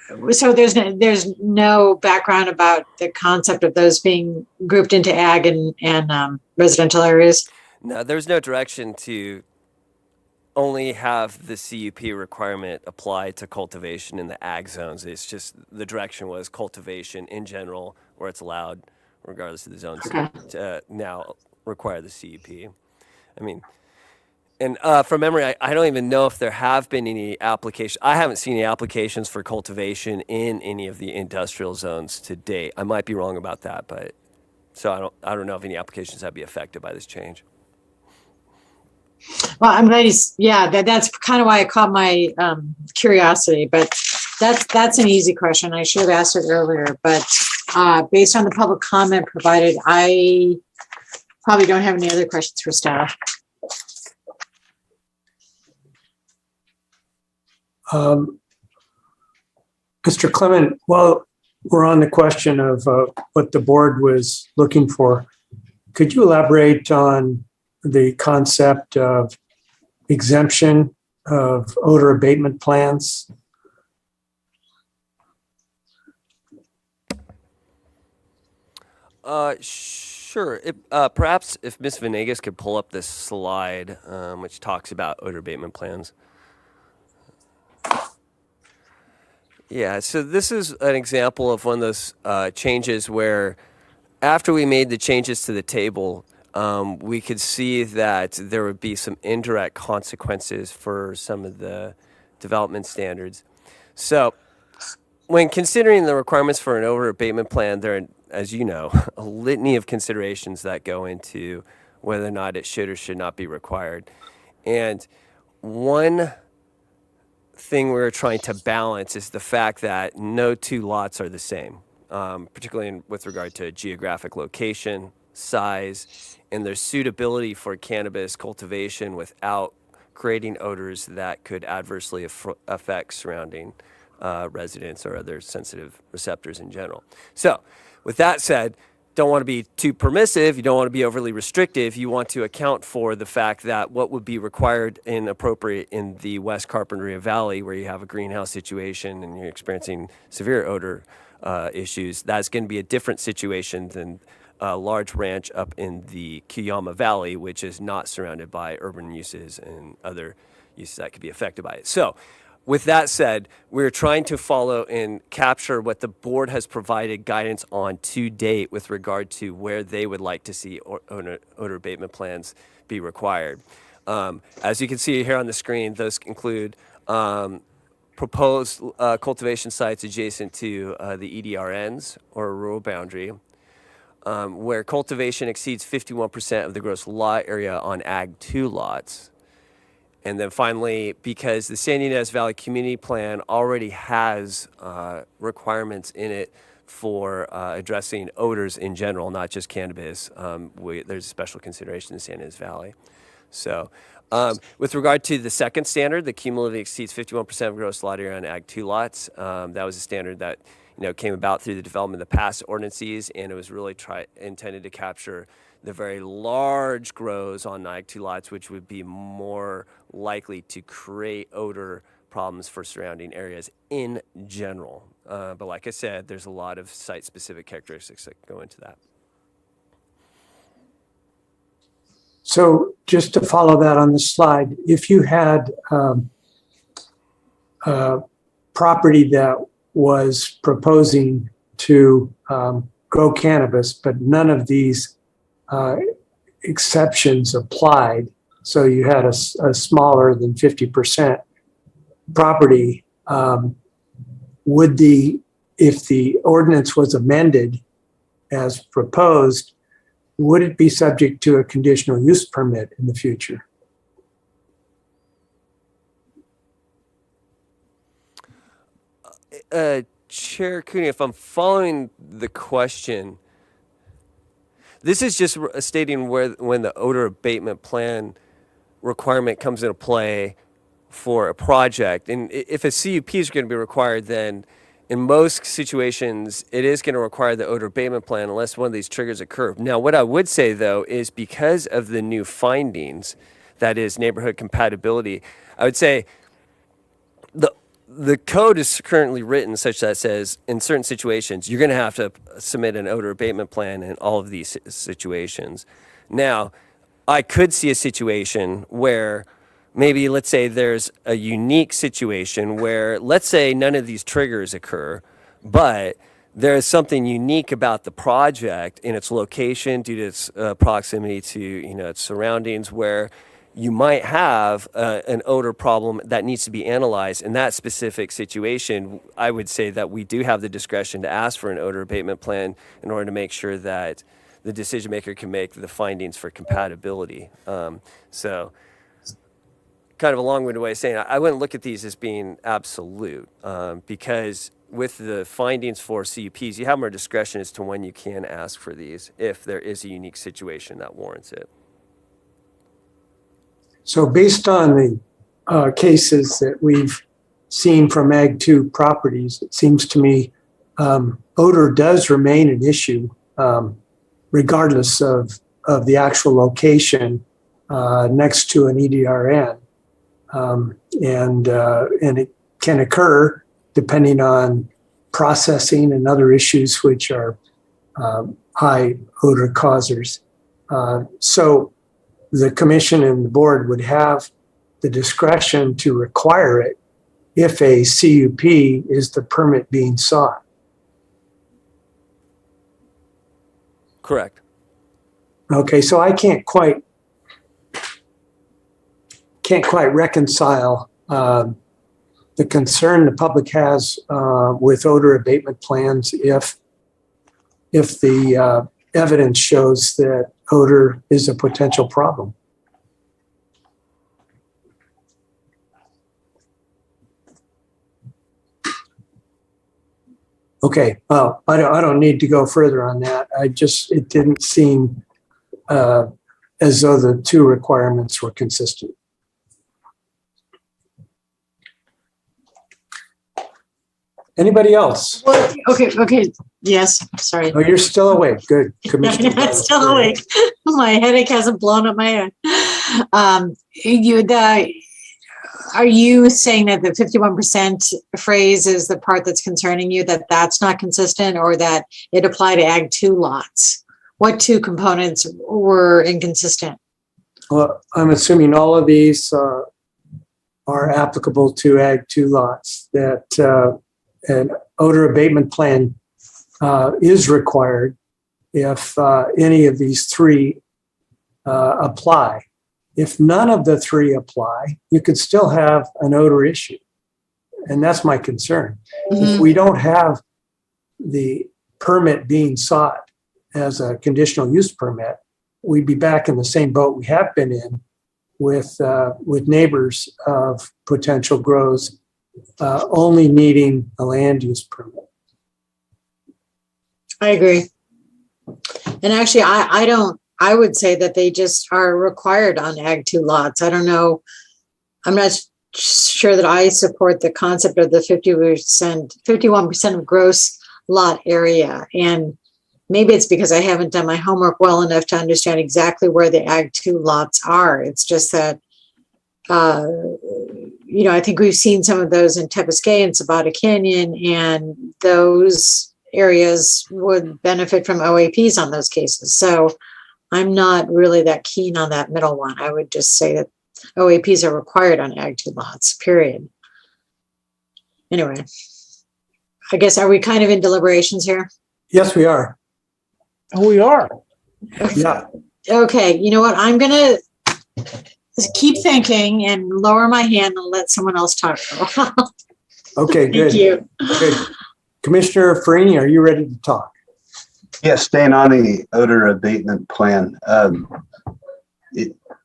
there's no background about the concept of those being grouped into ag and residential areas. No, there's no direction to only have the CUP requirement apply to cultivation in the ag zones. It's just the direction was cultivation in general, where it's allowed, regardless of the zones, to now require the CUP. I mean, and from memory, I don't even know if there have been any applications. I haven't seen any applications for cultivation in any of the industrial zones to date. I might be wrong about that, but so I don't know if any applications have been affected by this change. Well, I'm glad that's kind of why I caught my curiosity, but that's an easy question. I should have asked it earlier, but based on the public comment provided, I probably don't have any other questions for staff. Mr. Clement, while we're on the question of what the board was looking for, could you elaborate on the concept of exemption of odor abatement plans? Sure. Perhaps if Ms. Venegas could pull up this slide, which talks about odor abatement plans. Yeah, so this is an example of one of those changes where after we made the changes to the table, we could see that there would be some indirect consequences for some of the development standards. So when considering the requirements for an odor abatement plan, there are, as you know, a litany of considerations that go into whether or not it should or should not be required. And one thing we're trying to balance is the fact that no two lots are the same, particularly with regard to geographic location, size, and their suitability for cannabis cultivation without creating odors that could adversely affect surrounding residents or other sensitive receptors in general. So with that said, don't want to be too permissive, you don't want to be overly restrictive, you want to account for the fact that what would be required and appropriate in the West Carpentria Valley, where you have a greenhouse situation and you're experiencing severe odor issues, that's going to be a different situation than a large ranch up in the Cuyama Valley, which is not surrounded by urban uses and other uses that could be affected by it. So with that said, we're trying to follow and capture what the board has provided guidance on to date with regard to where they would like to see odor abatement plans be required. As you can see here on the screen, those include proposed cultivation sites adjacent to the EDRNs or rural boundary, where cultivation exceeds 51% of the gross lot area on Ag 2 lots. And then finally, because the San Ynez Valley Community Plan already has requirements in it for addressing odors in general, not just cannabis, there's a special consideration in San Ynez Valley. So with regard to the second standard, the cumulatively exceeds 51% of gross lot area on Ag 2 lots, that was a standard that came about through the development of the past ordinances, and it was really intended to capture the very large grows on Ag 2 lots, which would be more likely to create odor problems for surrounding areas in general. But like I said, there's a lot of site-specific characteristics that go into that. So just to follow that on the slide, if you had property that was proposing to grow cannabis, but none of these exceptions applied, so you had a smaller than 50% property, if the ordinance was amended as proposed, would it be subject to a conditional use permit in the future? Chair Cooney, if I'm following the question, this is just stating when the odor abatement plan requirement comes into play for a project. And if a CUP is going to be required, then in most situations, it is going to require the odor abatement plan unless one of these triggers occur. Now, what I would say, though, is because of the new findings, that is neighborhood compatibility, I would say the code is currently written such that it says in certain situations, you're going to have to submit an odor abatement plan in all of these situations. Now, I could see a situation where maybe, let's say there's a unique situation where, let's say none of these triggers occur, but there is something unique about the project in its location due to its proximity to its surroundings, where you might have an odor problem that needs to be analyzed. In that specific situation, I would say that we do have the discretion to ask for an odor abatement plan in order to make sure that the decision maker can make the findings for compatibility. So kind of a long-winded way of saying I wouldn't look at these as being absolute, because with the findings for CUPs, you have more discretion as to when you can ask for these if there is a unique situation that warrants it. So based on the cases that we've seen from Ag 2 properties, it seems to me odor does remain an issue regardless of the actual location next to an EDRN. And it can occur depending on processing and other issues which are high odor causers. So the commission and the board would have the discretion to require it if a CUP is the permit being sought. Correct. Okay, so I can't quite reconcile the concern the public has with odor abatement plans if the evidence shows that odor is a potential problem. Okay, well, I don't need to go further on that. It didn't seem as though the two requirements were consistent. Anybody else? Well, okay. Yes, sorry. Oh, you're still awake. Good. Commissioner. I'm still awake. My headache hasn't blown up my head. Are you saying that the 51% phrase is the part that's concerning you, that that's not consistent, or that it applied to Ag 2 lots? What two components were inconsistent? Well, I'm assuming all of these are applicable to Ag 2 lots, that an odor abatement plan is required if any of these three apply. If none of the three apply, you could still have an odor issue. And that's my concern. If we don't have the permit being sought as a conditional use permit, we'd be back in the same boat we have been in with neighbors of potential grows only needing a land use permit. I agree. And actually, I would say that they just are required on Ag 2 lots. I don't know. I'm not sure that I support the concept of the 51% of gross lot area. And maybe it's because I haven't done my homework well enough to understand exactly where the Ag 2 lots are. It's just that, I think we've seen some of those in Tepesquay and Sabata Canyon, and those areas would benefit from OAPs on those cases. So I'm not really that keen on that middle one. I would just say that OAPs are required on Ag 2 lots, period. Anyway, I guess, are we kind of in deliberations here? Yes, we are. Oh, we are. Yeah. Okay, you know what? I'm going to keep thinking and lower my hand and let someone else talk. Okay, good. Thank you. Good. Commissioner Farini, are you ready to talk? Yes, staying on the odor abatement plan.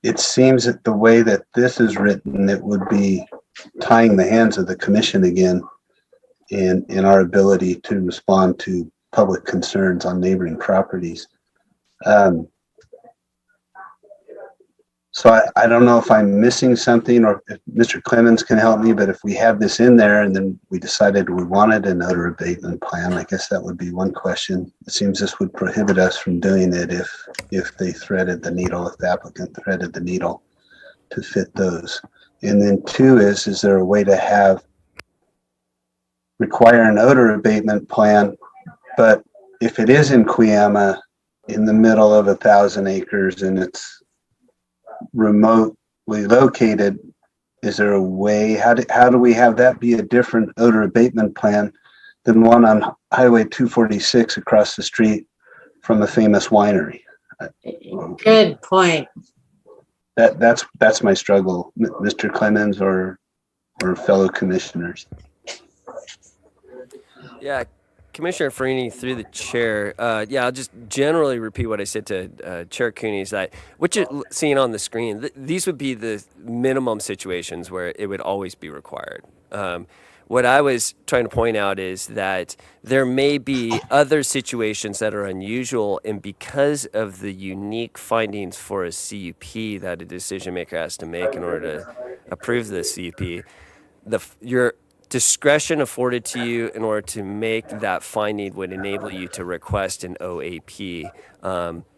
It seems that the way that this is written, it would be tying the hands of the commission again in our ability to respond to public concerns on neighboring properties. So I don't know if I'm missing something, or if Mr. Clemens can help me, but if we have this in there and then we decided we wanted an odor abatement plan, I guess that would be one question. It seems this would prohibit us from doing it if they threaded the needle, if the applicant threaded the needle to fit those. And then two is there a way to require an odor abatement plan, but if it is in Cuyama in the middle of 1,000 acres and it's remotely located, is there a way, how do we have that be a different odor abatement plan than one on Highway 246 across the street from a famous winery? Good point. That's my struggle, Mr. Clemens or fellow commissioners. Yeah, Commissioner Farini, through the chair. I'll just generally repeat what I said to Chair Cooney, is that what you're seeing on the screen, these would be the minimum situations where it would always be required. What I was trying to point out is that there may be other situations that are unusual, and because of the unique findings for a CUP that a decision maker has to make in order to approve the CUP, your discretion afforded to you in order to make that finding would enable you to request an OAP,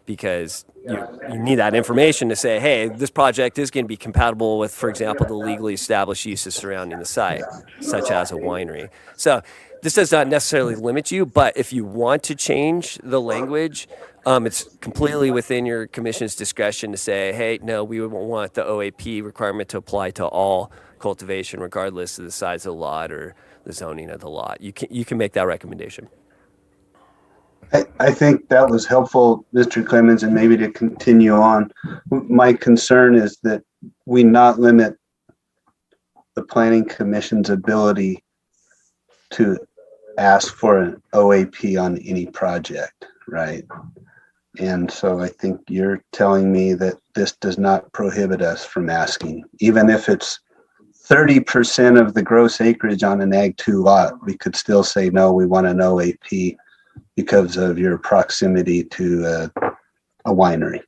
because you need that information to say, hey, this project is going to be compatible with, for example, the legally established uses surrounding the site, such as a winery. So this does not necessarily limit you, but if you want to change the language, it's completely within your commission's discretion to say, hey, no, we would want the OAP requirement to apply to all cultivation, regardless of the size of the lot or the zoning of the lot. You can make that recommendation. I think that was helpful, Mr. Clemens, and maybe to continue on. My concern is that we not limit the Planning Commission's ability to ask for an OAP on any project, right? And so I think you're telling me that this does not prohibit us from asking, even if it's 30% of the gross acreage on an Ag 2 lot, we could still say, no, we want an OAP because of your proximity to a winery.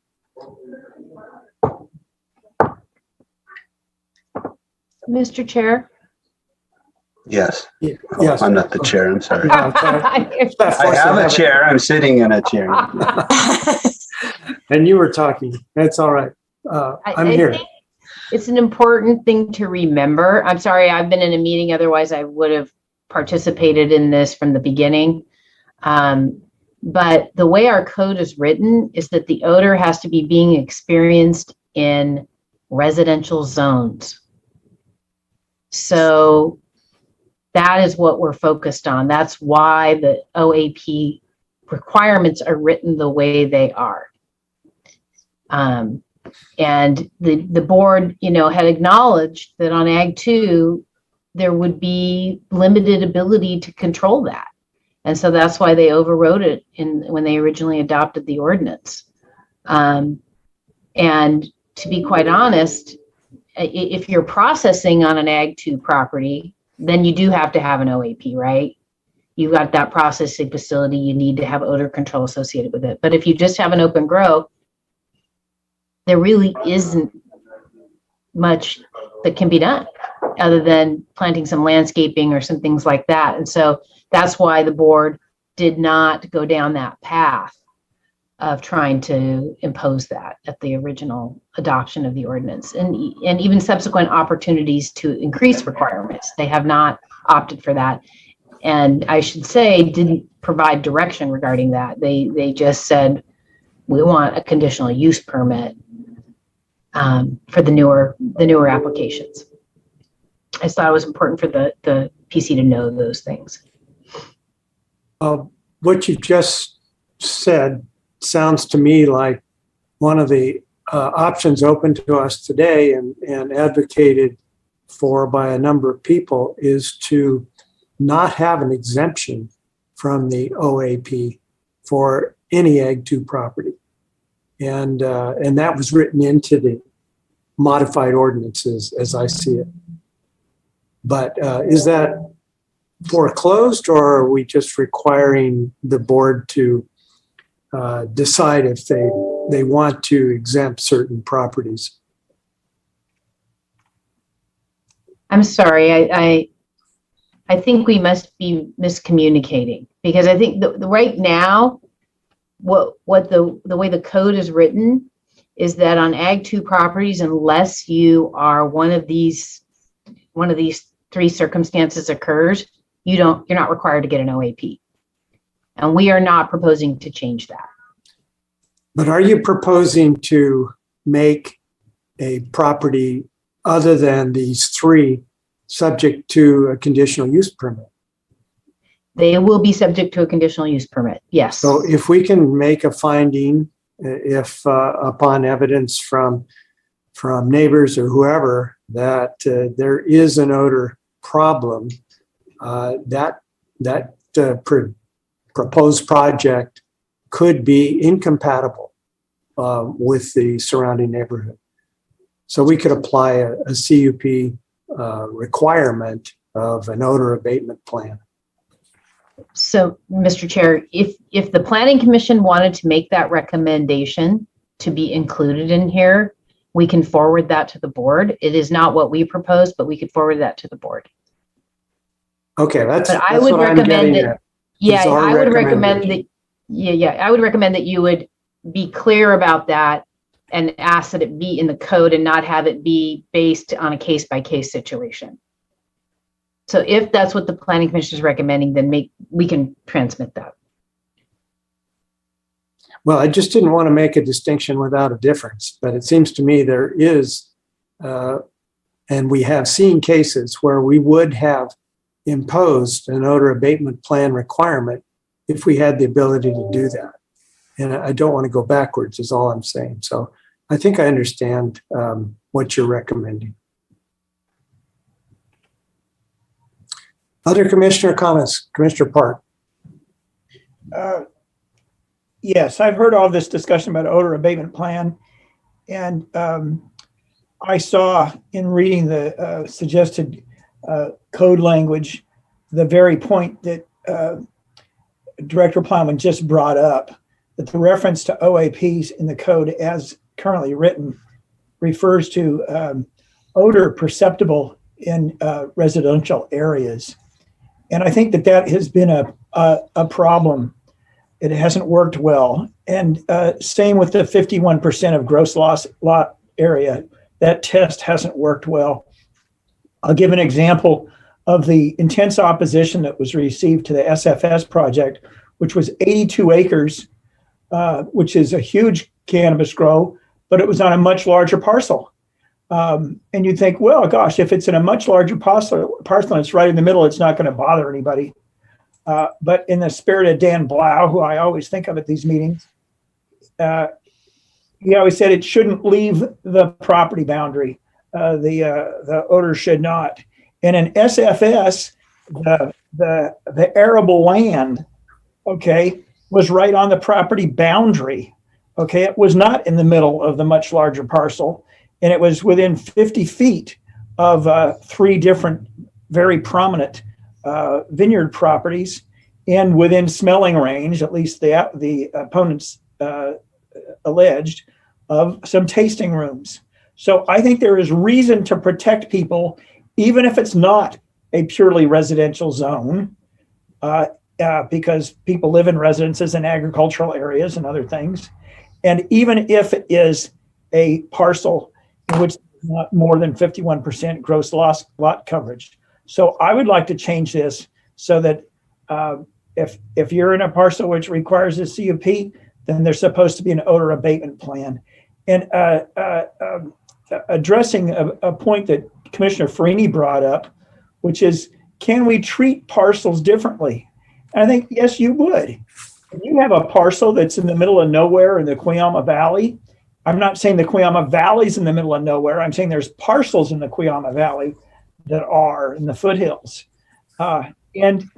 Mr. Chair, Yes. Yes. I'm not the chair. I'm sorry. I I have a chair. I'm sitting in a chair. And you were talking. That's all right. I'm here. think it's an important thing to remember. I'm sorry, I've been in a meeting, otherwise I would have participated in this from the beginning. But the way our code is written is that the odor has to be being experienced in residential zones. So that is what we're focused on. That's why the OAP requirements are written the way they are. And the board, had acknowledged that on Ag 2, there would be limited ability to control that. And so that's why they overrode it when they originally adopted the ordinance. And to be quite honest, if you're processing on an Ag 2 property, then you do have to have an OAP, right? You've got that processing facility, you need to have odor control associated with it. But if you just have an open grow, there really isn't much that can be done other than planting some landscaping or some things like that. And so that's why the board did not go down that path of trying to impose that at the original adoption of the ordinance, and even subsequent opportunities to increase requirements. They have not opted for that. And I should say, didn't provide direction regarding that. They just said, we want a conditional use permit for the newer applications. I just thought it was important for the PC to know those things. What you just said sounds to me like one of the options open to us today and advocated for by a number of people is to not have an exemption from the OAP for any Ag 2 property. And that was written into the modified ordinances as I see it. But is that foreclosed, or are we just requiring the board to decide if they want to exempt certain properties? I'm sorry, I think we must be miscommunicating, because I think right now, what the way the code is written is that on Ag 2 properties, unless you are one of these three circumstances occurs, you're not required to get an OAP. And we are not proposing to change that. But are you proposing to make a property other than these three subject to a conditional use permit? They will be subject to a conditional use permit, yes. So if we can make a finding, if upon evidence from neighbors or whoever that there is an odor problem, that proposed project could be incompatible with the surrounding neighborhood. So we could apply a CUP requirement of an odor abatement plan. So, Mr. Chair, if the Planning Commission wanted to make that recommendation to be included in here, we can forward that to the board. It is not what we proposed, but we could forward that to the board. Okay, that's I would what recommend I'm getting that. at. Yeah, It's our I would recommend that. recommendation. Yeah, I would recommend that you would be clear about that and ask that it be in the code and not have it be based on a case-by-case situation. So if that's what the Planning Commission is recommending, then we can transmit that. Well, I just didn't want to make a distinction without a difference, but it seems to me there is, and we have seen cases where we would have imposed an odor abatement plan requirement if we had the ability to do that. And I don't want to go backwards is all I'm saying. So I think I understand what you're recommending. Other commissioner comments? Commissioner Park. Yes, I've heard all this discussion about odor abatement plan. And I saw in reading the suggested code language, the very point that Director Plowman just brought up, that the reference to OAPs in the code as currently written refers to odor perceptible in residential areas. And I think that has been a problem. It hasn't worked well. And same with the 51% of gross lot area. That test hasn't worked well. I'll give an example of the intense opposition that was received to the SFS project, which was 82 acres, which is a huge cannabis grow, but it was on a much larger parcel. And you'd think, well, gosh, if it's in a much larger parcel and it's right in the middle, it's not going to bother anybody. But in the spirit of Dan Blau, who I always think of at these meetings, he always said it shouldn't leave the property boundary. The odor should not. And in SFS, the arable land, okay, was right on the property boundary. Okay, it was not in the middle of the much larger parcel, and it was within 50 feet of 3 different very prominent vineyard properties, and within smelling range, at least the opponents alleged, of some tasting rooms. So I think there is reason to protect people, even if it's not a purely residential zone, because people live in residences in agricultural areas and other things. And even if it is a parcel in which not more than 51% gross lot coverage. So I would like to change this so that if you're in a parcel which requires a CUP, then there's supposed to be an odor abatement plan. And addressing a point that Commissioner Farini brought up, which is, can we treat parcels differently? And I think, yes, you would. If you have a parcel that's in the middle of nowhere in the Cuyama Valley, I'm not saying the Cuyama Valley's in the middle of nowhere. I'm saying there's parcels in the Cuyama Valley that are in the foothills. And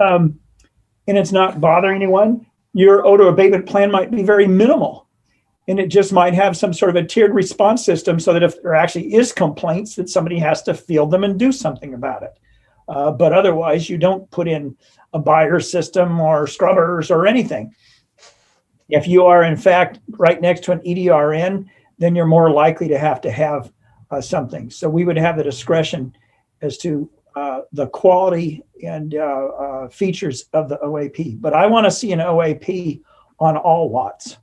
it's not bothering anyone. Your odor abatement plan might be very minimal. And it just might have some sort of a tiered response system so that if there actually is complaints, that somebody has to field them and do something about it. But otherwise, you don't put in a buyer system or scrubbers or anything. If you are, in fact, right next to an EDRN, then you're more likely to have something. So we would have the discretion as to the quality and features of the OAP. But I want to see an OAP on all lots,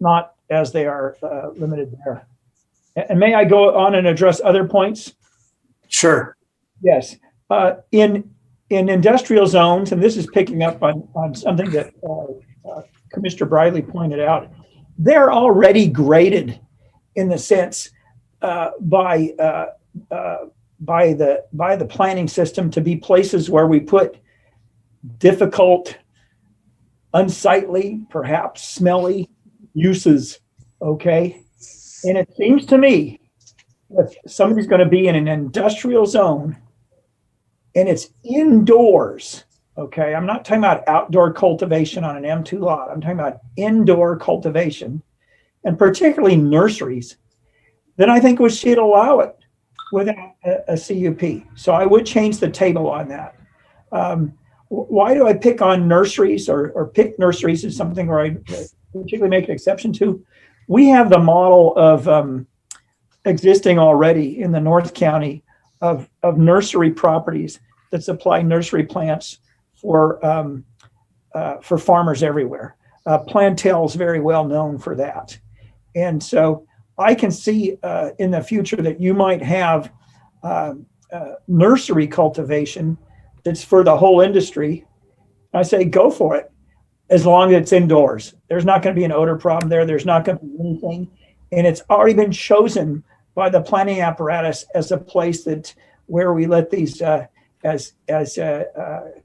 not as they are limited there. And may I go on and address other points? Sure. Yes. In industrial zones, and this is picking up on something that Commissioner Briley pointed out, they're already graded in the sense by the planning system to be places where we put difficult, unsightly, perhaps smelly uses. Okay. And it seems to me if somebody's going to be in an industrial zone and it's indoors, okay, I'm not talking about outdoor cultivation on an M2 lot. I'm talking about indoor cultivation, and particularly nurseries, then I think we should allow it without a CUP. So I would change the table on that. Why do I pick on nurseries or pick nurseries is something where I particularly make an exception to? We have the model of existing already in the North County of nursery properties that supply nursery plants for farmers everywhere. Plantel is very well known for that. And so I can see in the future that you might have nursery cultivation that's for the whole industry. I say go for it, as long as it's indoors. There's not going to be an odor problem there. There's not going to be anything. And it's already been chosen by the planning apparatus as a place where we let these, as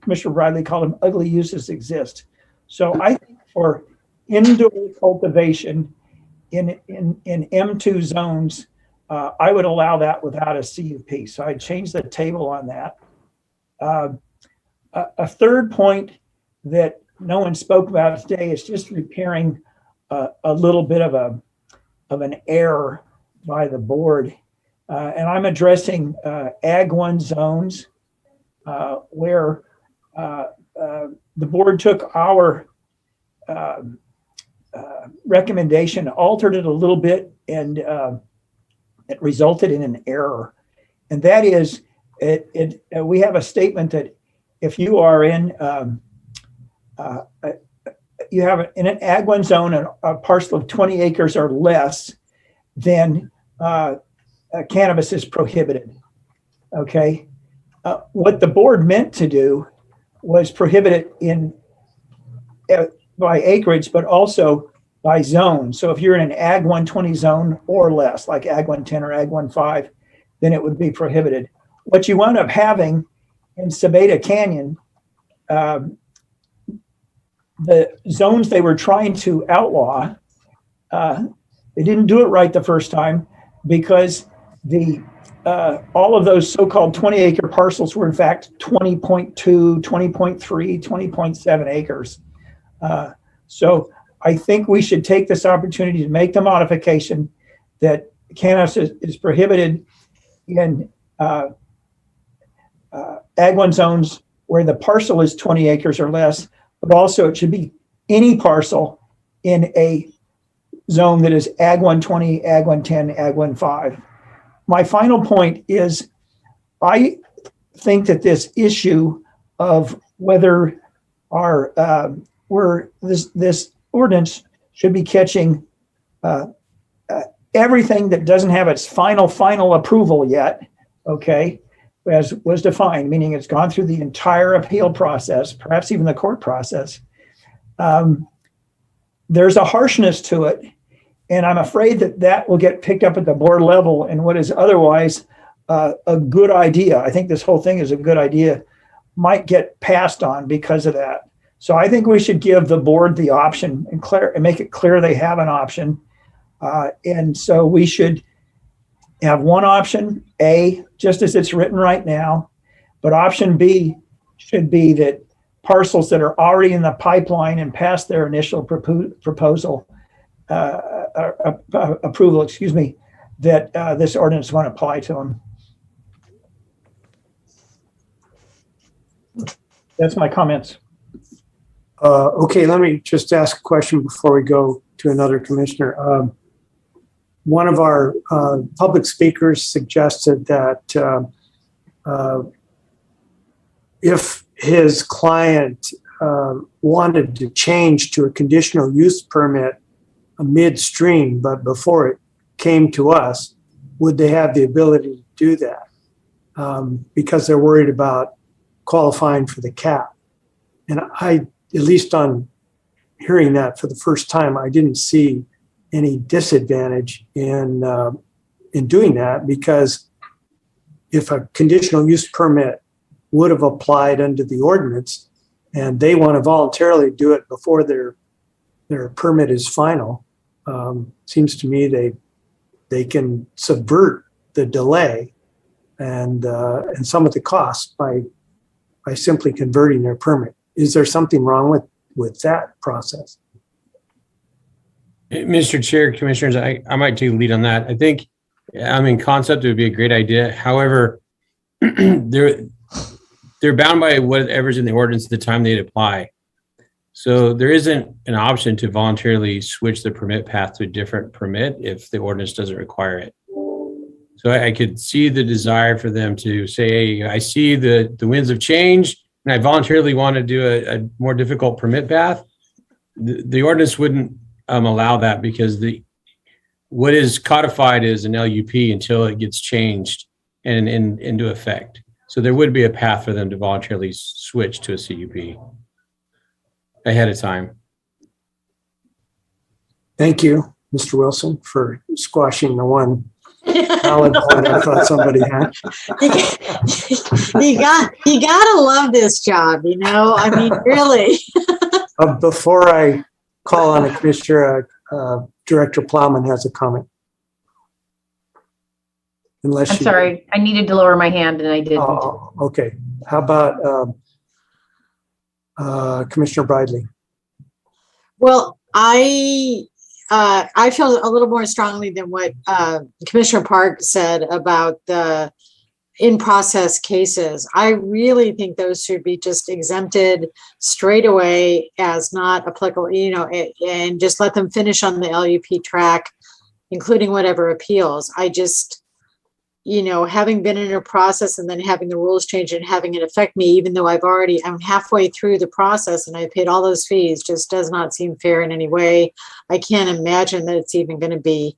Commissioner Bradley called them, ugly uses exist. So I think for indoor cultivation in M2 zones, I would allow that without a CUP. So I'd change the table on that. A third point that no one spoke about today is just repairing a little bit of an error by the board. And I'm addressing Ag 1 zones where the board took our recommendation, altered it a little bit, and it resulted in an error. And that is we have a statement that if you are in, you have in an Ag 1 zone, a parcel of 20 acres or less, then cannabis is prohibited. Okay. What the board meant to do was prohibit it in by acreage, but also by zone. So if you're in an Ag 120 zone or less, like Ag 110 or Ag 15, then it would be prohibited. What you wound up having in Sabeta Canyon, the zones they were trying to outlaw, they didn't do it right the first time because all of those so-called 20-acre parcels were in fact 20.2, 20.3, 20.7 acres. So I think we should take this opportunity to make the modification that cannabis is prohibited in Ag 1 zones where the parcel is 20 acres or less, but also it should be any parcel in a zone that is Ag 120, Ag 110, Ag 15. My final point is I think that this issue of whether this ordinance should be catching everything that doesn't have its final approval yet, okay, as was defined, meaning it's gone through the entire appeal process, perhaps even the court process. There's a harshness to it, and I'm afraid that will get picked up at the board level, and what is otherwise a good idea, I think this whole thing is a good idea, might get passed on because of that. So I think we should give the board the option and make it clear they have an option. And so we should have one option, A, just as it's written right now, but option B should be that parcels that are already in the pipeline and past their initial approval, that this ordinance won't apply to them. That's my comments. Okay, let me just ask a question before we go to another commissioner. One of our public speakers suggested that if his client wanted to change to a conditional use permit midstream, but before it came to us, would they have the ability to do that? Because they're worried about qualifying for the cap. And I, at least on hearing that for the first time, I didn't see any disadvantage in doing that, because if a conditional use permit would have applied under the ordinance and they want to voluntarily do it before their permit is final, seems to me they can subvert the delay and some of the costs by simply converting their permit. Is there something wrong with that process? Mr. Chair, Commissioners, I might take the lead on that. I think, in concept, it would be a great idea. However, they're bound by whatever's in the ordinance at the time they apply. So there isn't an option to voluntarily switch the permit path to a different permit if the ordinance doesn't require it. So I could see the desire for them to say, hey, I see the winds have changed and I voluntarily want to do a more difficult permit path. The ordinance wouldn't allow that, because what is codified is an LUP until it gets changed and into effect. So there would be a path for them to voluntarily switch to a CUP ahead of time. Thank you, Mr. Wilson, for squashing the one valid point I thought somebody had. You gotta love this job, I mean, really. Before I call on a commissioner, Director Plowman has a comment. I'm sorry, I needed to lower my hand and I didn't. Oh, okay. How about Commissioner Bridley? Well, I feel a little more strongly than what Commissioner Park said about the in-process cases. I really think those should be just exempted straight away as not applicable, and just let them finish on the LUP track, including whatever appeals. having been in a process and then having the rules change and having it affect me, even though I'm halfway through the process and I paid all those fees, just does not seem fair in any way. I can't imagine that it's even going to be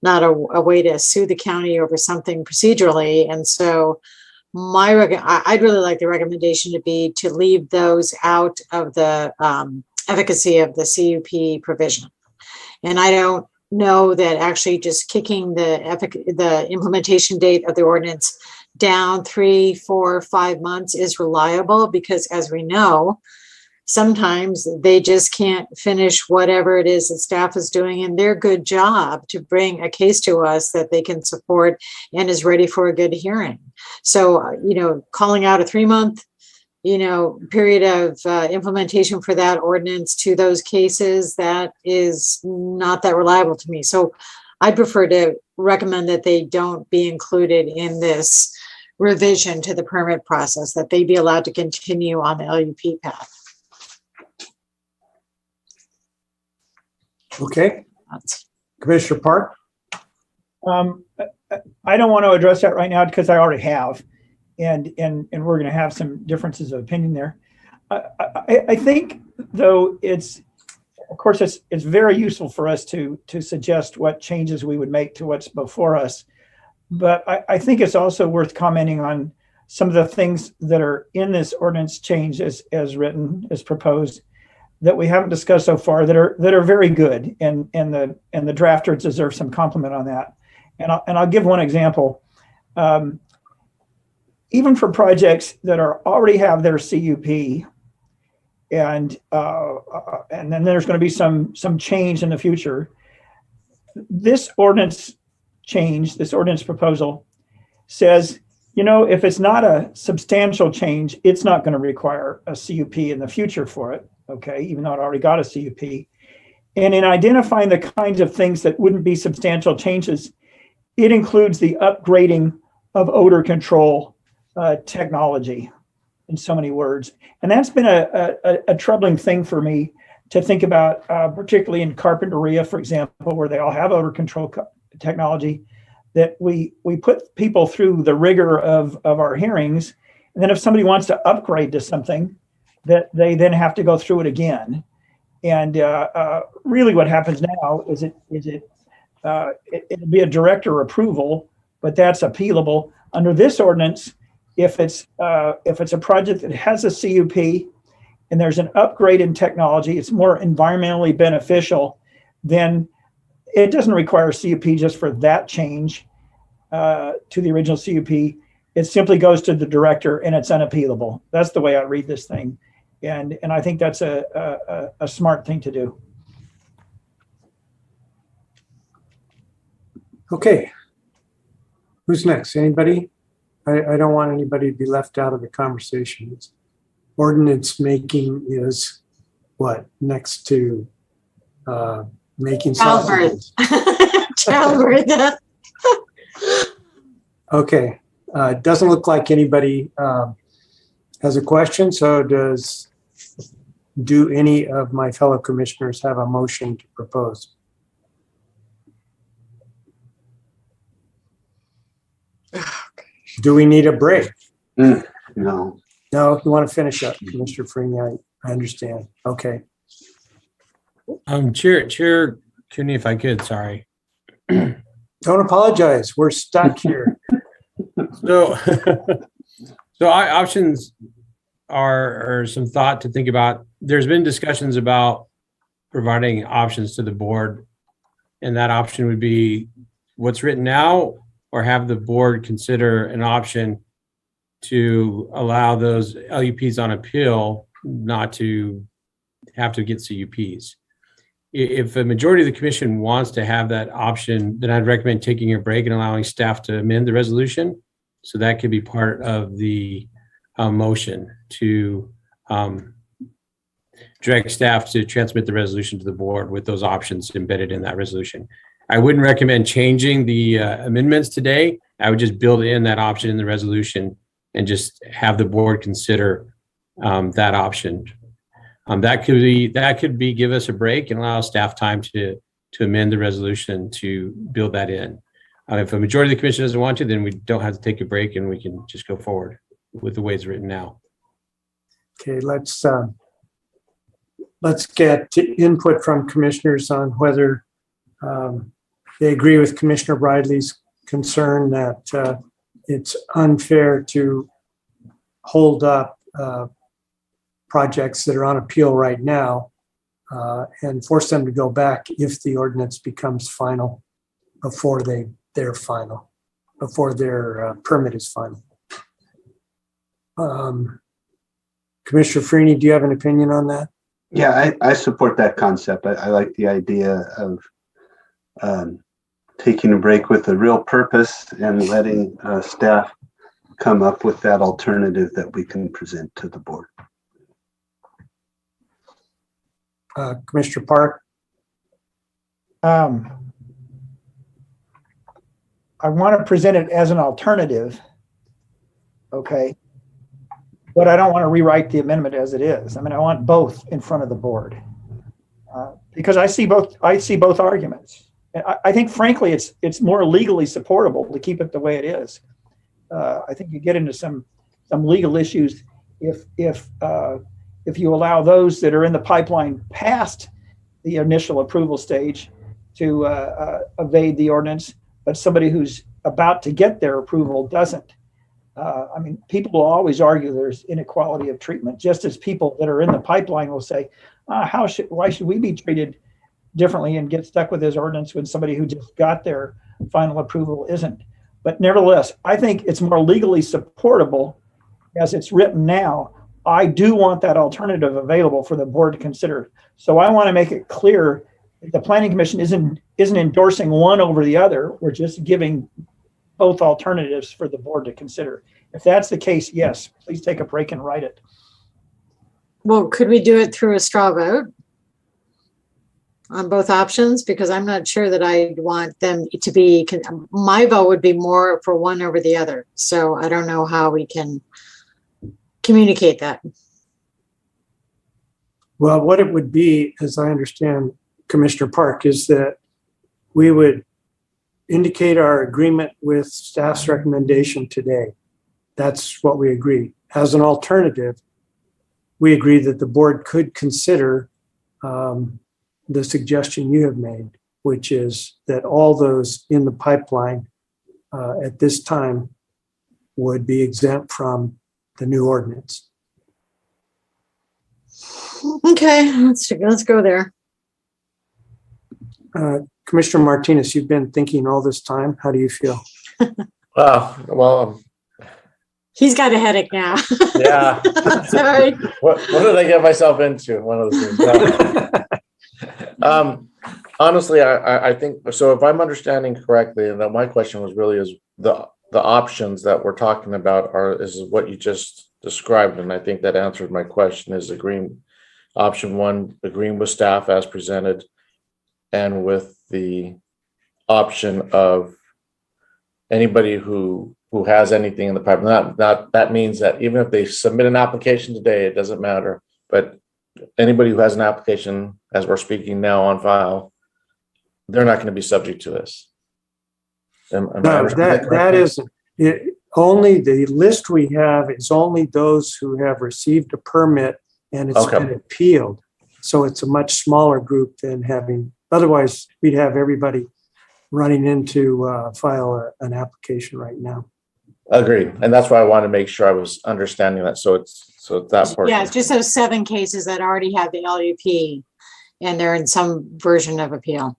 not a way to sue the county over something procedurally. And so I'd really like the recommendation to be to leave those out of the efficacy of the CUP provision. And I don't know that actually just kicking the implementation date of the ordinance down 3, 4, 5 months is reliable, because as we know, sometimes they just can't finish whatever it is that staff is doing in their good job to bring a case to us that they can support and is ready for a good hearing. So, calling out a 3-month, period of implementation for that ordinance to those cases, that is not that reliable to me. So I'd prefer to recommend that they don't be included in this revision to the permit process, that they be allowed to continue on the LUP path. Okay. Commissioner Park? I don't want to address that right now because I already have. And we're going to have some differences of opinion there. I think, though, it's very useful for us to suggest what changes we would make to what's before us. But I think it's also worth commenting on some of the things that are in this ordinance change as written, as proposed, that we haven't discussed so far that are very good, and the drafters deserve some compliment on that. And I'll give one example. Even for projects that already have their CUP, and then there's going to be some change in the future. This ordinance proposal says, if it's not a substantial change, it's not going to require a CUP in the future for it. Okay, even though it already got a CUP. And in identifying the kinds of things that wouldn't be substantial changes, it includes the upgrading of odor control technology, in so many words. And that's been a troubling thing for me to think about, particularly in carpinteria, for example, where they all have odor control technology, that we put people through the rigor of our hearings. And then if somebody wants to upgrade to something, that they then have to go through it again. And really what happens now is it'll be a director approval, but that's appealable. Under this ordinance, if it's a project that has a CUP and there's an upgrade in technology, it's more environmentally beneficial, then it doesn't require a CUP just for that change to the original CUP. It simply goes to the director and it's unappealable. That's the way I read this thing. And I think that's a smart thing to do. Okay. Who's next? Anybody? I don't want anybody to be left out of the conversation. Ordinance making is what? Next to making sausages. Childbirth. Okay. It doesn't look like anybody has a question. So do any of my fellow commissioners have a motion to propose? Do we need a break? No. No, you want to finish up, Commissioner Freeney. I understand. Okay. Chair Cooney, if I could, sorry. Don't apologize. We're stuck here. So options are some thought to think about. There's been discussions about providing options to the board, and that option would be what's written now, or have the board consider an option to allow those LUPs on appeal not to have to get CUPs. If a majority of the commission wants to have that option, then I'd recommend taking a break and allowing staff to amend the resolution. So that could be part of the motion to direct staff to transmit the resolution to the board with those options embedded in that resolution. I wouldn't recommend changing the amendments today. I would just build in that option in the resolution and just have the board consider that option. That could be give us a break and allow staff time to amend the resolution to build that in. If a majority of the commission doesn't want to, then we don't have to take a break and we can just go forward with the way it's written now. Okay, let's get input from commissioners on whether they agree with Commissioner Bridley's concern that it's unfair to hold up projects that are on appeal right now and force them to go back if the ordinance becomes final before they're final, before their permit is final. Commissioner Freeney, do you have an opinion on that? Yeah, I support that concept. I like the idea of taking a break with a real purpose and letting staff come up with that alternative that we can present to the board. Commissioner Park? I want to present it as an alternative, okay? But I don't want to rewrite the amendment as it is. I mean, I want both in front of the board because I see both arguments. I think, frankly, it's more legally supportable to keep it the way it is. I think you get into some legal issues if you allow those that are in the pipeline past the initial approval stage to evade the ordinance, but somebody who's about to get their approval doesn't. I mean, people will always argue there's inequality of treatment, just as people that are in the pipeline will say, why should we be treated differently and get stuck with this ordinance when somebody who just got their final approval isn't? But nevertheless, I think it's more legally supportable as it's written now. I do want that alternative available for the board to consider. So I want to make it clear that the Planning Commission isn't endorsing one over the other. We're just giving both alternatives for the board to consider. If that's the case, yes, please take a break and write it. Well, could we do it through a straw vote on both options? Because I'm not sure that I want them to be, my vote would be more for one over the other. So I don't know how we can communicate that. Well, what it would be, as I understand Commissioner Park, is that we would indicate our agreement with staff's recommendation today. That's what we agree. As an alternative, we agree that the board could consider the suggestion you have made, which is that all those in the pipeline at this time would be exempt from the new ordinance. Okay, let's go there. Commissioner Martinez, you've been thinking all this time. How do you feel? Well, he's got a headache now. Yeah. Sorry. What did I get myself into? One of the things. Honestly, I think so. If I'm understanding correctly, and my question was really is the options that we're talking about is what you just described, and I think that answered my question. Is option one agreeing with staff as presented, and with the option of anybody who has anything in the pipeline. Not that means that even if they submit an application today, it doesn't matter. But anybody who has an application, as we're speaking now, on file, they're not going to be subject to this. No, that isn't it. Only the list we have is only those who have received a permit and it's been appealed. So it's a much smaller group than having. Otherwise, we'd have everybody running into file an application right now. Agreed, and that's why I wanted to make sure I was understanding that. So it's that part. Yeah, it's just those 7 cases that already have the LUP, and they're in some version of appeal.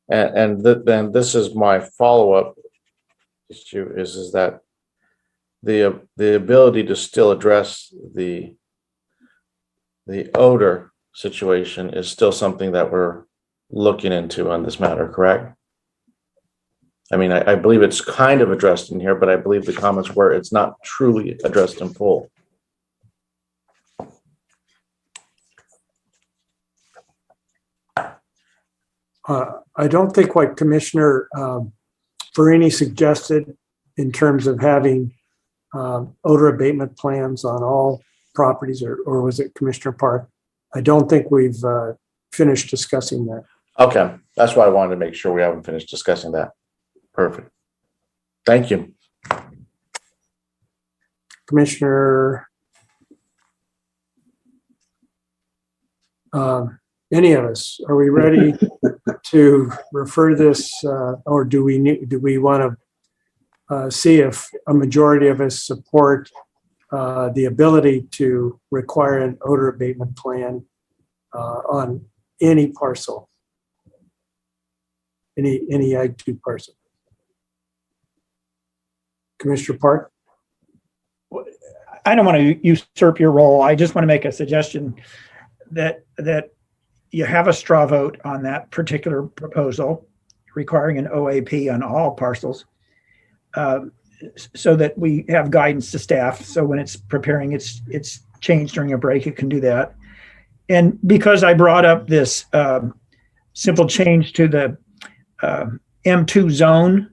And then this is my follow-up issue is that the ability to still address the odor situation is still something that we're looking into on this matter, correct? I mean, I believe it's kind of addressed in here, but I believe the comments were it's not truly addressed in full. I don't think what Commissioner Farini suggested in terms of having odor abatement plans on all properties, or was it Commissioner Park? I don't think we've finished discussing that. Okay, that's why I wanted to make sure we haven't finished discussing that. Perfect. Thank you. Commissioner, any of us, are we ready to refer this, or do we want to see if a majority of us support the ability to require an odor abatement plan on any parcel, any Ag 2 parcel? Commissioner Park? I don't want to usurp your role. I just want to make a suggestion that you have a straw vote on that particular proposal requiring an OAP on all parcels, so that we have guidance to staff. So when it's preparing its change during a break, it can do that. And because I brought up this simple change to the M2 zone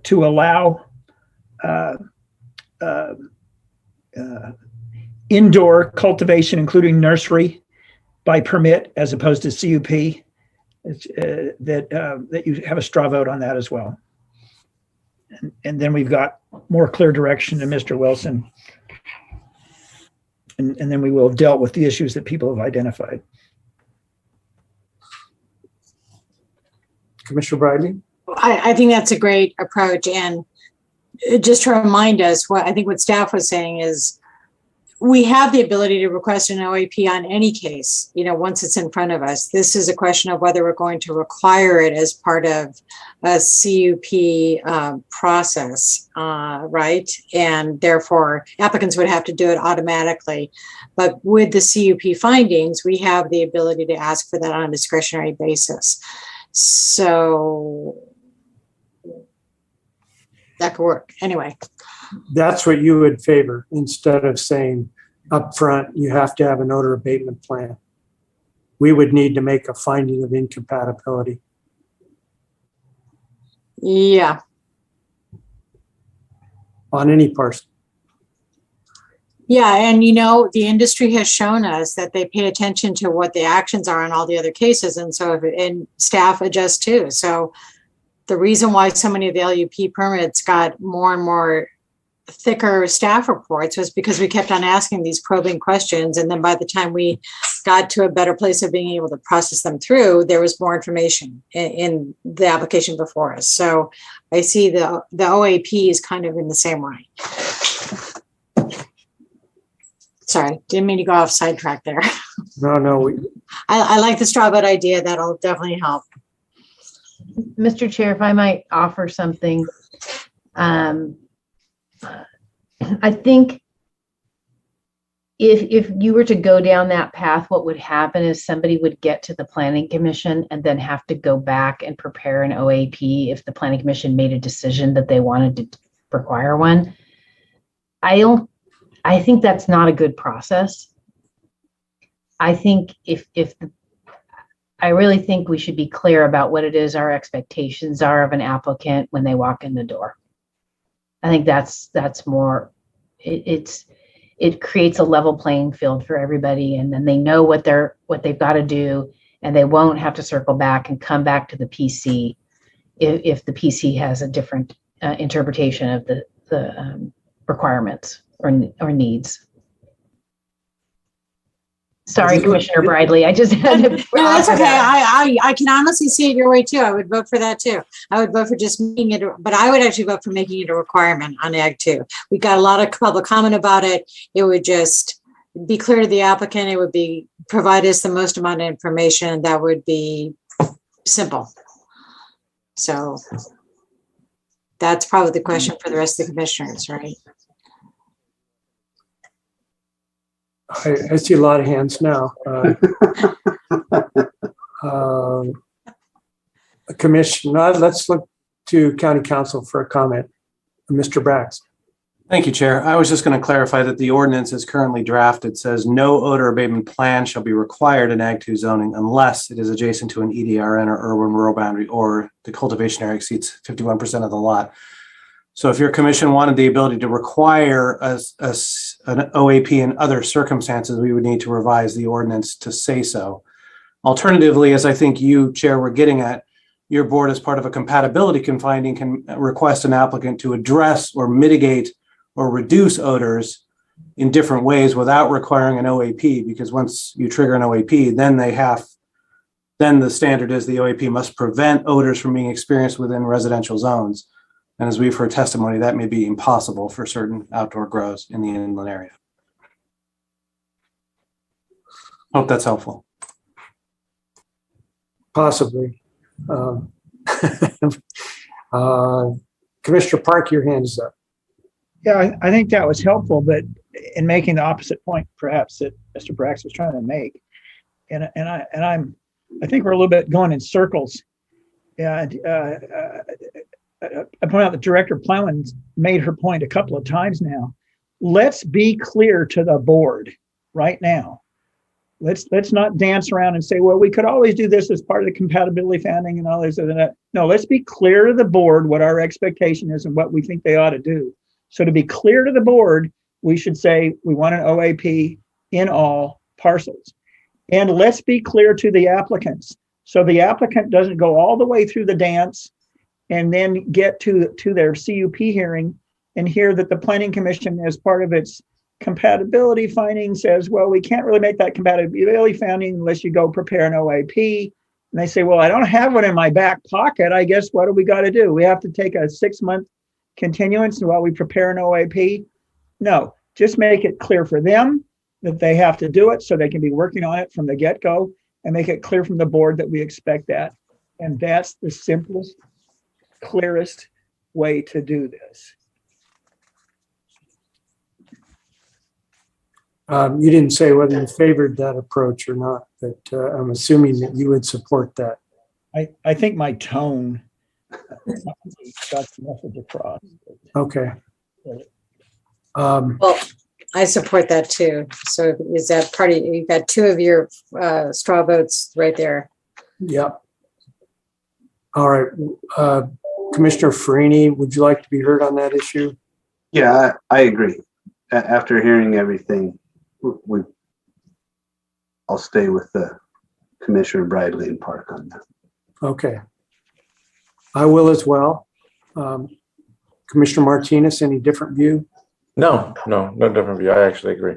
to allow indoor cultivation, including nursery, by permit as opposed to CUP, that you have a straw vote on that as well. And then we've got more clear direction to Mr. Wilson. And then we will have dealt with the issues that people have identified. Commissioner Bradley? I think that's a great approach. And just to remind us, what staff was saying is we have the ability to request an OAP on any case, once it's in front of us. This is a question of whether we're going to require it as part of a CUP process, right? And therefore, applicants would have to do it automatically. But with the CUP findings, we have the ability to ask for that on a discretionary basis. So that could work. Anyway. That's what you would favor, instead of saying up front, you have to have an odor abatement plan. We would need to make a finding of incompatibility. Yeah. On any parcel. Yeah, and the industry has shown us that they pay attention to what the actions are in all the other cases, and so and staff adjust too. So the reason why so many of the LUP permits got more and more thicker staff reports was because we kept on asking these probing questions, and then by the time we got to a better place of being able to process them through, there was more information in the application before us. So I see the OAP is kind of in the same way. Sorry, didn't mean to go off sidetrack there. No. I like the straw vote idea. That'll definitely help. Mr. Chair, if I might offer something, I think if you were to go down that path, what would happen is somebody would get to the Planning Commission and then have to go back and prepare an OAP if the Planning Commission made a decision that they wanted to require one. I think that's not a good process. I think I really think we should be clear about what it is our expectations are of an applicant when they walk in the door. I think that's more, it creates a level playing field for everybody, and then they know what they've got to do, and they won't have to circle back and come back to the PC if the PC has a different interpretation of the requirements or needs. Sorry, Commissioner Bradley, I just had to. No, that's okay. I can honestly see it your way too. I would vote for that too. I would vote for just making it, but I would actually vote for making it a requirement on Ag 2. We got a lot of public comment about it. It would just be clear to the applicant. It would provide us the most amount of information that would be simple. So that's probably the question for the rest of the commissioners, right? I see a lot of hands now. Commissioner, let's look to County Council for a comment. Mr. Brax. Thank you, Chair. I was just going to clarify that the ordinance is currently drafted says no odor abatement plan shall be required in Ag 2 zoning unless it is adjacent to an EDRN or urban rural boundary or the cultivation area exceeds 51% of the lot. So if your commission wanted the ability to require an OAP in other circumstances, we would need to revise the ordinance to say so. Alternatively, as I think you, Chair, were getting at, your board, as part of a compatibility finding, can request an applicant to address or mitigate or reduce odors in different ways without requiring an OAP, because once you trigger an OAP, then the standard is the OAP must prevent odors from being experienced within residential zones. And as we've heard testimony, that may be impossible for certain outdoor grows in the inland area. Hope that's helpful. Possibly. Commissioner Park, your hand is up. Yeah, I think that was helpful, but in making the opposite point, perhaps, that Mr. Brax was trying to make, and I think we're a little bit going in circles. And I point out that Director Plowman made her point a couple of times now. Let's be clear to the board right now. Let's not dance around and say, well, we could always do this as part of the compatibility founding and all this and that. No, let's be clear to the board what our expectation is and what we think they ought to do. So to be clear to the board, we should say we want an OAP in all parcels. And let's be clear to the applicants. So the applicant doesn't go all the way through the dance and then get to their CUP hearing and hear that the Planning Commission, as part of its compatibility finding, says, well, we can't really make that compatibility finding unless you go prepare an OAP. And they say, well, I don't have one in my back pocket. I guess what do we got to do? We have to take a 6-month continuance while we prepare an OAP? No, just make it clear for them that they have to do it so they can be working on it from the get-go, and make it clear from the board that we expect that. And that's the simplest, clearest way to do this. You didn't say whether you favored that approach or not, but I'm assuming that you would support that. I think my tone got the message across. Okay. Well, I support that too. So is that part of, you've got 2 of your straw votes right there. Yep. All right. Commissioner Farini, would you like to be heard on that issue? Yeah, I agree. After hearing everything, I'll stay with the Commissioner Bradley and Park on that. Okay. I will as well. Commissioner Martinez, any different view? No different view. I actually agree.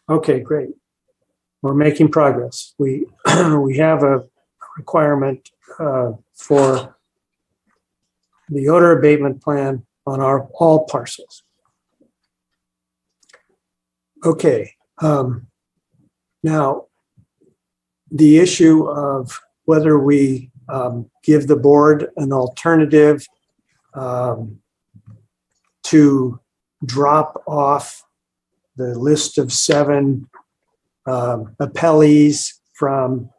Okay, great. We're making progress. We have a requirement for the odor abatement plan on all parcels. Okay. Now, the issue of whether we give the board an alternative to drop off the list of 7 appellees from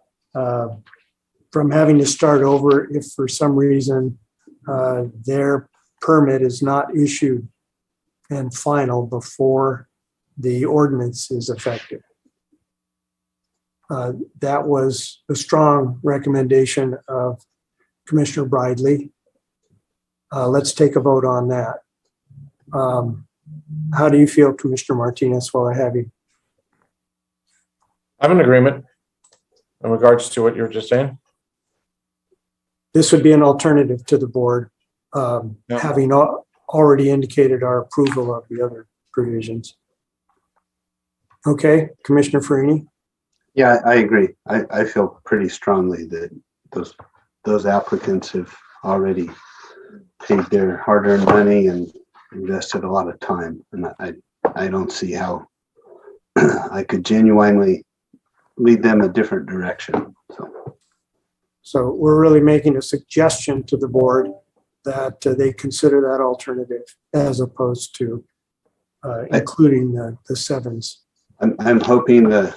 having to start over if for some reason their permit is not issued and final before the ordinance is effective. That was a strong recommendation of Commissioner Bradley. Let's take a vote on that. How do you feel, Commissioner Martinez, while I have you? I'm in agreement in regards to what you were just saying. This would be an alternative to the board, having already indicated our approval of the other provisions. Okay, Commissioner Farini? Yeah, I agree. I feel pretty strongly that those applicants have already paid their hard-earned money and invested a lot of time, and I don't see how I could genuinely lead them a different direction. So we're really making a suggestion to the board that they consider that alternative as opposed to including the 7s. I'm hoping that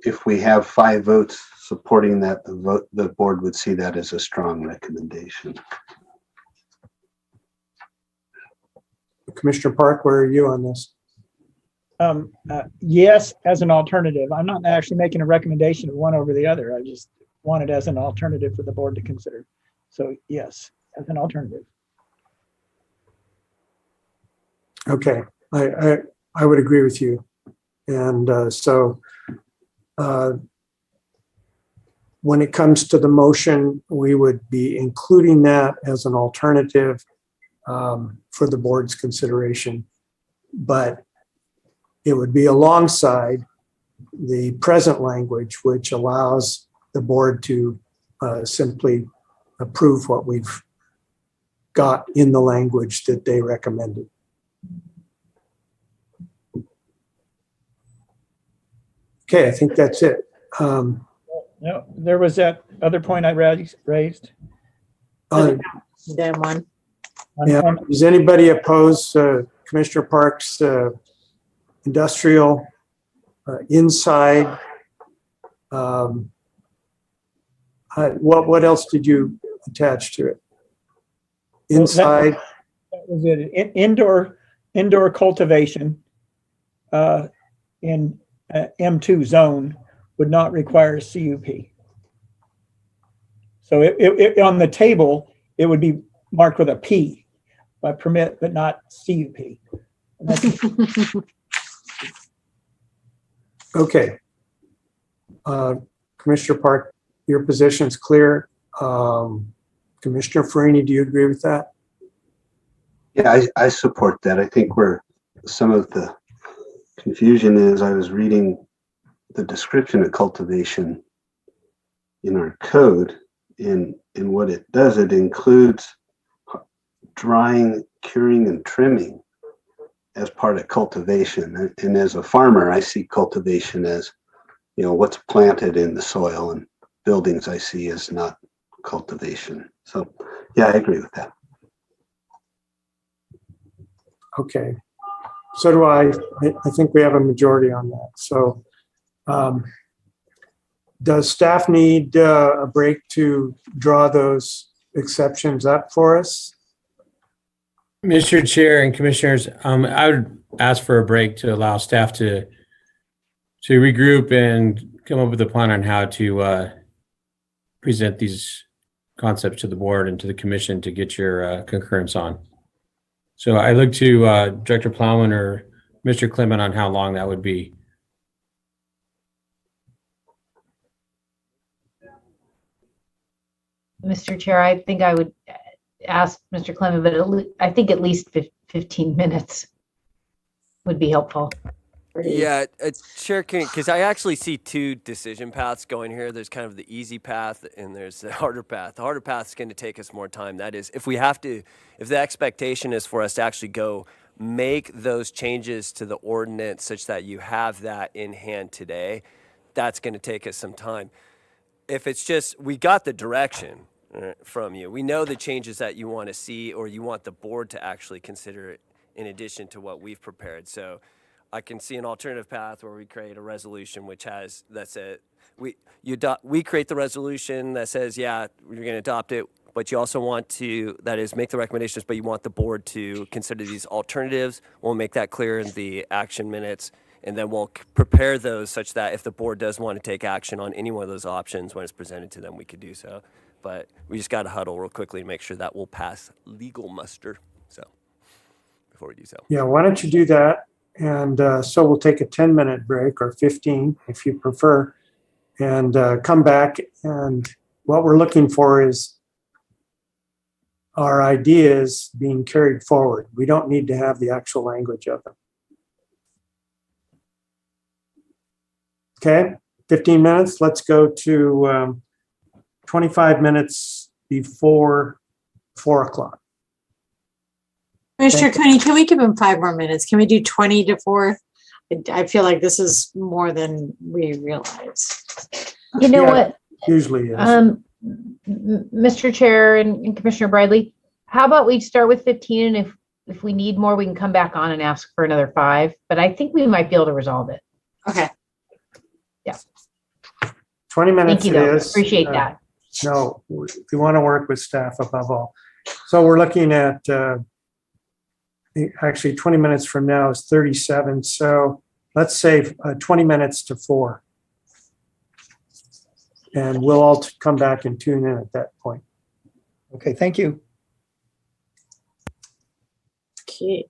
if we have 5 votes supporting that, the board would see that as a strong recommendation. Commissioner Park, where are you on this? Yes, as an alternative. I'm not actually making a recommendation of one over the other. I just want it as an alternative for the board to consider. So yes, as an alternative. Okay, I would agree with you. And so when it comes to the motion, we would be including that as an alternative for the board's consideration. But it would be alongside the present language, which allows the board to simply approve what we've got in the language that they recommended. Okay, I think that's it. No, there was that other point I raised. Then one. Yeah. Does anybody oppose Commissioner Park's industrial inside? What else did you attach to it? Inside. That was it. Indoor cultivation in M2 zone would not require a CUP. So it on the table, it would be marked with a P, by permit, but not CUP. Okay. Commissioner Park, your position's clear. Commissioner Farini, do you agree with that? Yeah, I support that. I think where some of the confusion is, I was reading the description of cultivation in our code, and what it does, it includes drying, curing, and trimming as part of cultivation. And as a farmer, I see cultivation as, what's planted in the soil, and buildings I see as not cultivation. So yeah, I agree with that. Okay. So do I. I think we have a majority on that. So does staff need a break to draw those exceptions up for us? Mr. Chair and Commissioners, I would ask for a break to allow staff to regroup and come up with a plan on how to present these concepts to the board and to the commission to get your concurrence on. So I look to Director Plowman or Mr. Clement on how long that would be. Mr. Chair, I think I would ask Mr. Clement, but I think at least 15 minutes would be helpful. Yeah, Chair Cooney, because I actually see two decision paths going here. There's kind of the easy path and there's the harder path. The harder path is going to take us more time. That is, if the expectation is for us to actually go make those changes to the ordinance such that you have that in hand today, that's going to take us some time. If it's just, we got the direction from you. We know the changes that you want to see or you want the board to actually consider it in addition to what we've prepared. So I can see an alternative path where we create a resolution which has, we create the resolution that says, yeah, you're going to adopt it, but you also want to, that is, make the recommendations, but you want the board to consider these alternatives. We'll make that clear in the action minutes, and then we'll prepare those such that if the board does want to take action on any one of those options when it's presented to them, we could do so. But we just got to huddle real quickly to make sure that will pass legal muster. So before we do so. Yeah, why don't you do that? And so we'll take a 10-minute break or 15 if you prefer, and come back. And what we're looking for is our ideas being carried forward. We don't need to have the actual language of them. Okay, 15 minutes. Let's go to 25 minutes before 4 o'clock. Commissioner Cooney, can we give him 5 more minutes? Can we do 20 to 4? I feel like this is more than we realize. You know what? Usually is. Mr. Chair and Commissioner Bradley, how about we start with 15, and if we need more, we can come back on and ask for another 5, but I think we might be able to resolve it. Okay. Yeah. 20 minutes. Thank you, though. It is. Appreciate that. No, we want to work with staff above all. So we're looking at, actually 20 minutes from now is 37. So let's say 20 minutes to 4. And we'll all come back and tune in at that point. Okay, thank you. Okay.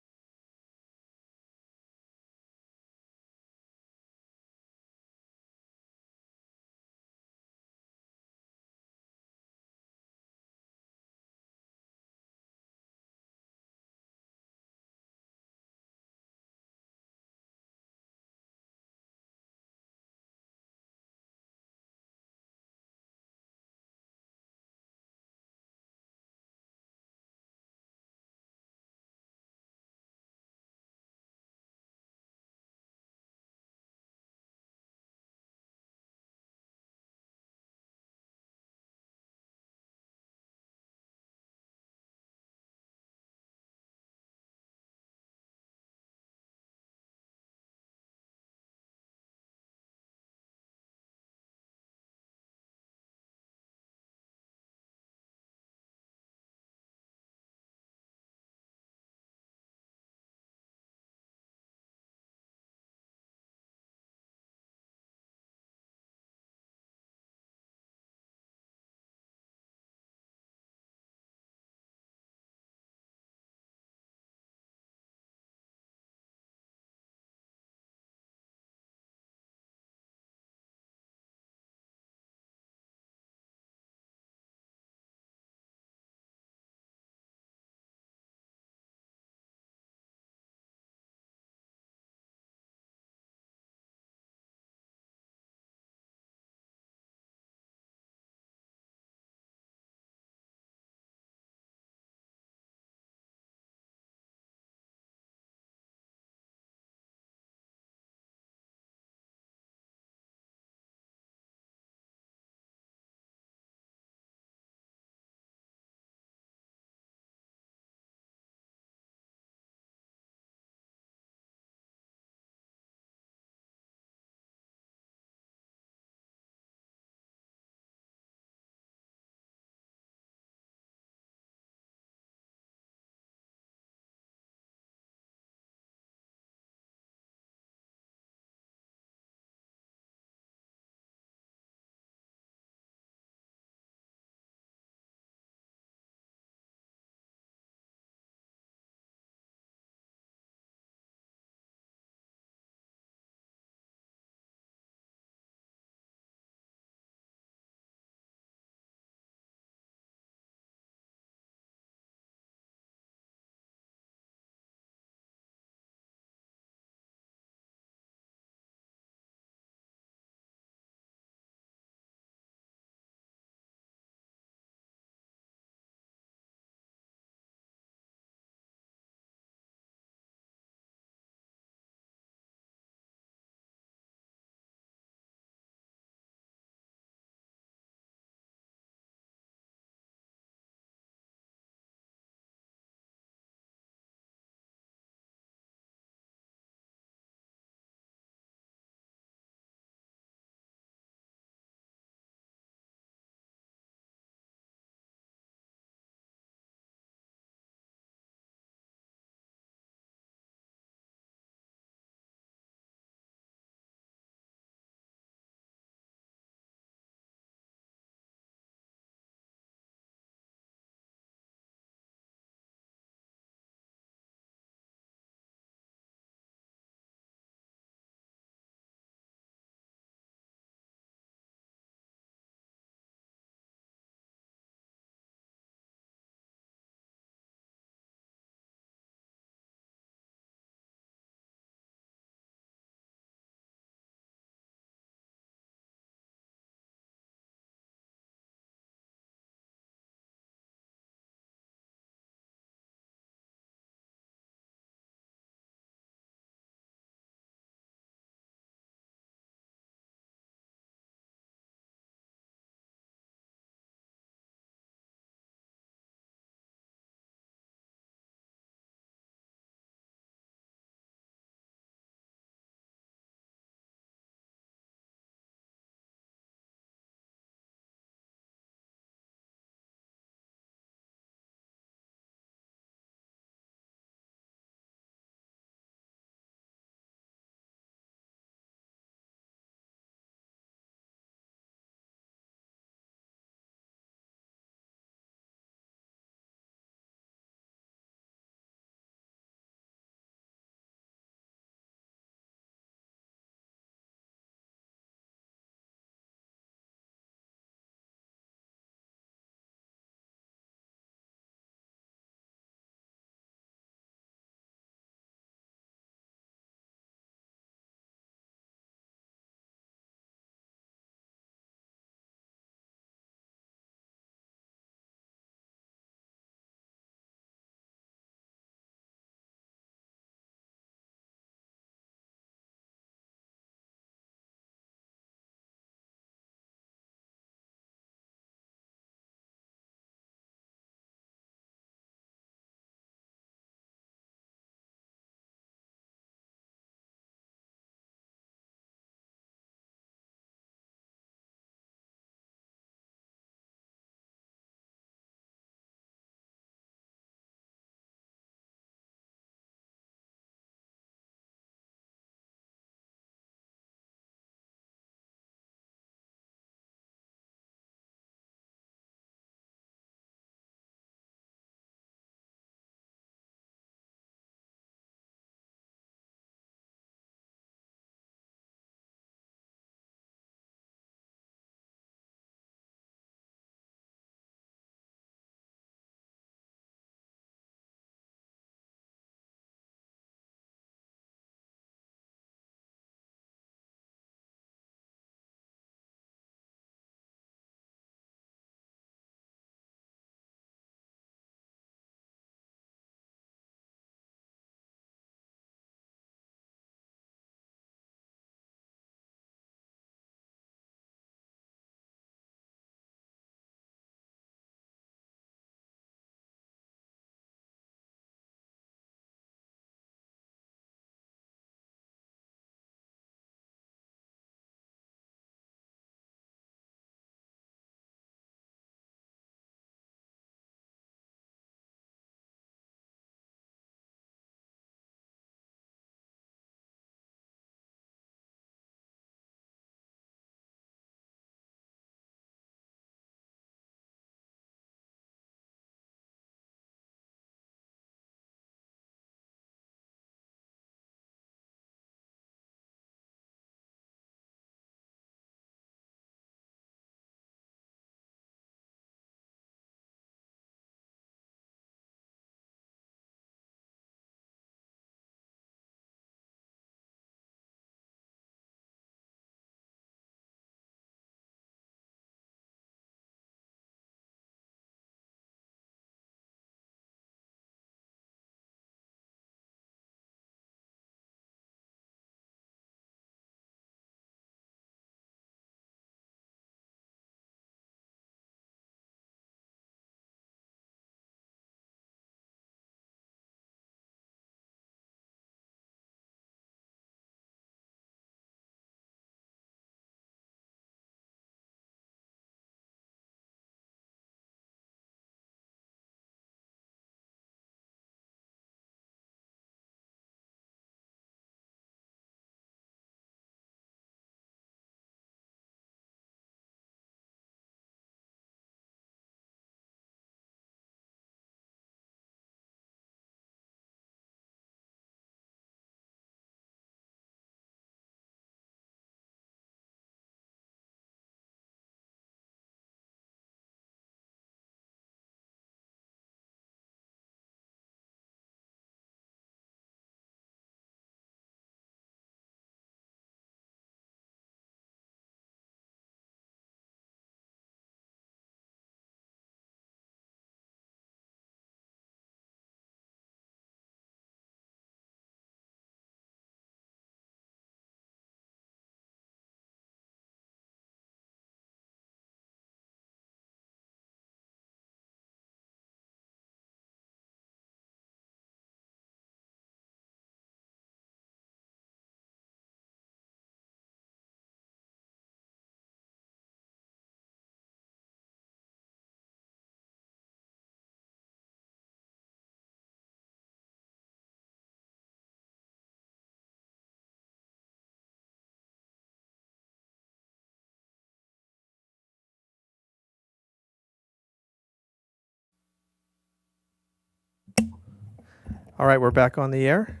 All right, we're back on the air.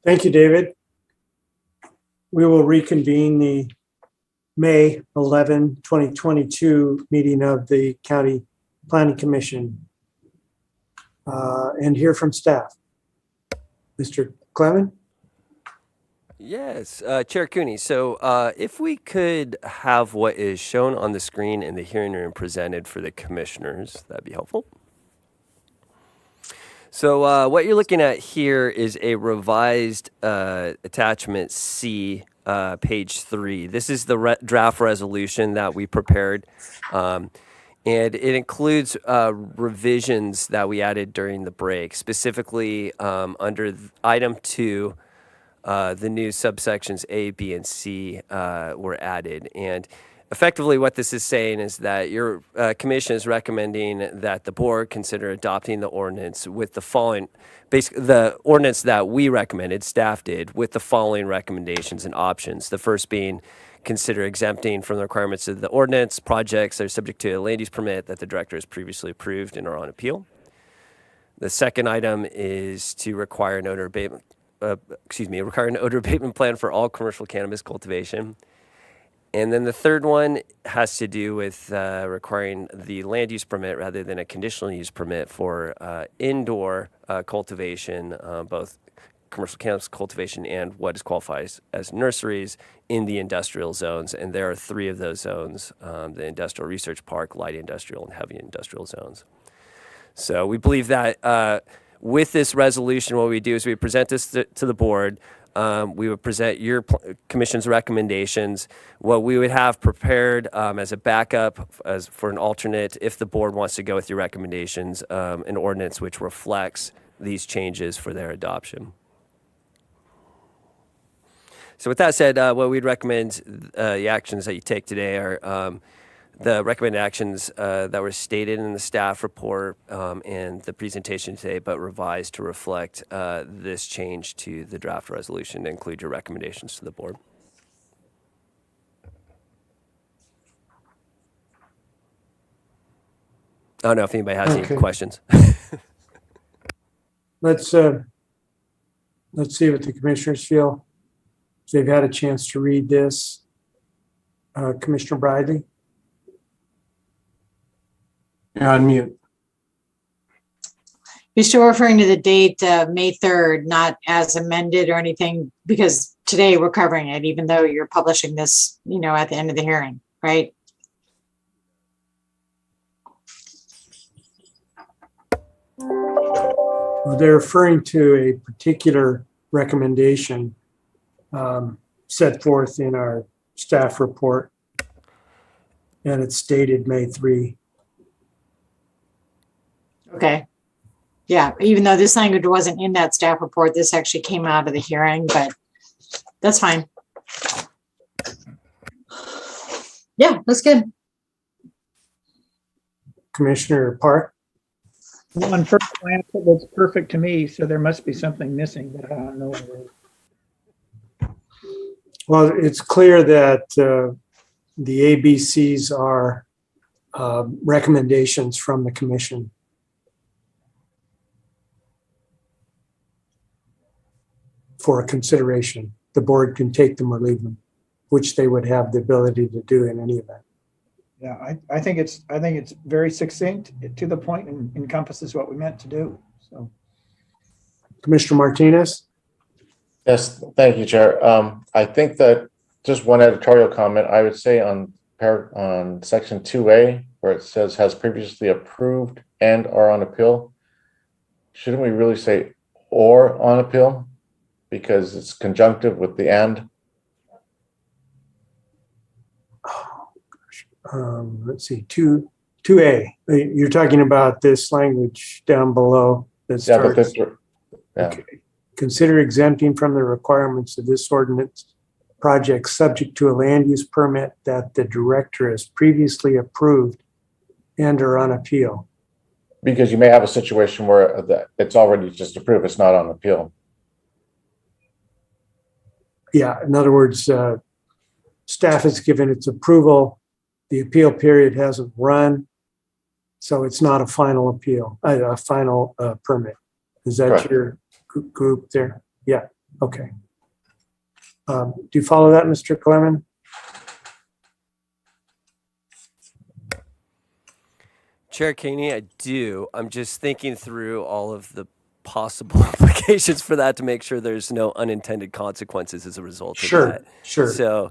Thank you, David. We will reconvene the May 11, 2022 meeting of the County Planning Commission and hear from staff. Mr. Clement? Yes, Chair Cooney. So if we could have what is shown on the screen in the hearing room presented for the commissioners, that'd be helpful. So what you're looking at here is a revised attachment C, page 3. This is the draft resolution that we prepared. And it includes revisions that we added during the break, specifically under item 2, the new subsections A, B, and C were added. And effectively what this is saying is that your commission is recommending that the board consider adopting the ordinance with the following, basically the ordinance that we recommended, staff did, with the following recommendations and options. The first being consider exempting from the requirements of the ordinance projects that are subject to a land use permit that the director has previously approved and are on appeal. The second item is to require an odor abatement, require an odor abatement plan for all commercial cannabis cultivation. And then the third one has to do with requiring the land use permit rather than a conditional use permit for indoor cultivation, both commercial cannabis cultivation and what is qualified as nurseries in the industrial zones. And there are 3 of those zones, the industrial research park, light industrial, and heavy industrial zones. So we believe that with this resolution, what we do is we present this to the board. We would present your commission's recommendations. What we would have prepared as a backup for an alternate, if the board wants to go with your recommendations, an ordinance which reflects these changes for their adoption. So with that said, what we'd recommend, the actions that you take today are the recommended actions that were stated in the staff report and the presentation today, but revised to reflect this change to the draft resolution to include your recommendations to the board. I don't know if anybody has any questions. Let's see what the commissioners feel. If they've had a chance to read this. Commissioner Bridley? You're on mute. You're still referring to the date of May 3rd, not as amended or anything, because today we're covering it, even though you're publishing this, at the end of the hearing, right? Well, they're referring to a particular recommendation set forth in our staff report, and it's dated May 3. Okay. Yeah, even though this language wasn't in that staff report, this actually came out of the hearing, but that's fine. Yeah, that's good. Commissioner Park? Well, on first glance, it looks perfect to me, so there must be something missing, but I don't know what it is. Well, it's clear that the ABCs are recommendations from the commission. For consideration. The board can take them or leave them, which they would have the ability to do in any event. Yeah, I think it's very succinct, to the point, and encompasses what we meant to do. So, Commissioner Martinez? Yes, thank you, Chair. I think that just one editorial comment, I would say on section 2A, where it says has previously approved and are on appeal. Shouldn't we really say or on appeal? Because it's conjunctive with the and. Let's see, 2A. You're talking about this language down below that starts. Okay. Consider exempting from the requirements of this ordinance project subject to a land use permit that the director has previously approved and are on appeal. Because you may have a situation where it's already just approved, it's not on appeal. Yeah, in other words, staff has given its approval. The appeal period hasn't run, so it's not a final appeal, a final permit. Is that Correct. your group there? Yeah, okay. Do you follow that, Mr. Clement? Chair Kaney, I do. I'm just thinking through all of the possible implications for that to make sure there's no unintended consequences as a result of that. Sure. So,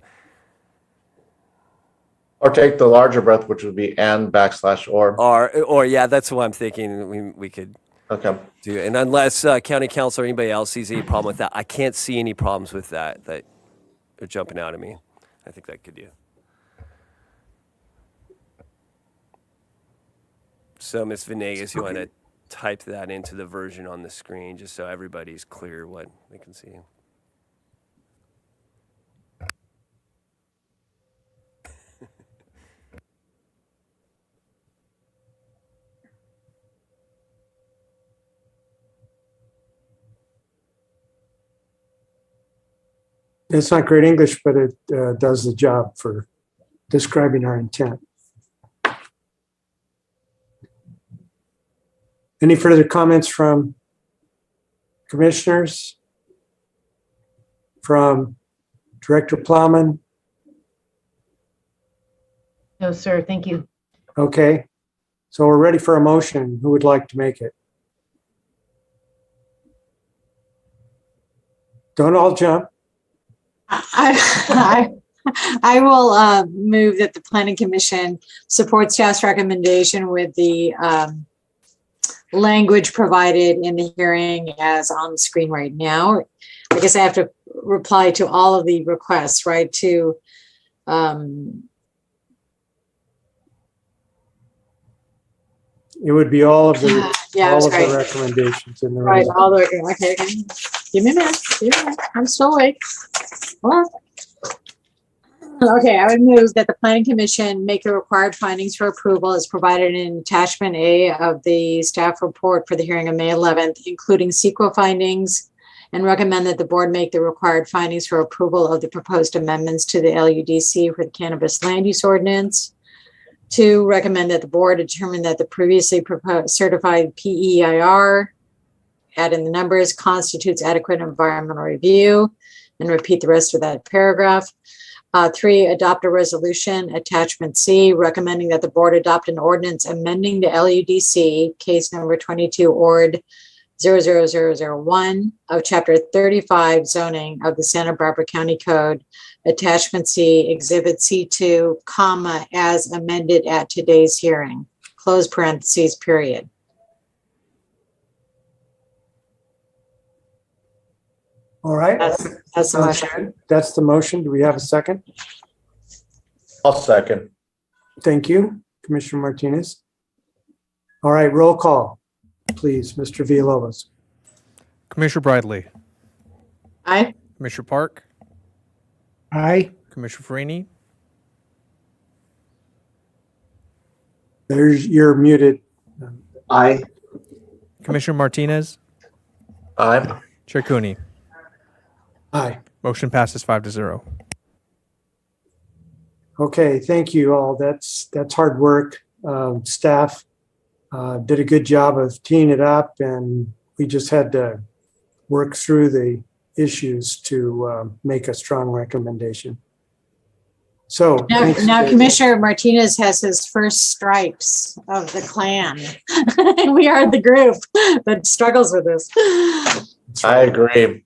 Or take the larger breath, which would be and / or yeah, that's what I'm thinking. We could Okay. do. And unless county council or anybody else sees any problem with that, I can't see any problems with that are jumping out at me. I think that could do. So, Ms. Venegas, you want to type that into the version on the screen just so everybody's clear what they can see. It's not great English, but it does the job for describing our intent. Any further comments from commissioners? From Director Plowman? No, sir. Thank you. Okay, so we're ready for a motion. Who would like to make it? Don't all jump. I will move that the planning commission supports staff's recommendation with the language provided in the hearing as on the screen right now. I guess I have to reply to all of the requests, right? To It would be all of the yeah, all that's of right. the recommendations in the Right, resolution. all the okay. Give me a minute. Give me a minute. I'm still awake. Hold on. Okay, I would move that the planning commission make the required findings for approval as provided in attachment A of the staff report for the hearing of May 11th, including CEQA findings, and recommend that the board make the required findings for approval of the proposed amendments to the LUDC for the cannabis land use ordinance. 2, recommend that the board determine that the previously proposed certified PEIR, add in the numbers, constitutes adequate environmental review, and repeat the rest of that paragraph. 3, adopt a resolution, attachment C, recommending that the board adopt an ordinance amending the LUDC, case number 22 Ord 00001 of chapter 35 zoning of the Santa Barbara County Code, attachment C, exhibit C2, comma, as amended at today's hearing, close parentheses, period. All right. That's the Sounds motion. good. That's the motion. Do we have a second? I'll second. Thank you, Commissioner Martinez. All right, roll call, please, Mr. Villalobos. Commissioner Bradley, Aye. Commissioner Park, Aye. Commissioner Farini, You're muted. Aye. Commissioner Martinez, Aye. Chair Cooney. Aye. Motion passes 5-0. Okay, thank you all. That's hard work. Staff did a good job of teeing it up, and we just had to work through the issues to make a strong recommendation. So Now Commissioner Martinez has his first stripes of the clan. We are the group that struggles with this. I agree.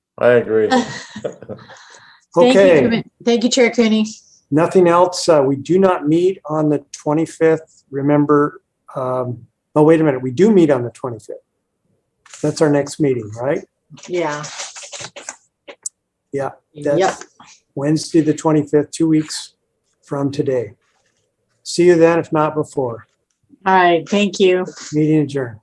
Okay. Thank you, Chair Cooney. Nothing else. We do not meet on the 25th. Remember, oh, wait a minute. We do meet on the 25th. That's our next meeting, right? Yeah. Yeah. That's Wednesday, the 25th, 2 weeks from today. See you then, if not before. All right. Thank you. Meeting adjourned.